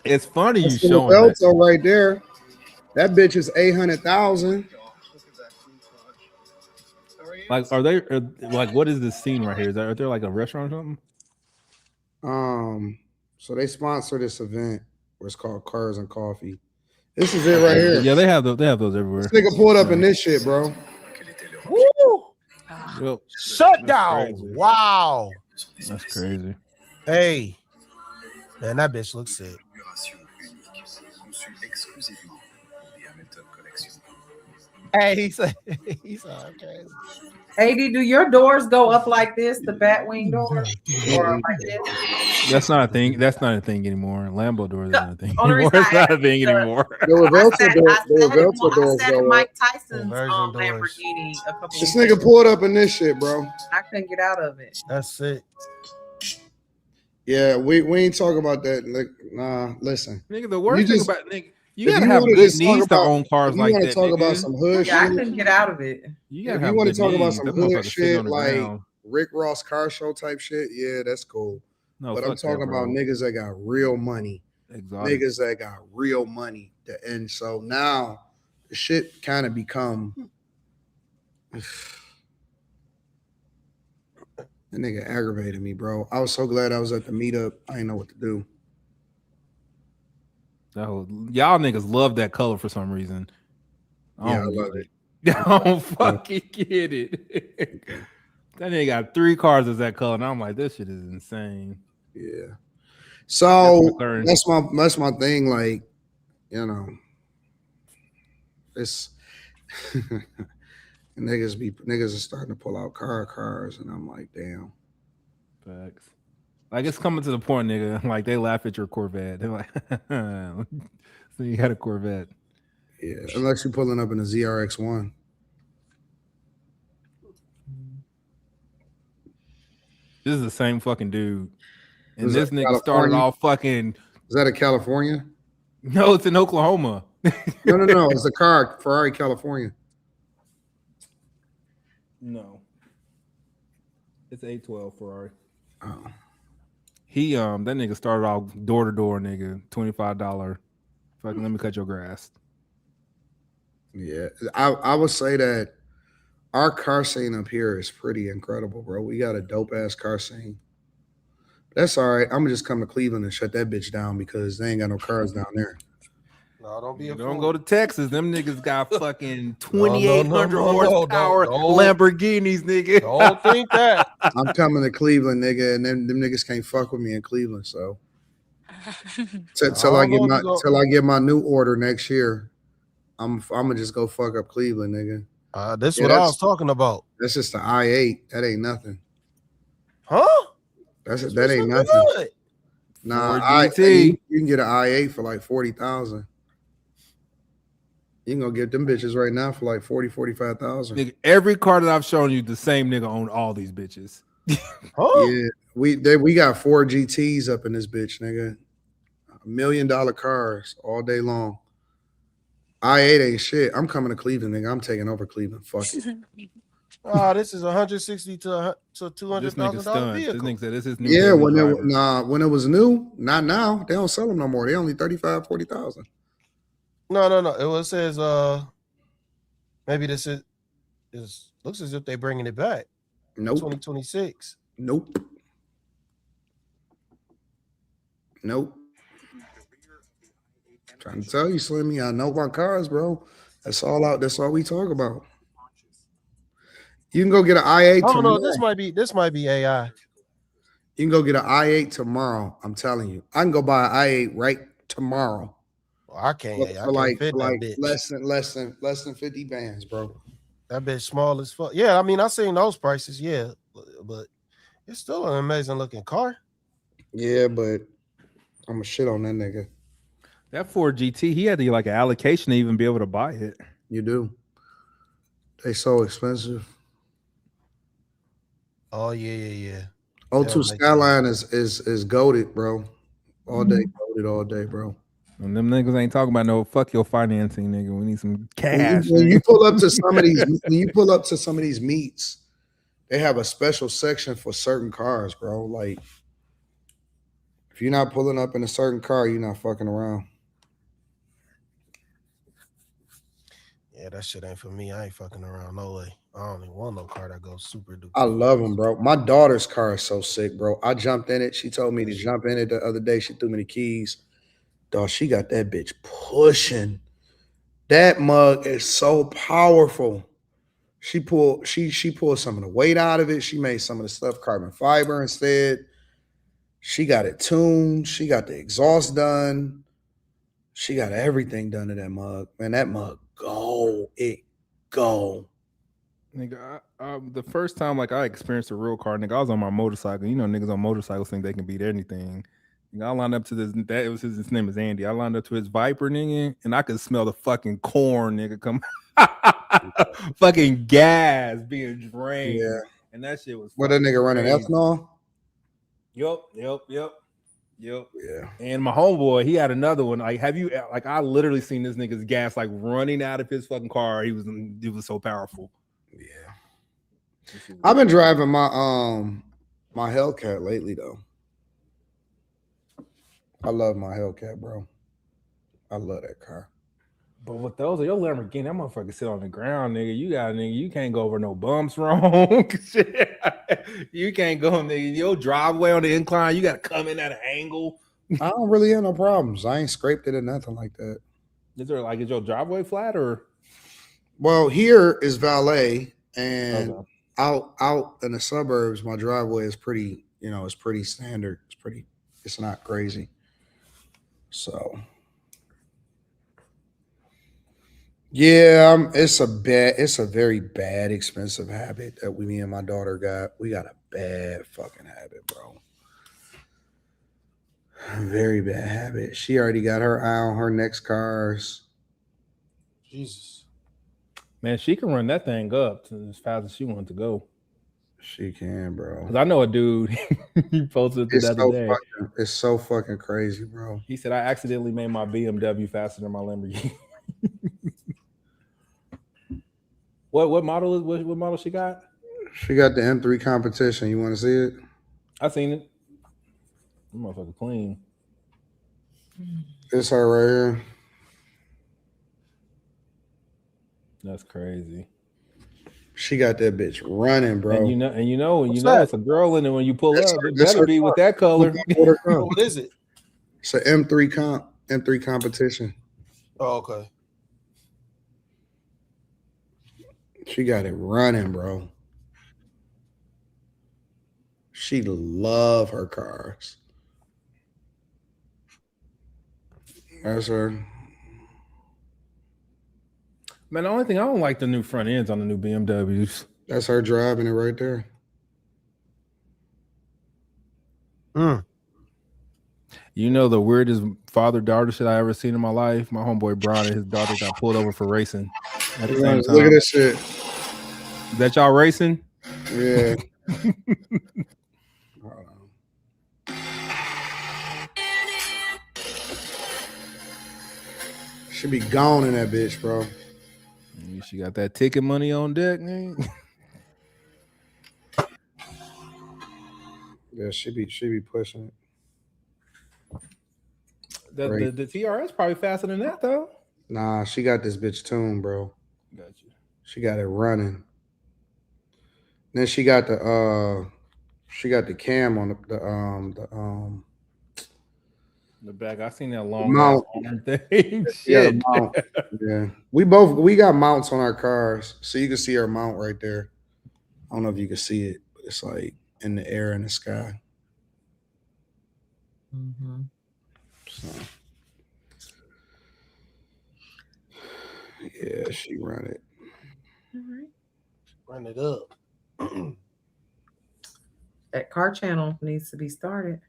It's funny you That's showing that. Velto right there. That bitch is 800,000. Like, are they like? What is this scene right here? Are there like a restaurant or something? So they sponsor this event where it's called Cars and Coffee. This is it right here. Yeah, they have those everywhere. This nigga pulled up in this shit, bro. Woo! Yep. Shut down. Wow. That's crazy. Hey. Man, that bitch looks sick. Hey, he's okay. AD, do your doors go up like this, the Batwing doors? Or like this? That's not a thing. That's not a thing anymore. Lambo doors isn't a thing Only anymore. reason It's not a thing anymore. I said in Mike Tyson's Lamborghini a couple This weeks nigga ago. pulled up in this shit, bro. I couldn't get out of it. That's it. Yeah, we ain't talking about that. Like, nah, listen. Nigga, the worst thing about you if gotta you have wanna good just talk knees to about- own cars if you like wanna that. talk about nigga. some hood Yeah, I shit. couldn't get out of it. You gotta If have you want good to talk about knees. some That hood motherfucker sitting shit on the like ground. Rick Ross car show type shit, yeah, that's cool. No, but I'm fuck that, talking about bro. niggas that got real money. Exotic. Niggas that got real money. And so now the shit kind of become that nigga aggravated me, bro. I was so glad I was at the meetup. I didn't know what to do. Y'all niggas love that color for some reason. Yeah, I love it. I don't fucking get it. That nigga got 3 cars as that color, and I'm like, this shit is insane. Yeah. So That's that's my thing. Like, it's niggas are starting to pull out cars, and I'm like, damn. Facts. Like, it's coming to the point, nigga. Like, they laugh at your Corvette. They're like, so you got a Corvette. Yeah, unless you're pulling up in a ZRX1. This is the same fucking dude. And Is this that nigga started California? off fucking. Is that a California? No, it's in Oklahoma. No. It's a car, Ferrari, California. No. It's 812 Ferrari. Oh. He that nigga started off door to door, nigga, $25. Fucking let me cut your grass. Yeah, I would say that our car scene up here is pretty incredible, bro. We got a dope ass car scene. That's all right. I'm gonna just come to Cleveland and shut that bitch down because they ain't got no cars down there. No, don't be a Don't fool. go to Texas. Them niggas got fucking 2,800 no, horsepower don't. Lamborghinis, nigga. Don't think that. I'm coming to Cleveland, nigga, and them niggas can't fuck with me in Cleveland. So till I get my new order next year, I'm gonna just go fuck up Cleveland, nigga. That's what I was talking about. That's just the I-8. That ain't nothing. Huh? That ain't nothing. Good. Nah, you can get an I-8 for like 40,000. You can go get them bitches right now for like 45,000. Nigga, every car that I've shown you, the same nigga owned all these bitches. Yeah, we got 4 GTs up in this bitch, nigga. $1 million cars all day long. I-8 ain't shit. I'm coming to Cleveland, nigga. I'm taking over Cleveland. Fuck it. This is $160,000 to $200,000 This nigga said this is new. Yeah, when it was new, not now. They don't sell them no more. They only 35,000, 40,000. No. It says maybe this is looks as if they're bringing it back. Nope. 2026. Nope. Trying to tell you, Slimmy, I know my cars, bro. That's all we talk about. You can go get an I-8 tomorrow. No, this might be AI. You can go get an I-8 tomorrow. I'm telling you. I can go buy an I-8 right tomorrow. Well, I can't. For like fit that bitch. less than 50 bands, bro. That bitch small as fuck. Yeah, I mean, I seen those prices, yeah, but it's still an amazing looking car. Yeah, but I'm gonna shit on that nigga. That Ford GT, he had to get like an allocation to even be able to buy it. You do. They so expensive. Oh yeah. O2 Skyline is goated, bro. All day, bro. And them niggas ain't talking about no fuck your financing, nigga. We need some cash. When you pull up to some of these, meets, they have a special section for certain cars, bro. Like If you're not pulling up in a certain car, you're not fucking around. Yeah, that shit ain't for me. I ain't fucking around. No way. I don't even want no car that goes super duper. I love them, bro. My daughter's car is so sick, bro. I jumped in it. She told me to jump in it the other day. She threw me the keys. Dog, she got that bitch pushing. That mug is so powerful. She pulled some of the weight out of it. She made some of the stuff carbon fiber instead. She got it tuned. She got the exhaust done. She got everything done to that mug. Man, that mug go. It go. Nigga, the first time like I experienced a real car, nigga, I was on my motorcycle. You know, niggas on motorcycles think they can beat anything. Nigga, I lined up to his name is Andy. I lined up to his Viper, nigga, and I could smell the fucking corn, nigga, come fucking gas being drained. Yeah. And that shit was What, that nigga running crazy. ethanol? Yep. Yeah. And my homeboy, he had another one. Like, I literally seen this nigga's gas like running out of his fucking car. He was so powerful. Yeah. I've been driving my my Hellcat lately though. I love my Hellcat, bro. I love that car. But with those, your Lamborghini, that motherfucker sit on the ground, nigga. You can't go over no bumps wrong. You can't go, nigga. Your driveway on the incline, you got to come in at an angle. I don't really have no problems. I ain't scraped it or nothing like that. Is your driveway flat or? Well, here is valet, and out in the suburbs, my driveway is pretty, it's pretty standard. It's not crazy. So. Yeah, it's a very bad, expensive habit that me and my daughter got. We got a bad fucking habit, bro. Very bad habit. She already got her eye on her next cars. Jesus. Man, she can run that thing up as fast as she wants to go. She can, bro. Because I know a dude, he posted it the other day. It's so fucking crazy, bro. He said, I accidentally made my BMW faster than my Lamborghini. What model she got? She got the M3 competition. You want to see it? I seen it. That motherfucker clean. It's her right here. That's crazy. She got that bitch running, bro. And you know it's a girl in it when you pull up. It better be with that color. What is it? It's an M3 competition. Oh, okay. She got it running, bro. She love her cars. That's her. Man, the only thing I don't like the new front ends on the new BMWs. That's her driving it right there. You know the weirdest father-daughter shit I ever seen in my life? My homeboy Brian and his daughter got pulled over for racing at the same time. Look at this shit. Is that y'all racing? Yeah. Should be gone in that bitch, bro. She got that ticket money on deck, man. Yeah, she be pushing it. The TRS probably faster than that though. Nah, she got this bitch tuned, bro. Got you. She got it running. Then she got the cam on the back. I seen that long mount thing. Yeah, the mount. Yeah, we got mounts on our cars, so you can see our mount right there. I don't know if you can see it, but it's like in the air in the sky. Mm-hmm. So yeah, she run it. All right. Run it up. That car channel needs to be started.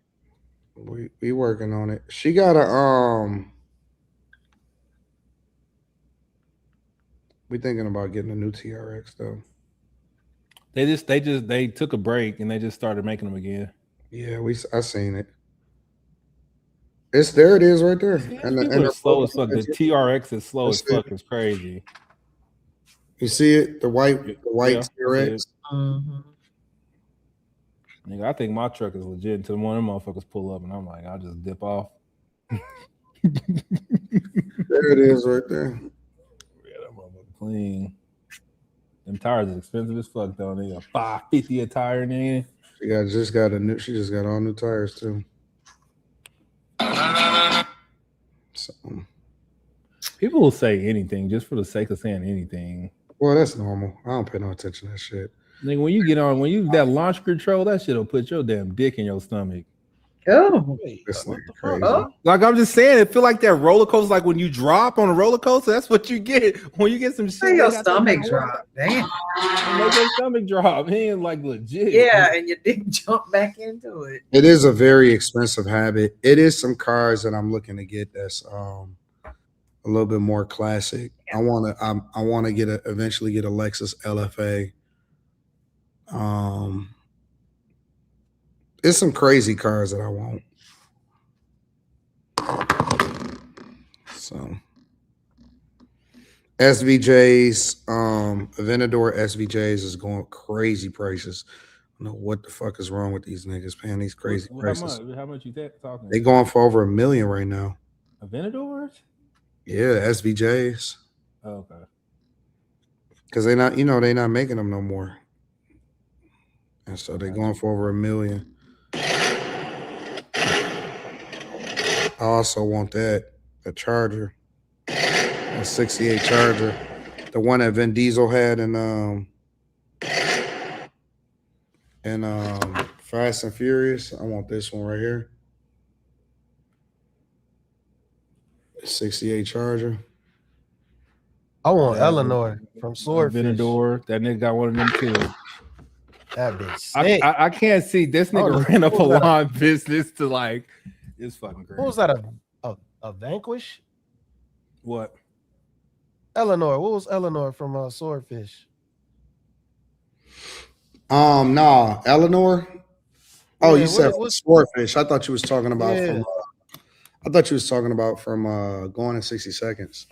We working on it. She got a we thinking about getting a new TRX though. They took a break and they just started making them again. Yeah, I seen it. There it is right there. And the slow as fuck. The TRX is slow as fuck. It's crazy. You see it? The white TRX. Mm-hmm. Nigga, I think my truck is legit until one of them motherfuckers pull up and I'm like, I'll just dip off. There it is right there. Yeah, that motherfucker clean. Them tires is expensive as fuck though, nigga. $550 a tire, nigga. She just got all new tires too. So, people will say anything just for the sake of saying anything. Well, that's normal. I don't pay no attention to that shit. Nigga, when you that launch control, that shit'll put your damn dick in your stomach. Oh, this nigga crazy. Like I'm just saying, it feel like that roller coaster. Like when you drop on a roller coaster, that's what you get when you get some shit. Your stomach drop, damn. Make your stomach drop, man, like legit. Yeah, and your dick jump back into it. It is a very expensive habit. It is some cars that I'm looking to get that's a little bit more classic. I want to eventually get a Lexus LFA. It's some crazy cars that I want. So SVJs, Aventador SVJs is going crazy prices. I don't know what the fuck is wrong with these niggas paying these crazy prices. How much you talking? They going for over $1 million right now. Aventadors? Yeah, SVJs. Oh, okay. Because they not making them no more. And so they're going for over $1 million. I also want the Charger, a 68 Charger, the one that Vin Diesel had in Fast and Furious. I want this one right here, 68 Charger. I want Eleanor from Swordfish. Aventador. That nigga got one of them too. That bitch sick. I can't see this nigga ran up a lawn business to like. It's fucking crazy. What was that? A Vanquish? What? Eleanor. What was Eleanor from Swordfish? Nah, Eleanor. Oh, Yeah, you said from Swordfish. I thought you was talking about from Gone in 60 Seconds.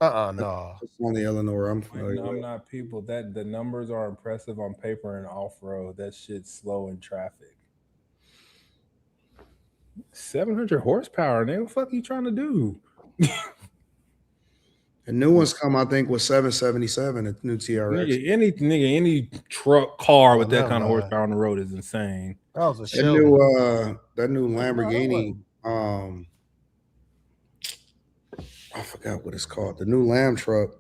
No. It's only Eleanor. I'm not people. That the numbers are impressive on paper and off road. That shit's slow in traffic. 700 horsepower. Nigga, what the fuck are you trying to do? The new ones come, I think, with 777. The new TRX. Any truck car with that kind of horsepower on the road is insane. That was a that new Lamborghini. I forgot what it's called. The new Lam truck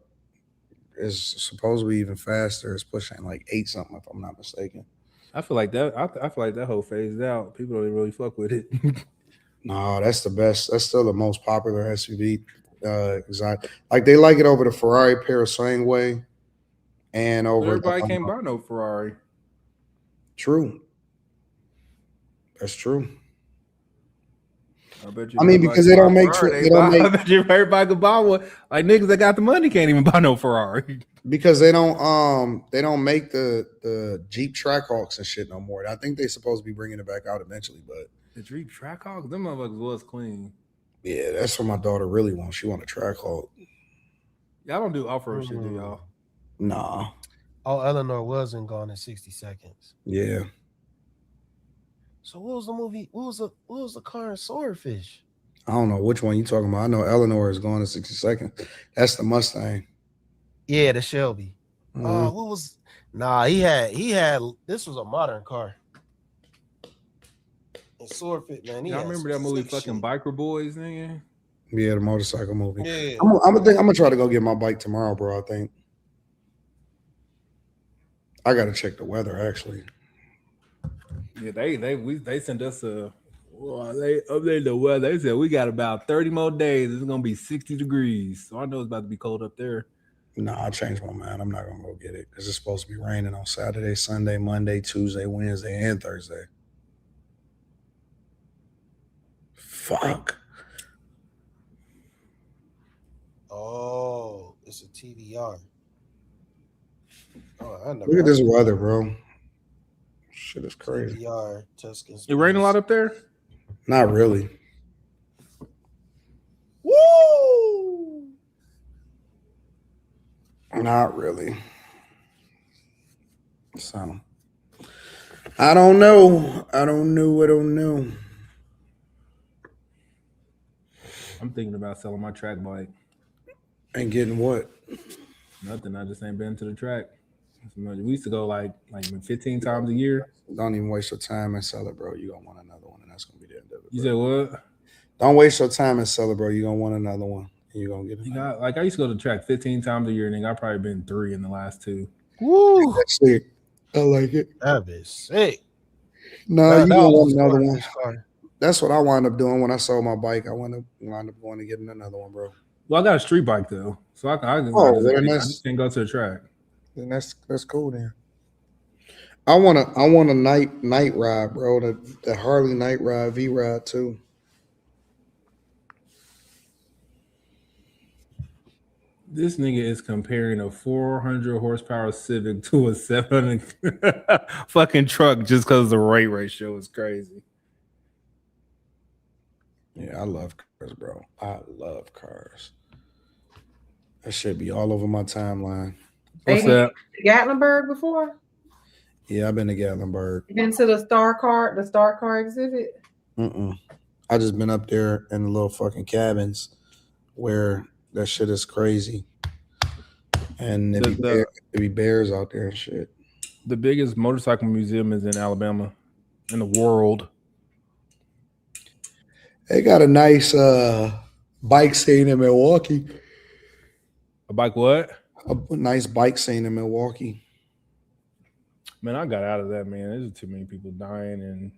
is supposed to be even faster. It's pushing like 8 something, if I'm not mistaken. I feel like that. I feel like that whole phased out. People don't even really fuck with it. No, that's the best. That's still the most popular SUV. Like they like it over the Ferrari Paraswingway and over. Everybody can't buy no Ferrari. True. That's true. I bet you. I mean, because they don't make. I bet you everybody could buy one. Like niggas that got the money can't even buy no Ferrari. Because they don't make the Jeep Trackhawks and shit no more. I think they're supposed to be bringing it back out eventually, but the Jeep Trackhawks, them motherfuckers was clean. Yeah, that's what my daughter really wants. She want a Trackhawk. Y'all don't do off-road shit, do y'all? Nah. Oh, Eleanor wasn't Gone in 60 Seconds. Yeah. So what was the movie? What was the car in Swordfish? I don't know which one you talking about. I know Eleanor is Gone in 60 Seconds. That's the Mustang. Yeah, the Shelby. What was? Nah, he had. This was a modern car. In Swordfish, man. Y'all remember that movie, fucking Biker Boys, nigga? Yeah, the motorcycle movie. Yeah. I'm gonna try to go get my bike tomorrow, bro. I think I gotta check the weather actually. Yeah, they sent us they updated the weather. They said we got about 30 more days. It's gonna be 60 degrees. So I know it's about to be cold up there. Nah, I changed my mind. I'm not gonna go get it because it's supposed to be raining on Saturday, Sunday, Monday, Tuesday, Wednesday, and Thursday. Fuck. Oh, it's a TVR. Oh, I never. Look at this weather, bro. Shit is crazy. TVR, Tuskegee. It rain a lot up there? Not really. Woo! Not really. So, I don't know. I don't know. I'm thinking about selling my track bike. And getting what? Nothing. I just ain't been to the track. We used to go like 15 times a year. Don't even waste your time and sell it, bro. You're going to want another one, and that's going to be the end of it. You said what? Don't waste your time and sell it, bro. You're going to want another one, and you're going to get it. Like I used to go to the track 15 times a year, and I've probably been 3 in the last 2. Woo! That's sick. I like it. That is sick. No, you don't want another one. That's what I wound up doing when I sold my bike. I wound up going to getting another one, bro. Well, I got a street bike though, so I just can't go to the track. Then that's cool then. I want a night ride, bro. The Harley night ride V ride too. This nigga is comparing a 400 horsepower Civic to a 700 fucking truck just because the rate ratio is crazy. Yeah, I love cars, bro. I love cars. That should be all over my timeline. What's that? Gatlinburg before? Yeah, I've been to Gatlinburg. You been to the Star Car exhibit? I just been up there in the little fucking cabins where that shit is crazy. And there be bears out there and shit. The biggest motorcycle museum is in Alabama in the world. They got a nice bike scene in Milwaukee. A bike what? A nice bike scene in Milwaukee. Man, I got out of that, man. There's too many people dying, and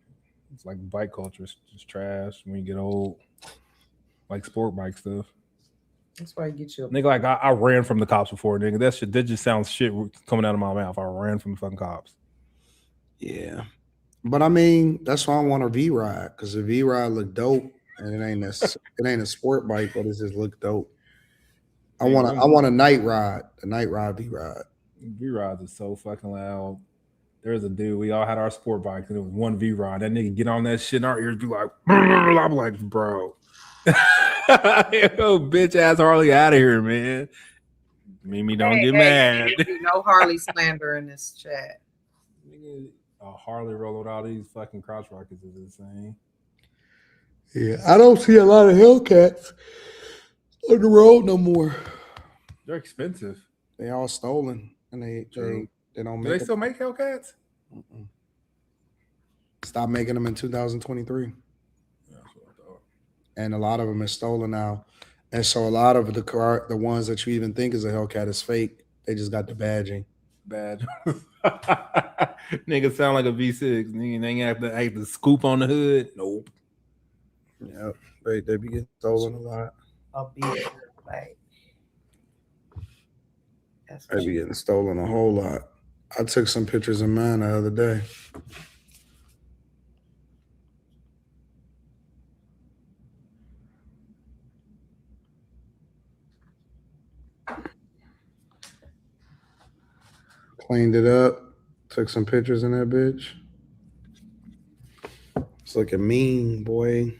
it's like bike culture is just trash when you get old. Like sport bike stuff. That's why you get you. Nigga, like I ran from the cops before, nigga. That just sounds shit coming out of my mouth. I ran from the fucking cops. Yeah. But I mean, that's why I want a V ride, because the V ride look dope. And it ain't a sport bike, but it just look dope. I want a night ride, V ride. V rides are so fucking loud. There's a dude, we all had our sport bikes, and it was one V ride. That nigga get on that shit, and our ears be like, I'm like, bro, yo, bitch ass Harley out of here, man. Mimi, don't get mad. No Harley slander in this chat. A Harley rolling with all these fucking crotch rockets is insane. Yeah, I don't see a lot of Hellcats on the road no more. They're expensive. They all stolen, and they don't make. Do they still make Hellcats? Stop making them in 2023. That's what I thought. And a lot of them is stolen now, and so a lot of the ones that you even think is a Hellcat is fake. They just got the badging. Bad. Nigga sound like a V6. Nigga ain't have to scoop on the hood. Nope. Yeah, they be getting stolen a lot. They be getting stolen a whole lot. I took some pictures of mine the other day. Cleaned it up. Took some pictures in that bitch. It's looking mean, boy.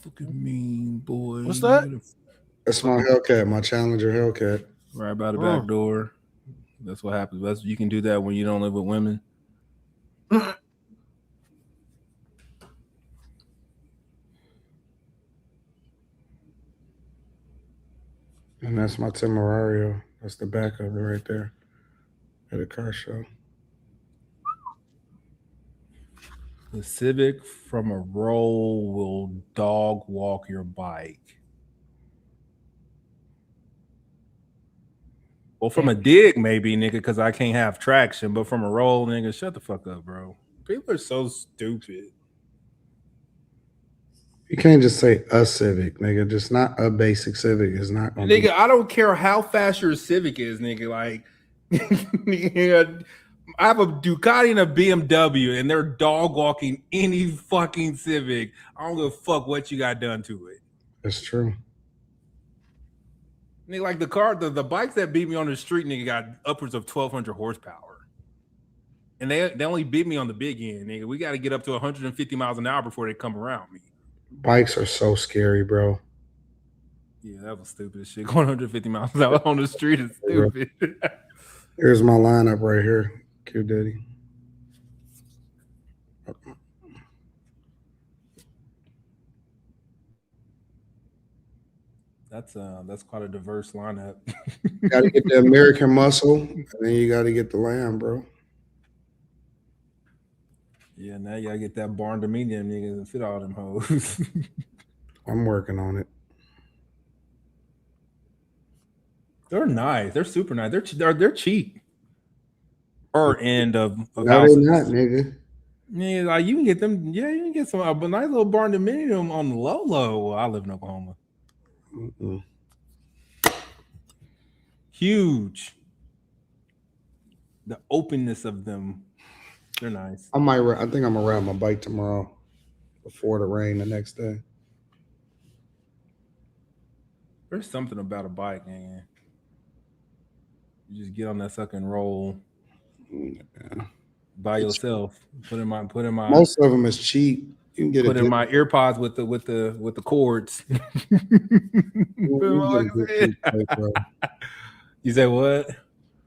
Fucking mean, boy. What's that? That's my Hellcat, my Challenger Hellcat. Right by the back door. That's what happens. You can do that when you don't live with women. And that's my Temerario. That's the back of it right there at a car show. The Civic from a roll will dog walk your bike. Well, from a dig, maybe, nigga, because I can't have traction. But from a roll, nigga, shut the fuck up, bro. People are so stupid. You can't just say a Civic, nigga. Just not a basic Civic. Is not gonna Nigga, I don't care how fast your Civic is, nigga. Like, nigga, I have a Ducati and a BMW, and they're dog walking any fucking Civic. I don't give a fuck what you got done to it. That's true. Nigga, like the bikes that beat me on the street, nigga, got upwards of 1,200 horsepower. And they only beat me on the big end, nigga. We got to get up to 150 miles an hour before they come around me. Bikes are so scary, bro. Yeah, that was stupid as shit. Going 150 miles an hour on the street is stupid. Here's my lineup right here. Q Daddy. That's quite a diverse lineup. Got to get the American muscle, and then you got to get the lamb, bro. Yeah, now you gotta get that barn dominion niggas and fit all them hoes. I'm working on it. They're nice. They're super nice. They're cheap. Or end of No, houses. they're not, nigga. Yeah, like you can get them. Yeah, you can get some a nice little barn dominion on the low. Well, I live in Oklahoma. Mm-mm. Huge. The openness of them, they're nice. I think I'm gonna ride my bike tomorrow before the rain the next day. There's something about a bike, man. You just get on that sucker and roll by yourself. Put in my. Most of them is cheap. You can get put in my earpods with the cords. You say what?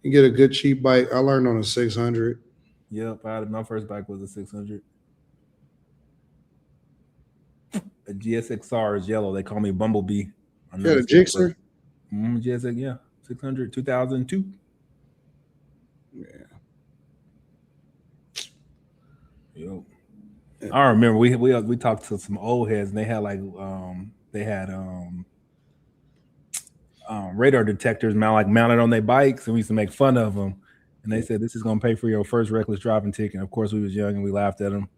You get a good cheap bike. I learned on a 600. Yep, my first bike was a 600. A GSXR is yellow. They call me Bumblebee. Yeah, the Gixxer? GSX, yeah. 600, 2002. Yeah. Yo. I remember we talked to some old heads and they had radar detectors mounted on their bikes, and we used to make fun of them. And they said, "This is gonna pay for your first reckless driving ticket." And of course, we was young and we laughed at them.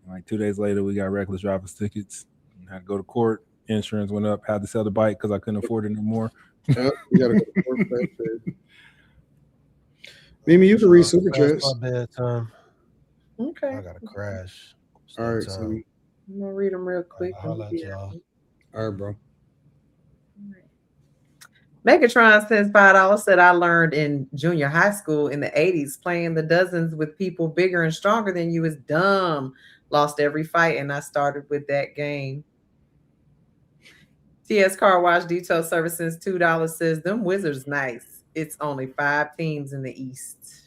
And like 2 days later, we got reckless driving tickets and had to go to court. Insurance went up. Had to sell the bike because I couldn't afford it anymore. Yep, you gotta go to court for that shit. Mimi, you can read super chats. My bedtime. Okay. I gotta crash. All right, so I'm gonna read them real quick. I'll let y'all. All right, bro. Megatron says $5. Said I learned in junior high school in the 80s playing the dozens with people bigger and stronger than you is dumb. Lost every fight, and I started with that game. TS Car Wash Detail Service since $2 says them Wizards nice. It's only 5 teams in the East.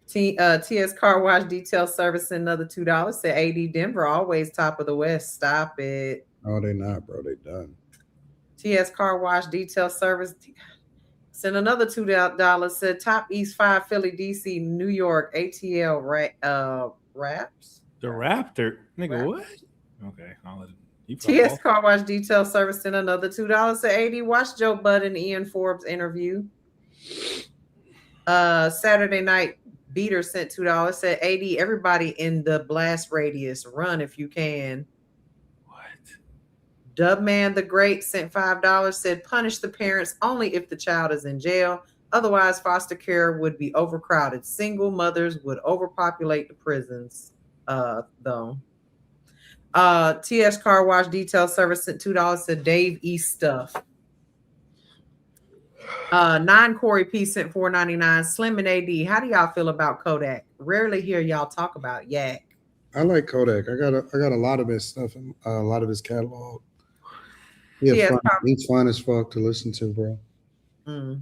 TS Car Wash Detail Service another $2 said AD Denver always top of the West. Stop it. No, they not, bro. They done. TS Car Wash Detail Service sent another $2 said top East 5 Philly DC New York ATL Raps. The Raptor, nigga, what? Okay, I'll let it. TS Car Wash Detail Service sent another $2 said AD watch Joe Budden Ian Forbes interview. Saturday Night Beater sent $2 said AD everybody in the blast radius run if you can. Dubman the Great sent $5 said punish the parents only if the child is in jail. Otherwise, foster care would be overcrowded. Single mothers would overpopulate the prisons. Though. TS Car Wash Detail Service sent $2 said Dave East stuff. 9 Corey P sent $4.99. Slim and AD, how do y'all feel about Kodak? Rarely hear y'all talk about Yak. I like Kodak. I got a lot of his stuff and a lot of his catalog. Yeah, he's fun as fuck to listen to, bro.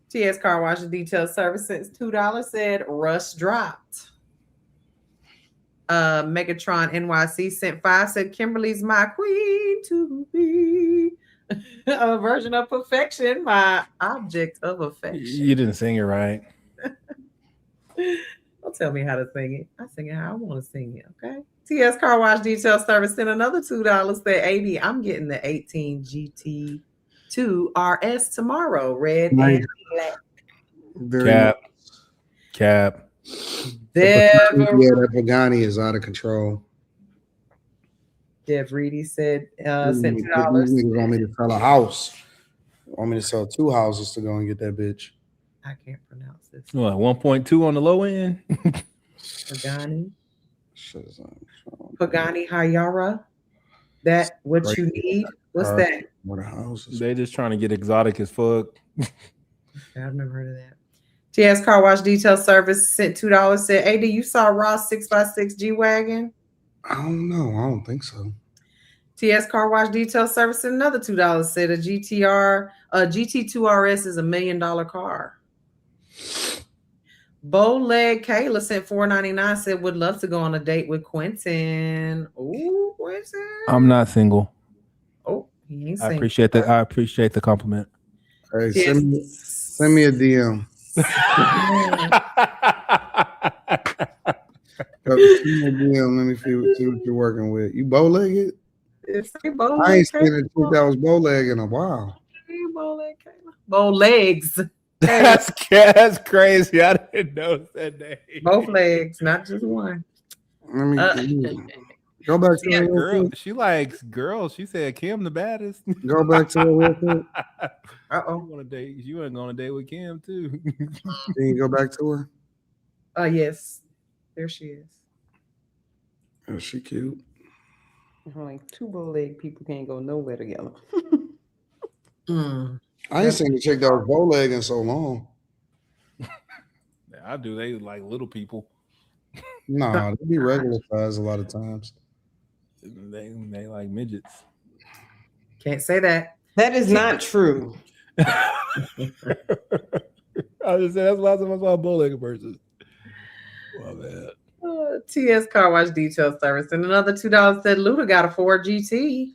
TS Car Wash Detail Service since $2 said Rush dropped. Megatron NYC sent 5 said Kimberly's my queen to be. A version of perfection, my object of affection. You didn't sing it right. Don't tell me how to sing it. I sing it how I want to sing it, okay? TS Car Wash Detail Service sent another $2 said 80. I'm getting the 18 GT2 RS tomorrow. Red and black. Cap. That Pagani is out of control. Dev Reedy said sent $2. Niggas want me to sell a house. Want me to sell 2 houses to go and get that bitch. I can't pronounce this. What, 1.2 on the low end? Pagani. Pagani Hayara. That what you need? What's that? What a house. They just trying to get exotic as fuck. I've never heard of that. TS Car Wash Detail Service sent $2 said, AD, you saw Ross 6x6 G-Wagon? I don't know. I don't think so. TS Car Wash Detail Service sent another $2 said a GT2 RS is $1 million car. Bowleg Kayla sent $4.99 said would love to go on a date with Quentin. Ooh, Quentin. I'm not single. Oh, I appreciate that. I appreciate the compliment. Hey, send me a DM. Send me a DM. Let me see what you're working with. You bow-legged? I ain't seen a chick that was bow-legged in a while. Bow legs. That's crazy. I didn't know that name. Both legs, not just one. Let me go back to that. Girl, she likes girls. She said Kim the baddest. Go back to it real quick. Uh-oh. You want to go on a date with Kim too. Can you go back to her? Yes. There she is. Oh, she cute. Like two bow-legged people can't go nowhere together. I ain't seen a chick that was bow-legged in so long. I do. They like little people. Nah, they be regular size a lot of times. They like midgets. Can't say that. That is not true. I just said that's the last time I saw a bow-legged person. Well, man. TS Car Wash Detail Service. And another $2 said Luda got a Ford GT.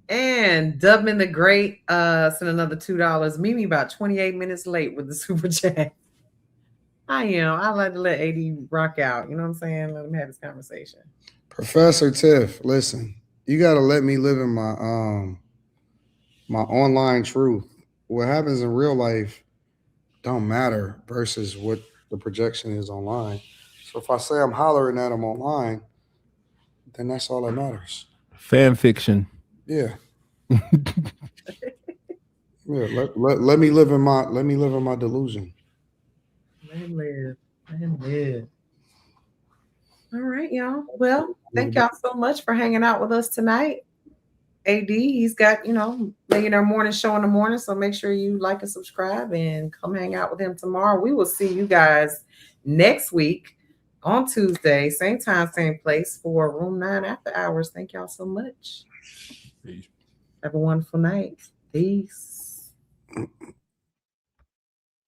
And Dubman the Great sent another $2. Mimi about 28 minutes late with the super chat. I am. I like to let AD rock out. You know what I'm saying? Let him have his conversation. Professor Tiff, listen, you got to let me live in my my online truth. What happens in real life don't matter versus what the projection is online. So if I say I'm hollering at them online, then that's all that matters. Fan fiction. Yeah. Yeah. Let me live in my delusion. Let him live. Let him live. All right, y'all. Well, thank y'all so much for hanging out with us tonight. AD, he's got, Millionaire Morning Show in the morning. So make sure you like and subscribe and come hang out with him tomorrow. We will see you guys next week on Tuesday, same time, same place for Room 9 After Hours. Thank y'all so much. Peace. Have a wonderful night. Peace.